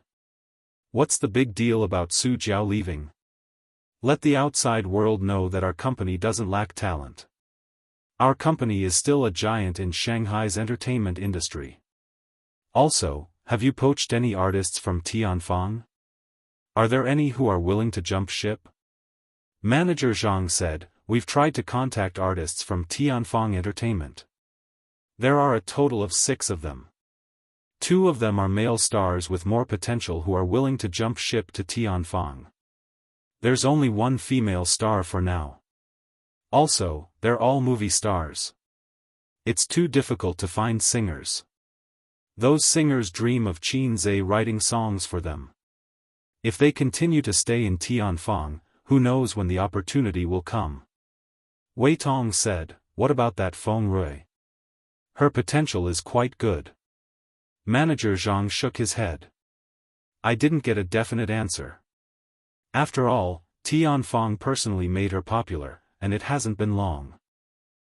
What's the big deal about Su Jiao leaving? Let the outside world know that our company doesn't lack talent. Our company is still a giant in Shanghai's entertainment industry. Also, have you poached any artists from Tianfang? Are there any who are willing to jump ship? Manager Zhang said, we've tried to contact artists from Tianfang Entertainment. There are a total of 6 of them. 2 of them are male stars with more potential who are willing to jump ship to Tianfang. There's only 1 female star for now. Also, they're all movie stars. It's too difficult to find singers. Those singers dream of Qin Zhe writing songs for them. If they continue to stay in Tianfang, who knows when the opportunity will come. Wei Tong said, what about that Feng Rui? Her potential is quite good. Manager Zhang shook his head. I didn't get a definite answer. After all, Tianfang personally made her popular, and it hasn't been long.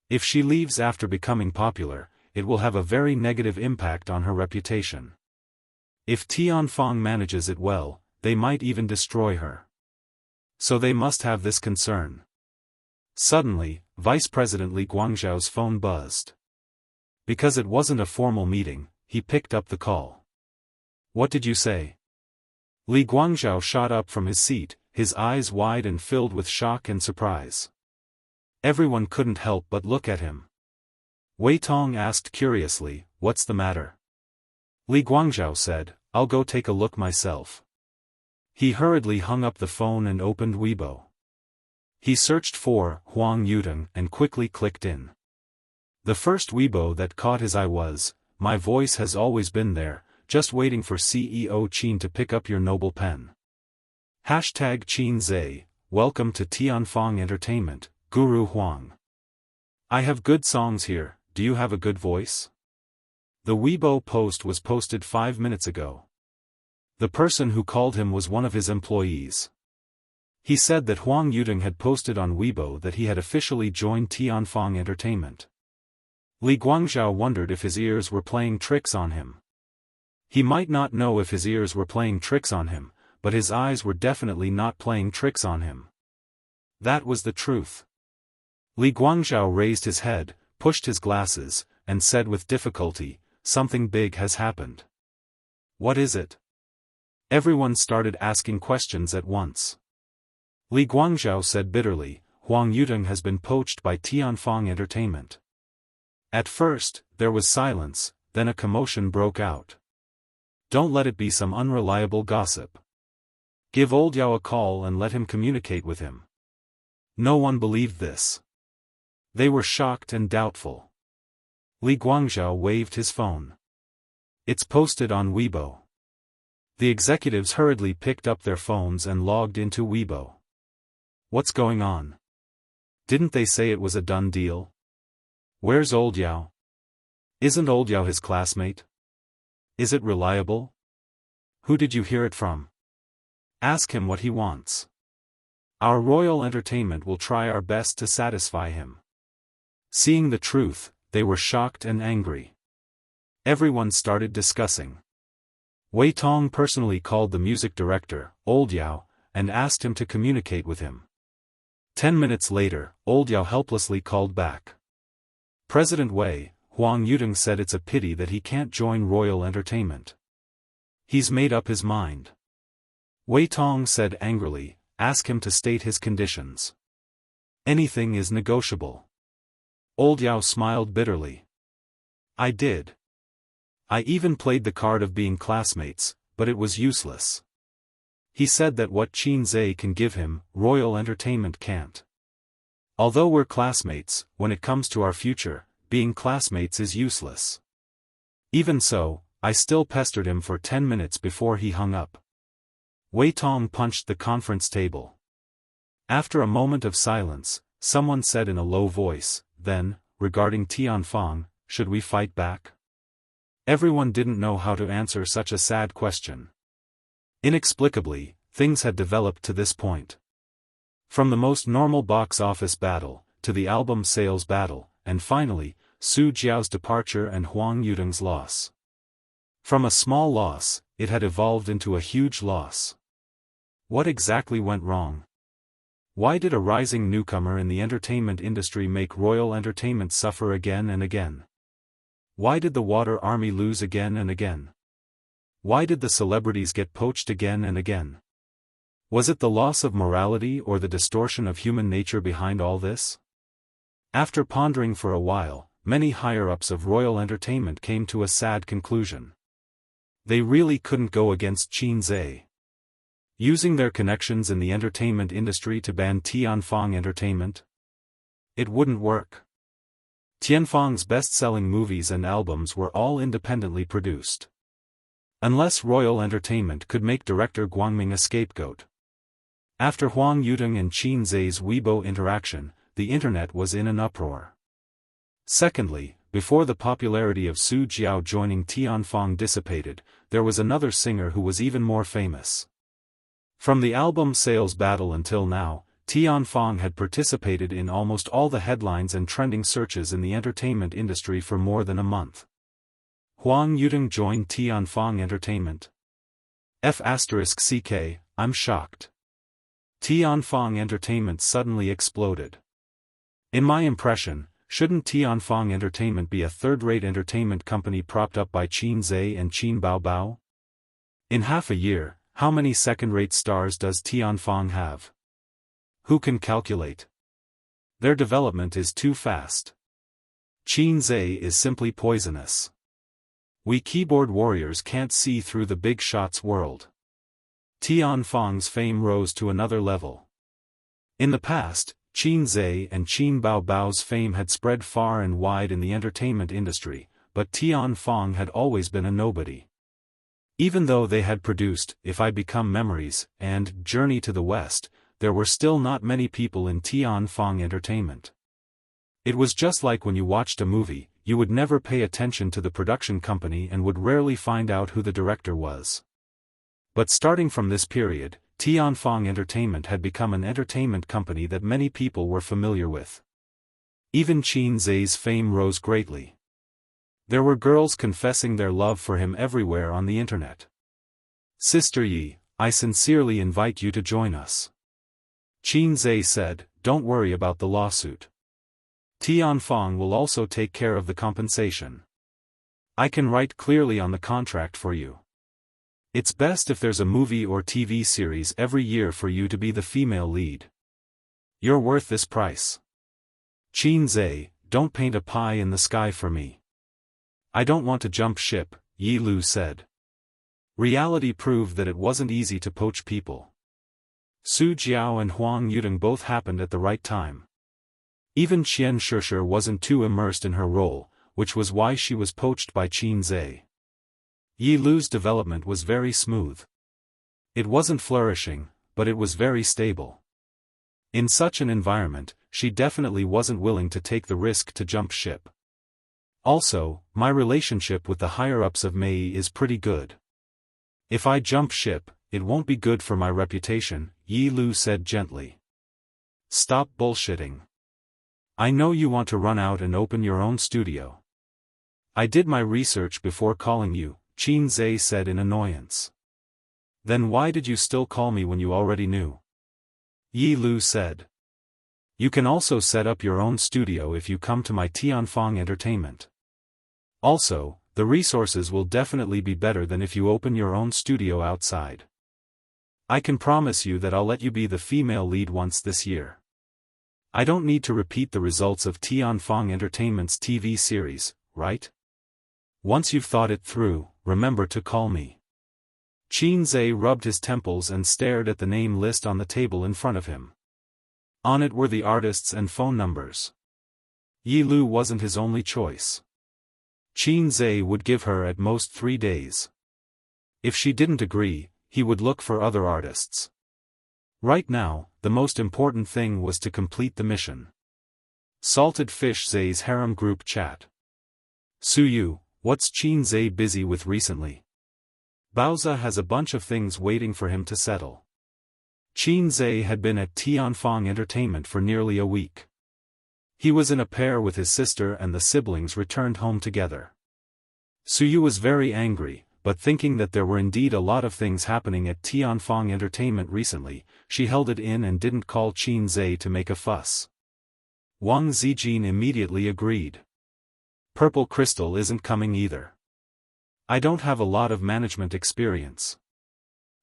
If she leaves after becoming popular, it will have a very negative impact on her reputation. If Tianfang manages it well, they might even destroy her. So they must have this concern. Suddenly, Vice President Li Guangzhou's phone buzzed. Because it wasn't a formal meeting, he picked up the call. What did you say? Li Guangzhou shot up from his seat, his eyes wide and filled with shock and surprise. Everyone couldn't help but look at him. Wei Tong asked curiously, what's the matter? Li Guangzhou said, I'll go take a look myself. He hurriedly hung up the phone and opened Weibo. He searched for Huang Yudong and quickly clicked in. The first Weibo that caught his eye was, my voice has always been there, just waiting for CEO Qin to pick up your noble pen. Hashtag Qin Zhe, welcome to Tianfang Entertainment, Guru Huang. I have good songs here, do you have a good voice? The Weibo post was posted 5 minutes ago. The person who called him was one of his employees. He said that Huang Yudong had posted on Weibo that he had officially joined Tianfang Entertainment. Li Guangzhou wondered if his ears were playing tricks on him. He might not know if his ears were playing tricks on him, but his eyes were definitely not playing tricks on him. That was the truth. Li Guangzhou raised his head, pushed his glasses, and said with difficulty, something big has happened. What is it? Everyone started asking questions at once. Li Guangzhou said bitterly, Huang Yudong has been poached by Tianfang Entertainment. At first, there was silence, then a commotion broke out. Don't let it be some unreliable gossip. Give Old Yao a call and let him communicate with him. No one believed this. They were shocked and doubtful. Li Guangzhou waved his phone. It's posted on Weibo. The executives hurriedly picked up their phones and logged into Weibo. What's going on? Didn't they say it was a done deal? Where's Old Yao? Isn't Old Yao his classmate? Is it reliable? Who did you hear it from? Ask him what he wants. Our royal entertainment will try our best to satisfy him. Seeing the truth, they were shocked and angry. Everyone started discussing. Wei Tong personally called the music director, Old Yao, and asked him to communicate with him. 10 minutes later, Old Yao helplessly called back. President Wei, Huang Yudong said it's a pity that he can't join royal entertainment. He's made up his mind. Wei Tong said angrily, ask him to state his conditions. Anything is negotiable. Old Yao smiled bitterly. I did. I even played the card of being classmates, but it was useless. He said that what Qin Zhe can give him, royal entertainment can't. Although we're classmates, when it comes to our future, being classmates is useless. Even so, I still pestered him for 10 minutes before he hung up. Wei Tong punched the conference table. After a moment of silence, someone said in a low voice, "Then, regarding Tianfang, should we fight back?" Everyone didn't know how to answer such a sad question. Inexplicably, things had developed to this point. From the most normal box office battle, to the album sales battle, and finally, Su Jiao's departure and Huang Yudong's loss. From a small loss, it had evolved into a huge loss. What exactly went wrong? Why did a rising newcomer in the entertainment industry make royal entertainment suffer again and again? Why did the Water Army lose again and again? Why did the celebrities get poached again and again? Was it the loss of morality or the distortion of human nature behind all this? After pondering for a while, many higher-ups of royal entertainment came to a sad conclusion. They really couldn't go against Qin Zhe. Using their connections in the entertainment industry to ban Tianfang Entertainment? It wouldn't work. Tianfang's best-selling movies and albums were all independently produced. Unless Royal Entertainment could make director Guangming a scapegoat. After Huang Yudong and Qin Zhe's Weibo interaction, the internet was in an uproar. Secondly, before the popularity of Su Jiao joining Tianfang dissipated, there was another singer who was even more famous. From the album sales battle until now, Tianfang had participated in almost all the headlines and trending searches in the entertainment industry for more than a month. Huang Yudong joined Tianfang Entertainment. F***ck, I'm shocked. Tianfang Entertainment suddenly exploded. In my impression, shouldn't Tianfang Entertainment be a third-rate entertainment company propped up by Qin Zhe and Qin Baobao? In half a year, how many second-rate stars does Tianfang have? Who can calculate? Their development is too fast. Qin Zhe is simply poisonous. We keyboard warriors can't see through the big shots world. Tianfang's fame rose to another level. In the past, Qin Zhe and Qin Baobao's fame had spread far and wide in the entertainment industry, but Tianfang had always been a nobody. Even though they had produced If I Become Memories and Journey to the West, there were still not many people in Tianfang Entertainment. It was just like when you watched a movie, you would never pay attention to the production company and would rarely find out who the director was. But starting from this period, Tianfang Entertainment had become an entertainment company that many people were familiar with. Even Qin Zhe's fame rose greatly. There were girls confessing their love for him everywhere on the internet. "Sister Yi, I sincerely invite you to join us." Qin Zhe said, "Don't worry about the lawsuit. Tianfang will also take care of the compensation. I can write clearly on the contract for you. It's best if there's a movie or TV series every year for you to be the female lead. You're worth this price. Qin Zhe, don't paint a pie in the sky for me. I don't want to jump ship," Yi Lu said. Reality proved that it wasn't easy to poach people. Su Jiao and Huang Yudong both happened at the right time. Even Qian Shishir wasn't too immersed in her role, which was why she was poached by Qin Zhe. Yi Lu's development was very smooth. It wasn't flourishing, but it was very stable. In such an environment, she definitely wasn't willing to take the risk to jump ship. Also, my relationship with the higher-ups of Mei is pretty good. If I jump ship, it won't be good for my reputation, Yi Lu said gently. Stop bullshitting. I know you want to run out and open your own studio. I did my research before calling you, Qin Zhe said in annoyance. Then why did you still call me when you already knew? Yi Lu said. You can also set up your own studio if you come to my Tianfang Entertainment. Also, the resources will definitely be better than if you open your own studio outside. I can promise you that I'll let you be the female lead once this year. I don't need to repeat the results of Tianfang Entertainment's TV series, right? Once you've thought it through, remember to call me. Qin Zhe rubbed his temples and stared at the name list on the table in front of him. On it were the artists and phone numbers. Yi Lu wasn't his only choice. Qin Zhe would give her at most 3 days. If she didn't agree, he would look for other artists. Right now, the most important thing was to complete the mission. Salted Fish Zhe's harem group chat. Suyu, what's Qin Zhe busy with recently? Baoza has a bunch of things waiting for him to settle. Qin Zhe had been at Tianfang Entertainment for nearly a week. He was in a pair with his sister and the siblings returned home together. Suyu was very angry, but thinking that there were indeed a lot of things happening at Tianfang Entertainment recently, she held it in and didn't call Qin Zhe to make a fuss. Wang Zijin immediately agreed. Purple Crystal isn't coming either. I don't have a lot of management experience.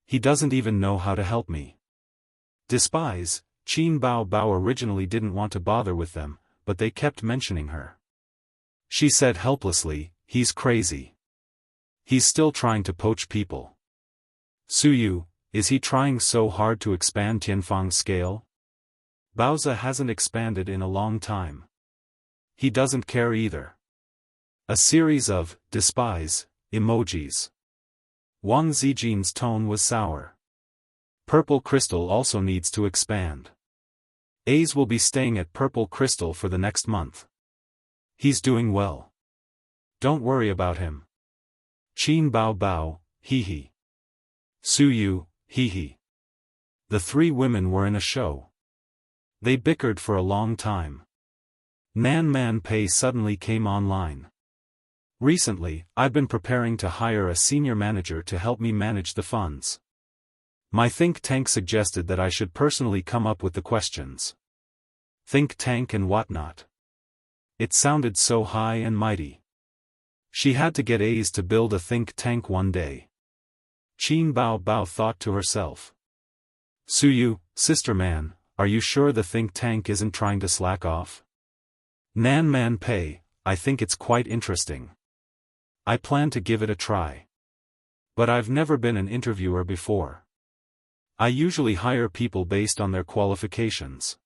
He doesn't even know how to help me. Despise, Qin Bao Bao originally didn't want to bother with them, but they kept mentioning her. She said helplessly, he's crazy. He's still trying to poach people. Suyu, is he trying so hard to expand Tianfang's scale? Baoza hasn't expanded in a long time. He doesn't care either. A series of despise emojis. Wang Zijin's tone was sour. Purple Crystal also needs to expand. A's will be staying at Purple Crystal for the next month. He's doing well. Don't worry about him. Qin Bao Bao, hee hee. Suyu, hee hee. The 3 women were in a show. They bickered for a long time. Nan Man Pei suddenly came online. Recently, I've been preparing to hire a senior manager to help me manage the funds. My think tank suggested that I should personally come up with the questions. Think tank and whatnot. It sounded so high and mighty. She had to get A's to build a think tank one day. Qin Bao Bao thought to herself. Suyu, sister man, are you sure the think tank isn't trying to slack off? Nan Man Pei, I think it's quite interesting. I plan to give it a try. But I've never been an interviewer before. I usually hire people based on their qualifications.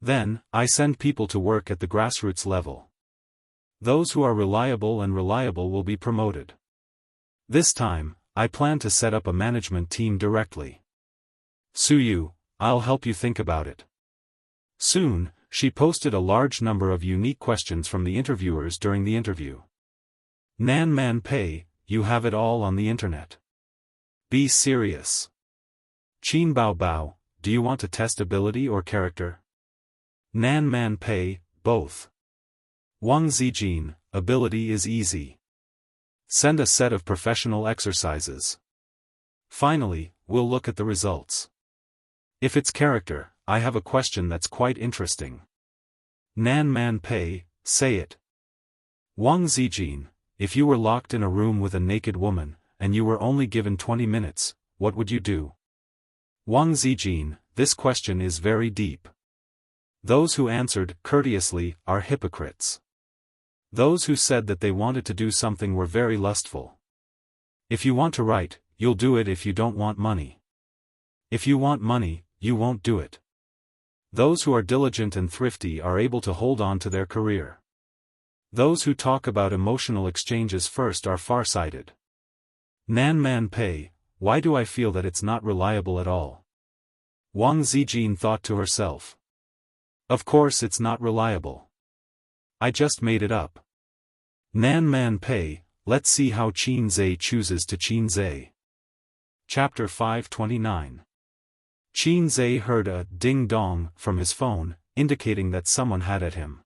Then, I send people to work at the grassroots level. Those who are reliable will be promoted. This time, I plan to set up a management team directly. Suyu, I'll help you think about it. Soon, she posted a large number of unique questions from the interviewers during the interview. Nan Man Pei, you have it all on the internet. Be serious. Qin Bao Bao, do you want to test ability or character? Nan Man Pei, both. Wang Zijin, ability is easy. Send a set of professional exercises. Finally, we'll look at the results. If it's character, I have a question that's quite interesting. Nan Man Pei, say it. Wang Zijin, if you were locked in a room with a naked woman, and you were only given 20 minutes, what would you do? Wang Zijin, this question is very deep. Those who answered courteously are hypocrites. Those who said that they wanted to do something were very lustful. If you want to write, you'll do it if you don't want money. If you want money, you won't do it. Those who are diligent and thrifty are able to hold on to their career. Those who talk about emotional exchanges first are far-sighted. Nan Man Pei, why do I feel that it's not reliable at all? Wang Zijin thought to herself. Of course it's not reliable. I just made it up. Nan Man Pei, let's see how Qin Zhe chooses to Qin Zhe. Chapter 529. Qin Zhe heard a ding-dong from his phone, indicating that someone had at him.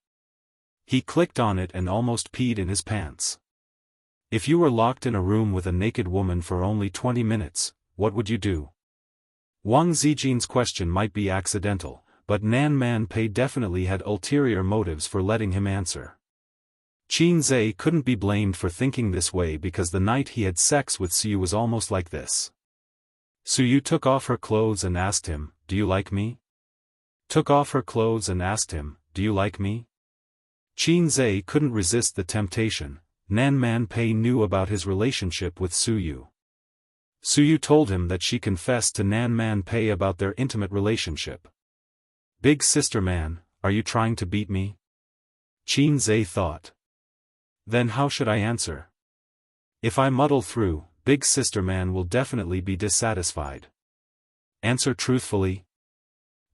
He clicked on it and almost peed in his pants. If you were locked in a room with a naked woman for only 20 minutes, what would you do? Wang Zijin's question might be accidental, but Nan Man Pei definitely had ulterior motives for letting him answer. Qin Zhe couldn't be blamed for thinking this way because the night he had sex with Suyu was almost like this. Suyu took off her clothes and asked him, "Do you like me?" Took off her clothes and asked him, "Do you like me?" Qin Zhe couldn't resist the temptation. Nan Man Pei knew about his relationship with Suyu. Suyu told him that she confessed to Nan Man Pei about their intimate relationship. Big sister man, are you trying to beat me? Qin Zhe thought. Then how should I answer? If I muddle through, big sister man will definitely be dissatisfied. Answer truthfully.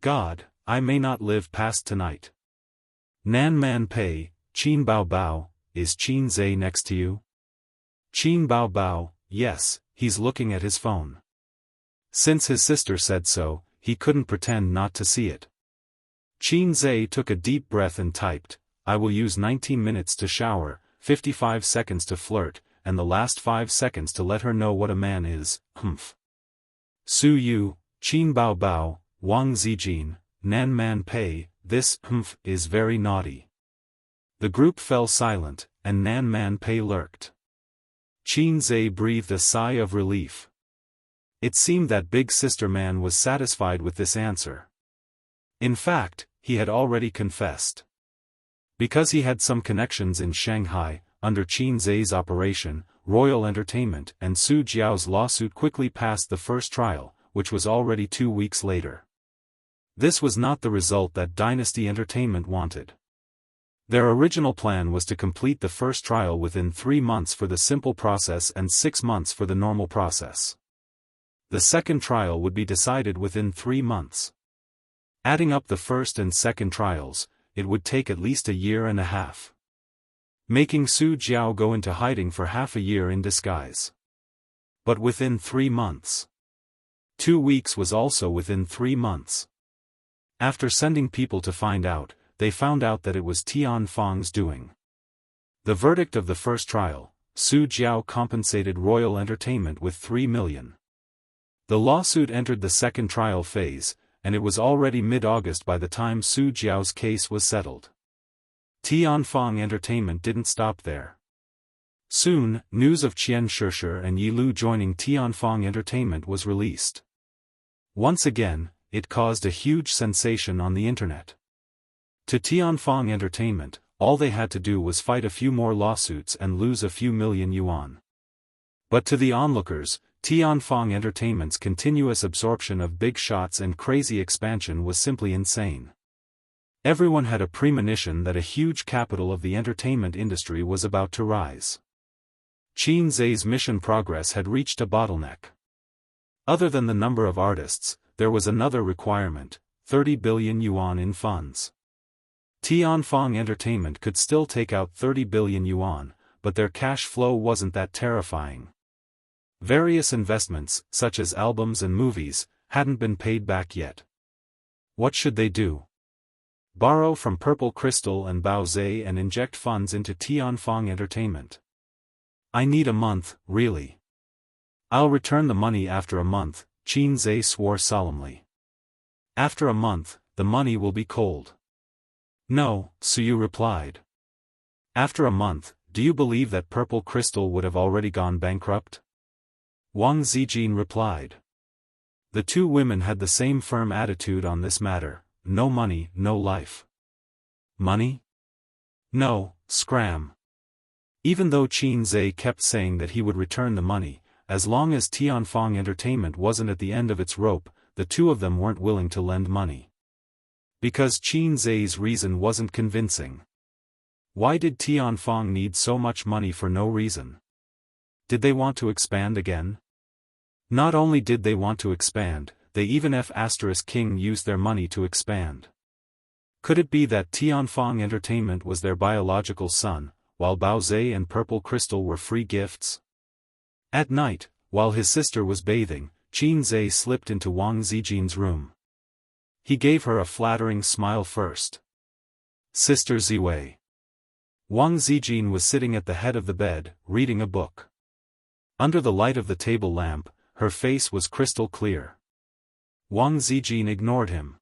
God, I may not live past tonight. Nan Man Pei, Qin Bao Bao, is Qin Zhe next to you? Qin Bao Bao, yes, he's looking at his phone. Since his sister said so, he couldn't pretend not to see it. Qin Zhe took a deep breath and typed, I will use 19 minutes to shower, 55 seconds to flirt, and the last 5 seconds to let her know what a man is, humph. Su Yu, Qin Bao Bao, Wang Zijin, Nan Man Pei, this humph is very naughty. The group fell silent, and Nan Man Pei lurked. Qin Zhe breathed a sigh of relief. It seemed that big sister man was satisfied with this answer. In fact, he had already confessed. Because he had some connections in Shanghai, under Qin Zhe's operation, Royal Entertainment and Su Jiao's lawsuit quickly passed the first trial, which was already 2 weeks later. This was not the result that Dynasty Entertainment wanted. Their original plan was to complete the first trial within 3 months for the simple process and 6 months for the normal process. The second trial would be decided within 3 months. Adding up the first and second trials, it would take at least 1.5 years. Making Su Jiao go into hiding for half a year in disguise. But within 3 months. 2 weeks was also within 3 months. After sending people to find out, they found out that it was Tian Fang's doing. The verdict of the first trial, Su Jiao compensated Royal Entertainment with 3 million. The lawsuit entered the second trial phase, and it was already mid-August by the time Su Jiao's case was settled. Tianfang Entertainment didn't stop there. Soon, news of Qian Shishir and Yi Lu joining Tianfang Entertainment was released. Once again, it caused a huge sensation on the internet. To Tianfang Entertainment, all they had to do was fight a few more lawsuits and lose a few million yuan. But to the onlookers, Tianfang Entertainment's continuous absorption of big shots and crazy expansion was simply insane. Everyone had a premonition that a huge capital of the entertainment industry was about to rise. Qin Zhe's mission progress had reached a bottleneck. Other than the number of artists, there was another requirement, 30 billion yuan in funds. Tianfang Entertainment could still take out 30 billion yuan, but their cash flow wasn't that terrifying. Various investments, such as albums and movies, hadn't been paid back yet. What should they do? Borrow from Purple Crystal and Bao Zhe and inject funds into Tianfang Entertainment. I need a month, really. I'll return the money after a month, Qin Zhe swore solemnly. After a month, the money will be cold. No, Suyu replied. After a month, do you believe that Purple Crystal would have already gone bankrupt? Wang Zijin replied. The two women had the same firm attitude on this matter, no money, no life. Money? No, scram. Even though Qin Zhe kept saying that he would return the money, as long as Tianfang Entertainment wasn't at the end of its rope, the two of them weren't willing to lend money. Because Qin Zhe's reason wasn't convincing. Why did Tianfang need so much money for no reason? Did they want to expand again? Not only did they want to expand, they even King used their money to expand. Could it be that Tianfang Entertainment was their biological son, while Bao Zhe and Purple Crystal were free gifts? At night, while his sister was bathing, Qin Zhe slipped into Wang Zijin's room. He gave her a flattering smile first. Sister Ziwei. Wang Zijin was sitting at the head of the bed, reading a book. Under the light of the table lamp, her face was crystal clear. Wang Zijin ignored him.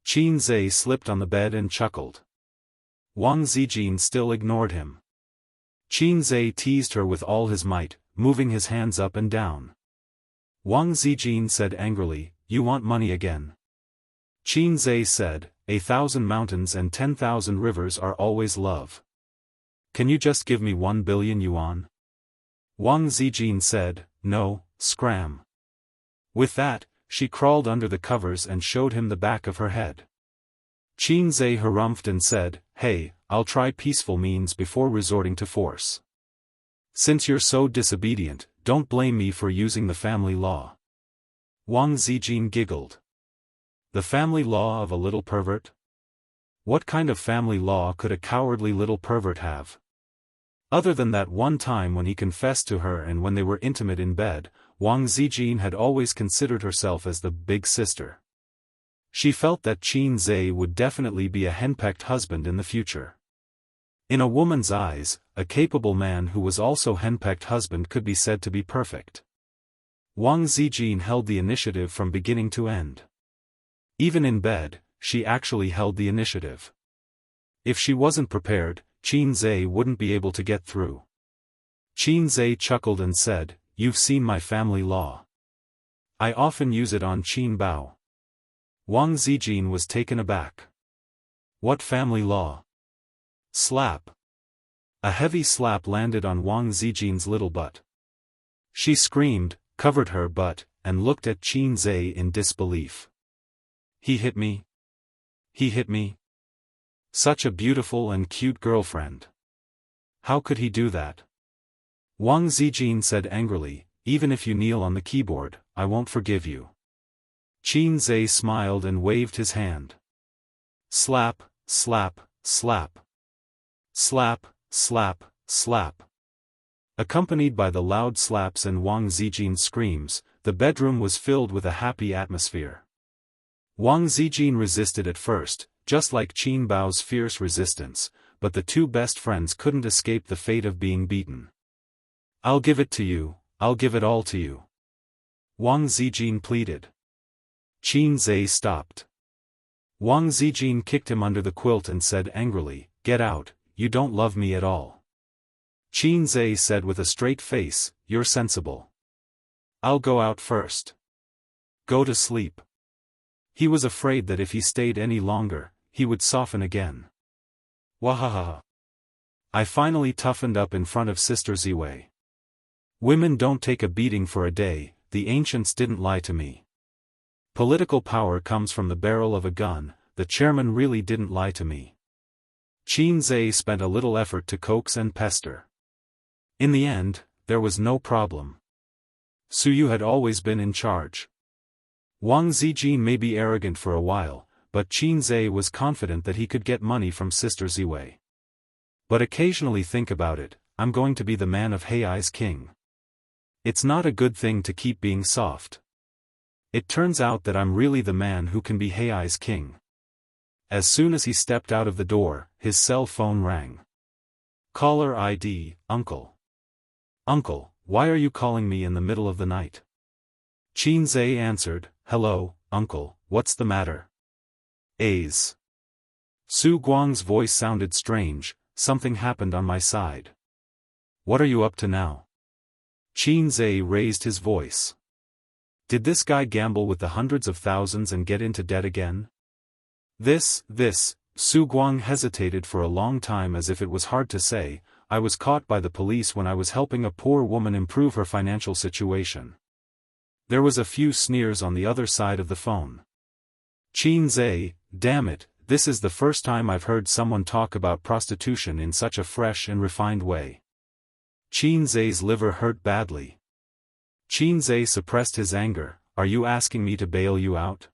Qin Zhe slipped on the bed and chuckled. Wang Zijin still ignored him. Qin Zhe teased her with all his might, moving his hands up and down. Wang Zijin said angrily, "You want money again?" Qin Zhe said, 1,000 mountains and 10,000 rivers are always love. Can you just give me 1 billion yuan? Wang Zijin said, no, scram. With that, she crawled under the covers and showed him the back of her head. Qin Zhe harumphed and said, hey, I'll try peaceful means before resorting to force. Since you're so disobedient, don't blame me for using the family law. Wang Zijin giggled. The family law of a little pervert? What kind of family law could a cowardly little pervert have? Other than that one time when he confessed to her and when they were intimate in bed, Wang Zijin had always considered herself as the big sister. She felt that Qin Zhe would definitely be a henpecked husband in the future. In a woman's eyes, a capable man who was also henpecked husband could be said to be perfect. Wang Zijin held the initiative from beginning to end. Even in bed, she actually held the initiative. If she wasn't prepared, Qin Zhe wouldn't be able to get through. Qin Zhe chuckled and said, you've seen my family law. I often use it on Qin Bao. Wang Zijin was taken aback. What family law? Slap. A heavy slap landed on Wang Zijin's little butt. She screamed, covered her butt, and looked at Qin Zhe in disbelief. He hit me? He hit me? Such a beautiful and cute girlfriend. How could he do that? Wang Zijin said angrily, even if you kneel on the keyboard, I won't forgive you. Qin Zhe smiled and waved his hand. Slap, slap, slap. Slap, slap, slap. Accompanied by the loud slaps and Wang Zijin's screams, the bedroom was filled with a happy atmosphere. Wang Zijin resisted at first, just like Qin Bao's fierce resistance, but the two best friends couldn't escape the fate of being beaten. I'll give it to you, I'll give it all to you. Wang Zijin pleaded. Qin Zhe stopped. Wang Zijin kicked him under the quilt and said angrily, get out, you don't love me at all. Qin Zhe said with a straight face, you're sensible. I'll go out first. Go to sleep. He was afraid that if he stayed any longer, he would soften again. Wahaha. I finally toughened up in front of Sister Ziwei. Women don't take a beating for a day, the ancients didn't lie to me. Political power comes from the barrel of a gun, the chairman really didn't lie to me. Qin Zhe spent a little effort to coax and pester. In the end, there was no problem. Su Yu had always been in charge. Wang Zijin may be arrogant for a while, but Qin Zhe was confident that he could get money from Sister Ziwei. But occasionally think about it, I'm going to be the man of Hei's king. It's not a good thing to keep being soft. It turns out that I'm really the man who can be Hei's king. As soon as he stepped out of the door, his cell phone rang. Caller ID, Uncle. Uncle, why are you calling me in the middle of the night? Qin Zhe answered, hello, Uncle, what's the matter? A's. Su Guang's voice sounded strange, something happened on my side. What are you up to now? Qin Zhe raised his voice. Did this guy gamble with the hundreds of thousands and get into debt again? This, Su Guang hesitated for a long time as if it was hard to say, I was caught by the police when I was helping a poor woman improve her financial situation. There was a few sneers on the other side of the phone. Qin Zhe, damn it, this is the first time I've heard someone talk about prostitution in such a fresh and refined way. Qin Zhe's liver hurt badly. Qin Zhe suppressed his anger, are you asking me to bail you out?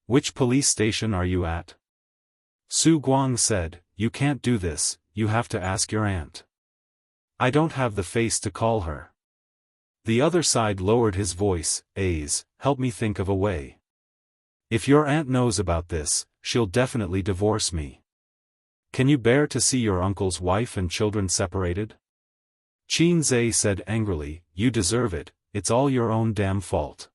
Which police station are you at? Su Guang said, you can't do this, you have to ask your aunt. I don't have the face to call her. The other side lowered his voice, A's, help me think of a way. If your aunt knows about this, she'll definitely divorce me. Can you bear to see your uncle's wife and children separated? Qin Zhe said angrily, you deserve it, it's all your own damn fault.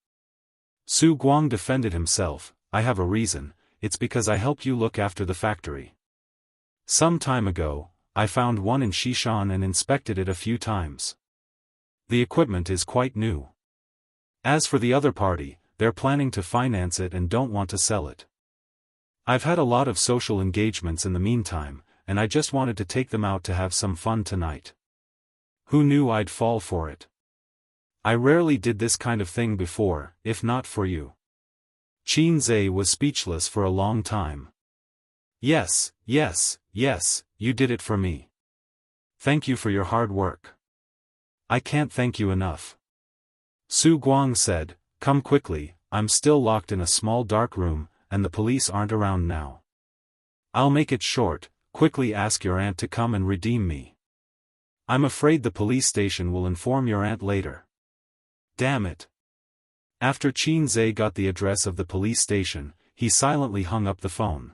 Su Guang defended himself, I have a reason, it's because I helped you look after the factory. Some time ago, I found one in Xishan and inspected it a few times. The equipment is quite new. As for the other party, they're planning to finance it and don't want to sell it. I've had a lot of social engagements in the meantime, and I just wanted to take them out to have some fun tonight. Who knew I'd fall for it? I rarely did this kind of thing before, if not for you. Qinze was speechless for a long time. Yes, yes, yes, you did it for me. Thank you for your hard work. I can't thank you enough. Su Guang said, come quickly, I'm still locked in a small dark room, and the police aren't around now. I'll make it short, quickly ask your aunt to come and redeem me. I'm afraid the police station will inform your aunt later. Damn it. After Qinze got the address of the police station, he silently hung up the phone.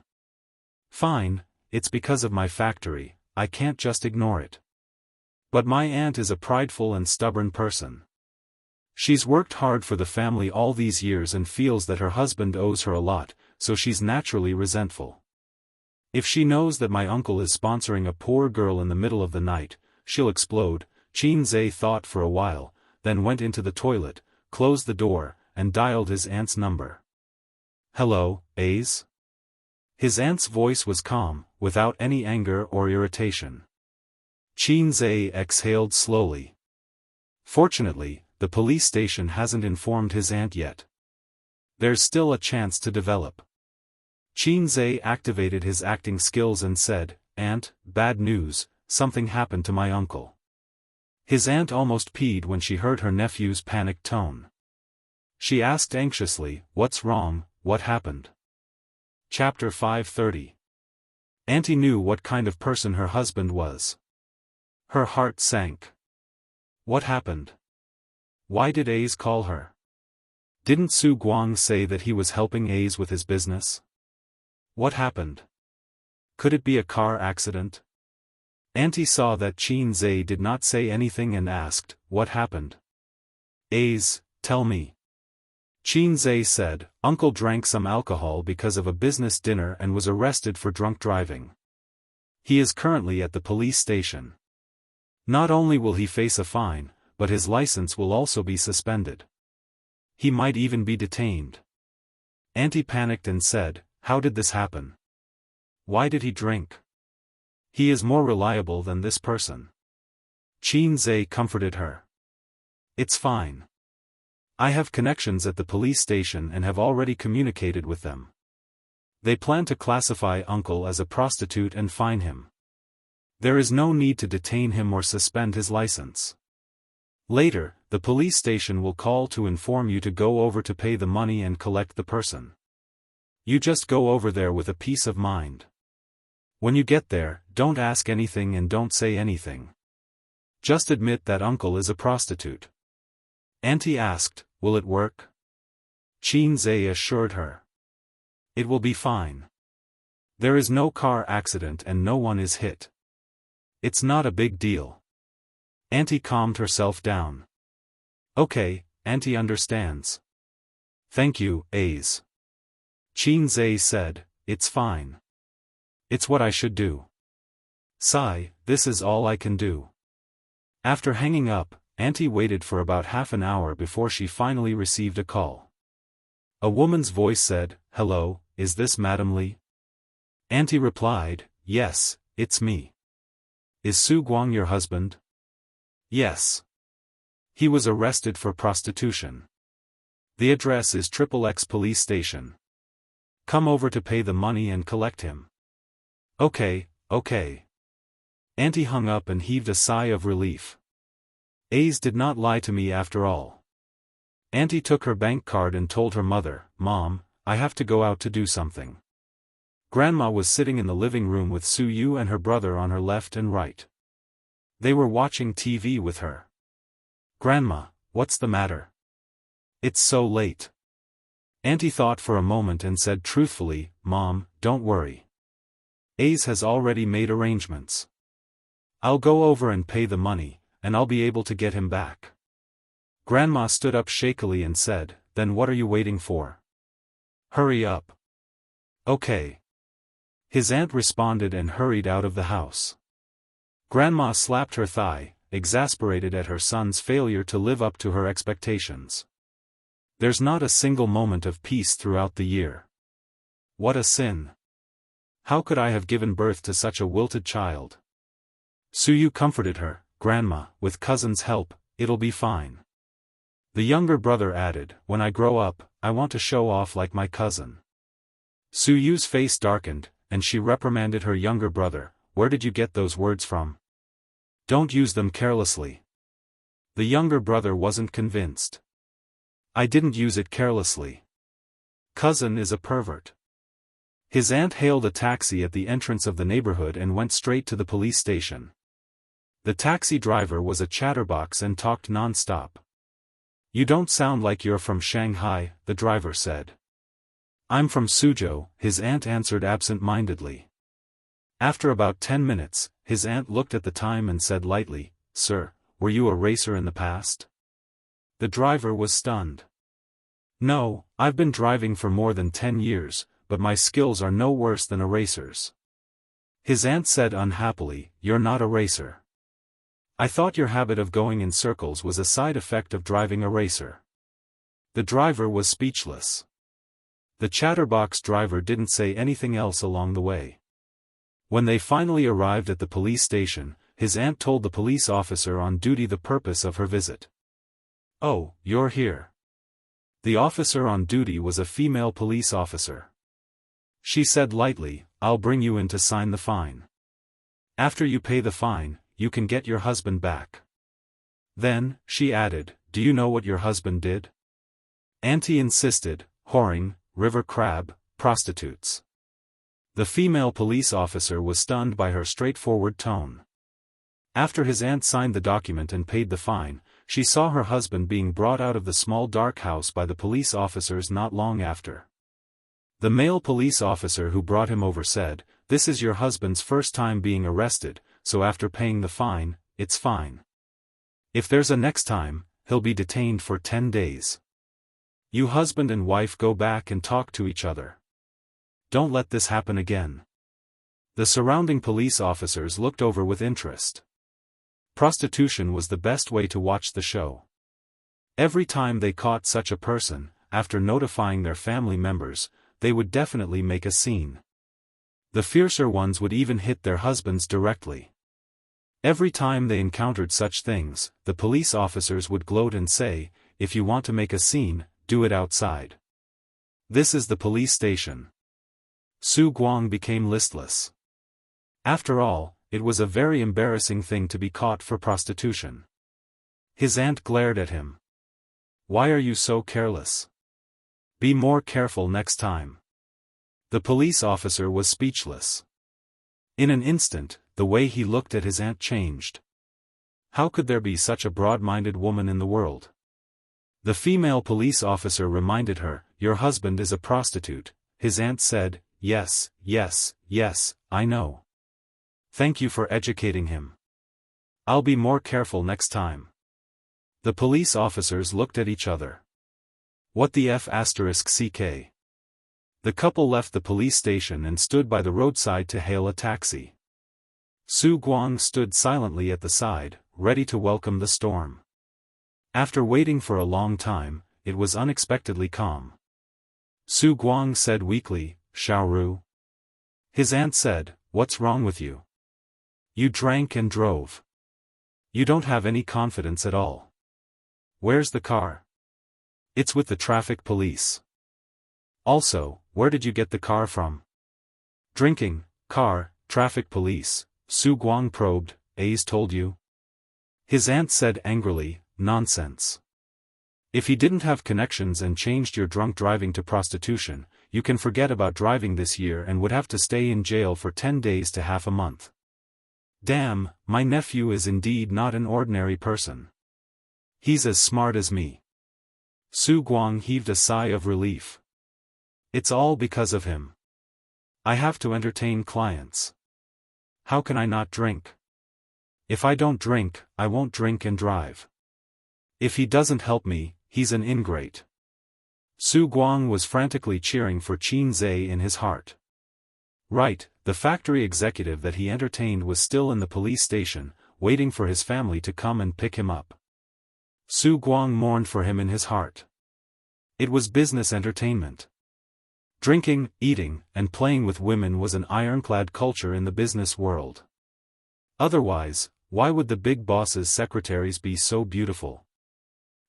Fine, it's because of my factory, I can't just ignore it. But my aunt is a prideful and stubborn person. She's worked hard for the family all these years and feels that her husband owes her a lot, so she's naturally resentful. If she knows that my uncle is sponsoring a poor girl in the middle of the night, she'll explode. Qinze thought for a while, then went into the toilet, closed the door, and dialed his aunt's number. Hello, Ace? His aunt's voice was calm, without any anger or irritation. Qinze exhaled slowly. Fortunately, the police station hasn't informed his aunt yet. There's still a chance to develop. Qinze activated his acting skills and said, Aunt, bad news, something happened to my uncle. His aunt almost peed when she heard her nephew's panicked tone. She asked anxiously, what's wrong, what happened? Chapter 530. Auntie knew what kind of person her husband was. Her heart sank. What happened? Why did Ace call her? Didn't Su Guang say that he was helping Ace with his business? What happened? Could it be a car accident? Auntie saw that Qinze did not say anything and asked, what happened? Ace, tell me. Qinze said, Uncle drank some alcohol because of a business dinner and was arrested for drunk driving. He is currently at the police station. Not only will he face a fine, but his license will also be suspended. He might even be detained. Auntie panicked and said, how did this happen? Why did he drink? He is more reliable than this person. Qinze comforted her. It's fine. I have connections at the police station and have already communicated with them. They plan to classify Uncle as a prostitute and fine him. There is no need to detain him or suspend his license. Later, the police station will call to inform you to go over to pay the money and collect the person. You just go over there with a peace of mind. When you get there, don't ask anything and don't say anything. Just admit that Uncle is a prostitute. Auntie asked, will it work? Qinze assured her. It will be fine. There is no car accident and no one is hit. It's not a big deal. Auntie calmed herself down. Okay, Auntie understands. Thank you, Ace. Qinze said, it's fine. It's what I should do. Sigh, this is all I can do. After hanging up, Auntie waited for about half an hour before she finally received a call. A woman's voice said, hello, is this Madam Li? Auntie replied, yes, it's me. Is Su Guang your husband? Yes. He was arrested for prostitution. The address is XXX police station. Come over to pay the money and collect him. Okay, okay. Auntie hung up and heaved a sigh of relief. Ace did not lie to me after all. Auntie took her bank card and told her mother, Mom, I have to go out to do something. Grandma was sitting in the living room with Su Yu and her brother on her left and right. They were watching TV with her. Grandma, what's the matter? It's so late. Auntie thought for a moment and said truthfully, Mom, don't worry. Ace has already made arrangements. I'll go over and pay the money, and I'll be able to get him back. Grandma stood up shakily and said, then what are you waiting for? Hurry up. Okay. His aunt responded and hurried out of the house. Grandma slapped her thigh, exasperated at her son's failure to live up to her expectations. There's not a single moment of peace throughout the year. What a sin. How could I have given birth to such a wilted child? Suyu comforted her, Grandma, with cousin's help, it'll be fine. The younger brother added, when I grow up, I want to show off like my cousin. Suyu's face darkened, and she reprimanded her younger brother, where did you get those words from? Don't use them carelessly. The younger brother wasn't convinced. I didn't use it carelessly. Cousin is a pervert. His aunt hailed a taxi at the entrance of the neighborhood and went straight to the police station. The taxi driver was a chatterbox and talked non-stop. You don't sound like you're from Shanghai, the driver said. I'm from Suzhou, his aunt answered absent-mindedly. After about 10 minutes, his aunt looked at the time and said lightly, Sir, were you a racer in the past? The driver was stunned. No, I've been driving for more than 10 years, but my skills are no worse than a racer's. His aunt said unhappily, You're not a racer. I thought your habit of going in circles was a side effect of driving a racer. The driver was speechless. The chatterbox driver didn't say anything else along the way. When they finally arrived at the police station, his aunt told the police officer on duty the purpose of her visit. Oh, you're here. The officer on duty was a female police officer. She said lightly, I'll bring you in to sign the fine. After you pay the fine, you can get your husband back. Then, she added, do you know what your husband did? Auntie insisted, whoring, river crab, prostitutes. The female police officer was stunned by her straightforward tone. After his aunt signed the document and paid the fine, she saw her husband being brought out of the small dark house by the police officers not long after. The male police officer who brought him over said, This is your husband's first time being arrested, so after paying the fine, it's fine. If there's a next time, he'll be detained for 10 days. You husband and wife go back and talk to each other. Don't let this happen again. The surrounding police officers looked over with interest. Prostitution was the best way to watch the show. Every time they caught such a person, after notifying their family members, they would definitely make a scene. The fiercer ones would even hit their husbands directly. Every time they encountered such things, the police officers would gloat and say, if you want to make a scene, do it outside. This is the police station. Su Guang became listless. After all, it was a very embarrassing thing to be caught for prostitution. His aunt glared at him. Why are you so careless? Be more careful next time. The police officer was speechless. In an instant, the way he looked at his aunt changed. How could there be such a broad-minded woman in the world? The female police officer reminded her, your husband is a prostitute. His aunt said, yes, yes, yes, I know. Thank you for educating him. I'll be more careful next time. The police officers looked at each other. What the F***CK? The couple left the police station and stood by the roadside to hail a taxi. Su Guang stood silently at the side, ready to welcome the storm. After waiting for a long time, it was unexpectedly calm. Su Guang said weakly, Xiaoru. His aunt said, what's wrong with you? You drank and drove. You don't have any confidence at all. Where's the car? It's with the traffic police. Also, where did you get the car from? Drinking, car, traffic police, Su Guang probed, A's told you? His aunt said angrily, nonsense. If he didn't have connections and changed your drunk driving to prostitution, you can forget about driving this year and would have to stay in jail for 10 days to half a month. Damn, my nephew is indeed not an ordinary person. He's as smart as me. Su Guang heaved a sigh of relief. It's all because of him. I have to entertain clients. How can I not drink? If I don't drink, I won't drink and drive. If he doesn't help me, he's an ingrate. Su Guang was frantically cheering for Qin Zhe in his heart. Right, the factory executive that he entertained was still in the police station, waiting for his family to come and pick him up. Su Guang mourned for him in his heart. It was business entertainment. Drinking, eating, and playing with women was an ironclad culture in the business world. Otherwise, why would the big boss's secretaries be so beautiful?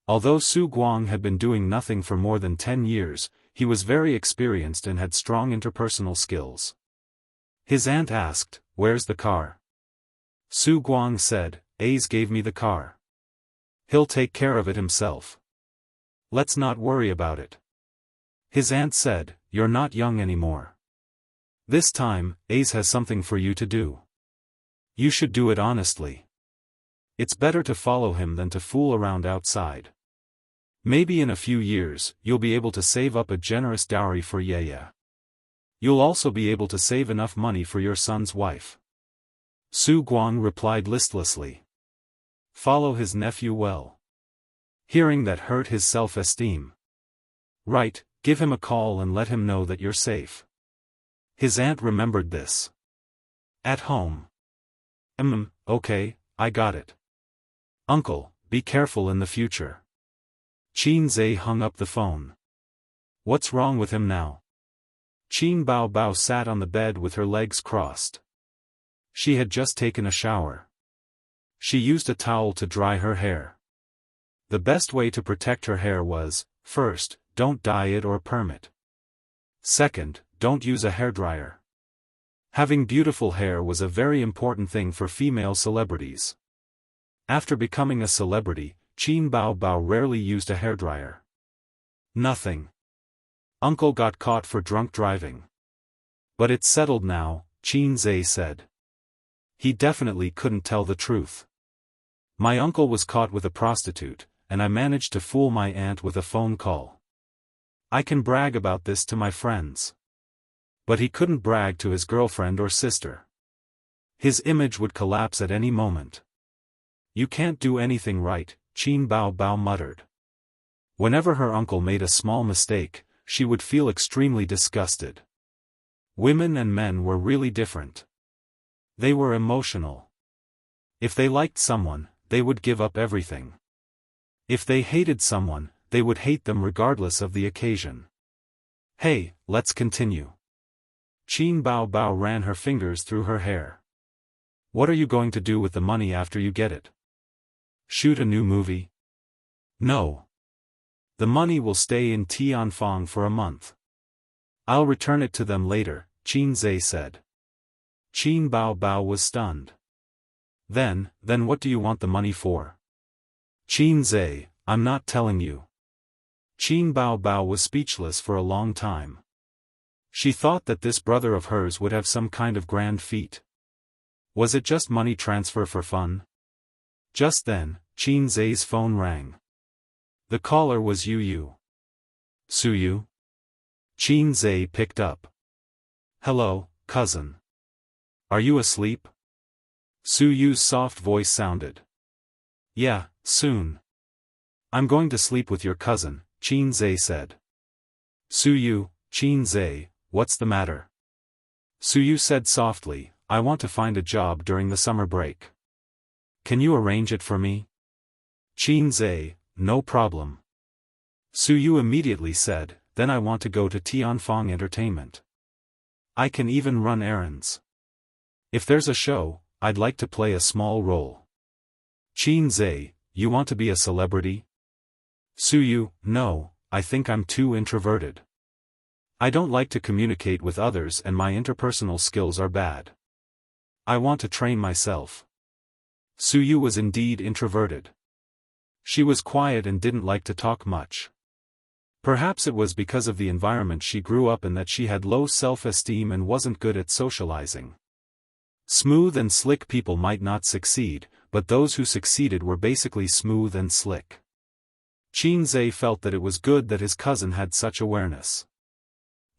Although Su Guang had been doing nothing for more than 10 years, he was very experienced and had strong interpersonal skills. His aunt asked, "Where's the car?" Su Guang said, "Ace gave me the car. He'll take care of it himself. Let's not worry about it." His aunt said, "You're not young anymore. This time, Ace has something for you to do. You should do it honestly. It's better to follow him than to fool around outside. Maybe in a few years, you'll be able to save up a generous dowry for Ye. You'll also be able to save enough money for your son's wife." Su Guang replied listlessly. Follow his nephew well. Hearing that hurt his self-esteem. Right, give him a call and let him know that you're safe. His aunt remembered this. At home. Okay, I got it. Uncle, be careful in the future. Qin Zhe hung up the phone. What's wrong with him now? Qin Bao Bao sat on the bed with her legs crossed. She had just taken a shower. She used a towel to dry her hair. The best way to protect her hair was, first, don't dye it or perm it. Second, don't use a hairdryer. Having beautiful hair was a very important thing for female celebrities. After becoming a celebrity, Qin Bao Bao rarely used a hairdryer. Nothing. Uncle got caught for drunk driving. But it's settled now, Qin Zhe said. He definitely couldn't tell the truth. My uncle was caught with a prostitute, and I managed to fool my aunt with a phone call. I can brag about this to my friends. But he couldn't brag to his girlfriend or sister. His image would collapse at any moment. You can't do anything right, Qin Bao Bao muttered. Whenever her uncle made a small mistake, she would feel extremely disgusted. Women and men were really different. They were emotional. If they liked someone, they would give up everything. If they hated someone, they would hate them regardless of the occasion. Hey, let's continue. Qin Bao Bao ran her fingers through her hair. What are you going to do with the money after you get it? Shoot a new movie? No. The money will stay in Tianfang for a month. I'll return it to them later, Qin Zhe said. Qin Bao Bao was stunned. Then what do you want the money for? Qin Zhe, I'm not telling you. Qin Bao Bao was speechless for a long time. She thought that this brother of hers would have some kind of grand feat. Was it just money transfer for fun? Just then, Qin Zhe's phone rang. The caller was Yu. Suyu? Qin Zhe picked up. Hello, cousin. Are you asleep? Suyu's soft voice sounded. Yeah, soon. I'm going to sleep with your cousin, Qin Zhe said. Suyu, Qin Zhe, what's the matter? Suyu said softly, I want to find a job during the summer break. Can you arrange it for me? Qin Zhe, no problem. Suyu immediately said, then I want to go to Tianfang Entertainment. I can even run errands. If there's a show, I'd like to play a small role. Qin Zhe, you want to be a celebrity? Suyu, no, I think I'm too introverted. I don't like to communicate with others and my interpersonal skills are bad. I want to train myself. Suyu was indeed introverted. She was quiet and didn't like to talk much. Perhaps it was because of the environment she grew up in that she had low self-esteem and wasn't good at socializing. Smooth and slick people might not succeed, but those who succeeded were basically smooth and slick. Qin Zhe felt that it was good that his cousin had such awareness.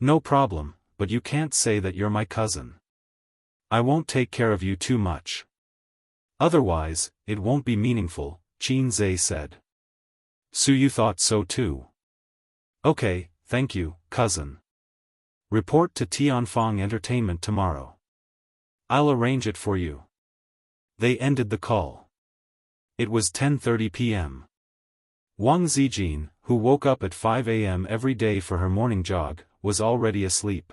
No problem, but you can't say that you're my cousin. I won't take care of you too much. Otherwise, it won't be meaningful, Qin Zhe said. Suyu thought so too. Okay, thank you, cousin. Report to Tianfang Entertainment tomorrow. I'll arrange it for you. They ended the call. It was 10:30 p.m. Wang Zijin, who woke up at 5 a.m. every day for her morning jog, was already asleep.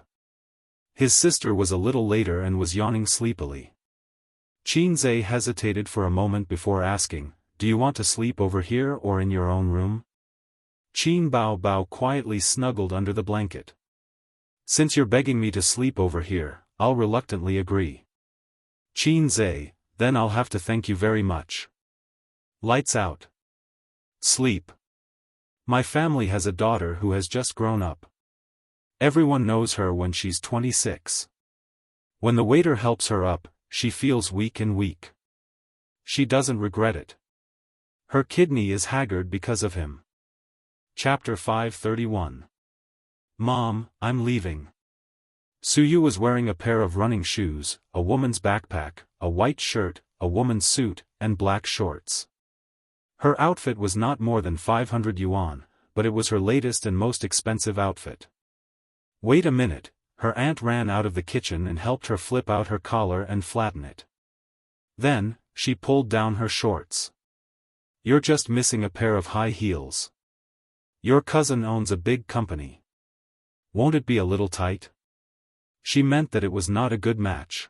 His sister was a little later and was yawning sleepily. Qianzai hesitated for a moment before asking, "Do you want to sleep over here or in your own room?" Qin Bao quietly snuggled under the blanket. "Since you're begging me to sleep over here, I'll reluctantly agree." "Qianzai, then I'll have to thank you very much." Lights out. Sleep. My family has a daughter who has just grown up. Everyone knows her when she's 26. When the waiter helps her up, she feels weak and weak. She doesn't regret it. Her kidney is haggard because of him. Chapter 531. Mom, I'm leaving. Suyu was wearing a pair of running shoes, a woman's backpack, a white shirt, a woman's suit, and black shorts. Her outfit was not more than 500 yuan, but it was her latest and most expensive outfit. "Wait a minute," her aunt ran out of the kitchen and helped her flip out her collar and flatten it. Then, she pulled down her shorts. "You're just missing a pair of high heels. Your cousin owns a big company. Won't it be a little tight?" She meant that it was not a good match.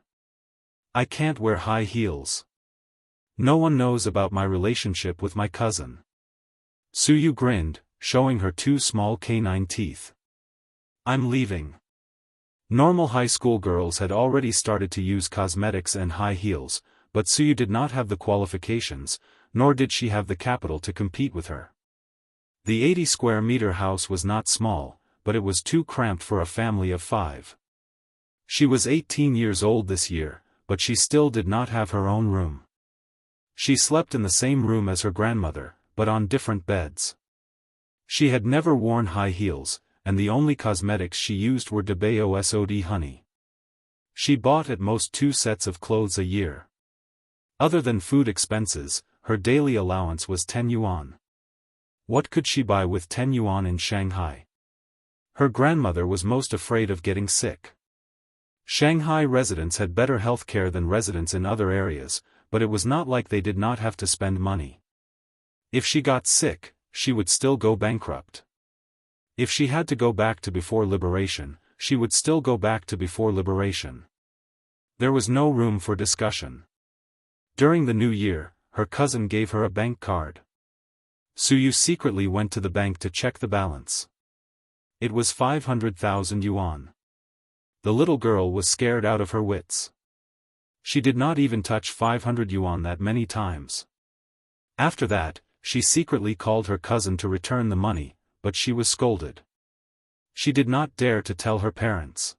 "I can't wear high heels. No one knows about my relationship with my cousin." Suyu grinned, showing her two small canine teeth. "I'm leaving." Normal high school girls had already started to use cosmetics and high heels, but Suyu did not have the qualifications, nor did she have the capital to compete with her. The 80-square-meter house was not small, but it was too cramped for a family of 5. She was 18 years old this year, but she still did not have her own room. She slept in the same room as her grandmother, but on different beds. She had never worn high heels, and the only cosmetics she used were Daoist honey. She bought at most 2 sets of clothes a year. Other than food expenses, her daily allowance was 10 yuan. What could she buy with 10 yuan in Shanghai? Her grandmother was most afraid of getting sick. Shanghai residents had better health care than residents in other areas, but it was not like they did not have to spend money. If she got sick, she would still go bankrupt. If she had to go back to before liberation, she would still go back to before liberation. There was no room for discussion. During the new year, her cousin gave her a bank card. Suyu secretly went to the bank to check the balance. It was 500,000 yuan. The little girl was scared out of her wits. She did not even touch 500 yuan that many times. After that, she secretly called her cousin to return the money, but she was scolded. She did not dare to tell her parents.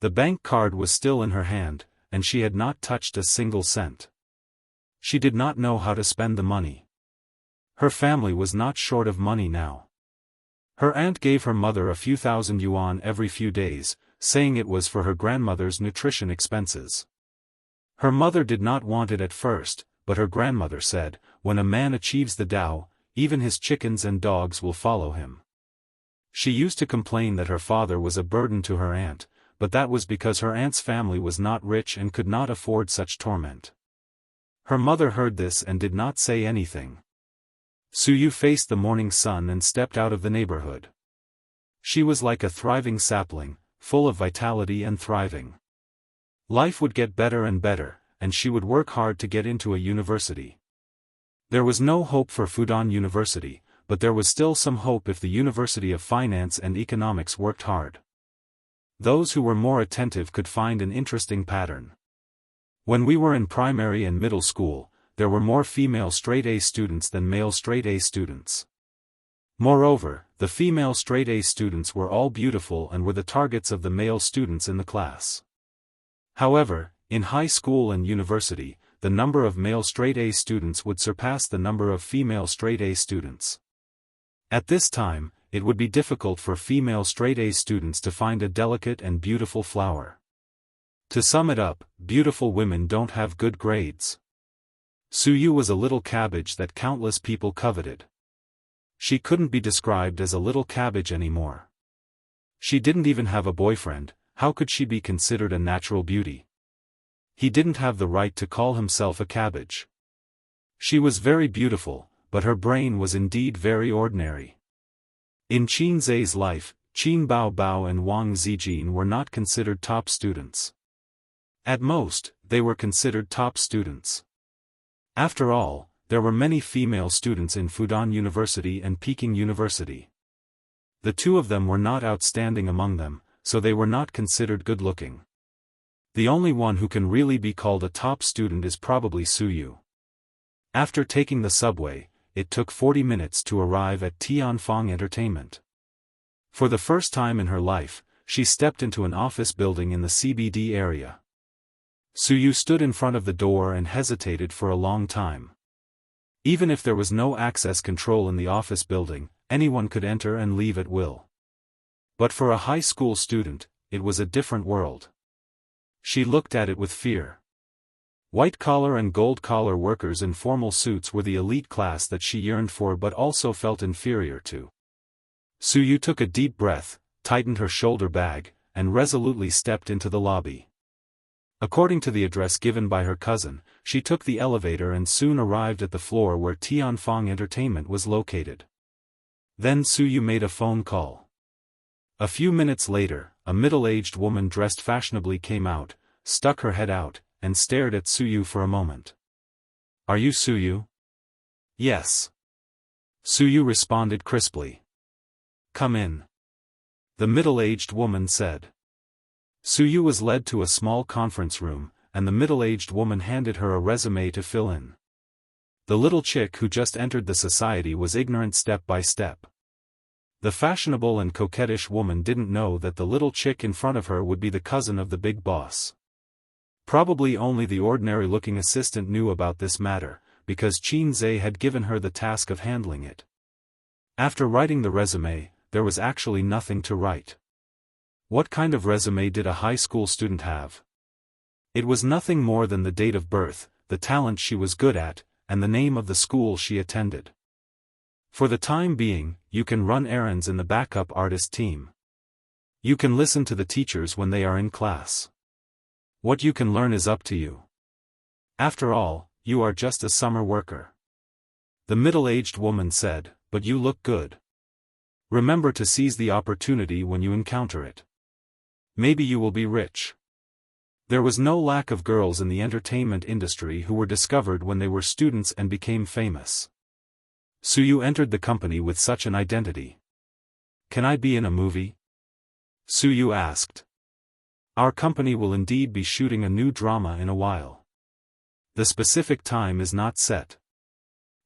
The bank card was still in her hand, and she had not touched a single cent. She did not know how to spend the money. Her family was not short of money now. Her aunt gave her mother a few thousand yuan every few days, saying it was for her grandmother's nutrition expenses. Her mother did not want it at first, but her grandmother said, "When a man achieves the Tao, even his chickens and dogs will follow him." She used to complain that her father was a burden to her aunt, but that was because her aunt's family was not rich and could not afford such torment. Her mother heard this and did not say anything. Suyu faced the morning sun and stepped out of the neighborhood. She was like a thriving sapling, full of vitality and thriving. Life would get better and better, and she would work hard to get into a university. There was no hope for Fudan University, but there was still some hope if the University of Finance and Economics worked hard. Those who were more attentive could find an interesting pattern. When we were in primary and middle school, there were more female straight-A students than male straight-A students. Moreover, the female straight-A students were all beautiful and were the targets of the male students in the class. However, in high school and university, the number of male straight-A students would surpass the number of female straight-A students. At this time, it would be difficult for female straight-A students to find a delicate and beautiful flower. To sum it up, beautiful women don't have good grades. Suyu was a little cabbage that countless people coveted. She couldn't be described as a little cabbage anymore. She didn't even have a boyfriend. How could she be considered a natural beauty? He didn't have the right to call himself a cabbage. She was very beautiful, but her brain was indeed very ordinary. In Qianzai's life, Qin Bao Bao and Wang Zijin were not considered top students. At most, they were considered top students. After all, there were many female students in Fudan University and Peking University. The two of them were not outstanding among them, so they were not considered good-looking. The only one who can really be called a top student is probably Suyu. After taking the subway, it took 40 minutes to arrive at Tianfang Entertainment. For the first time in her life, she stepped into an office building in the CBD area. Suyu stood in front of the door and hesitated for a long time. Even if there was no access control in the office building, anyone could enter and leave at will. But for a high school student, it was a different world. She looked at it with fear. White-collar and gold-collar workers in formal suits were the elite class that she yearned for but also felt inferior to. Suyu took a deep breath, tightened her shoulder bag, and resolutely stepped into the lobby. According to the address given by her cousin, she took the elevator and soon arrived at the floor where Tianfang Entertainment was located. Then Suyu made a phone call. A few minutes later, a middle-aged woman dressed fashionably came out, stuck her head out, and stared at Suyu for a moment. "Are you Suyu?" "Yes." Suyu responded crisply. "Come in." The middle-aged woman said. Suyu was led to a small conference room, and the middle-aged woman handed her a resume to fill in. The little chick who just entered the society was ignorant step by step. The fashionable and coquettish woman didn't know that the little chick in front of her would be the cousin of the big boss. Probably only the ordinary-looking assistant knew about this matter, because Qin Zhe had given her the task of handling it. After writing the resume, there was actually nothing to write. What kind of resume did a high school student have? It was nothing more than the date of birth, the talent she was good at, and the name of the school she attended. For the time being, you can run errands in the backup artist team. You can listen to the teachers when they are in class. What you can learn is up to you. After all, you are just a summer worker. The middle-aged woman said, "But you look good. Remember to seize the opportunity when you encounter it. Maybe you will be rich." There was no lack of girls in the entertainment industry who were discovered when they were students and became famous. Suyu entered the company with such an identity. "Can I be in a movie?" Suyu asked. "Our company will indeed be shooting a new drama in a while. The specific time is not set.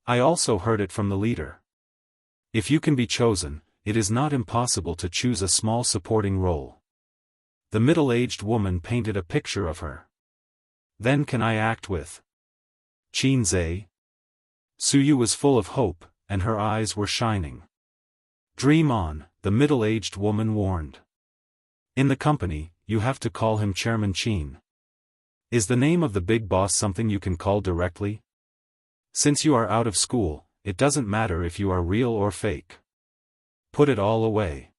I also heard it from the leader. If you can be chosen, it is not impossible to choose a small supporting role." The middle-aged woman painted a picture of her. "Then can I act with Qin Zhe?" Suyu was full of hope, and her eyes were shining. "Dream on," the middle-aged woman warned. "In the company, you have to call him Chairman Qin. Is the name of the big boss something you can call directly? Since you are out of school, it doesn't matter if you are real or fake. Put it all away.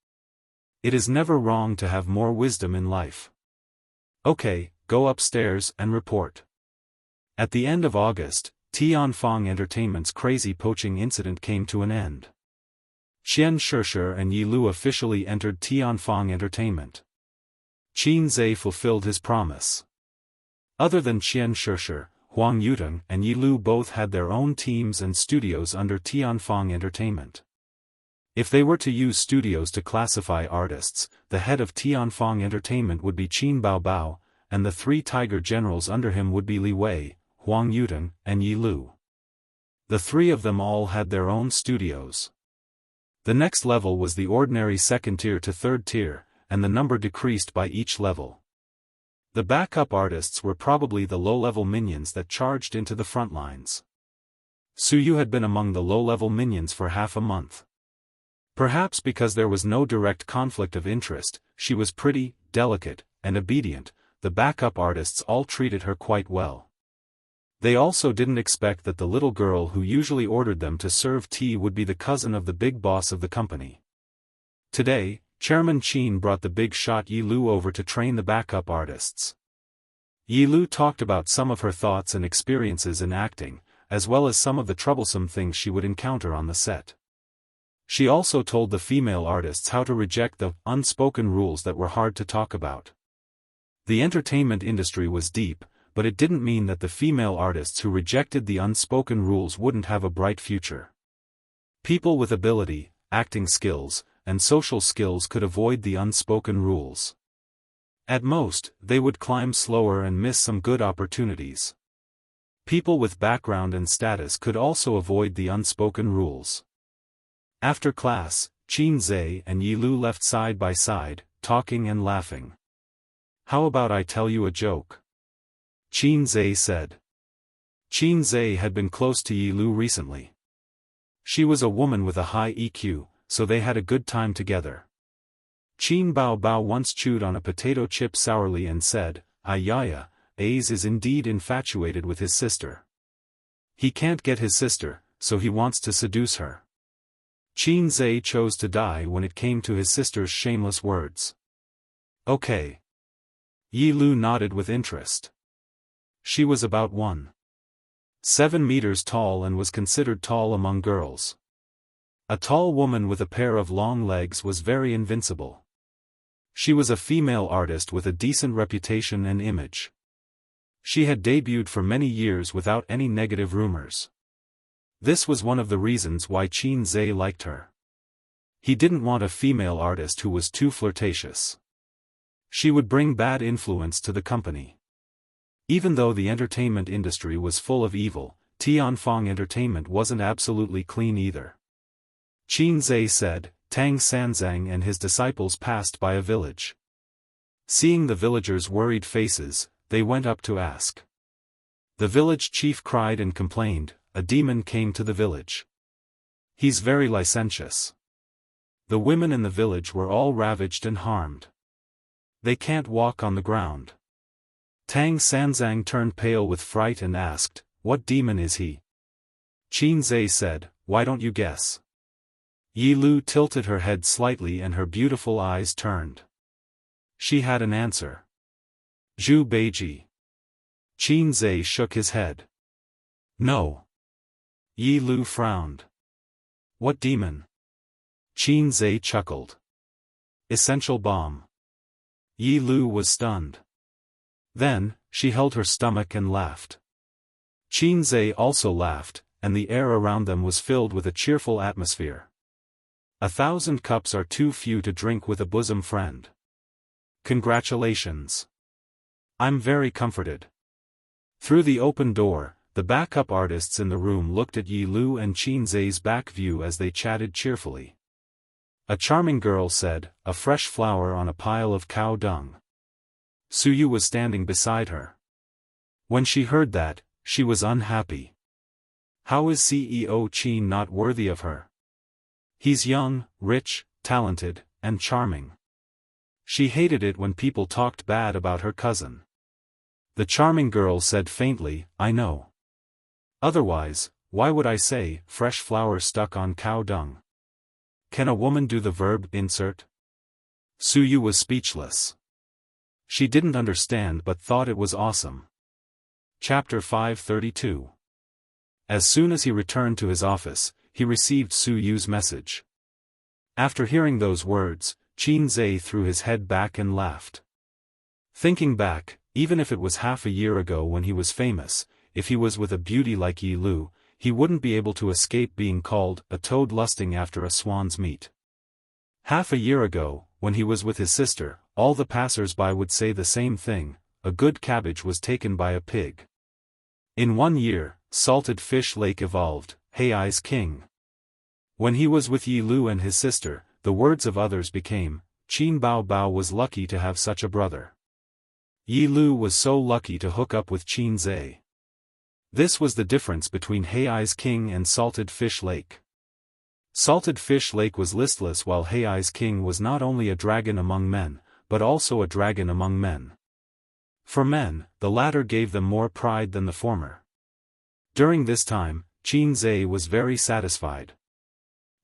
It is never wrong to have more wisdom in life. Okay, go upstairs and report." At the end of August, Tianfang Entertainment's crazy poaching incident came to an end. Xianxia and Yi Lu officially entered Tianfang Entertainment. Qin Zhe fulfilled his promise. Other than Xianxia, Huang Yuteng and Yi Lu both had their own teams and studios under Tianfang Entertainment. If they were to use studios to classify artists, the head of Tianfang Entertainment would be Qin Bao Bao, and the three tiger generals under him would be Li Wei, Huang Yuteng, and Yi Lu. The three of them all had their own studios. The next level was the ordinary second tier to third tier, and the number decreased by each level. The backup artists were probably the low-level minions that charged into the front lines. Suyu had been among the low-level minions for half a month. Perhaps because there was no direct conflict of interest, she was pretty, delicate, and obedient. The backup artists all treated her quite well. They also didn't expect that the little girl who usually ordered them to serve tea would be the cousin of the big boss of the company. Today, Chairman Qin brought the big shot Yi Lu over to train the backup artists. Yi Lu talked about some of her thoughts and experiences in acting, as well as some of the troublesome things she would encounter on the set. She also told the female artists how to reject the unspoken rules that were hard to talk about. The entertainment industry was deep, but it didn't mean that the female artists who rejected the unspoken rules wouldn't have a bright future. People with ability, acting skills, and social skills could avoid the unspoken rules. At most, they would climb slower and miss some good opportunities. People with background and status could also avoid the unspoken rules. After class, Qin Zhe and Yi Lu left side by side, talking and laughing. "How about I tell you a joke?" Qin Zhe said. Qin Zhe had been close to Yi Lu recently. She was a woman with a high EQ, so they had a good time together. Qin Bao Bao once chewed on a potato chip sourly and said, "Ayaya, Ace is indeed infatuated with his sister. He can't get his sister, so he wants to seduce her." Qin Zhe chose to die when it came to his sister's shameless words. "Okay." Yi Lu nodded with interest. She was about 1.7 meters tall and was considered tall among girls. A tall woman with a pair of long legs was very invincible. She was a female artist with a decent reputation and image. She had debuted for many years without any negative rumors. This was one of the reasons why Qin Zhe liked her. He didn't want a female artist who was too flirtatious. She would bring bad influence to the company. Even though the entertainment industry was full of evil, Tianfeng Entertainment wasn't absolutely clean either. Qin Zhe said, Tang Sanzang and his disciples passed by a village. Seeing the villagers' worried faces, they went up to ask. The village chief cried and complained, "A demon came to the village. He's very licentious." The women in the village were all ravaged and harmed. They can't walk on the ground. Tang Sanzang turned pale with fright and asked, "What demon is he?" Qin Zhe said, "Why don't you guess?" Yi Lu tilted her head slightly and her beautiful eyes turned. She had an answer. Zhu Beiji. Qin Zhe shook his head. "No." Yi Lu frowned. "What demon?" Qin Zhe chuckled. "Essential bomb." Yi Lu was stunned. Then, she held her stomach and laughed. Qin Zhe also laughed, and the air around them was filled with a cheerful atmosphere. 1,000 cups are too few to drink with a bosom friend. Congratulations. I'm very comforted. Through the open door, the backup artists in the room looked at Yi Lu and Qin Zhe's back view as they chatted cheerfully. A charming girl said, "A fresh flower on a pile of cow dung." Suyu was standing beside her. When she heard that, she was unhappy. How is CEO Qin not worthy of her? He's young, rich, talented, and charming. She hated it when people talked bad about her cousin. The charming girl said faintly, "I know. Otherwise, why would I say, fresh flower stuck on cow dung? Can a woman do the verb insert?" Suyu was speechless. She didn't understand but thought it was awesome. Chapter 532. As soon as he returned to his office, he received Suyu's message. After hearing those words, Qin Zhe threw his head back and laughed. Thinking back, even if it was half a year ago when he was famous, if he was with a beauty like Yi Lu, he wouldn't be able to escape being called a toad lusting after a swan's meat. Half a year ago, when he was with his sister, all the passers-by would say the same thing, a good cabbage was taken by a pig. In 1 year, Salted Fish Lake evolved, Hei's king. When he was with Yi Lu and his sister, the words of others became, Qin Bao Bao was lucky to have such a brother. Yi Lu was so lucky to hook up with Qin Zhe. This was the difference between Hei's king and Salted Fish Lake. Salted Fish Lake was listless while Hei's king was not only a dragon among men, but also a dragon among men. For men, the latter gave them more pride than the former. During this time, Qin Zhe was very satisfied.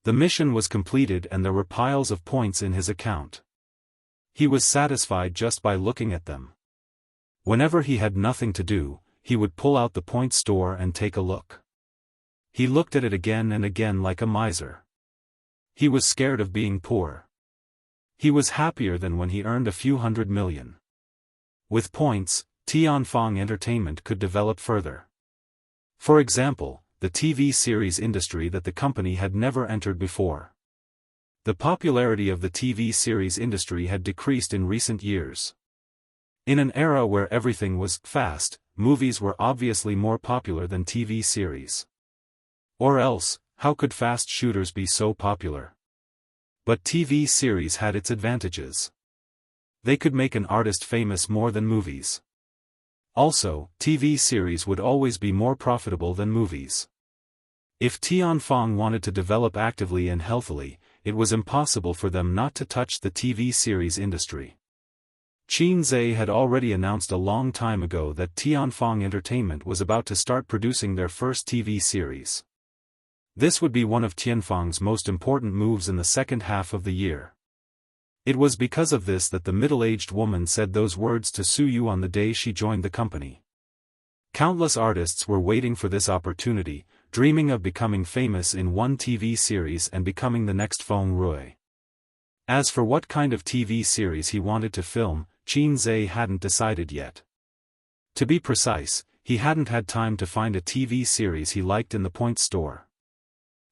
The mission was completed and there were piles of points in his account. He was satisfied just by looking at them. Whenever he had nothing to do, he would pull out the point store and take a look. He looked at it again and again like a miser. He was scared of being poor. He was happier than when he earned a few $100 million. With points, Tianfang Entertainment could develop further. For example, the TV series industry that the company had never entered before. The popularity of the TV series industry had decreased in recent years. In an era where everything was fast, movies were obviously more popular than TV series. Or else, how could fast shooters be so popular? But TV series had its advantages. They could make an artist famous more than movies. Also, TV series would always be more profitable than movies. If Tianfang wanted to develop actively and healthily, it was impossible for them not to touch the TV series industry. Qinzhe had already announced a long time ago that Tianfang Entertainment was about to start producing their first TV series. This would be one of Tianfang's most important moves in the second half of the year. It was because of this that the middle-aged woman said those words to Su Yu on the day she joined the company. Countless artists were waiting for this opportunity, dreaming of becoming famous in one TV series and becoming the next Feng Rui. As for what kind of TV series he wanted to film, Qinzhe hadn't decided yet. To be precise, he hadn't had time to find a TV series he liked in the point store.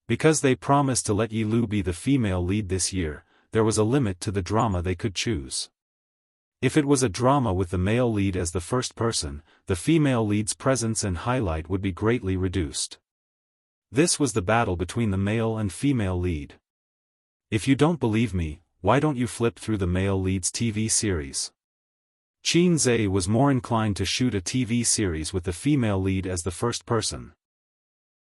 Because they promised to let Yi Lu be the female lead this year, there was a limit to the drama they could choose. If it was a drama with the male lead as the first person, the female lead's presence and highlight would be greatly reduced. This was the battle between the male and female lead. If you don't believe me, why don't you flip through the male lead's TV series? Qinzhe was more inclined to shoot a TV series with the female lead as the first person.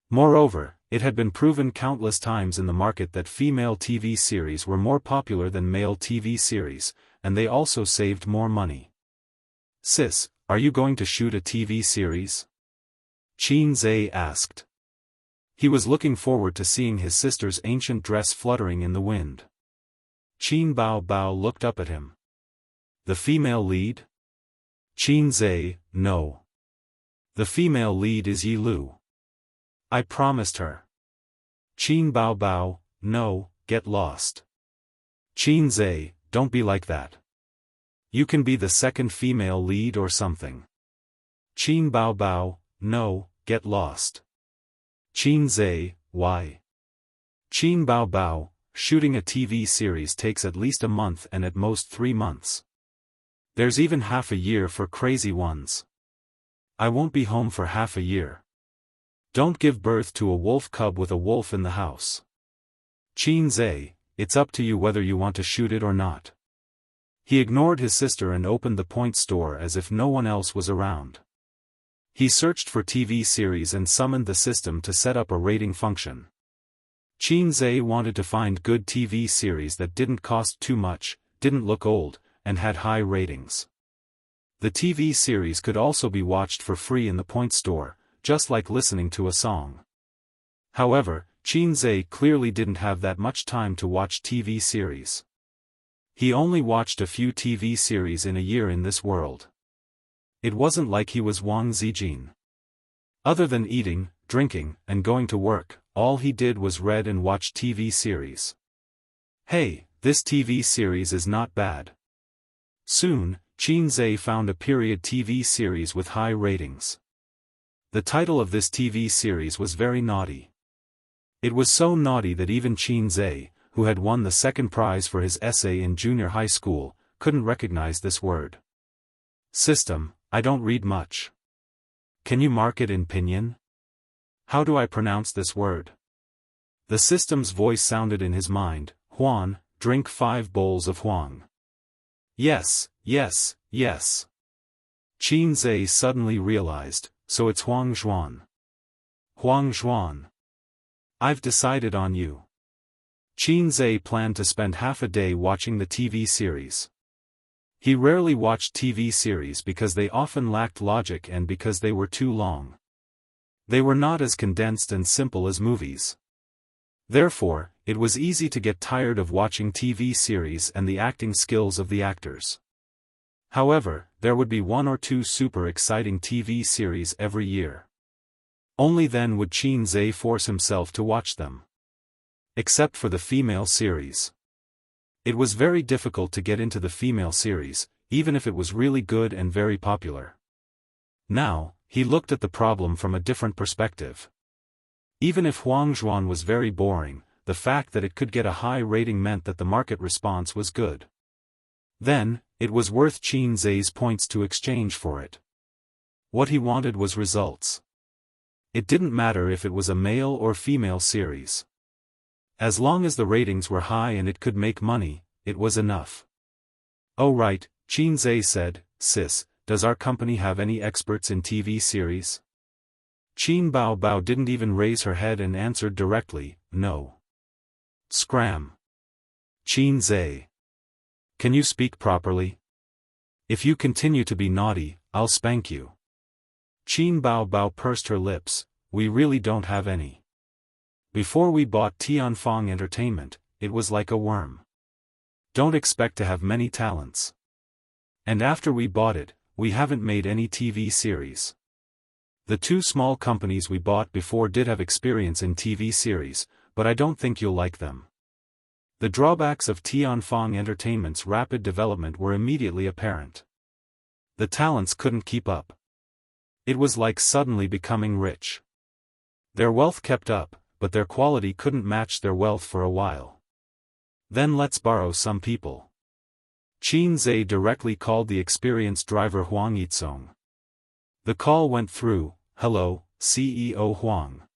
Moreover, it had been proven countless times in the market that female TV series were more popular than male TV series, and they also saved more money. "Sis, are you going to shoot a TV series?" Qinzhe asked. He was looking forward to seeing his sister's ancient dress fluttering in the wind. Qin Bao Bao looked up at him. "The female lead?" Qinzhe, "No. The female lead is Yi Lu. I promised her." Qin Bao Bao, "No, get lost." Qinzhe, "Don't be like that. You can be the second female lead or something." Qin Bao Bao, "No, get lost." Qinzhe, "Why?" Qin Bao Bao, "Shooting a TV series takes at least a month and at most 3 months. There's even half a year for crazy ones. I won't be home for half a year. Don't give birth to a wolf cub with a wolf in the house. Qinzhe, it's up to you whether you want to shoot it or not." He ignored his sister and opened the point store as if no one else was around. He searched for TV series and summoned the system to set up a rating function. Qinzhe wanted to find good TV series that didn't cost too much, didn't look old, and had high ratings. The TV series could also be watched for free in the point store, just like listening to a song. However, Qinzhe clearly didn't have that much time to watch TV series. He only watched a few TV series in a year in this world. It wasn't like he was Wang Zijin. Other than eating, drinking, and going to work, all he did was read and watch TV series. "Hey, this TV series is not bad." Soon, Qinzhe found a period TV series with high ratings. The title of this TV series was very naughty. It was so naughty that even Qinzhe, who had won the second prize for his essay in junior high school, couldn't recognize this word. "System, I don't read much. Can you mark it in pinyin? How do I pronounce this word?" The system's voice sounded in his mind, "Huan, drink 5 bowls of huang." "Yes, yes, yes." Qinzhe suddenly realized, so it's Huang Zhuan. Huang Zhuan. "I've decided on you." Qinzhe planned to spend half a day watching the TV series. He rarely watched TV series because they often lacked logic and because they were too long. They were not as condensed and simple as movies. Therefore, it was easy to get tired of watching TV series and the acting skills of the actors. However, there would be 1 or 2 super exciting TV series every year. Only then would Qinzhe force himself to watch them. Except for the female series. It was very difficult to get into the female series, even if it was really good and very popular. Now, he looked at the problem from a different perspective. Even if Huang Zhuan was very boring, the fact that it could get a high rating meant that the market response was good. Then, it was worth Qin Zai's points to exchange for it. What he wanted was results. It didn't matter if it was a male or female series. As long as the ratings were high and it could make money, it was enough. "Oh right," Qin Zai said, "Sis, does our company have any experts in TV series?" Qin Bao didn't even raise her head and answered directly, "No." Scram. "Qin Zai. Can you speak properly? If you continue to be naughty, I'll spank you." Qin Bao pursed her lips, "We really don't have any. Before we bought Tianfang Entertainment, it was like a worm. Don't expect to have many talents. And after we bought it, we haven't made any TV series. The two small companies we bought before did have experience in TV series, but I don't think you'll like them." The drawbacks of Tianfang Entertainment's rapid development were immediately apparent. The talents couldn't keep up. It was like suddenly becoming rich. Their wealth kept up, but their quality couldn't match their wealth for a while. "Then let's borrow some people." Qin Zai directly called the experienced driver Huang Yitsong. The call went through. "Hello, CEO Huang.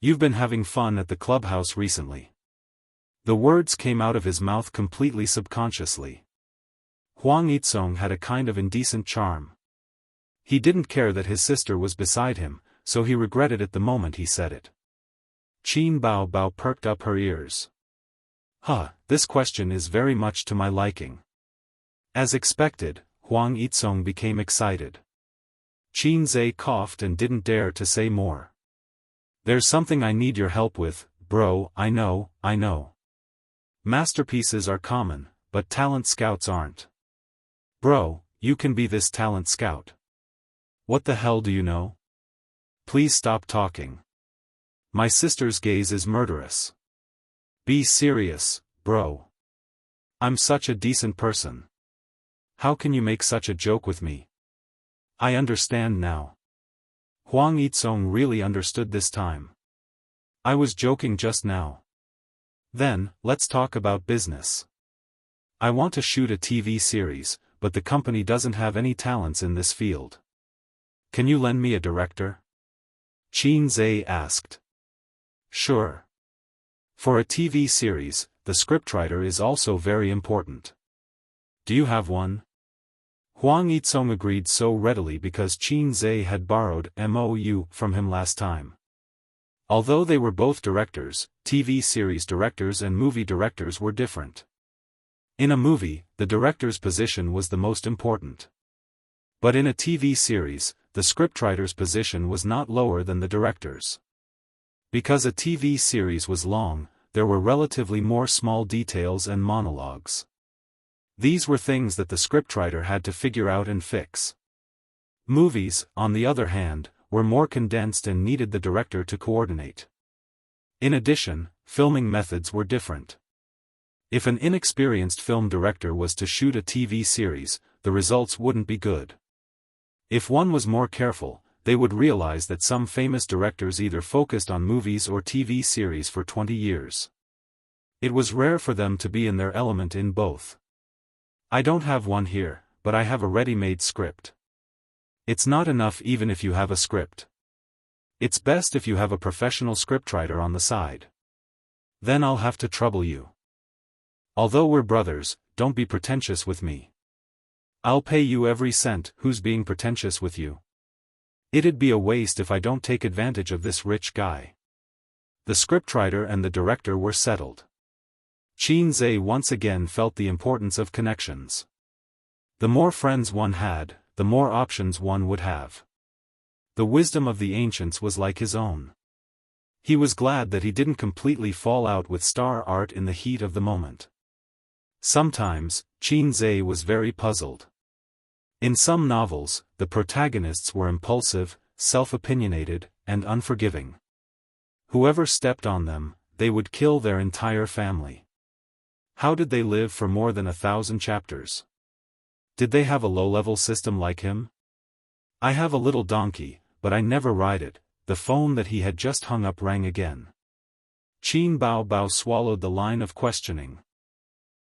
You've been having fun at the clubhouse recently." The words came out of his mouth completely subconsciously. Huang Yitsong had a kind of indecent charm. He didn't care that his sister was beside him, so he regretted it the moment he said it. Qin Bao perked up her ears. This question is very much to my liking." As expected, Huang Yitsong became excited. Qin Zai coughed and didn't dare to say more. "There's something I need your help with, bro. I know. Masterpieces are common, but talent scouts aren't. Bro, you can be this talent scout. What the hell do you know? Please stop talking. My sister's gaze is murderous. Be serious, bro. I'm such a decent person. How can you make such a joke with me? I understand now." Huang Yitsong really understood this time. "I was joking just now. Then, let's talk about business. I want to shoot a TV series, but the company doesn't have any talents in this field. Can you lend me a director?" Qin Zai asked. "Sure. For a TV series, the scriptwriter is also very important. Do you have one?" Huang Yitsong agreed so readily because Qin Zai had borrowed MOU from him last time. Although they were both directors, TV series directors and movie directors were different. In a movie, the director's position was the most important. But in a TV series, the scriptwriter's position was not lower than the director's. Because a TV series was long, there were relatively more small details and monologues. These were things that the scriptwriter had to figure out and fix. Movies, on the other hand, were more condensed and needed the director to coordinate. In addition, filming methods were different. If an inexperienced film director was to shoot a TV series, the results wouldn't be good. If one was more careful, they would realize that some famous directors either focused on movies or TV series for 20 years. It was rare for them to be in their element in both. "I don't have one here, but I have a ready-made script." It's not enough even if you have a script. It's best if you have a professional scriptwriter on the side. Then I'll have to trouble you. Although we're brothers, don't be pretentious with me. I'll pay you every cent. Who's being pretentious with you? It'd be a waste if I don't take advantage of this rich guy. The scriptwriter and the director were settled. Qin Zai once again felt the importance of connections. The more friends one had, the more options one would have. The wisdom of the ancients was like his own. He was glad that he didn't completely fall out with star art in the heat of the moment. Sometimes, Qin Zai was very puzzled. In some novels, the protagonists were impulsive, self-opinionated, and unforgiving. Whoever stepped on them, they would kill their entire family. How did they live for more than 1,000 chapters? Did they have a low-level system like him? I have a little donkey, but I never ride it. The phone that he had just hung up rang again. Qin Bao Bao swallowed the line of questioning.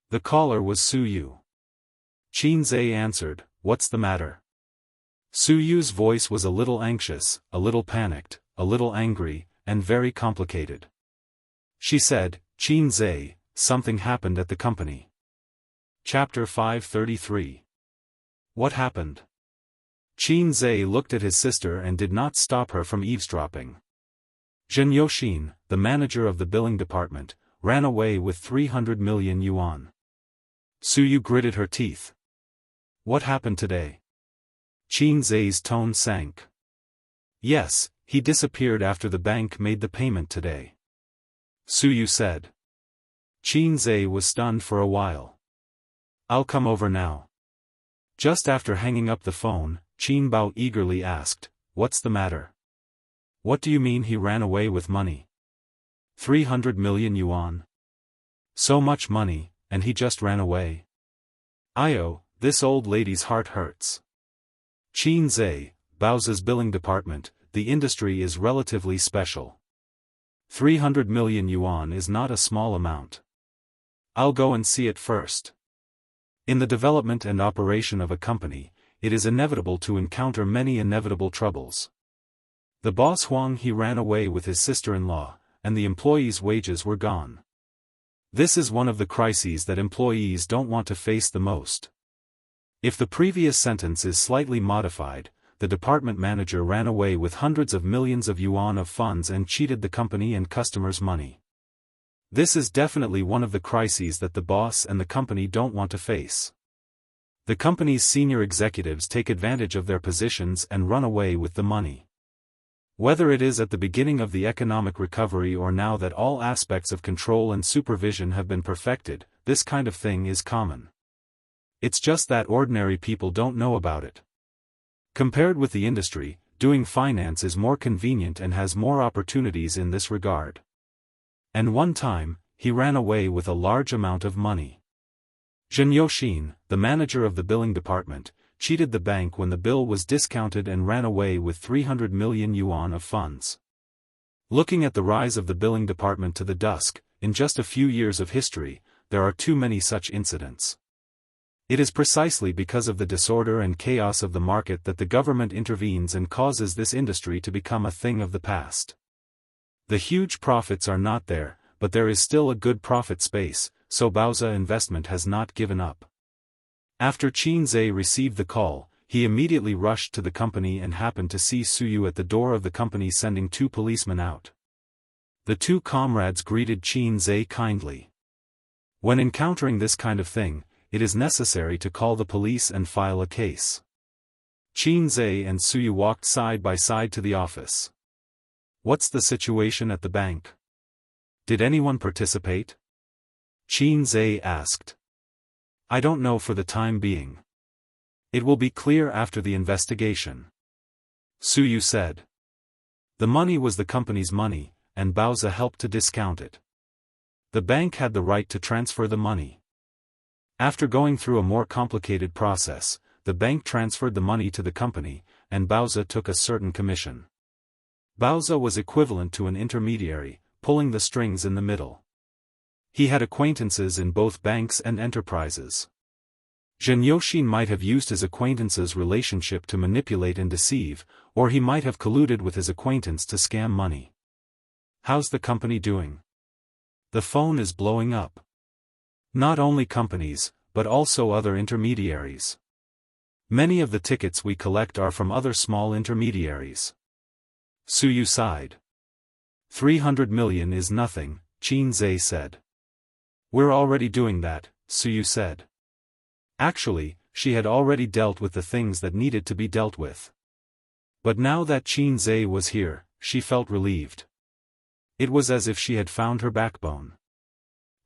The caller was Su Yu. Qin Zhe answered, "What's the matter?" Su Yu's voice was a little anxious, a little panicked, a little angry, and very complicated. She said, "Qin Zhe, something happened at the company." Chapter 533. What happened? Qin Zhe looked at his sister and did not stop her from eavesdropping. Zhen Yoxin, the manager of the billing department, ran away with 300 million yuan. Su Yu gritted her teeth. What happened today? Qin Zhe's tone sank. Yes, he disappeared after the bank made the payment today. Su Yu said. Qin Zhe was stunned for a while. I'll come over now. Just after hanging up the phone, Qin Bao eagerly asked, "What's the matter? What do you mean he ran away with money? 300 million yuan? So much money, and he just ran away? Io, this old lady's heart hurts." Qin Zhe, Bao's billing department, the industry is relatively special. 300 million yuan is not a small amount. I'll go and see it first. In the development and operation of a company, it is inevitable to encounter many inevitable troubles. The boss Huang he ran away with his sister-in-law, and the employees' wages were gone. This is one of the crises that employees don't want to face the most. If the previous sentence is slightly modified, the department manager ran away with hundreds of millions of yuan of funds and cheated the company and customers' money. This is definitely one of the crises that the boss and the company don't want to face. The company's senior executives take advantage of their positions and run away with the money. Whether it is at the beginning of the economic recovery or now that all aspects of control and supervision have been perfected, this kind of thing is common. It's just that ordinary people don't know about it. Compared with the industry, doing finance is more convenient and has more opportunities in this regard. And one time, he ran away with a large amount of money. Zhen Yoxin, the manager of the billing department, cheated the bank when the bill was discounted and ran away with 300 million yuan of funds. Looking at the rise of the billing department to the dusk, in just a few years of history, there are too many such incidents. It is precisely because of the disorder and chaos of the market that the government intervenes and causes this industry to become a thing of the past. The huge profits are not there, but there is still a good profit space, so Bao's investment has not given up. After Qin Zhe received the call, he immediately rushed to the company and happened to see Su Yu at the door of the company sending 2 policemen out. The 2 comrades greeted Qin Zhe kindly. When encountering this kind of thing, it is necessary to call the police and file a case. Qin Zhe and Su Yu walked side by side to the office. What's the situation at the bank? Did anyone participate? Qin Zhe asked. I don't know for the time being. It will be clear after the investigation. Su Yu said. The money was the company's money, and Bao's helped to discount it. The bank had the right to transfer the money. After going through a more complicated process, the bank transferred the money to the company, and Bao's took a certain commission. Bao's was equivalent to an intermediary, pulling the strings in the middle. He had acquaintances in both banks and enterprises. Zhen Yoxin might have used his acquaintance's relationship to manipulate and deceive, or he might have colluded with his acquaintance to scam money. How's the company doing? The phone is blowing up. Not only companies, but also other intermediaries. Many of the tickets we collect are from other small intermediaries. Su Yu sighed. 300 million is nothing, Qin Zhe said. We're already doing that, Su Yu said. Actually, she had already dealt with the things that needed to be dealt with. But now that Qin Zhe was here, she felt relieved. It was as if she had found her backbone.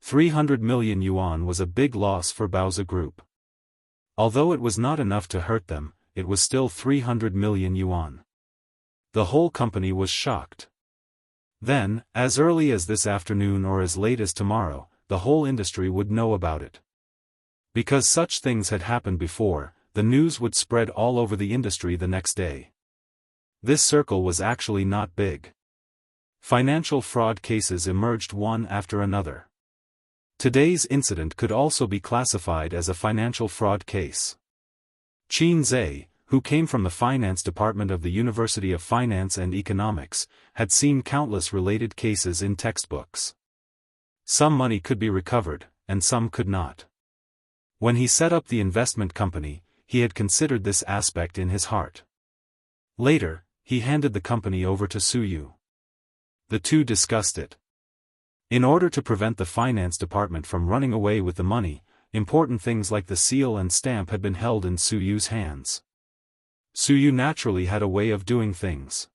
300 million yuan was a big loss for Bao's group. Although it was not enough to hurt them, it was still 300 million yuan. The whole company was shocked. Then, as early as this afternoon or as late as tomorrow, the whole industry would know about it. Because such things had happened before, the news would spread all over the industry the next day. This circle was actually not big. Financial fraud cases emerged one after another. Today's incident could also be classified as a financial fraud case. Qin Zhe, who came from the finance department of the University of Finance and Economics, had seen countless related cases in textbooks. Some money could be recovered, and some could not. When he set up the investment company, he had considered this aspect in his heart. Later, he handed the company over to Suyu. The two discussed it. In order to prevent the finance department from running away with the money, important things like the seal and stamp had been held in Suyu's hands. Suyu naturally had a way of doing things.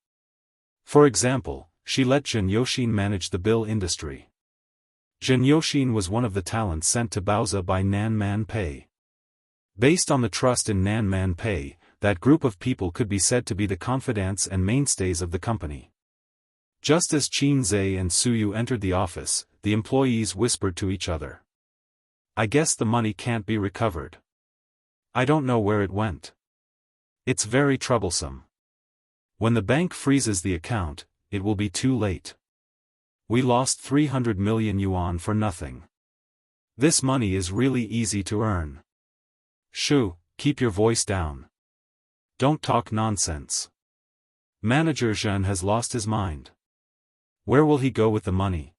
For example, she let Zhen Yoxin manage the bill industry. Zhen Yoxin was one of the talents sent to Baozi by Nan Man Pei. Based on the trust in Nan Man Pei, that group of people could be said to be the confidants and mainstays of the company. Just as Qin Zhe and Suyu entered the office, the employees whispered to each other. "I guess the money can't be recovered. I don't know where it went. It's very troublesome. When the bank freezes the account, it will be too late. We lost 300 million yuan for nothing. This money is really easy to earn. Shu, keep your voice down. Don't talk nonsense. Manager Zhen has lost his mind. Where will he go with the money?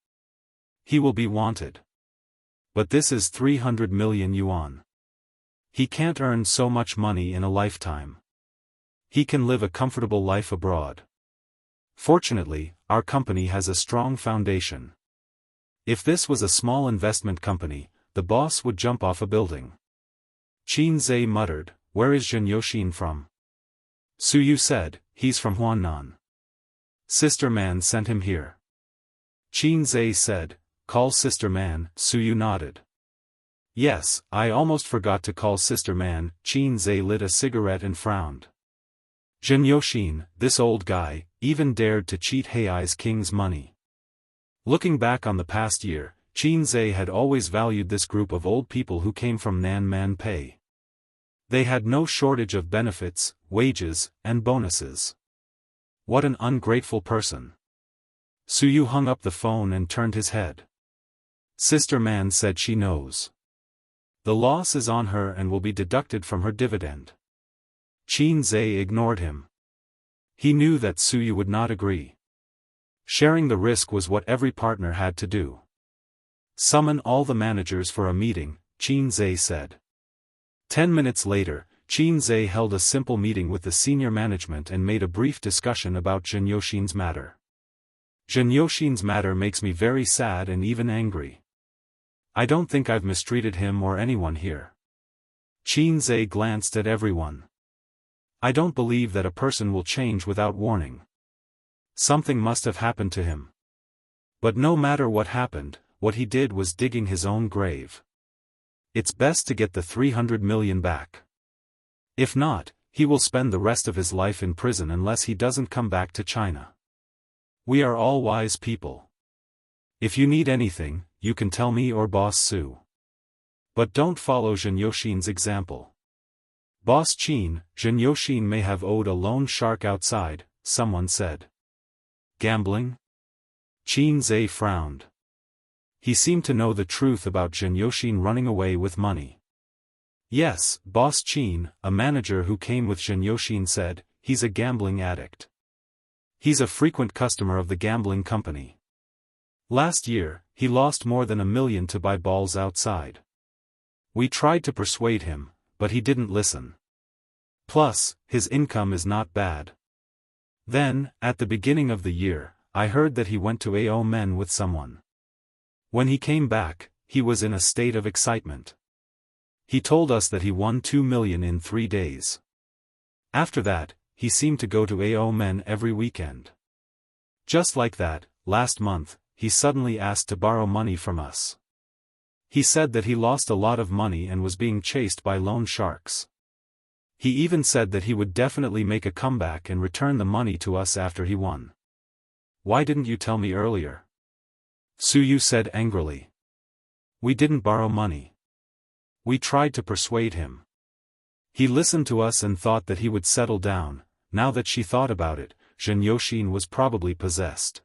He will be wanted. But this is 300 million yuan. He can't earn so much money in a lifetime. He can live a comfortable life abroad. Fortunately, our company has a strong foundation. If this was a small investment company, the boss would jump off a building." Qin Zhe muttered, "Where is Zhen Yoxin from?" Suyu said, "He's from Huanan. Sister Man sent him here." Qin Zhe said, "Call Sister Man." Suyu nodded. "Yes, I almost forgot to call Sister Man." Qin Zhe lit a cigarette and frowned. Zhen Yoxin, this old guy, even dared to cheat Hei's king's money. Looking back on the past year, Qin Zhe had always valued this group of old people who came from Nan Man Pei. They had no shortage of benefits, wages, and bonuses. What an ungrateful person. Suyu hung up the phone and turned his head. Sister Man said she knows. The loss is on her and will be deducted from her dividend. Qin Zhe ignored him. He knew that Suyu would not agree. Sharing the risk was what every partner had to do. "Summon all the managers for a meeting," Qin Zhe said. 10 minutes later, Qin Zhe held a simple meeting with the senior management and made a brief discussion about Zhen Yoxin's matter. "Zhen Yoxin's matter makes me very sad and even angry. I don't think I've mistreated him or anyone here." Qin Zhe glanced at everyone. "I don't believe that a person will change without warning. Something must have happened to him. But no matter what happened, what he did was digging his own grave. It's best to get the 300 million back. If not, he will spend the rest of his life in prison unless he doesn't come back to China. We are all wise people. If you need anything, you can tell me or Boss Su. But don't follow Zhen Yoxin's example. Boss Qin, Zhen Yoxin may have owed a loan shark outside," someone said. "Gambling?" Qin Zhe frowned. He seemed to know the truth about Zhen Yoxin running away with money. "Yes, Boss Qin," a manager who came with Zhen Yoxin said, "he's a gambling addict. He's a frequent customer of the gambling company. Last year, he lost more than 1 million to buy balls outside. We tried to persuade him, but he didn't listen. Plus, his income is not bad. Then, at the beginning of the year, I heard that he went to AO Men with someone. When he came back, he was in a state of excitement. He told us that he won 2 million in 3 days. After that, he seemed to go to AO Men every weekend. Just like that, last month, he suddenly asked to borrow money from us. He said that he lost a lot of money and was being chased by loan sharks. He even said that he would definitely make a comeback and return the money to us after he won. Why didn't you tell me earlier? Su Yu said angrily. We didn't borrow money. We tried to persuade him. He listened to us and thought that he would settle down. Now that she thought about it, Zhen Yoxin was probably possessed.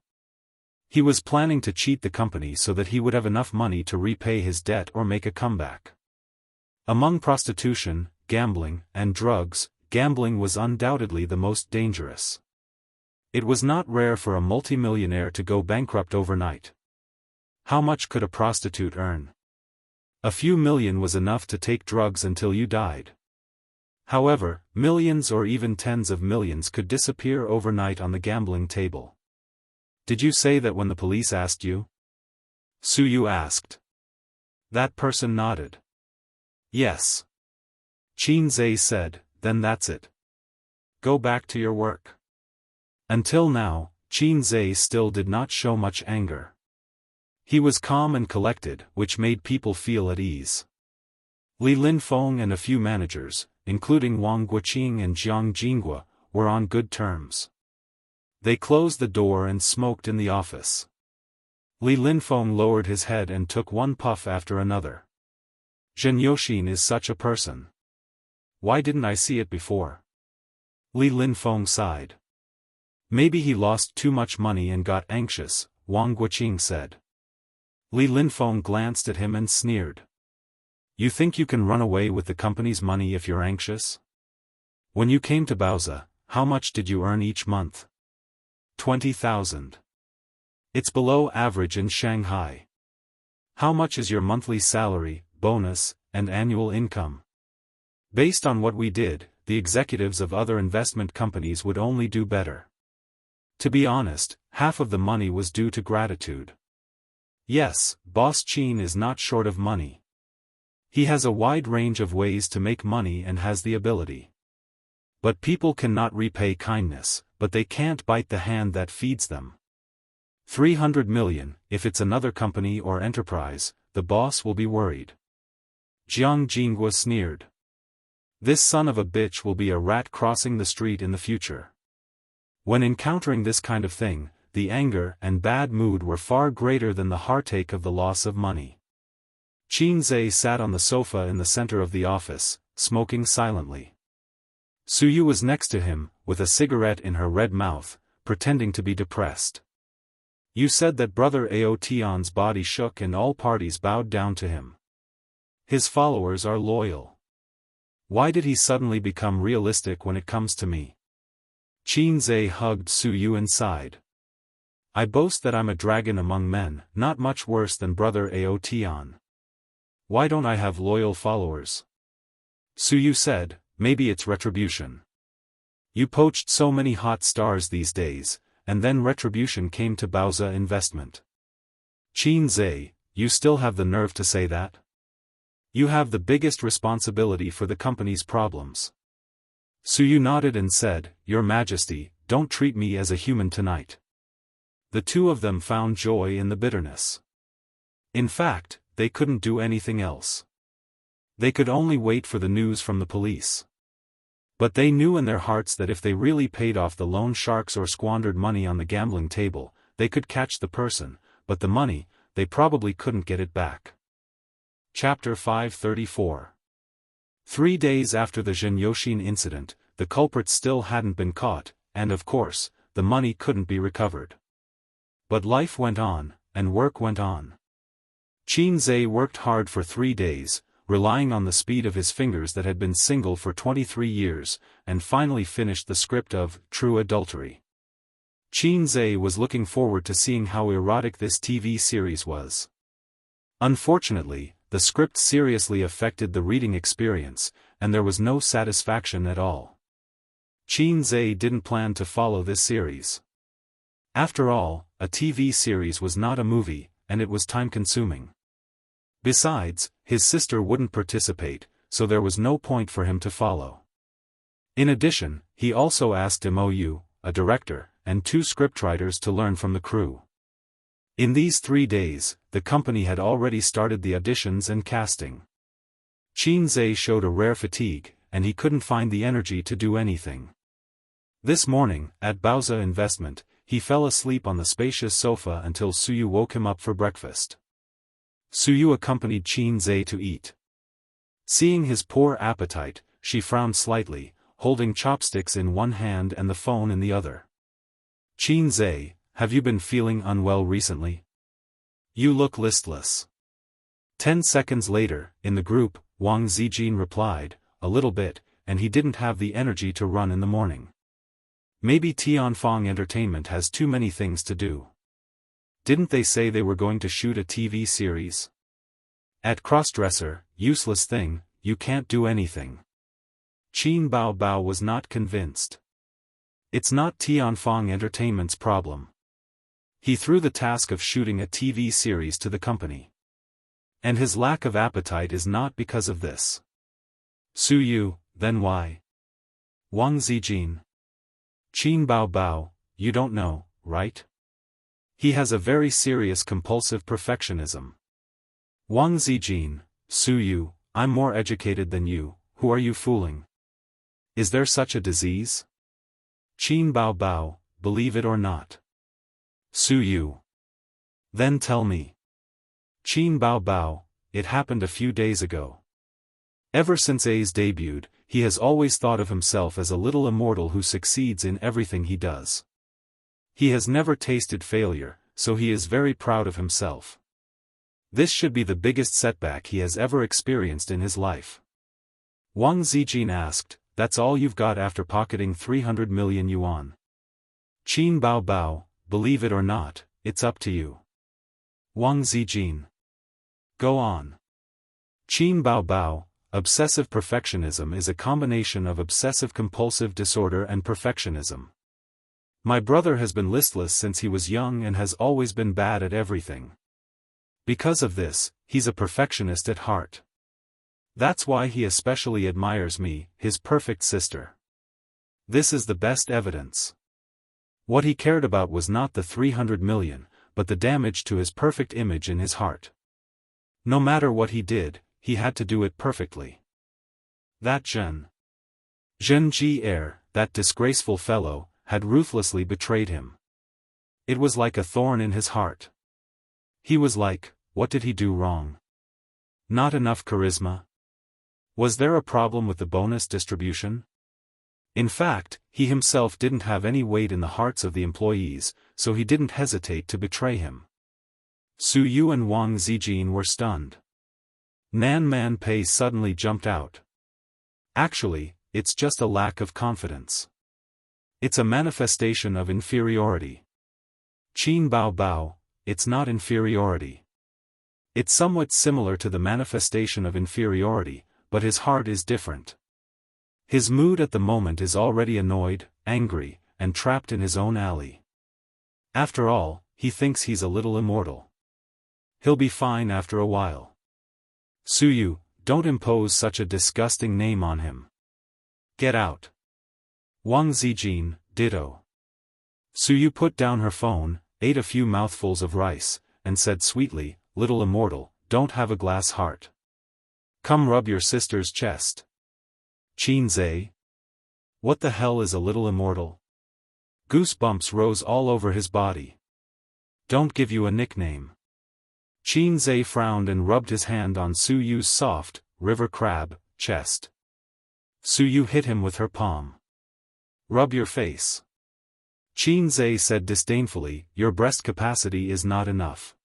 He was planning to cheat the company so that he would have enough money to repay his debt or make a comeback. Among prostitution, gambling, and drugs, gambling was undoubtedly the most dangerous. It was not rare for a multimillionaire to go bankrupt overnight. How much could a prostitute earn? A few million was enough to take drugs until you died. However, millions or even tens of millions could disappear overnight on the gambling table. Did you say that when the police asked you? Su Yu asked. That person nodded. Yes. Qin Zhe said, then that's it. Go back to your work. Until now, Qin Zhe still did not show much anger. He was calm and collected, which made people feel at ease. Li Linfeng and a few managers, including Wang Guoqing and Jiang Jinghua, were on good terms. They closed the door and smoked in the office. Li Linfeng lowered his head and took one puff after another. Zhen Yoxin is such a person. Why didn't I see it before? Li Linfeng sighed. Maybe he lost too much money and got anxious, Wang Guoqing said. Li Linfeng glanced at him and sneered. You think you can run away with the company's money if you're anxious? When you came to Baozi, how much did you earn each month? 20,000. It's below average in Shanghai. How much is your monthly salary, bonus, and annual income? Based on what we did, the executives of other investment companies would only do better. To be honest, half of the money was due to gratitude. Yes, Boss Qin is not short of money. He has a wide range of ways to make money and has the ability. But people cannot repay kindness, but they can't bite the hand that feeds them. 300 million, if it's another company or enterprise, the boss will be worried. Jiang Jinghua sneered. This son of a bitch will be a rat crossing the street in the future. When encountering this kind of thing, the anger and bad mood were far greater than the heartache of the loss of money. Qin Zhe sat on the sofa in the center of the office, smoking silently. Su Yu was next to him, with a cigarette in her red mouth, pretending to be depressed. You said that Brother Ao Tian's body shook and all parties bowed down to him. His followers are loyal. Why did he suddenly become realistic when it comes to me? Qin Zhe hugged Su Yu and sighed. I boast that I'm a dragon among men, not much worse than Brother Ao Tian. Why don't I have loyal followers? Su Yu said, maybe it's retribution. You poached so many hot stars these days, and then retribution came to Baozi investment. Qin Zhe, you still have the nerve to say that? You have the biggest responsibility for the company's problems. Su Yu nodded and said, Your Majesty, don't treat me as a human tonight. The two of them found joy in the bitterness. In fact, they couldn't do anything else. They could only wait for the news from the police. But they knew in their hearts that if they really paid off the loan sharks or squandered money on the gambling table, they could catch the person, but the money, they probably couldn't get it back. Chapter 534. 3 days after the Zhen Yoxin incident, the culprits still hadn't been caught, and of course, the money couldn't be recovered. But life went on, and work went on. Qin Zhe worked hard for 3 days, relying on the speed of his fingers that had been single for 23 years, and finally finished the script of True Adultery. Qin Zhe was looking forward to seeing how erotic this TV series was. Unfortunately, the script seriously affected the reading experience, and there was no satisfaction at all. Qin Zhe didn't plan to follow this series. After all, a TV series was not a movie, and it was time-consuming. Besides, his sister wouldn't participate, so there was no point for him to follow. In addition, he also asked Mou, a director, and 2 scriptwriters to learn from the crew. In these 3 days, the company had already started the auditions and casting. Qin Zhe showed a rare fatigue, and he couldn't find the energy to do anything. This morning, at Baozi Investment, he fell asleep on the spacious sofa until Suyu woke him up for breakfast. Suyu accompanied Qin Zhe to eat. Seeing his poor appetite, she frowned slightly, holding chopsticks in one hand and the phone in the other. Qin Zhe, have you been feeling unwell recently? You look listless. 10 seconds later, in the group, Wang Zijin replied, a little bit, and he didn't have the energy to run in the morning. Maybe Tianfeng Entertainment has too many things to do. Didn't they say they were going to shoot a TV series? At Crossdresser, useless thing, you can't do anything. Qin Bao was not convinced. It's not Tianfeng Entertainment's problem. He threw the task of shooting a TV series to the company. And his lack of appetite is not because of this. Suyu, then why? Wang Zijin. Qin Bao, you don't know, right? He has a very serious compulsive perfectionism. Wang Zijin, Suyu, I'm more educated than you, who are you fooling? Is there such a disease? Qin Bao, believe it or not. Suyu. Then tell me. Qin Bao, it happened a few days ago. Ever since A's debuted, he has always thought of himself as a little immortal who succeeds in everything he does. He has never tasted failure, so he is very proud of himself. This should be the biggest setback he has ever experienced in his life. Wang Zijin asked, that's all you've got after pocketing 300 million yuan? Qin Bao, believe it or not, it's up to you. Wang Zijin. Go on. Qin Bao, obsessive perfectionism is a combination of obsessive-compulsive disorder and perfectionism. My brother has been listless since he was young and has always been bad at everything. Because of this, he's a perfectionist at heart. That's why he especially admires me, his perfect sister. This is the best evidence. What he cared about was not the 300 million, but the damage to his perfect image in his heart. No matter what he did, he had to do it perfectly. That Zhen Ji, that disgraceful fellow, had ruthlessly betrayed him. It was like a thorn in his heart. He was like, what did he do wrong? Not enough charisma? Was there a problem with the bonus distribution? In fact, he himself didn't have any weight in the hearts of the employees, so he didn't hesitate to betray him. Suyu and Wang Zijin were stunned. Nan Man Pei suddenly jumped out. Actually, it's just a lack of confidence. It's a manifestation of inferiority. Qin Bao, it's not inferiority. It's somewhat similar to the manifestation of inferiority, but his heart is different. His mood at the moment is already annoyed, angry, and trapped in his own alley. After all, he thinks he's a little immortal. He'll be fine after a while. Suyu, don't impose such a disgusting name on him. Get out. Wang Zijin, ditto. Suyu put down her phone, ate a few mouthfuls of rice, and said sweetly, little immortal, don't have a glass heart. Come rub your sister's chest. Qin Zhe? What the hell is a little immortal? Goosebumps rose all over his body. Don't give you a nickname. Qin Zhe frowned and rubbed his hand on Suyu's soft, river crab, chest. Suyu hit him with her palm. Rub your face. Qin Zhe said disdainfully, your breast capacity is not enough.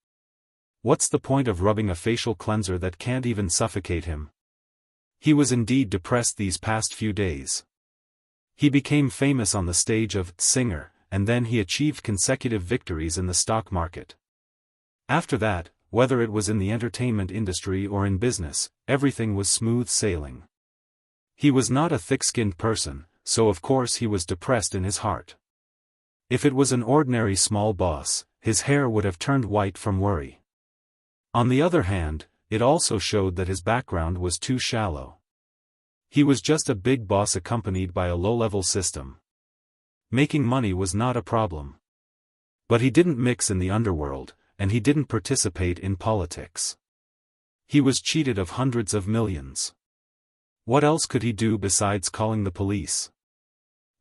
What's the point of rubbing a facial cleanser that can't even suffocate him? He was indeed depressed these past few days. He became famous on the stage of Singer, and then he achieved consecutive victories in the stock market. After that, whether it was in the entertainment industry or in business, everything was smooth sailing. He was not a thick-skinned person, so of course he was depressed in his heart. If it was an ordinary small boss, his hair would have turned white from worry. On the other hand, it also showed that his background was too shallow. He was just a big boss accompanied by a low-level system. Making money was not a problem. But he didn't mix in the underworld, and he didn't participate in politics. He was cheated of hundreds of millions. What else could he do besides calling the police?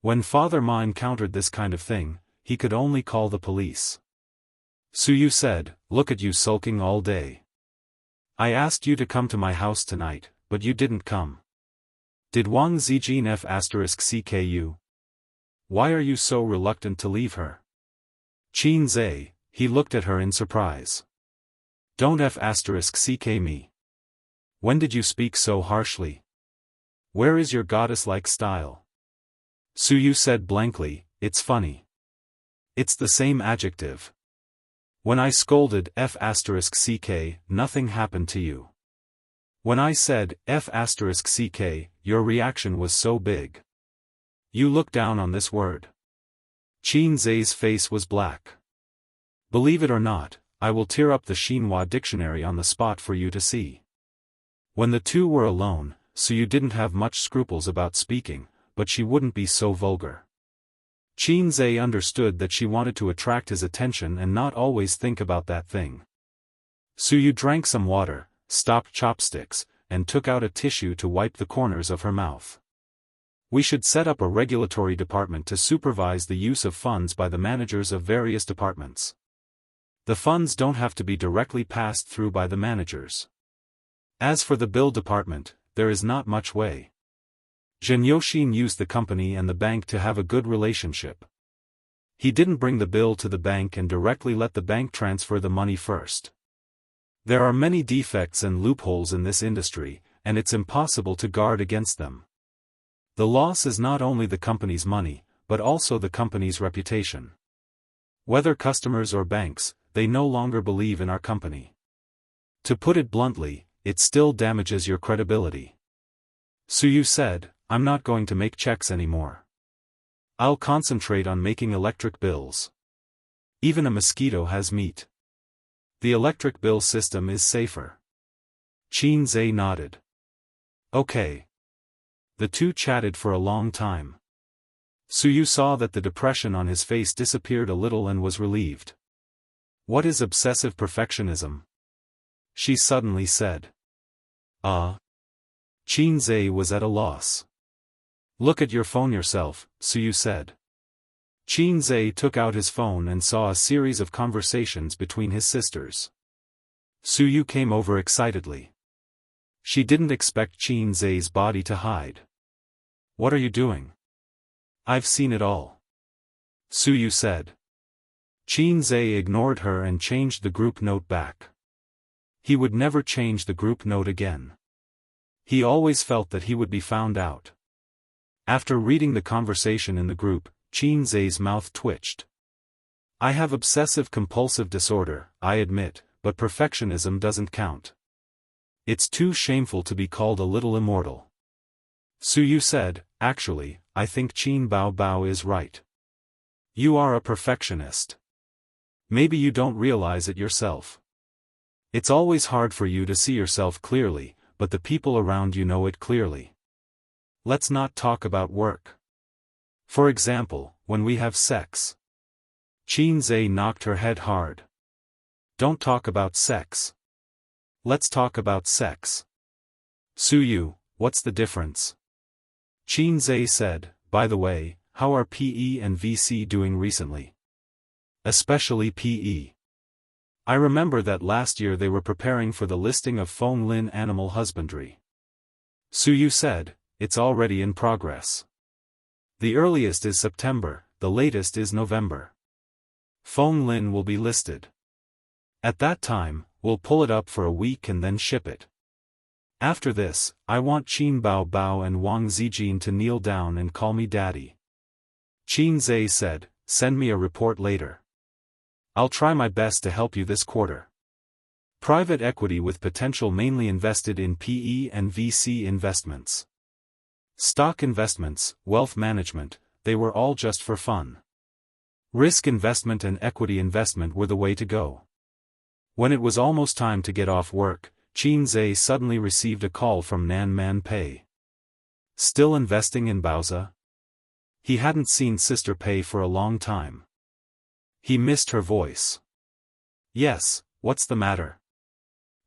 When Father Mine countered this kind of thing, he could only call the police. Suyu said, "Look at you sulking all day. I asked you to come to my house tonight, but you didn't come. Did Wang Zijin f***ck you? Why are you so reluctant to leave her?" Qin Zhe, he looked at her in surprise. "Don't f***ck me. When did you speak so harshly? Where is your goddess-like style?" Suyu said blankly, "It's funny. It's the same adjective. When I scolded f***ck, nothing happened to you. When I said f***ck, your reaction was so big. You look down on this word." Qin Zhe's face was black. "Believe it or not, I will tear up the Xinhua dictionary on the spot for you to see." When the two were alone, Suyu didn't have much scruples about speaking, but she wouldn't be so vulgar. Qin Zhe understood that she wanted to attract his attention and not always think about that thing. Suyu drank some water, stopped chopsticks, and took out a tissue to wipe the corners of her mouth. "We should set up a regulatory department to supervise the use of funds by the managers of various departments. The funds don't have to be directly passed through by the managers. As for the bill department, there is not much way. Zhen Yoxin used the company and the bank to have a good relationship. He didn't bring the bill to the bank and directly let the bank transfer the money first. There are many defects and loopholes in this industry, and it's impossible to guard against them. The loss is not only the company's money, but also the company's reputation. Whether customers or banks, they no longer believe in our company. To put it bluntly, it still damages your credibility." Suyu said, "I'm not going to make checks anymore. I'll concentrate on making electric bills. Even a mosquito has meat. The electric bill system is safer." Qin Zhe nodded. "Okay." The two chatted for a long time. Suyu saw that the depression on his face disappeared a little and was relieved. "What is obsessive perfectionism?" she suddenly said. Qin Zhe was at a loss. "Look at your phone yourself," Suyu said. Qin Zhe took out his phone and saw a series of conversations between his sisters. Suyu came over excitedly. She didn't expect Qin Zhe's body to hide. "What are you doing?" "I've seen it all," Suyu said. Qin Zhe ignored her and changed the group note back. He would never change the group note again. He always felt that he would be found out. After reading the conversation in the group, Qin Zhe's mouth twitched. "I have obsessive-compulsive disorder, I admit, but perfectionism doesn't count. It's too shameful to be called a little immortal." Suyu said, "Actually, I think Qin Bao is right. You are a perfectionist. Maybe you don't realize it yourself. It's always hard for you to see yourself clearly, but the people around you know it clearly. Let's not talk about work. For example, when we have sex." Qin Zhe knocked her head hard. "Don't talk about sex. Let's talk about sex." "Suyu, what's the difference?" Qin Zhe said, "By the way, how are PE and VC doing recently? Especially PE. I remember that last year they were preparing for the listing of Feng Lin Animal Husbandry." Suyu said, "It's already in progress. The earliest is September, the latest is November. Feng Lin will be listed. At that time, we'll pull it up for a week and then ship it. After this, I want Qin Bao and Wang Zijin to kneel down and call me daddy." Qin Zhe said, "Send me a report later. I'll try my best to help you this quarter." Private equity with potential mainly invested in PE and VC investments. Stock investments, wealth management, they were all just for fun. Risk investment and equity investment were the way to go. When it was almost time to get off work, Qin Zhe suddenly received a call from Nan Man Pei. Still investing in Baoza? He hadn't seen Sister Pei for a long time. He missed her voice. "Yes, what's the matter?"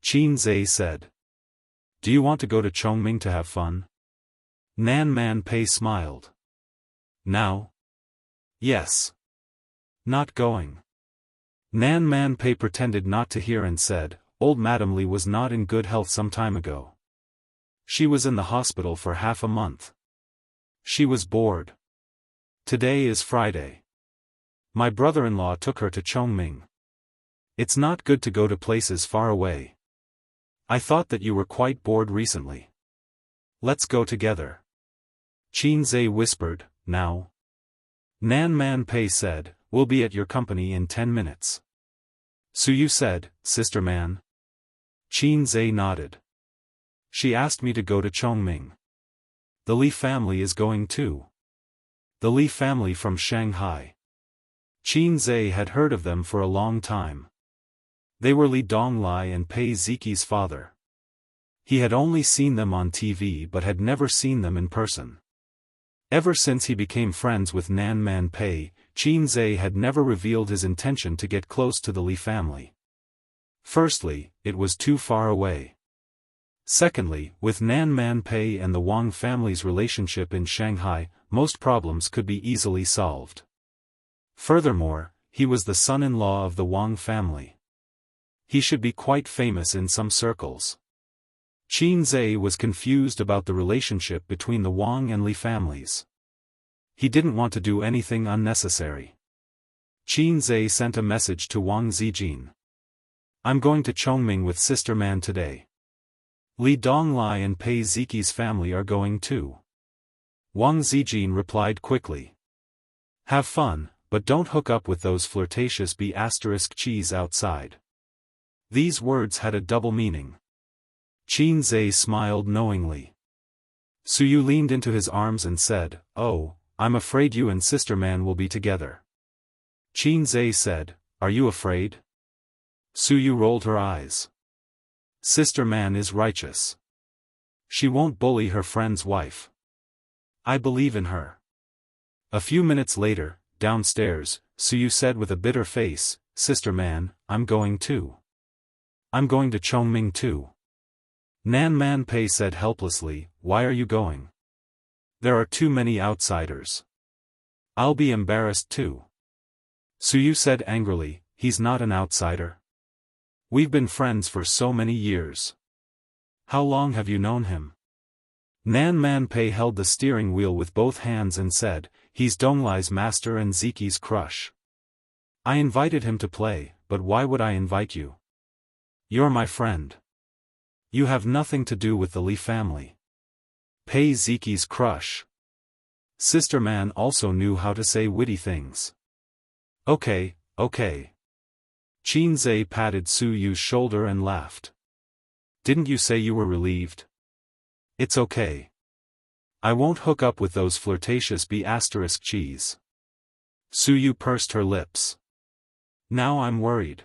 Qin Zhe said. "Do you want to go to Chongming to have fun?" Nan Man Pei smiled. "Now?" "Yes. Not going. Nan Man Pei pretended not to hear and said, old Madame Li was not in good health some time ago. She was in the hospital for half a month. She was bored. Today is Friday. My brother-in-law took her to Chongming. It's not good to go to places far away. I thought that you were quite bored recently. Let's go together. Qin Zhe whispered, now. Nan Man Pei said, we'll be at your company in 10 minutes. Suyu said, Sister Man. Qin Zhe nodded. She asked me to go to Chongming. The Li family is going too. The Li family from Shanghai. Qin Zhe had heard of them for a long time. They were Li Donglai and Pei Ziqi's father. He had only seen them on TV but had never seen them in person. Ever since he became friends with Nan Man Pei, Qin Zhe had never revealed his intention to get close to the Li family. Firstly, it was too far away. Secondly, with Nan Man Pei and the Wang family's relationship in Shanghai, most problems could be easily solved. Furthermore, he was the son-in-law of the Wang family. He should be quite famous in some circles. Qin Zhe was confused about the relationship between the Wang and Li families. He didn't want to do anything unnecessary. Qin Zhe sent a message to Wang Zijin. I'm going to Chongming with Sister Man today. Li Donglai and Pei Ziqi's family are going too. Wang Zijin replied quickly. Have fun, but don't hook up with those flirtatious B***cheese outside. These words had a double meaning. Qin Zhe smiled knowingly. Suyu leaned into his arms and said, oh, I'm afraid you and Sister Man will be together. Qin Zhe said, are you afraid? Suyu rolled her eyes. Sister Man is righteous. She won't bully her friend's wife. I believe in her. A few minutes later, downstairs, Suyu said with a bitter face, Sister Man, I'm going too. I'm going to Chongming too. Nan Man Pei said helplessly, why are you going? There are too many outsiders. I'll be embarrassed too. Suyu said angrily, he's not an outsider. We've been friends for so many years. How long have you known him? Nan Man Pei held the steering wheel with both hands and said, he's Donglai's master and Ziqi's crush. I invited him to play, but why would I invite you? You're my friend. You have nothing to do with the Li family. Pei Ziqi's crush. Sister Man also knew how to say witty things. Okay. Qin Zhe patted Suyu's shoulder and laughed. Didn't you say you were relieved? It's okay. I won't hook up with those flirtatious B***cheese. Suyu pursed her lips. Now I'm worried.